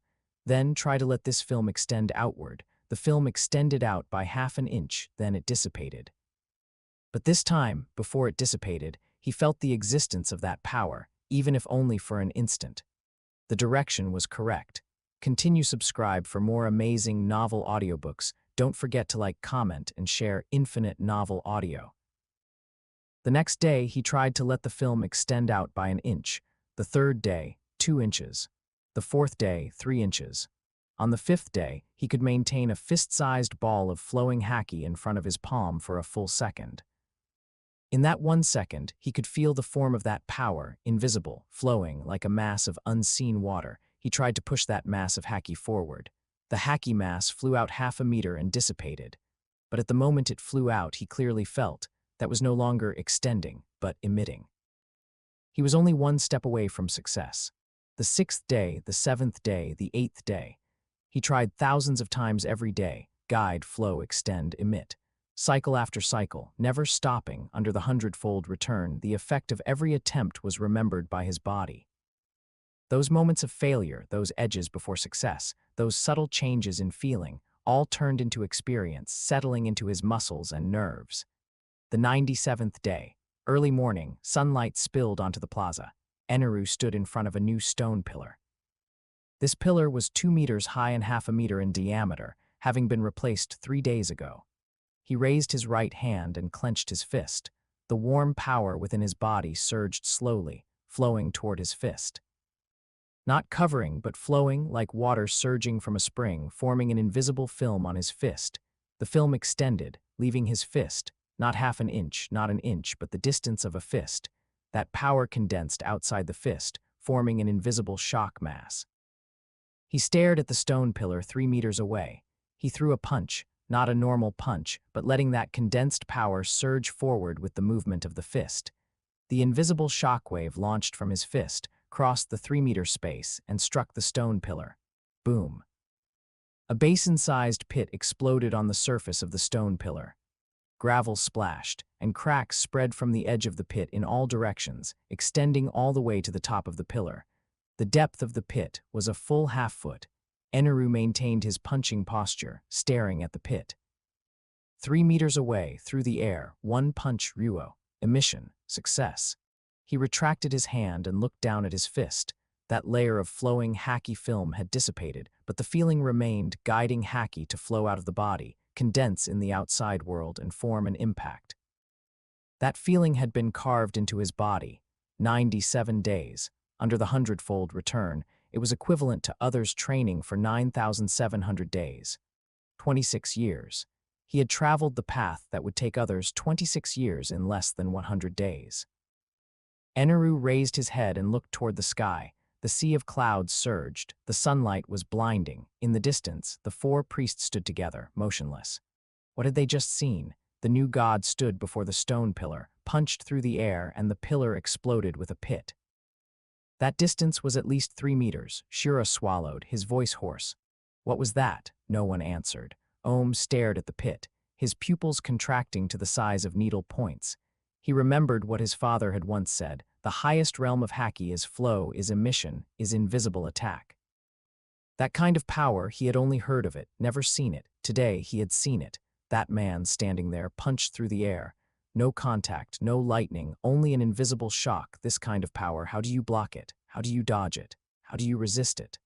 Then try to let this film extend outward. The film extended out by half an inch, then it dissipated. But this time, before it dissipated, he felt the existence of that power, even if only for an instant. The direction was correct. Continue subscribe for more amazing novel audiobooks. Don't forget to like, comment, and share Infinite Novel Audio. The next day, he tried to let the film extend out by an inch. The third day, 2 inches. The fourth day, 3 inches. On the fifth day, he could maintain a fist-sized ball of flowing Haki in front of his palm for a full second. In that 1 second, he could feel the form of that power, invisible, flowing like a mass of unseen water. He tried to push that mass of Haki forward. The Haki mass flew out half a meter and dissipated. But at the moment it flew out, he clearly felt that was no longer extending, but emitting. He was only 1 step away from success. The 6th day, the 7th day, the 8th day. He tried thousands of times every day, guide, flow, extend, emit. Cycle after cycle, never stopping. Under the 100-fold return, the effect of every attempt was remembered by his body. Those moments of failure, those edges before success, those subtle changes in feeling, all turned into experience, settling into his muscles and nerves. The 97th day. Early morning, sunlight spilled onto the plaza. Eneru stood in front of a new stone pillar. This pillar was 2 meters high and half a meter in diameter, having been replaced 3 days ago. He raised his right hand and clenched his fist. The warm power within his body surged slowly, flowing toward his fist. Not covering, but flowing like water surging from a spring, forming an invisible film on his fist. The film extended, leaving his fist, not half an inch, not an inch, but the distance of a fist. That power condensed outside the fist, forming an invisible shock mass. He stared at the stone pillar 3 meters away. He threw a punch, not a normal punch, but letting that condensed power surge forward with the movement of the fist. The invisible shockwave launched from his fist, crossed the 3-meter space, and struck the stone pillar. Boom. A basin-sized pit exploded on the surface of the stone pillar. Gravel splashed, and cracks spread from the edge of the pit in all directions, extending all the way to the top of the pillar. The depth of the pit was a full half-foot. Eneru maintained his punching posture, staring at the pit. 3 meters away, through the air, 1 punch Ryuo. Emission. Success. He retracted his hand and looked down at his fist. That layer of flowing Haki film had dissipated, but the feeling remained, guiding Haki to flow out of the body, condense in the outside world, and form an impact. That feeling had been carved into his body. 97 days. Under the 100-fold return, it was equivalent to others' training for 9,700 days. 26 years. He had traveled the path that would take others 26 years in less than 100 days. Eneru raised his head and looked toward the sky. The sea of clouds surged. The sunlight was blinding. In the distance, the 4 priests stood together, motionless. What had they just seen? The new god stood before the stone pillar, punched through the air, and the pillar exploded with a pit. That distance was at least 3 meters. Shura swallowed, his voice hoarse. What was that? No one answered. Ohm stared at the pit, his pupils contracting to the size of needle points. He remembered what his father had once said, the highest realm of Haki is flow, is emission, is invisible attack. That kind of power, he had only heard of it, never seen it. Today, he had seen it. That man standing there punched through the air. No contact, no lightning, only an invisible shock. This kind of power, how do you block it? How do you dodge it? How do you resist it?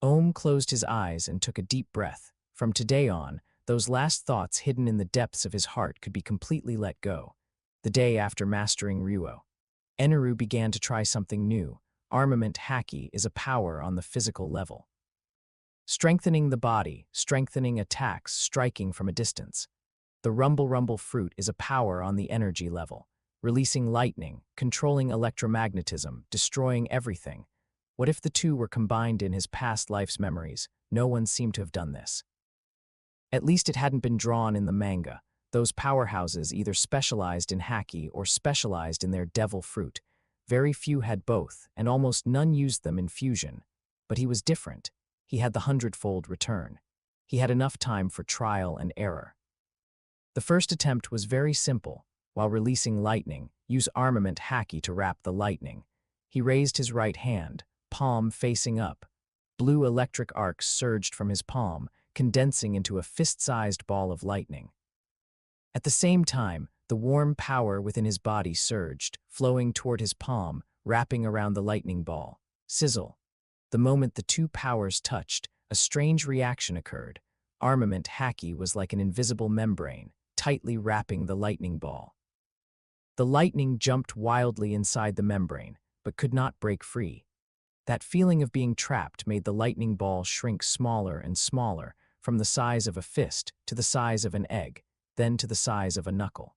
Ohm closed his eyes and took a deep breath. From today on, those last thoughts hidden in the depths of his heart could be completely let go. The day after mastering Ryuo, Eneru began to try something new. Armament Haki is a power on the physical level. Strengthening the body, strengthening attacks, striking from a distance. The rumble fruit is a power on the energy level, releasing lightning, controlling electromagnetism, destroying everything. What if the two were combined in his past life's memories? No one seemed to have done this. At least it hadn't been drawn in the manga. Those powerhouses either specialized in Haki or specialized in their devil fruit. Very few had both, and almost none used them in fusion. But he was different. He had the 100-fold return. He had enough time for trial and error. The first attempt was very simple. While releasing lightning, use Armament Haki to wrap the lightning. He raised his right hand, palm facing up. Blue electric arcs surged from his palm, condensing into a fist-sized ball of lightning. At the same time, the warm power within his body surged, flowing toward his palm, wrapping around the lightning ball. Sizzle. The moment the two powers touched, a strange reaction occurred. Armament Haki was like an invisible membrane, tightly wrapping the lightning ball. The lightning jumped wildly inside the membrane, but could not break free. That feeling of being trapped made the lightning ball shrink smaller and smaller, from the size of a fist to the size of an egg, then to the size of a knuckle.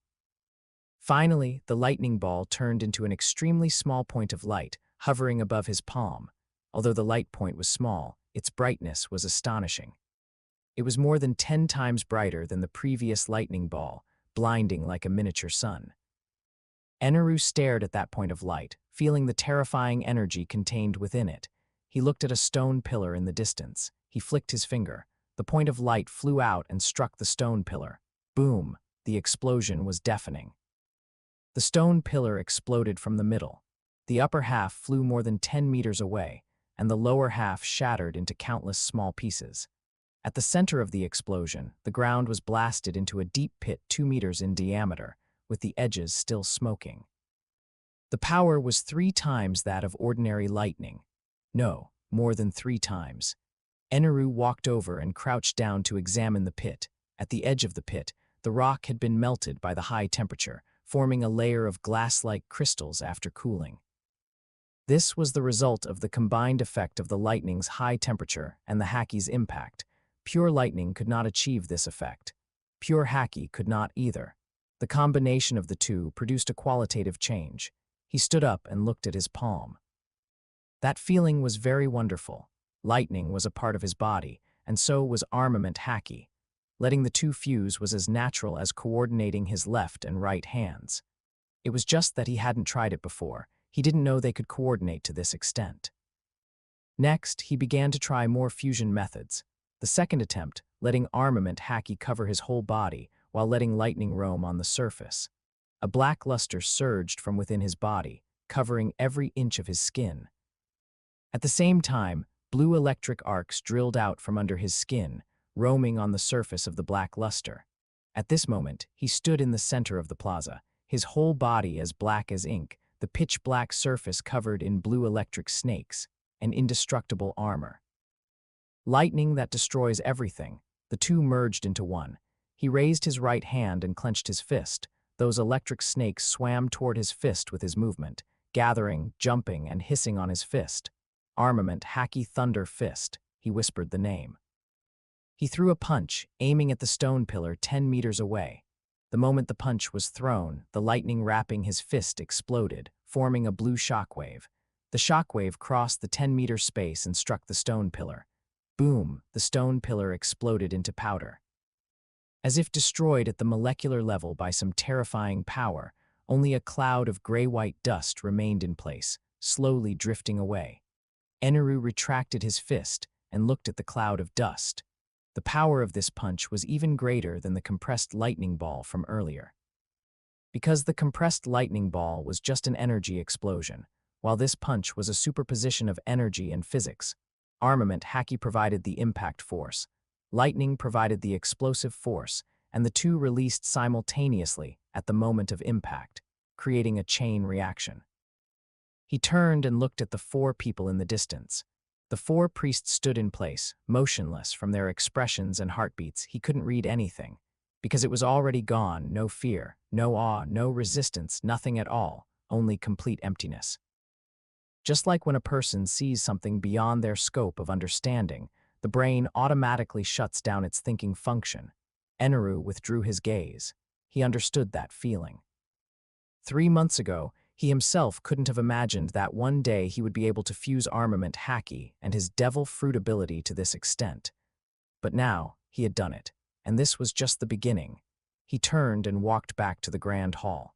Finally, the lightning ball turned into an extremely small point of light, hovering above his palm. Although the light point was small, its brightness was astonishing. It was more than 10 times brighter than the previous lightning ball, blinding like a miniature sun. Eneru stared at that point of light, feeling the terrifying energy contained within it. He looked at a stone pillar in the distance. He flicked his finger. The point of light flew out and struck the stone pillar. Boom! The explosion was deafening. The stone pillar exploded from the middle. The upper half flew more than 10 meters away, and the lower half shattered into countless small pieces. At the center of the explosion, the ground was blasted into a deep pit 2 meters in diameter, with the edges still smoking. The power was 3 times that of ordinary lightning. No, more than 3 times. Eneru walked over and crouched down to examine the pit. At the edge of the pit, the rock had been melted by the high temperature, forming a layer of glass-like crystals after cooling. This was the result of the combined effect of the lightning's high temperature and the Haki's impact. Pure lightning could not achieve this effect. Pure Haki could not either. The combination of the two produced a qualitative change. He stood up and looked at his palm. That feeling was very wonderful. Lightning was a part of his body, and so was Armament Haki. Letting the two fuse was as natural as coordinating his left and right hands. It was just that he hadn't tried it before. He didn't know they could coordinate to this extent. Next, he began to try more fusion methods. The second attempt, letting Armament Haki cover his whole body while letting lightning roam on the surface. A black luster surged from within his body, covering every inch of his skin. At the same time, blue electric arcs drilled out from under his skin, roaming on the surface of the black luster. At this moment, he stood in the center of the plaza, his whole body as black as ink, the pitch-black surface covered in blue electric snakes, an indestructible armor. Lightning that destroys everything, the two merged into one. He raised his right hand and clenched his fist. Those electric snakes swam toward his fist with his movement, gathering, jumping, and hissing on his fist. Armament Haki Thunder Fist, he whispered the name. He threw a punch, aiming at the stone pillar 10 meters away. The moment the punch was thrown, the lightning wrapping his fist exploded, forming a blue shockwave. The shockwave crossed the 10-meter space and struck the stone pillar. Boom, the stone pillar exploded into powder. As if destroyed at the molecular level by some terrifying power, only a cloud of gray-white dust remained in place, slowly drifting away. Eneru retracted his fist and looked at the cloud of dust. The power of this punch was even greater than the compressed lightning ball from earlier. Because the compressed lightning ball was just an energy explosion, while this punch was a superposition of energy and physics. Armament Haki provided the impact force, lightning provided the explosive force, and the two released simultaneously at the moment of impact, creating a chain reaction. He turned and looked at the four people in the distance. The four priests stood in place, motionless. From their expressions and heartbeats, he couldn't read anything, because it was already gone. No fear, no awe, no resistance, nothing at all, only complete emptiness. Just like when a person sees something beyond their scope of understanding, the brain automatically shuts down its thinking function. Eneru withdrew his gaze. He understood that feeling. 3 months ago, he himself couldn't have imagined that one day he would be able to fuse Armament Haki and his devil fruit ability to this extent. But now, he had done it, and this was just the beginning. He turned and walked back to the grand hall.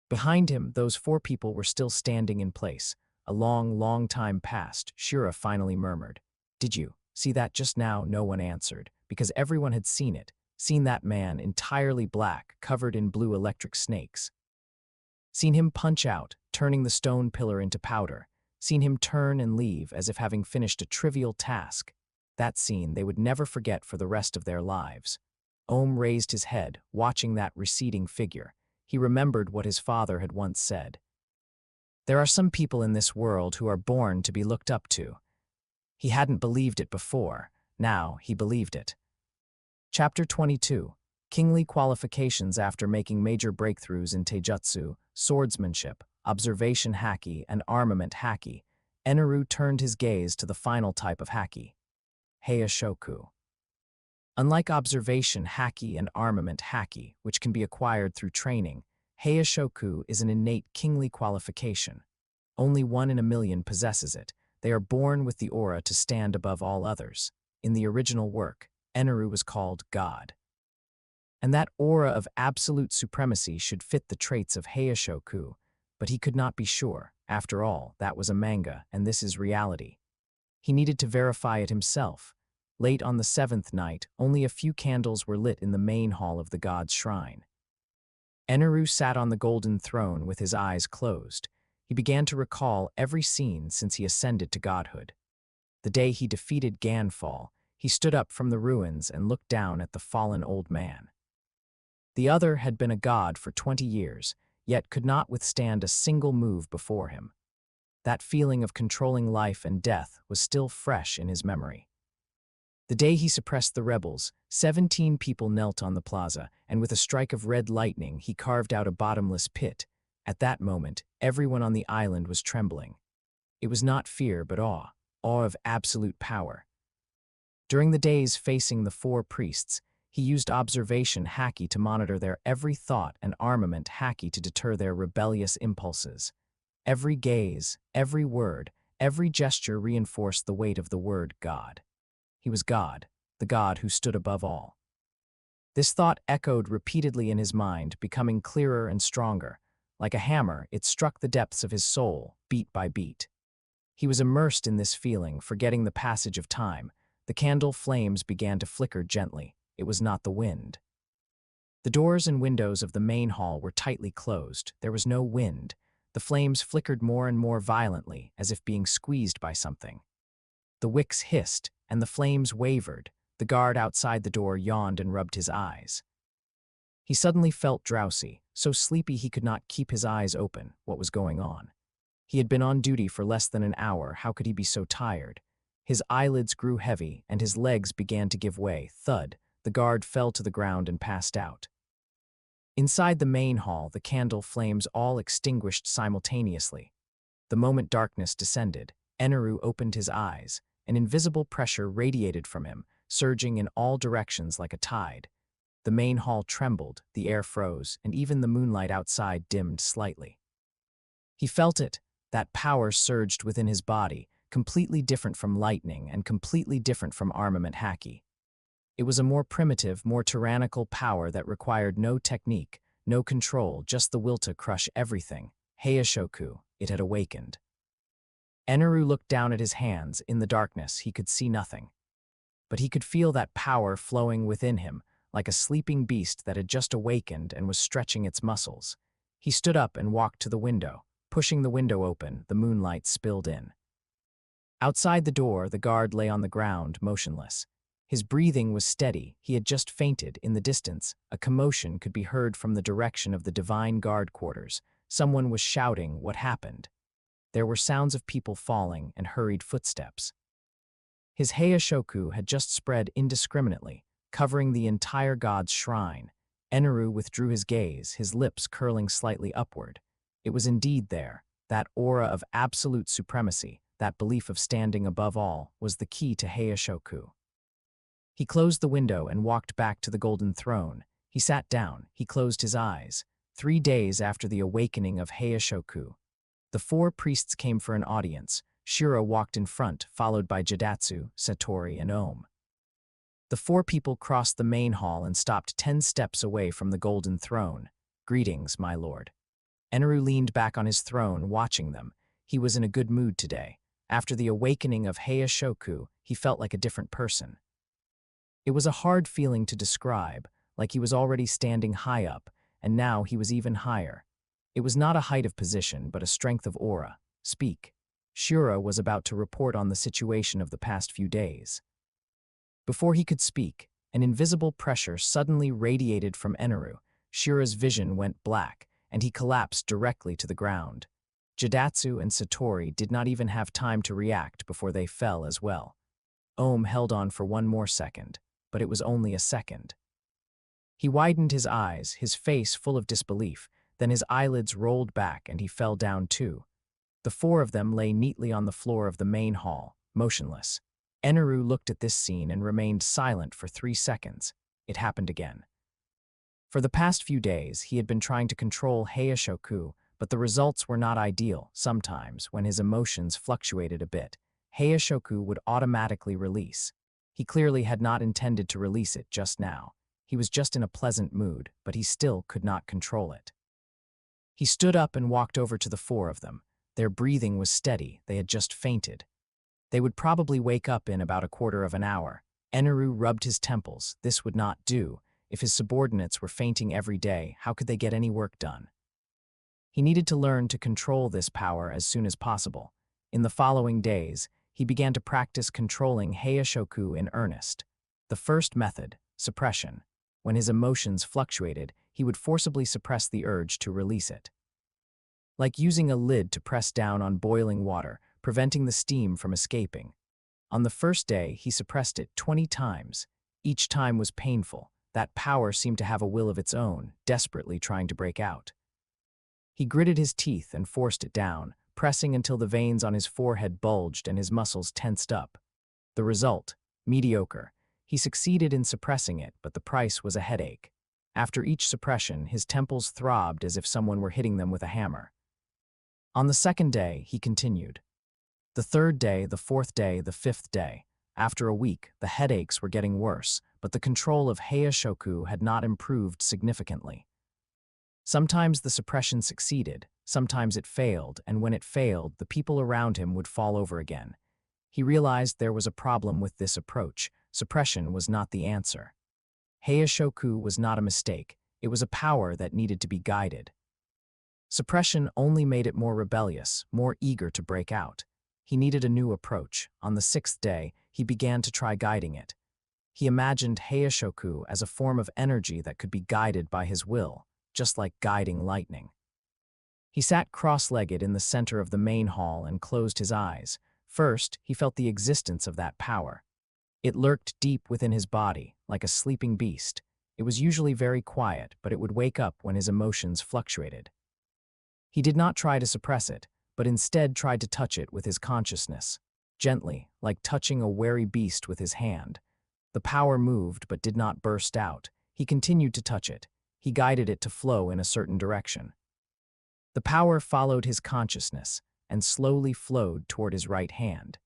Behind him, those four people were still standing in place. A long, long time passed. Shura finally murmured, "Did you see that just now?" No one answered, because everyone had seen it, seen that man entirely black, covered in blue electric snakes. Seen him punch out, turning the stone pillar into powder. Seen him turn and leave as if having finished a trivial task. That scene they would never forget for the rest of their lives. Ohm raised his head, watching that receding figure. He remembered what his father had once said. There are some people in this world who are born to be looked up to. He hadn't believed it before. Now he believed it. Chapter 22. Kingly qualifications. After making major breakthroughs in Taijutsu, Swordsmanship, Observation Haki, and Armament Haki, Eneru turned his gaze to the final type of Haki, Heishoku. Unlike Observation Haki and Armament Haki, which can be acquired through training, Heishoku is an innate kingly qualification. Only 1 in a million possesses it. They are born with the aura to stand above all others. In the original work, Eneru was called God. And that aura of absolute supremacy should fit the traits of Heishoku, but he could not be sure. After all, that was a manga, and this is reality. He needed to verify it himself. Late on the 7th night, only a few candles were lit in the main hall of the god's shrine. Eneru sat on the golden throne with his eyes closed. He began to recall every scene since he ascended to godhood. The day he defeated Ganfall, he stood up from the ruins and looked down at the fallen old man. The other had been a god for 20 years, yet could not withstand a single move before him. That feeling of controlling life and death was still fresh in his memory. The day he suppressed the rebels, 17 people knelt on the plaza, and with a strike of red lightning, he carved out a bottomless pit. At that moment, everyone on the island was trembling. It was not fear, but awe of absolute power. During the days facing the four priests, he used Observation Haki to monitor their every thought and Armament Haki to deter their rebellious impulses. Every gaze, every word, every gesture reinforced the weight of the word God. He was God, the God who stood above all. This thought echoed repeatedly in his mind, becoming clearer and stronger. Like a hammer, it struck the depths of his soul, beat by beat. He was immersed in this feeling, forgetting the passage of time. The candle flames began to flicker gently. It was not the wind. The doors and windows of the main hall were tightly closed. There was no wind. The flames flickered more and more violently, as if being squeezed by something. The wicks hissed, and the flames wavered. The guard outside the door yawned and rubbed his eyes. He suddenly felt drowsy, so sleepy he could not keep his eyes open. What was going on? He had been on duty for less than an hour. How could he be so tired? His eyelids grew heavy, and his legs began to give way. Thud. The guard fell to the ground and passed out. Inside the main hall, the candle flames all extinguished simultaneously. The moment darkness descended, Eneru opened his eyes. An invisible pressure radiated from him, surging in all directions like a tide. The main hall trembled, the air froze, and even the moonlight outside dimmed slightly. He felt it. That power surged within his body, completely different from lightning and completely different from Armament Haki. It was a more primitive, more tyrannical power that required no technique, no control, just the will to crush everything. Heishoku, it had awakened. Eneru looked down at his hands. In the darkness, he could see nothing. But he could feel that power flowing within him, like a sleeping beast that had just awakened and was stretching its muscles. He stood up and walked to the window. Pushing the window open, the moonlight spilled in. Outside the door, the guard lay on the ground, motionless. His breathing was steady. He had just fainted. In the distance, a commotion could be heard from the direction of the divine guard quarters. Someone was shouting. What happened? There were sounds of people falling and hurried footsteps. His Heishoku had just spread indiscriminately, covering the entire god's shrine. Eneru withdrew his gaze, his lips curling slightly upward. It was indeed there. That aura of absolute supremacy, that belief of standing above all, was the key to Heishoku. He closed the window and walked back to the golden throne. He sat down. He closed his eyes. 3 days after the awakening of Heishoku, the 4 priests came for an audience. Shiro walked in front, followed by Jidatsu, Satori, and Ohm. The 4 people crossed the main hall and stopped 10 steps away from the golden throne. "Greetings, my lord." Eneru leaned back on his throne, watching them. He was in a good mood today. After the awakening of Heishoku, he felt like a different person. It was a hard feeling to describe, like he was already standing high up, and now he was even higher. It was not a height of position, but a strength of aura. "Speak." Shiro was about to report on the situation of the past few days. Before he could speak, an invisible pressure suddenly radiated from Eneru. Shiro's vision went black, and he collapsed directly to the ground. Jidatsu and Satori did not even have time to react before they fell as well. Ohm held on for 1 more second, but it was only a second. He widened his eyes, his face full of disbelief, then his eyelids rolled back and he fell down too. The 4 of them lay neatly on the floor of the main hall, motionless. Eneru looked at this scene and remained silent for 3 seconds. It happened again. For the past few days, he had been trying to control Heishoku, but the results were not ideal. Sometimes, when his emotions fluctuated a bit, Heishoku would automatically release. He clearly had not intended to release it just now. He was just in a pleasant mood, but he still could not control it. He stood up and walked over to the 4 of them. Their breathing was steady. They had just fainted. They would probably wake up in about a quarter of an hour. Eneru rubbed his temples. This would not do. If his subordinates were fainting every day, how could they get any work done? He needed to learn to control this power as soon as possible. In the following days, he began to practice controlling Heishoku in earnest. The first method, suppression. When his emotions fluctuated, he would forcibly suppress the urge to release it. Like using a lid to press down on boiling water, preventing the steam from escaping. On the first day, he suppressed it 20 times. Each time was painful. That power seemed to have a will of its own, desperately trying to break out. He gritted his teeth and forced it down, pressing until the veins on his forehead bulged and his muscles tensed up. The result? Mediocre. He succeeded in suppressing it, but the price was a headache. After each suppression, his temples throbbed as if someone were hitting them with a hammer. On the second day, he continued. The third day, the fourth day, the fifth day. After a week, the headaches were getting worse, but the control of Heishoku had not improved significantly. Sometimes the suppression succeeded, sometimes it failed, and when it failed, the people around him would fall over again. He realized there was a problem with this approach. Suppression was not the answer. Heishoku was not a mistake. It was a power that needed to be guided. Suppression only made it more rebellious, more eager to break out. He needed a new approach. On the 6th day, he began to try guiding it. He imagined Heishoku as a form of energy that could be guided by his will, just like guiding lightning. He sat cross-legged in the center of the main hall and closed his eyes. First, he felt the existence of that power. It lurked deep within his body, like a sleeping beast. It was usually very quiet, but it would wake up when his emotions fluctuated. He did not try to suppress it, but instead tried to touch it with his consciousness, gently, like touching a wary beast with his hand. The power moved but did not burst out. He continued to touch it. He guided it to flow in a certain direction. The power followed his consciousness and slowly flowed toward his right hand.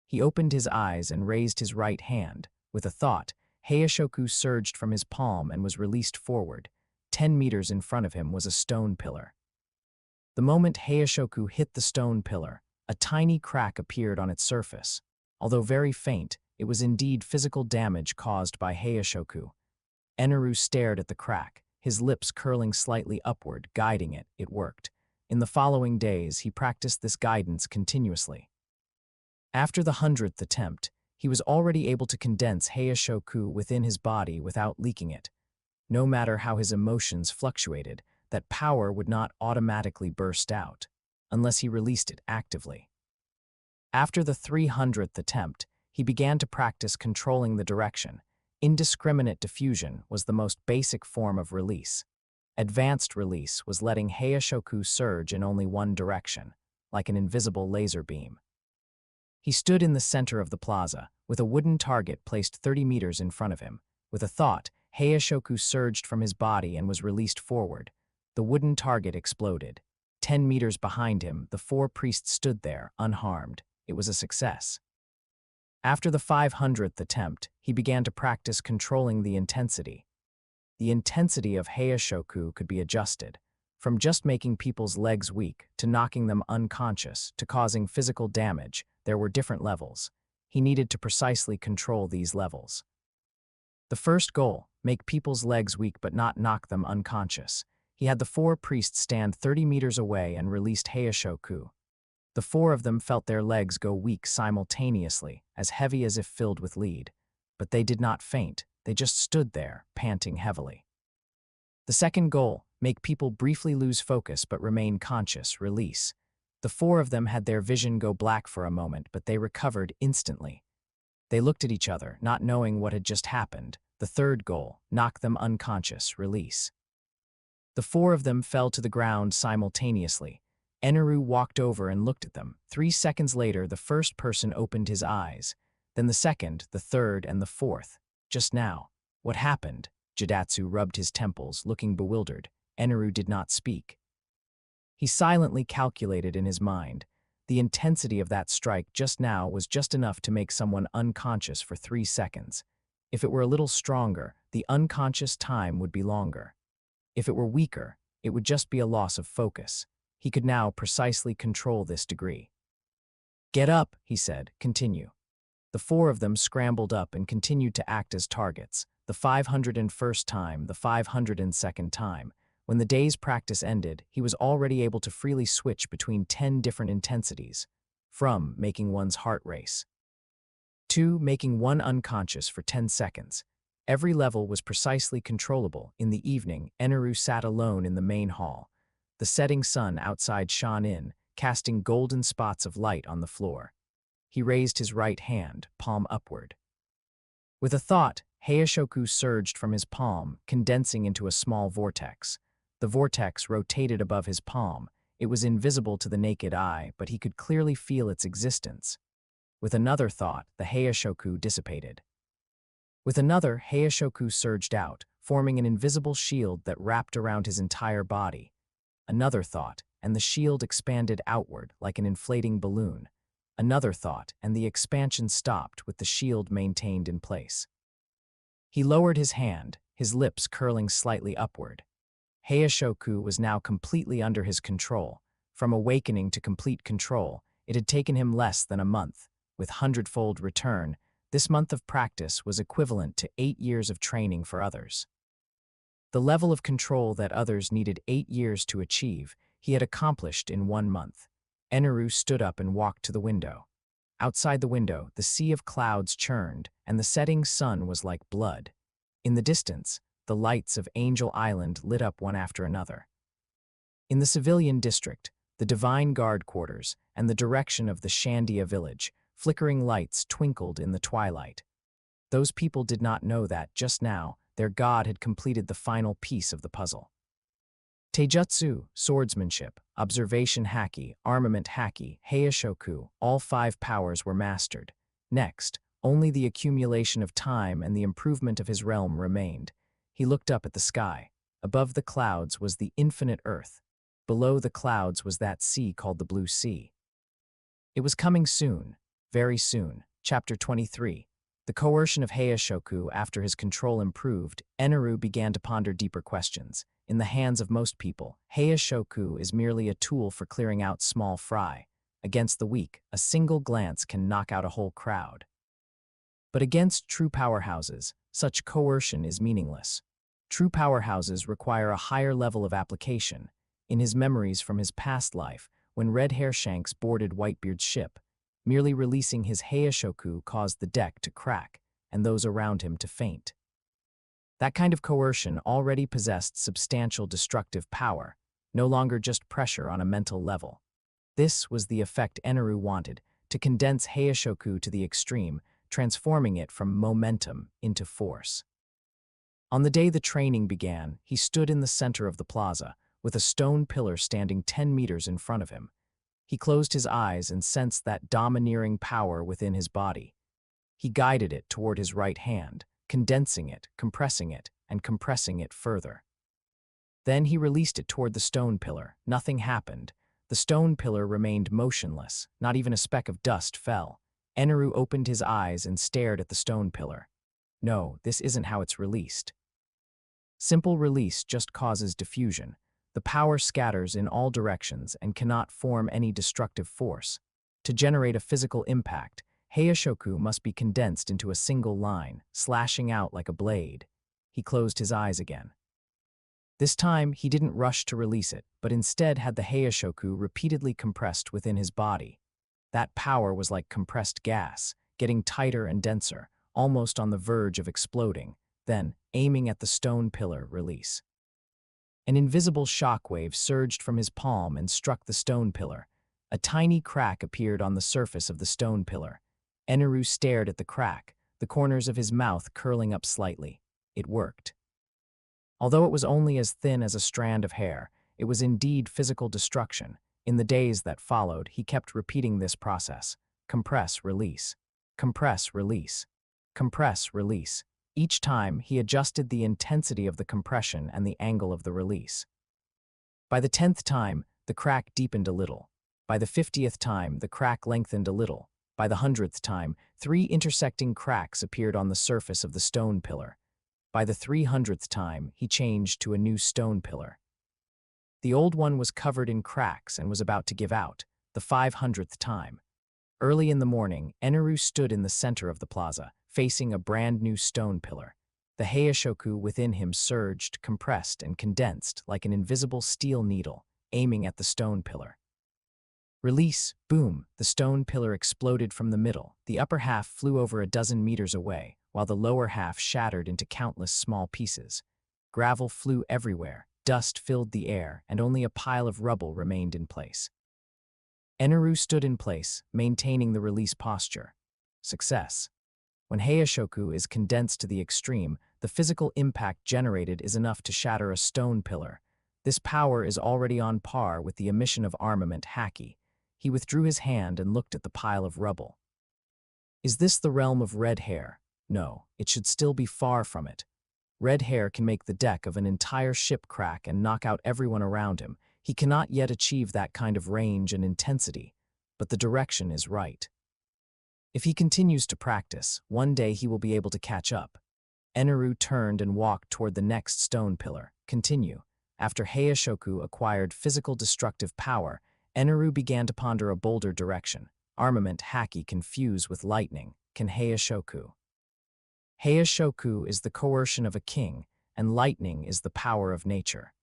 He opened his eyes and raised his right hand. With a thought, Heishoku surged from his palm and was released forward. 10 meters in front of him was a stone pillar. The moment Heishoku hit the stone pillar, A tiny crack appeared on its surface. Although very faint, it was indeed physical damage caused by Heishoku. Eneru stared at the crack, his lips curling slightly upward, guiding it. It worked. In the following days, he practiced this guidance continuously. After the 100th attempt, he was already able to condense Heishoku within his body without leaking it. No matter how his emotions fluctuated, that power would not automatically burst out, unless he released it actively. After the 300th attempt, he began to practice controlling the direction. Indiscriminate diffusion was the most basic form of release. Advanced release was letting Heishoku surge in only one direction, like an invisible laser beam. He stood in the center of the plaza, with a wooden target placed 30 meters in front of him. With a thought, Heishoku surged from his body and was released forward. The wooden target exploded. 10 meters behind him, the 4 priests stood there, unharmed. It was a success. After the 500th attempt, he began to practice controlling the intensity. The intensity of Heishoku could be adjusted, from just making people's legs weak to knocking them unconscious to causing physical damage. There were different levels. He needed to precisely control these levels. The first goal, make people's legs weak but not knock them unconscious. He had the 4 priests stand 30 meters away and released Heishoku. The 4 of them felt their legs go weak simultaneously, as heavy as if filled with lead. But they did not faint, they just stood there, panting heavily. The second goal, make people briefly lose focus but remain conscious, release. The 4 of them had their vision go black for a moment, but they recovered instantly. They looked at each other, not knowing what had just happened. The third goal, knock them unconscious, release. The 4 of them fell to the ground simultaneously. Eneru walked over and looked at them. 3 seconds later, the first person opened his eyes. Then the second, the third, and the fourth. Just now. What happened? Jidatsu rubbed his temples, looking bewildered. Eneru did not speak. He silently calculated in his mind. The intensity of that strike just now was just enough to make someone unconscious for 3 seconds. If it were a little stronger, the unconscious time would be longer. If it were weaker, it would just be a loss of focus. He could now precisely control this degree. Get up, he said, continue. The 4 of them scrambled up and continued to act as targets. The 501st time, the 502nd time. When the day's practice ended, he was already able to freely switch between 10 different intensities. From making one's heart race. 2. Making one unconscious for 10 seconds. Every level was precisely controllable. In the evening, Eneru sat alone in the main hall. The setting sun outside shone in, casting golden spots of light on the floor. He raised his right hand, palm upward. With a thought, Heishoku surged from his palm, condensing into a small vortex. The vortex rotated above his palm. It was invisible to the naked eye, but he could clearly feel its existence. With another thought, the Heishoku dissipated. With another, Heishoku surged out, forming an invisible shield that wrapped around his entire body. Another thought, and the shield expanded outward like an inflating balloon. Another thought, and the expansion stopped with the shield maintained in place. He lowered his hand, his lips curling slightly upward. Heishoku was now completely under his control. From awakening to complete control, it had taken him less than a month. With 100-fold return, this month of practice was equivalent to 8 years of training for others. The level of control that others needed 8 years to achieve, he had accomplished in 1 month. Eneru stood up and walked to the window. Outside the window, the sea of clouds churned, and the setting sun was like blood. In the distance, the lights of Angel Island lit up one after another. In the civilian district, the Divine Guard quarters, and the direction of the Shandia village, flickering lights twinkled in the twilight. Those people did not know that, just now, their god had completed the final piece of the puzzle. Taijutsu, Swordsmanship, Observation Haki, Armament Haki, Heishoku, all 5 powers were mastered. Next, only the accumulation of time and the improvement of his realm remained. He looked up at the sky. Above the clouds was the infinite earth. Below the clouds was that sea called the Blue Sea. It was coming soon, very soon. Chapter 23. The coercion of Heishoku. After his control improved, Eneru began to ponder deeper questions. In the hands of most people, Heishoku is merely a tool for clearing out small fry. Against the weak, a single glance can knock out a whole crowd. But against true powerhouses, such coercion is meaningless. True powerhouses require a higher level of application. In his memories from his past life, when Red Hairshanks boarded Whitebeard's ship, merely releasing his Heishoku caused the deck to crack and those around him to faint. That kind of coercion already possessed substantial destructive power, no longer just pressure on a mental level. This was the effect Eneru wanted, to condense Heishoku to the extreme, transforming it from momentum into force. On the day the training began, he stood in the center of the plaza, with a stone pillar standing 10 meters in front of him. He closed his eyes and sensed that domineering power within his body. He guided it toward his right hand, condensing it, and compressing it further. Then he released it toward the stone pillar. Nothing happened. The stone pillar remained motionless. Not even a speck of dust fell. Eneru opened his eyes and stared at the stone pillar. No, this isn't how it's released. Simple release just causes diffusion. The power scatters in all directions and cannot form any destructive force. To generate a physical impact, Heishoku must be condensed into a single line, slashing out like a blade. He closed his eyes again. This time, he didn't rush to release it, but instead had the Heishoku repeatedly compressed within his body. That power was like compressed gas, getting tighter and denser, almost on the verge of exploding, then, aiming at the stone pillar, release. An invisible shockwave surged from his palm and struck the stone pillar. A tiny crack appeared on the surface of the stone pillar. Eneru stared at the crack, the corners of his mouth curling up slightly. It worked. Although it was only as thin as a strand of hair, it was indeed physical destruction. In the days that followed, he kept repeating this process. Compress, release. Compress, release. Compress, release. Each time, he adjusted the intensity of the compression and the angle of the release. By the 10th time, the crack deepened a little. By the 50th time, the crack lengthened a little. By the 100th time, 3 intersecting cracks appeared on the surface of the stone pillar. By the 300th time, he changed to a new stone pillar. The old one was covered in cracks and was about to give out, the 500th time. Early in the morning, Eneru stood in the center of the plaza, facing a brand new stone pillar. The Heishoku within him surged, compressed, and condensed like an invisible steel needle, aiming at the stone pillar. Release, boom, the stone pillar exploded from the middle. The upper half flew over a dozen meters away, while the lower half shattered into countless small pieces. Gravel flew everywhere, dust filled the air, and only a pile of rubble remained in place. Eneru stood in place, maintaining the release posture. Success. When Heishoku is condensed to the extreme, the physical impact generated is enough to shatter a stone pillar. This power is already on par with the emission of Armament Haki. He withdrew his hand and looked at the pile of rubble. Is this the realm of red hair? No, it should still be far from it. Red hair can make the deck of an entire ship crack and knock out everyone around him. He cannot yet achieve that kind of range and intensity, but the direction is right. If he continues to practice, one day he will be able to catch up. Eneru turned and walked toward the next stone pillar. Continue. After Heishoku acquired physical destructive power, Eneru began to ponder a bolder direction. Armament Haki can fuse with lightning. Can Heishoku? Heishoku is the coercion of a king, and lightning is the power of nature.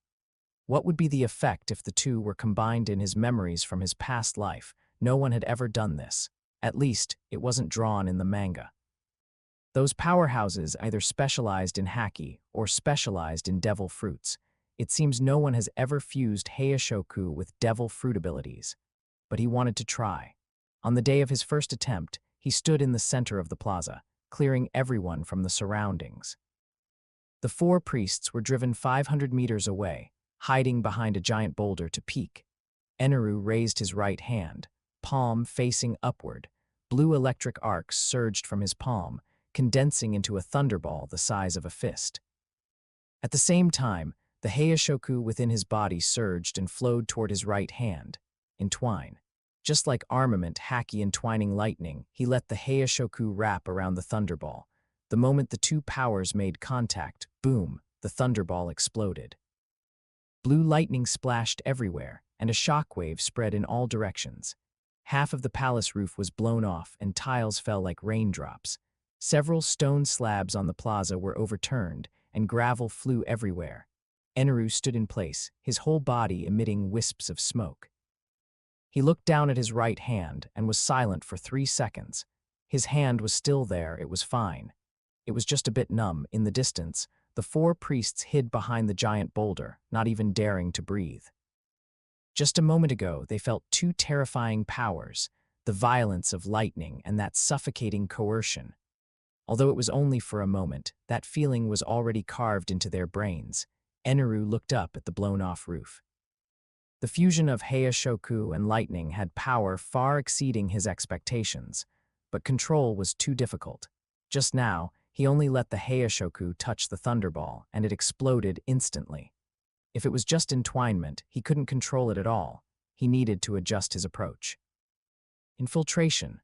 What would be the effect if the two were combined in his memories from his past life? No one had ever done this. At least, it wasn't drawn in the manga. Those powerhouses either specialized in Haki or specialized in devil fruits. It seems no one has ever fused Heishoku with devil fruit abilities. But he wanted to try. On the day of his first attempt, he stood in the center of the plaza, clearing everyone from the surroundings. The 4 priests were driven 500 meters away, hiding behind a giant boulder to peek. Eneru raised his right hand, palm facing upward. Blue electric arcs surged from his palm, condensing into a thunderball the size of a fist. At the same time, the Heishoku within his body surged and flowed toward his right hand. Entwine. Just like Armament Haki entwining lightning, he let the Heishoku wrap around the thunderball. The moment the two powers made contact, boom, the thunderball exploded. Blue lightning splashed everywhere, and a shockwave spread in all directions. Half of the palace roof was blown off and tiles fell like raindrops. Several stone slabs on the plaza were overturned and gravel flew everywhere. Eneru stood in place, his whole body emitting wisps of smoke. He looked down at his right hand and was silent for 3 seconds. His hand was still there, it was fine. It was just a bit numb. In the distance, the 4 priests hid behind the giant boulder, not even daring to breathe. Just a moment ago, they felt 2 terrifying powers, the violence of lightning and that suffocating coercion. Although it was only for a moment, that feeling was already carved into their brains. Eneru looked up at the blown-off roof. The fusion of Heishoku and lightning had power far exceeding his expectations, but control was too difficult. Just now, he only let the Heishoku touch the thunderball, and it exploded instantly. If it was just entwinement, he couldn't control it at all. He needed to adjust his approach. Infiltration.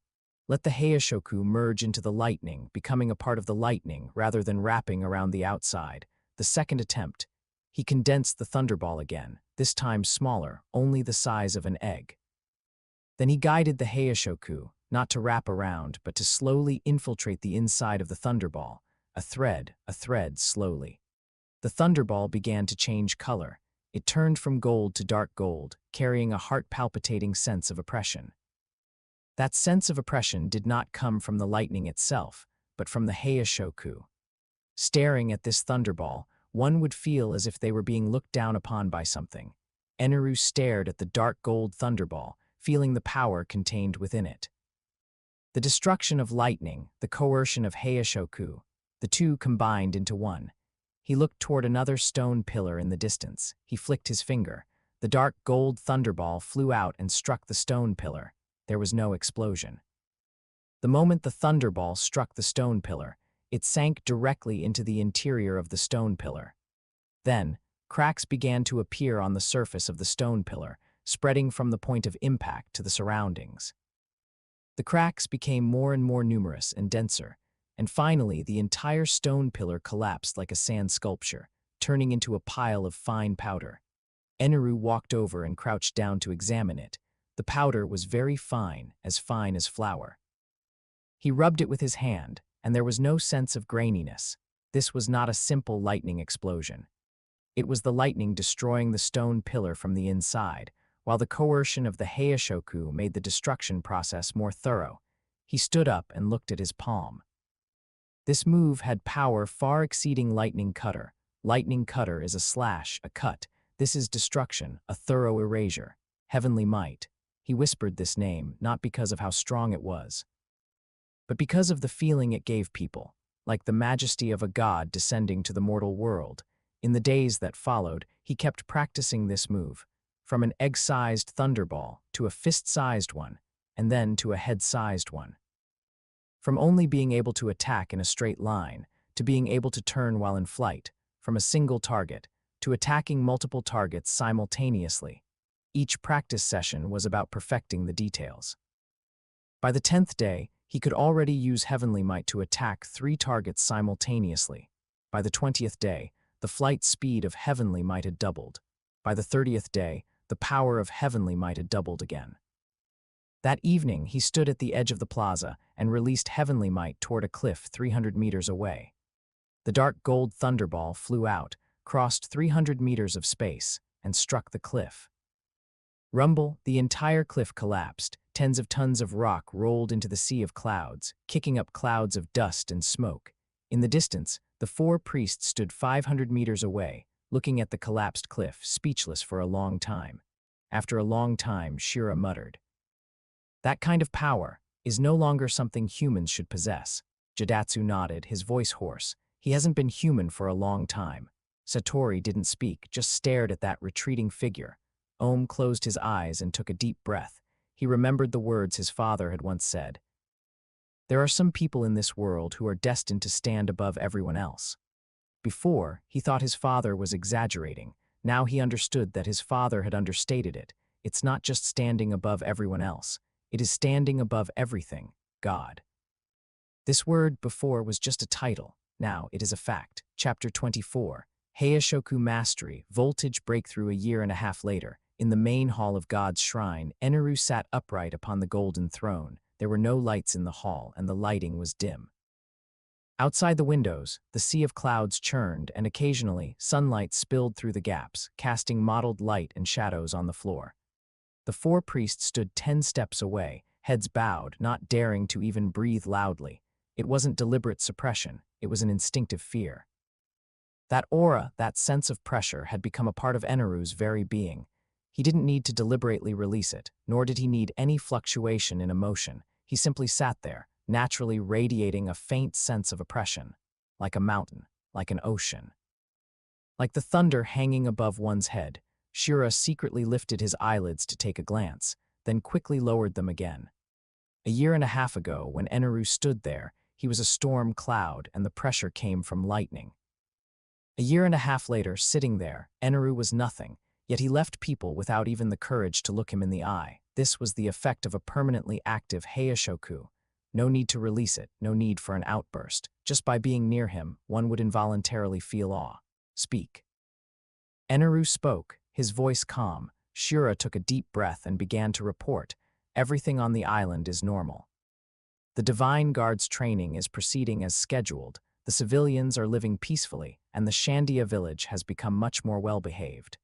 Let the Heishoku merge into the lightning, becoming a part of the lightning rather than wrapping around the outside. The second attempt. He condensed the thunderball again, this time smaller, only the size of an egg. Then he guided the Heishoku, not to wrap around, but to slowly infiltrate the inside of the thunderball, a thread, slowly. The thunderball began to change color. It turned from gold to dark gold, carrying a heart-palpitating sense of oppression. That sense of oppression did not come from the lightning itself, but from the Heishoku. Staring at this thunderball, one would feel as if they were being looked down upon by something. Eneru stared at the dark gold thunderball, feeling the power contained within it. The destruction of lightning, the coercion of Heishoku, the two combined into one. He looked toward another stone pillar in the distance. He flicked his finger. The dark gold thunderball flew out and struck the stone pillar. There was no explosion. The moment the thunderball struck the stone pillar, it sank directly into the interior of the stone pillar. Then, cracks began to appear on the surface of the stone pillar, spreading from the point of impact to the surroundings. The cracks became more and more numerous and denser, and finally the entire stone pillar collapsed like a sand sculpture, turning into a pile of fine powder. Eneru walked over and crouched down to examine it. The powder was very fine as flour. He rubbed it with his hand, and there was no sense of graininess. This was not a simple lightning explosion. It was the lightning destroying the stone pillar from the inside, while the coercion of the Heishoku made the destruction process more thorough. He stood up and looked at his palm. This move had power far exceeding Lightning Cutter. Lightning Cutter is a slash, a cut. This is destruction, a thorough erasure. Heavenly Might. He whispered this name, not because of how strong it was, but because of the feeling it gave people, like the majesty of a god descending to the mortal world. In the days that followed, he kept practicing this move, from an egg-sized thunderball to a fist-sized one, and then to a head-sized one. From only being able to attack in a straight line, to being able to turn while in flight, from a single target, to attacking multiple targets simultaneously. Each practice session was about perfecting the details. By the 10th day, he could already use Heavenly Might to attack 3 targets simultaneously. By the 20th day, the flight speed of Heavenly Might had doubled. By the 30th day, the power of Heavenly Might had doubled again. That evening, he stood at the edge of the plaza and released Heavenly Might toward a cliff 300 meters away. The dark gold thunderball flew out, crossed 300 meters of space, and struck the cliff. Rumble, the entire cliff collapsed. Tens of tons of rock rolled into the sea of clouds, kicking up clouds of dust and smoke. In the distance, the 4 priests stood 500 meters away, looking at the collapsed cliff, speechless for a long time. After a long time, Shira muttered, "That kind of power is no longer something humans should possess." Jadatsu nodded, his voice hoarse. He hasn't been human for a long time. Satori didn't speak, just stared at that retreating figure. Ohm closed his eyes and took a deep breath. He remembered the words his father had once said. There are some people in this world who are destined to stand above everyone else. Before, he thought his father was exaggerating. Now he understood that his father had understated it. It's not just standing above everyone else. It is standing above everything, God. This word before was just a title. Now it is a fact. Chapter 24. Heishoku Mastery, Voltage Breakthrough a year and a half later. In the main hall of God's shrine, Eneru sat upright upon the golden throne. There were no lights in the hall, and the lighting was dim. Outside the windows, the sea of clouds churned, and occasionally, sunlight spilled through the gaps, casting mottled light and shadows on the floor. The 4 priests stood 10 steps away, heads bowed, not daring to even breathe loudly. It wasn't deliberate suppression, it was an instinctive fear. That aura, that sense of pressure, had become a part of Eneru's very being. He didn't need to deliberately release it, nor did he need any fluctuation in emotion. He simply sat there, naturally radiating a faint sense of oppression, like a mountain, like an ocean. Like the thunder hanging above one's head, Shura secretly lifted his eyelids to take a glance, then quickly lowered them again. A year and a half ago, when Eneru stood there, he was a storm cloud, and the pressure came from lightning. A year and a half later, sitting there, Eneru was nothing, yet he left people without even the courage to look him in the eye. This was the effect of a permanently active Heishoku. No need to release it, no need for an outburst. Just by being near him, one would involuntarily feel awe. Speak. Eneru spoke, his voice calm. Shura took a deep breath and began to report. Everything on the island is normal. The Divine Guard's training is proceeding as scheduled, the civilians are living peacefully, and the Shandia village has become much more well-behaved.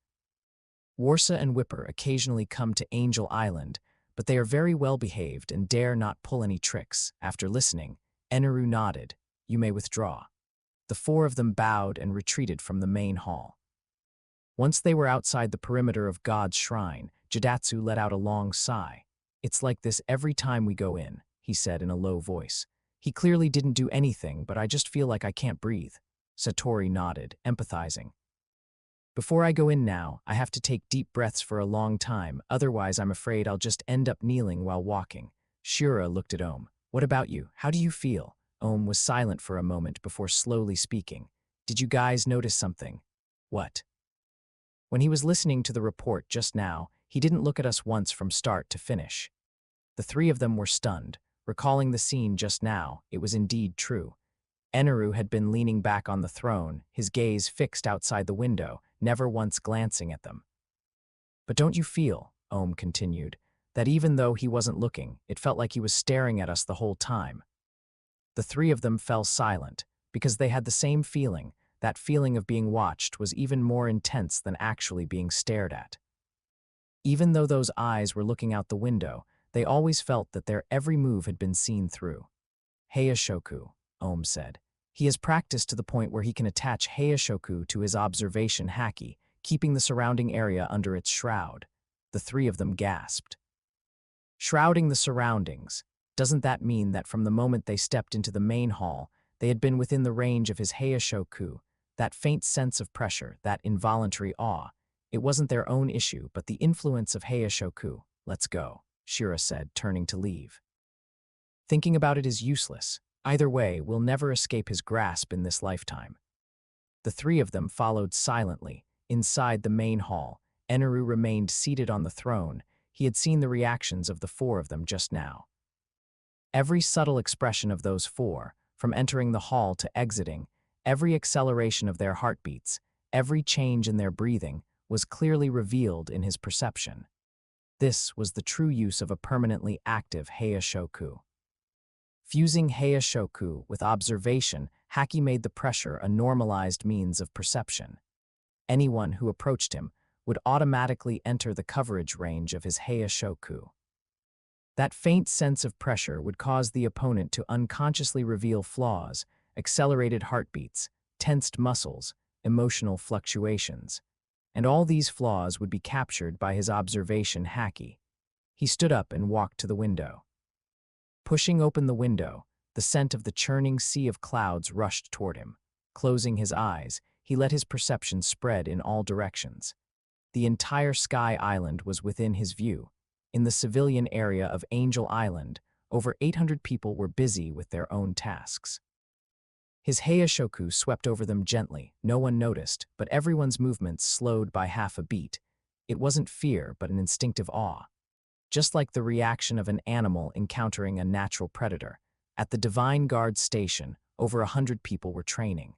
Warsa and Whipper occasionally come to Angel Island, but they are very well-behaved and dare not pull any tricks. After listening, Eneru nodded. You may withdraw. The 4 of them bowed and retreated from the main hall. Once they were outside the perimeter of God's shrine, Jidatsu let out a long sigh. It's like this every time we go in, he said in a low voice. He clearly didn't do anything, but I just feel like I can't breathe. Satori nodded, empathizing. Before I go in now, I have to take deep breaths for a long time, otherwise I'm afraid I'll just end up kneeling while walking. Shura looked at Ohm. What about you? How do you feel? Ohm was silent for a moment before slowly speaking. Did you guys notice something? What? When he was listening to the report just now, he didn't look at us once from start to finish. The 3 of them were stunned. Recalling the scene just now, it was indeed true. Eneru had been leaning back on the throne, his gaze fixed outside the window, never once glancing at them. But don't you feel, Ohm continued, that even though he wasn't looking, it felt like he was staring at us the whole time? The 3 of them fell silent, because they had the same feeling. That feeling of being watched was even more intense than actually being stared at. Even though those eyes were looking out the window, they always felt that their every move had been seen through. Heishoku, Ohm said. He has practiced to the point where he can attach Heishoku to his observation Haki, keeping the surrounding area under its shroud. The 3 of them gasped. Shrouding the surroundings. Doesn't that mean that from the moment they stepped into the main hall, they had been within the range of his Heishoku, that faint sense of pressure, that involuntary awe? It wasn't their own issue, but the influence of Heishoku. Let's go, Shura said, turning to leave. Thinking about it is useless. Either way, we'll never escape his grasp in this lifetime. The 3 of them followed silently. Inside the main hall, Eneru remained seated on the throne. He had seen the reactions of the 4 of them just now. Every subtle expression of those 4, from entering the hall to exiting, every acceleration of their heartbeats, every change in their breathing, was clearly revealed in his perception. This was the true use of a permanently active Heishoku. Fusing Heishoku with observation, Haki made the pressure a normalized means of perception. Anyone who approached him would automatically enter the coverage range of his Heishoku. That faint sense of pressure would cause the opponent to unconsciously reveal flaws, accelerated heartbeats, tensed muscles, emotional fluctuations. And all these flaws would be captured by his observation Haki. He stood up and walked to the window. Pushing open the window, the scent of the churning sea of clouds rushed toward him. Closing his eyes, he let his perception spread in all directions. The entire Sky Island was within his view. In the civilian area of Angel Island, over 800 people were busy with their own tasks. His Heishoku swept over them gently. No one noticed, but everyone's movements slowed by half a beat. It wasn't fear, but an instinctive awe. Just like the reaction of an animal encountering a natural predator. At the Divine Guard station, over 100 people were training.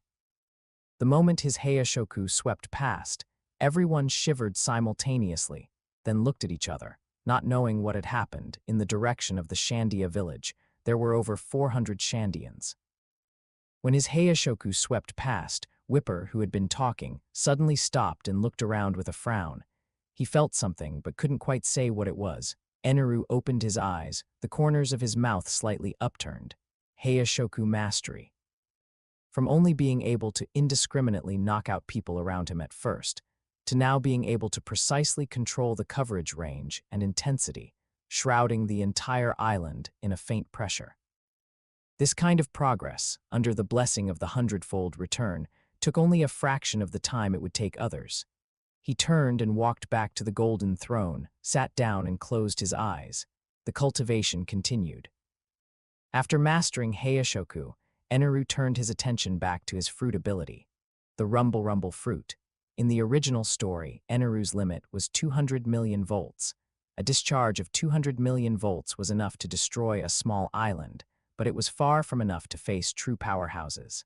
The moment his Heishoku swept past, everyone shivered simultaneously. then looked at each other, not knowing what had happened. In the direction of the Shandia village, there were over 400 Shandians. When his Heishoku swept past, Whipper, who had been talking, suddenly stopped and looked around with a frown. He felt something, but couldn't quite say what it was. Eneru opened his eyes, the corners of his mouth slightly upturned. Heishoku mastery. From only being able to indiscriminately knock out people around him at first, to now being able to precisely control the coverage range and intensity, shrouding the entire island in a faint pressure. This kind of progress, under the blessing of the hundredfold return, took only a fraction of the time it would take others. He turned and walked back to the golden throne, sat down and closed his eyes. The cultivation continued. After mastering Heishoku, Eneru turned his attention back to his fruit ability, the Rumble fruit. In the original story, Eneru's limit was 200 million volts. A discharge of 200 million volts was enough to destroy a small island, but it was far from enough to face true powerhouses.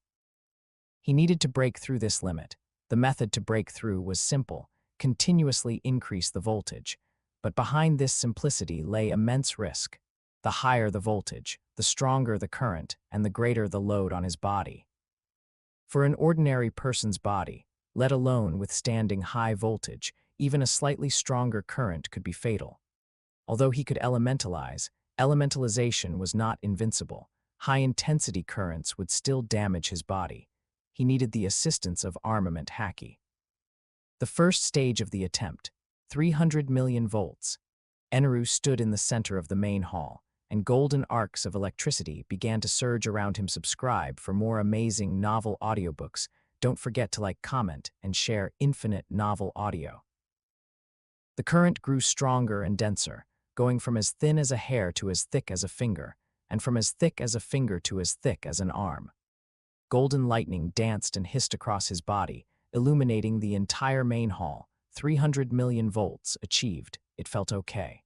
He needed to break through this limit. The method to break through was simple: continuously increase the voltage. But behind this simplicity lay immense risk. The higher the voltage, the stronger the current, and the greater the load on his body. For an ordinary person's body, let alone withstanding high voltage, even a slightly stronger current could be fatal. Although he could elementalize, elementalization was not invincible. High-intensity currents would still damage his body. He needed the assistance of Armament Haki. The first stage of the attempt, 300 million volts. Eneru stood in the center of the main hall, and golden arcs of electricity began to surge around him. Subscribe for more amazing novel audiobooks. Don't forget to like, comment, and share Infinite Novel Audio. The current grew stronger and denser, going from as thin as a hair to as thick as a finger, and from as thick as a finger to as thick as an arm. Golden lightning danced and hissed across his body, illuminating the entire main hall. 300 million volts achieved. It felt okay.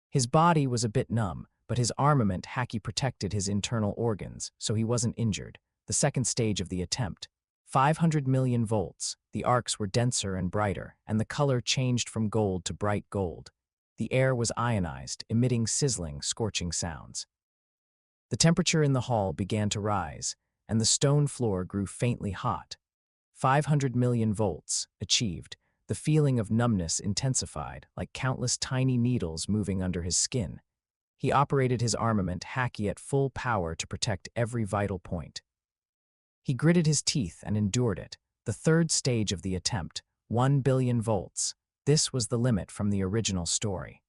His body was a bit numb, but his armament Haki protected his internal organs, so he wasn't injured. The second stage of the attempt, 500 million volts. The arcs were denser and brighter, and the color changed from gold to bright gold. The air was ionized, emitting sizzling, scorching sounds. The temperature in the hall began to rise, and the stone floor grew faintly hot. 500 million volts achieved. The feeling of numbness intensified, like countless tiny needles moving under his skin. He operated his armament Haki at full power to protect every vital point. He gritted his teeth and endured it. The third stage of the attempt, 1 billion volts. This was the limit from the original story.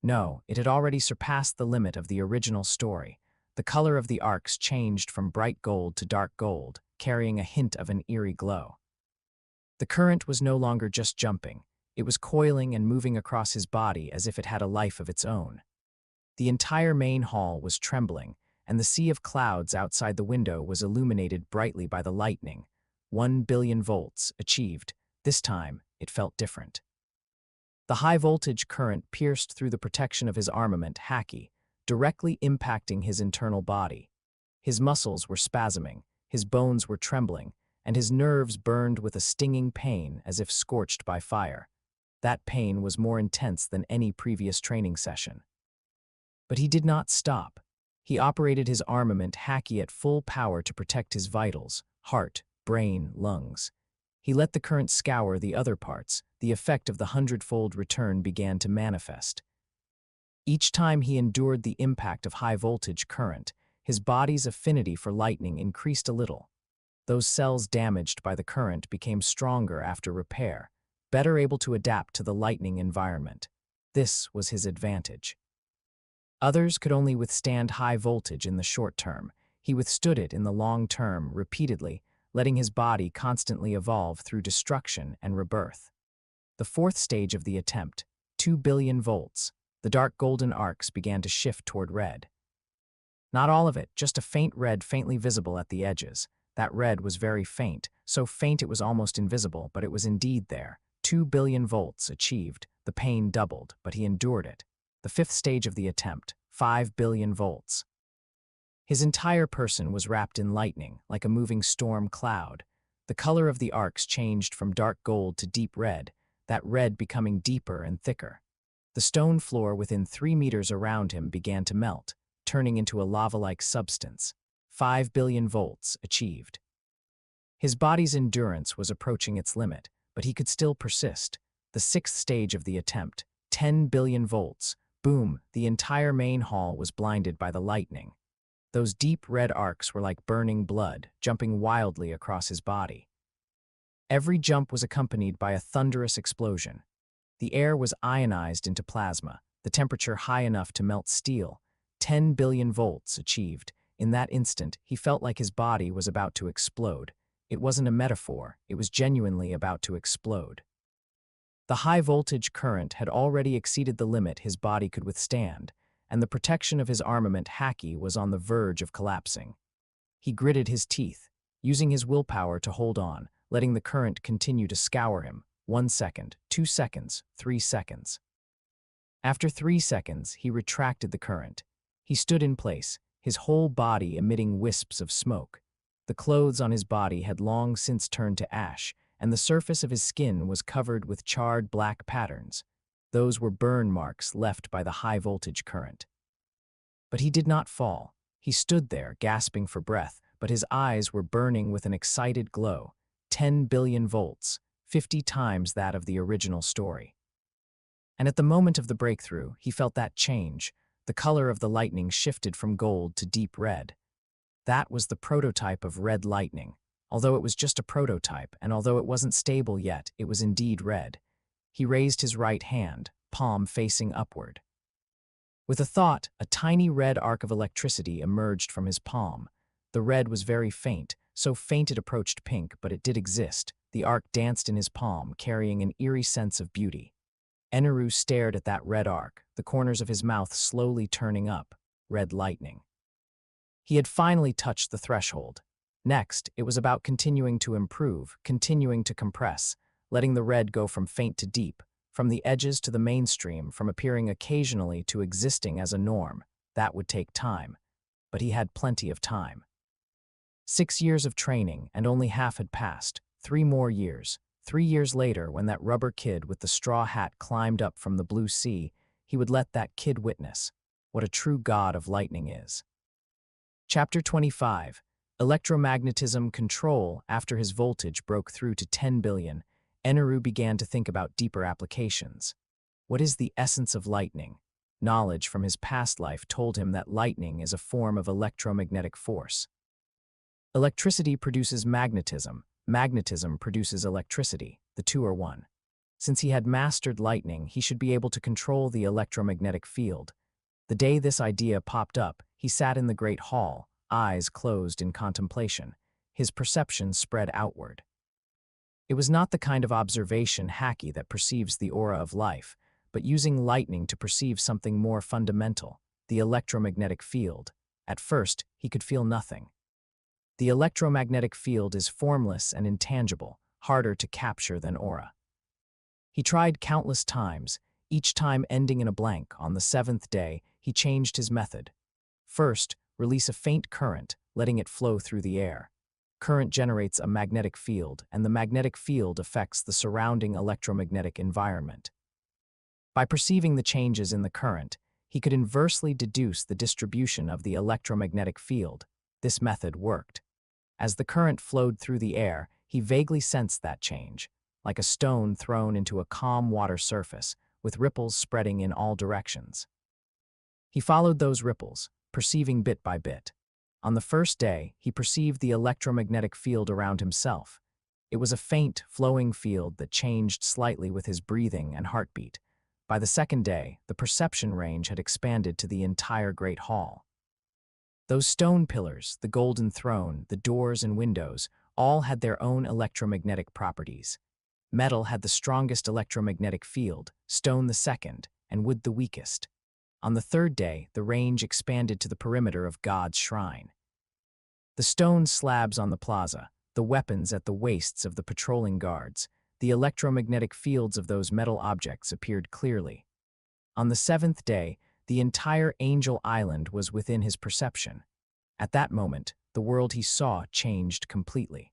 No, it had already surpassed the limit of the original story. The color of the arcs changed from bright gold to dark gold, carrying a hint of an eerie glow. The current was no longer just jumping. It was coiling and moving across his body as if it had a life of its own. The entire main hall was trembling, and the sea of clouds outside the window was illuminated brightly by the lightning. 1 billion volts achieved. This time, it felt different. The high-voltage current pierced through the protection of his armament Haki, directly impacting his internal body. His muscles were spasming, his bones were trembling, and his nerves burned with a stinging pain as if scorched by fire. That pain was more intense than any previous training session. But he did not stop. He operated his armament Haki at full power to protect his vitals, heart, brain, lungs. He let the current scour the other parts. The effect of the hundredfold return began to manifest. Each time he endured the impact of high-voltage current, his body's affinity for lightning increased a little. Those cells damaged by the current became stronger after repair, better able to adapt to the lightning environment. This was his advantage. Others could only withstand high voltage in the short term. He withstood it in the long term, repeatedly, letting his body constantly evolve through destruction and rebirth. The fourth stage of the attempt, 2 billion volts. The dark golden arcs began to shift toward red. Not all of it, just a faint red faintly visible at the edges. That red was very faint, so faint it was almost invisible, but it was indeed there. 2 billion volts achieved. The pain doubled, but he endured it. The fifth stage of the attempt, 5 billion volts. His entire person was wrapped in lightning, like a moving storm cloud. The color of the arcs changed from dark gold to deep red. that red becoming deeper and thicker. The stone floor within 3 meters around him began to melt, turning into a lava-like substance. 5 billion volts achieved. His body's endurance was approaching its limit, but he could still persist. The 6th stage of the attempt, 10 billion volts. Boom, the entire main hall was blinded by the lightning. Those deep red arcs were like burning blood, jumping wildly across his body. Every jump was accompanied by a thunderous explosion. The air was ionized into plasma, the temperature high enough to melt steel. 10 billion volts achieved. In that instant, he felt like his body was about to explode. It wasn't a metaphor, it was genuinely about to explode. The high-voltage current had already exceeded the limit his body could withstand, and the protection of his armament Haki was on the verge of collapsing. He gritted his teeth, using his willpower to hold on, letting the current continue to scour him. 1 second, 2 seconds, 3 seconds. After 3 seconds, he retracted the current. He stood in place, his whole body emitting wisps of smoke. The clothes on his body had long since turned to ash, and the surface of his skin was covered with charred black patterns. Those were burn marks left by the high-voltage current. But he did not fall. He stood there, gasping for breath, but his eyes were burning with an excited glow. 10 billion volts, 50 times that of the original story. And at the moment of the breakthrough, he felt that change. The color of the lightning shifted from gold to deep red. That was the prototype of red lightning. Although it was just a prototype, and although it wasn't stable yet, it was indeed red. He raised his right hand, palm facing upward. With a thought, a tiny red arc of electricity emerged from his palm. The red was very faint, so faint it approached pink, but it did exist. The arc danced in his palm, carrying an eerie sense of beauty. Eneru stared at that red arc, the corners of his mouth slowly turning up. Red lightning. He had finally touched the threshold. Next, it was about continuing to improve, continuing to compress, letting the red go from faint to deep, from the edges to the mainstream, from appearing occasionally to existing as a norm. That would take time. But he had plenty of time. 6 years of training, and only half had passed. 3 more years. 3 years later, when that rubber kid with the straw hat climbed up from the blue sea, he would let that kid witness what a true god of lightning is. Chapter 25. Electromagnetism Control. After his voltage broke through to 10 billion, Eneru began to think about deeper applications. What is the essence of lightning? Knowledge from his past life told him that lightning is a form of electromagnetic force. Electricity produces magnetism. Magnetism produces electricity. The two are one. Since he had mastered lightning, he should be able to control the electromagnetic field. The day this idea popped up, he sat in the great hall, eyes closed in contemplation. His perception spread outward. It was not the kind of observation Haki that perceives the aura of life, but using lightning to perceive something more fundamental, the electromagnetic field. At first, he could feel nothing. The electromagnetic field is formless and intangible, harder to capture than aura. He tried countless times, each time ending in a blank. On the 7th day, he changed his method. First, release a faint current, letting it flow through the air. Current generates a magnetic field, and the magnetic field affects the surrounding electromagnetic environment. By perceiving the changes in the current, he could inversely deduce the distribution of the electromagnetic field. This method worked. As the current flowed through the air, he vaguely sensed that change, like a stone thrown into a calm water surface, with ripples spreading in all directions. He followed those ripples, perceiving bit by bit. On the first day, he perceived the electromagnetic field around himself. It was a faint, flowing field that changed slightly with his breathing and heartbeat. By the second day, the perception range had expanded to the entire great hall. Those stone pillars, the golden throne, the doors and windows, all had their own electromagnetic properties. Metal had the strongest electromagnetic field, stone the second, and wood the weakest. On the third day, the range expanded to the perimeter of God's shrine. The stone slabs on the plaza, the weapons at the waists of the patrolling guards, the electromagnetic fields of those metal objects appeared clearly. On the 7th day, the entire Angel Island was within his perception. At that moment, the world he saw changed completely.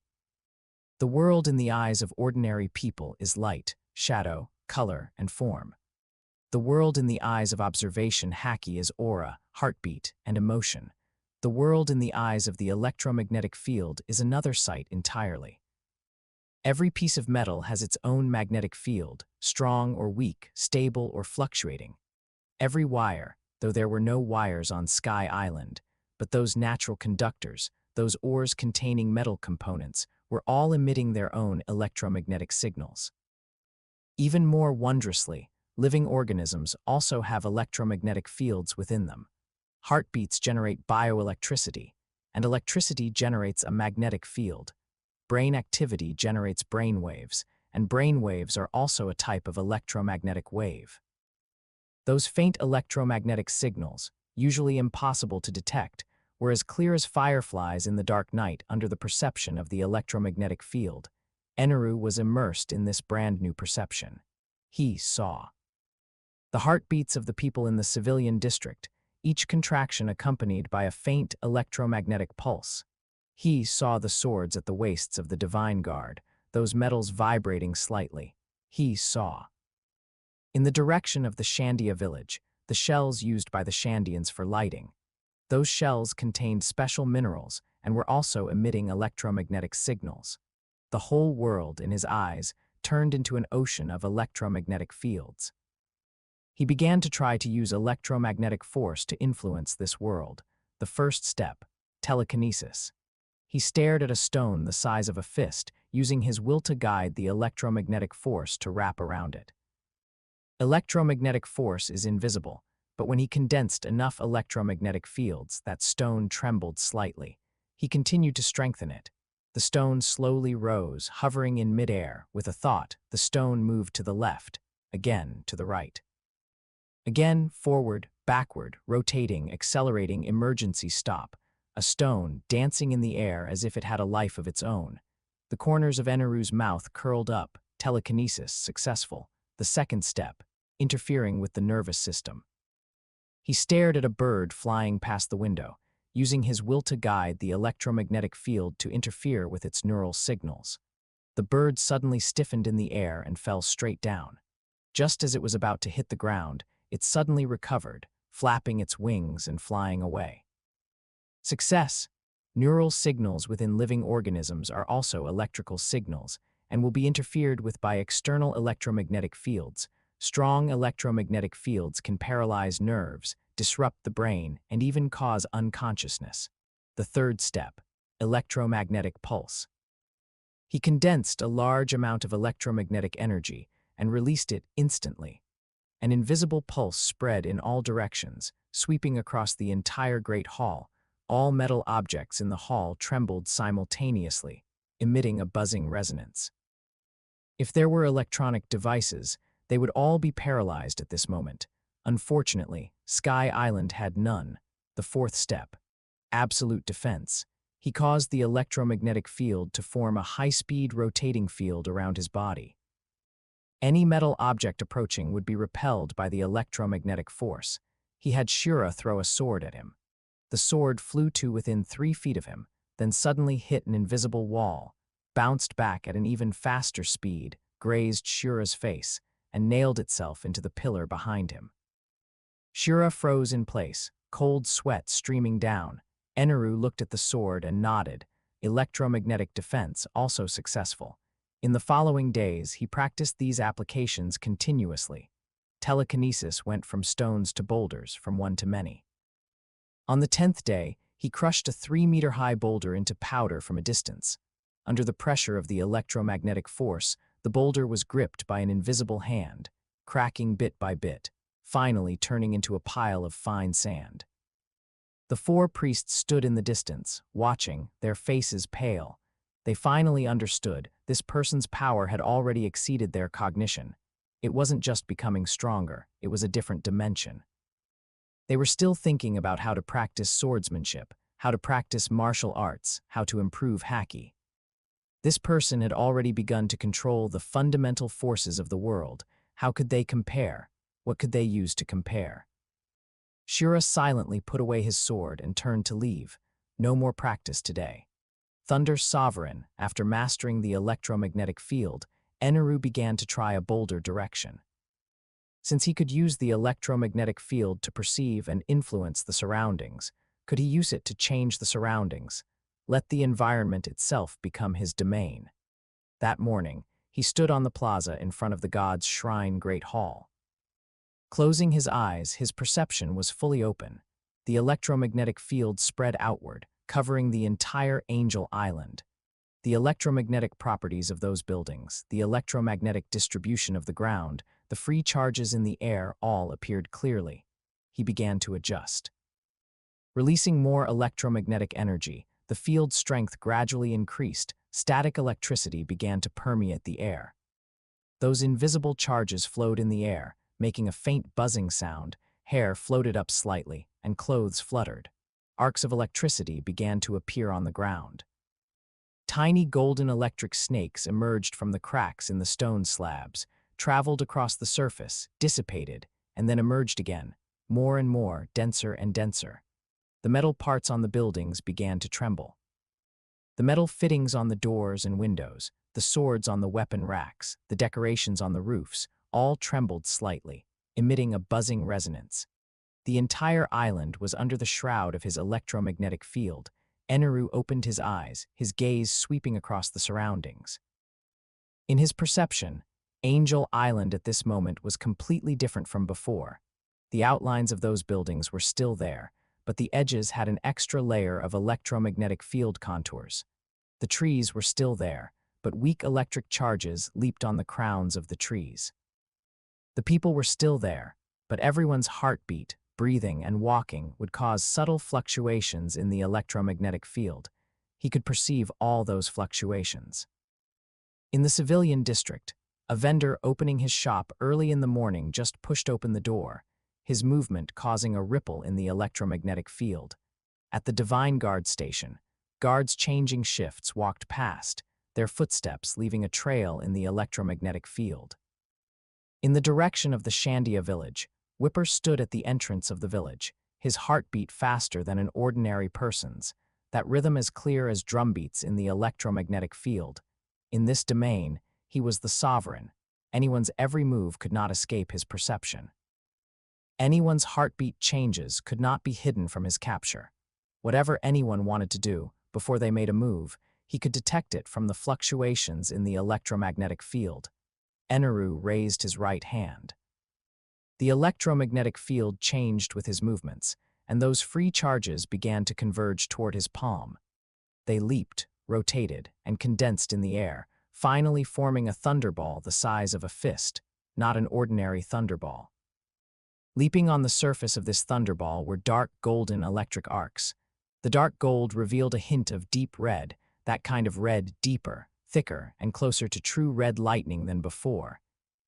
The world in the eyes of ordinary people is light, shadow, color, and form. The world in the eyes of observation Haki is aura, heartbeat, and emotion. The world in the eyes of the electromagnetic field is another sight entirely. Every piece of metal has its own magnetic field, strong or weak, stable or fluctuating. Every wire, though there were no wires on Sky Island, but those natural conductors, those ores containing metal components, were all emitting their own electromagnetic signals. Even more wondrously, living organisms also have electromagnetic fields within them. Heartbeats generate bioelectricity, and electricity generates a magnetic field. Brain activity generates brain waves, and brain waves are also a type of electromagnetic wave. Those faint electromagnetic signals, usually impossible to detect, were as clear as fireflies in the dark night under the perception of the electromagnetic field. Eneru was immersed in this brand new perception. He saw the heartbeats of the people in the civilian district, each contraction accompanied by a faint electromagnetic pulse. He saw the swords at the waists of the Divine Guard, those metals vibrating slightly. He saw. In the direction of the Shandia village, the shells used by the Shandians for lighting. Those shells contained special minerals and were also emitting electromagnetic signals. The whole world, in his eyes, turned into an ocean of electromagnetic fields. He began to try to use electromagnetic force to influence this world. The first step, telekinesis. He stared at a stone the size of a fist, using his will to guide the electromagnetic force to wrap around it. Electromagnetic force is invisible, but when he condensed enough electromagnetic fields, that stone trembled slightly. He continued to strengthen it. The stone slowly rose, hovering in midair. With a thought, the stone moved to the left, again to the right. Again, forward, backward, rotating, accelerating, emergency stop. A stone, dancing in the air as if it had a life of its own. The corners of Eneru's mouth curled up, telekinesis successful. The second step, interfering with the nervous system. He stared at a bird flying past the window, using his will to guide the electromagnetic field to interfere with its neural signals. The bird suddenly stiffened in the air and fell straight down. Just as it was about to hit the ground, it suddenly recovered, flapping its wings and flying away. Success! Neural signals within living organisms are also electrical signals and will be interfered with by external electromagnetic fields. Strong electromagnetic fields can paralyze nerves, disrupt the brain, and even cause unconsciousness. The third step, electromagnetic pulse. He condensed a large amount of electromagnetic energy and released it instantly. An invisible pulse spread in all directions, sweeping across the entire great hall. All metal objects in the hall trembled simultaneously, emitting a buzzing resonance. If there were electronic devices, they would all be paralyzed at this moment. Unfortunately, Sky Island had none. The fourth step, absolute defense. He caused the electromagnetic field to form a high-speed rotating field around his body. Any metal object approaching would be repelled by the electromagnetic force. He had Shura throw a sword at him. The sword flew to within 3 feet of him, then suddenly hit an invisible wall, bounced back at an even faster speed, grazed Shura's face, and nailed itself into the pillar behind him. Shura froze in place, cold sweat streaming down. Eneru looked at the sword and nodded. Electromagnetic defense also successful. In the following days, he practiced these applications continuously. Telekinesis went from stones to boulders, from one to many. On the 10th day, he crushed a 3-meter-high boulder into powder from a distance. Under the pressure of the electromagnetic force, the boulder was gripped by an invisible hand, cracking bit by bit, finally turning into a pile of fine sand. The 4 priests stood in the distance, watching, their faces pale. They finally understood this person's power had already exceeded their cognition. It wasn't just becoming stronger, it was a different dimension. They were still thinking about how to practice swordsmanship, how to practice martial arts, how to improve Haki. This person had already begun to control the fundamental forces of the world. How could they compare? What could they use to compare? Shura silently put away his sword and turned to leave. No more practice today. Thunder's sovereign, after mastering the electromagnetic field, Eneru began to try a bolder direction. Since he could use the electromagnetic field to perceive and influence the surroundings, could he use it to change the surroundings, let the environment itself become his domain? That morning, he stood on the plaza in front of the god's shrine Great Hall. Closing his eyes, his perception was fully open. The electromagnetic field spread outward, covering the entire Angel Island. The electromagnetic properties of those buildings, the electromagnetic distribution of the ground, the free charges in the air all appeared clearly. He began to adjust. Releasing more electromagnetic energy, the field's strength gradually increased. Static electricity began to permeate the air. Those invisible charges flowed in the air, making a faint buzzing sound. Hair floated up slightly, and clothes fluttered. Arcs of electricity began to appear on the ground. Tiny golden electric snakes emerged from the cracks in the stone slabs, traveled across the surface, dissipated, and then emerged again, more and more, denser and denser. The metal parts on the buildings began to tremble. The metal fittings on the doors and windows, the swords on the weapon racks, the decorations on the roofs, all trembled slightly, emitting a buzzing resonance. The entire island was under the shroud of his electromagnetic field. Eneru opened his eyes, his gaze sweeping across the surroundings. In his perception, Angel Island at this moment was completely different from before. The outlines of those buildings were still there, but the edges had an extra layer of electromagnetic field contours. The trees were still there, but weak electric charges leaped on the crowns of the trees. The people were still there, but everyone's heartbeat, breathing, and walking would cause subtle fluctuations in the electromagnetic field. He could perceive all those fluctuations. In the civilian district, a vendor opening his shop early in the morning just pushed open the door, his movement causing a ripple in the electromagnetic field. At the Divine Guard station, guards changing shifts walked past, their footsteps leaving a trail in the electromagnetic field. In the direction of the Shandia village, Whipper stood at the entrance of the village, his heartbeat faster than an ordinary person's, that rhythm as clear as drumbeats in the electromagnetic field. In this domain, he was the sovereign. Anyone's every move could not escape his perception. Anyone's heartbeat changes could not be hidden from his capture. Whatever anyone wanted to do, before they made a move, he could detect it from the fluctuations in the electromagnetic field. Eneru raised his right hand. The electromagnetic field changed with his movements, and those free charges began to converge toward his palm. They leaped, rotated, and condensed in the air, finally forming a thunderball the size of a fist, not an ordinary thunderball. Leaping on the surface of this thunderball were dark golden electric arcs. The dark gold revealed a hint of deep red, that kind of red deeper, thicker, and closer to true red lightning than before.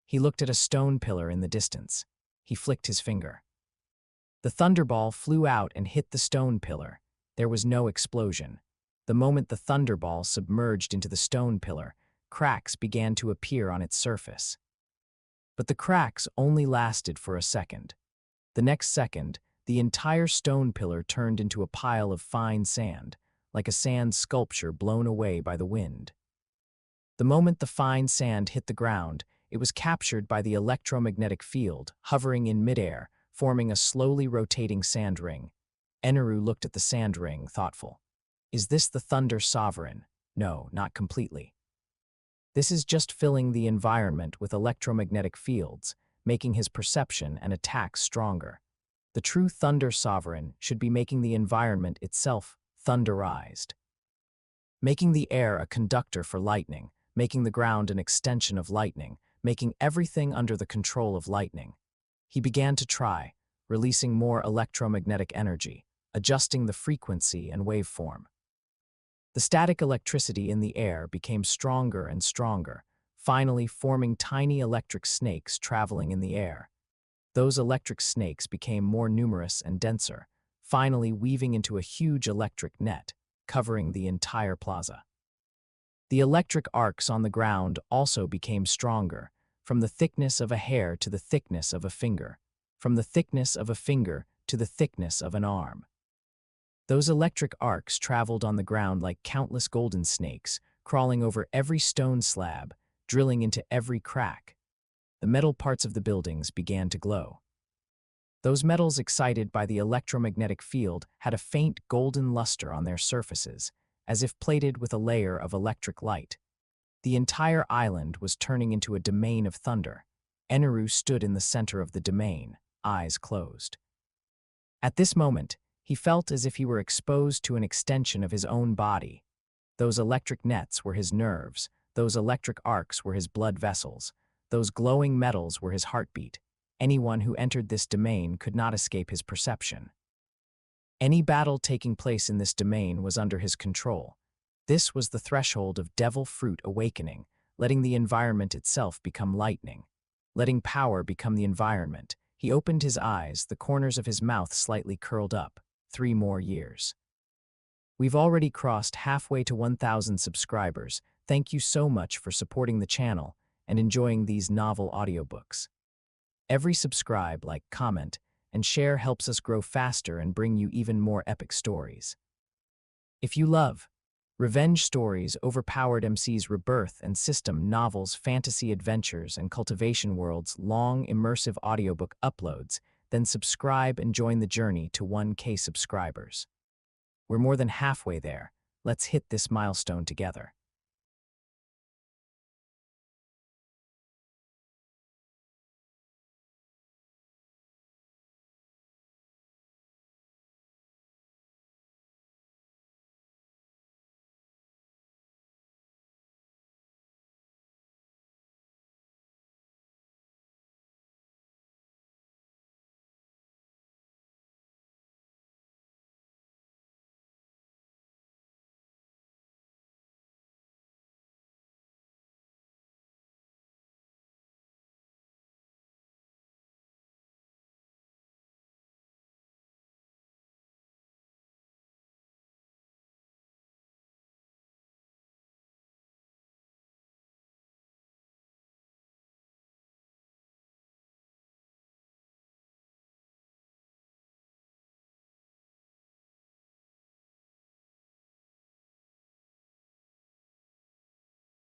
He looked at a stone pillar in the distance. He flicked his finger. The thunderball flew out and hit the stone pillar. There was no explosion. The moment the thunderball submerged into the stone pillar, cracks began to appear on its surface. But the cracks only lasted for a second. The next second, the entire stone pillar turned into a pile of fine sand, like a sand sculpture blown away by the wind. The moment the fine sand hit the ground, it was captured by the electromagnetic field, hovering in midair, forming a slowly rotating sand ring. Eneru looked at the sand ring, thoughtful. Is this the Thunder Sovereign? No, not completely. This is just filling the environment with electromagnetic fields, making his perception and attacks stronger. The true Thunder Sovereign should be making the environment itself thunderized. Making the air a conductor for lightning, making the ground an extension of lightning, making everything under the control of lightning. He began to try, releasing more electromagnetic energy, adjusting the frequency and waveform. The static electricity in the air became stronger and stronger, finally forming tiny electric snakes traveling in the air. Those electric snakes became more numerous and denser, finally weaving into a huge electric net, covering the entire plaza. The electric arcs on the ground also became stronger, from the thickness of a hair to the thickness of a finger, from the thickness of a finger to the thickness of an arm. Those electric arcs traveled on the ground like countless golden snakes, crawling over every stone slab, drilling into every crack. The metal parts of the buildings began to glow. Those metals excited by the electromagnetic field had a faint golden luster on their surfaces, as if plated with a layer of electric light. The entire island was turning into a domain of thunder. Eneru stood in the center of the domain, eyes closed. At this moment, he felt as if he were exposed to an extension of his own body. Those electric nets were his nerves, those electric arcs were his blood vessels, those glowing metals were his heartbeat. Anyone who entered this domain could not escape his perception. Any battle taking place in this domain was under his control. This was the threshold of devil fruit awakening, letting the environment itself become lightning. Letting power become the environment. He opened his eyes, the corners of his mouth slightly curled up. 3 more years. We've already crossed halfway to 1,000 subscribers. Thank you so much for supporting the channel and enjoying these novel audiobooks. Every subscribe, like, comment, and share helps us grow faster and bring you even more epic stories. If you love revenge stories, Overpowered MC's Rebirth and System novels, fantasy adventures, and Cultivation World's long, immersive audiobook uploads, then subscribe and join the journey to 1K subscribers. We're more than halfway there. Let's hit this milestone together.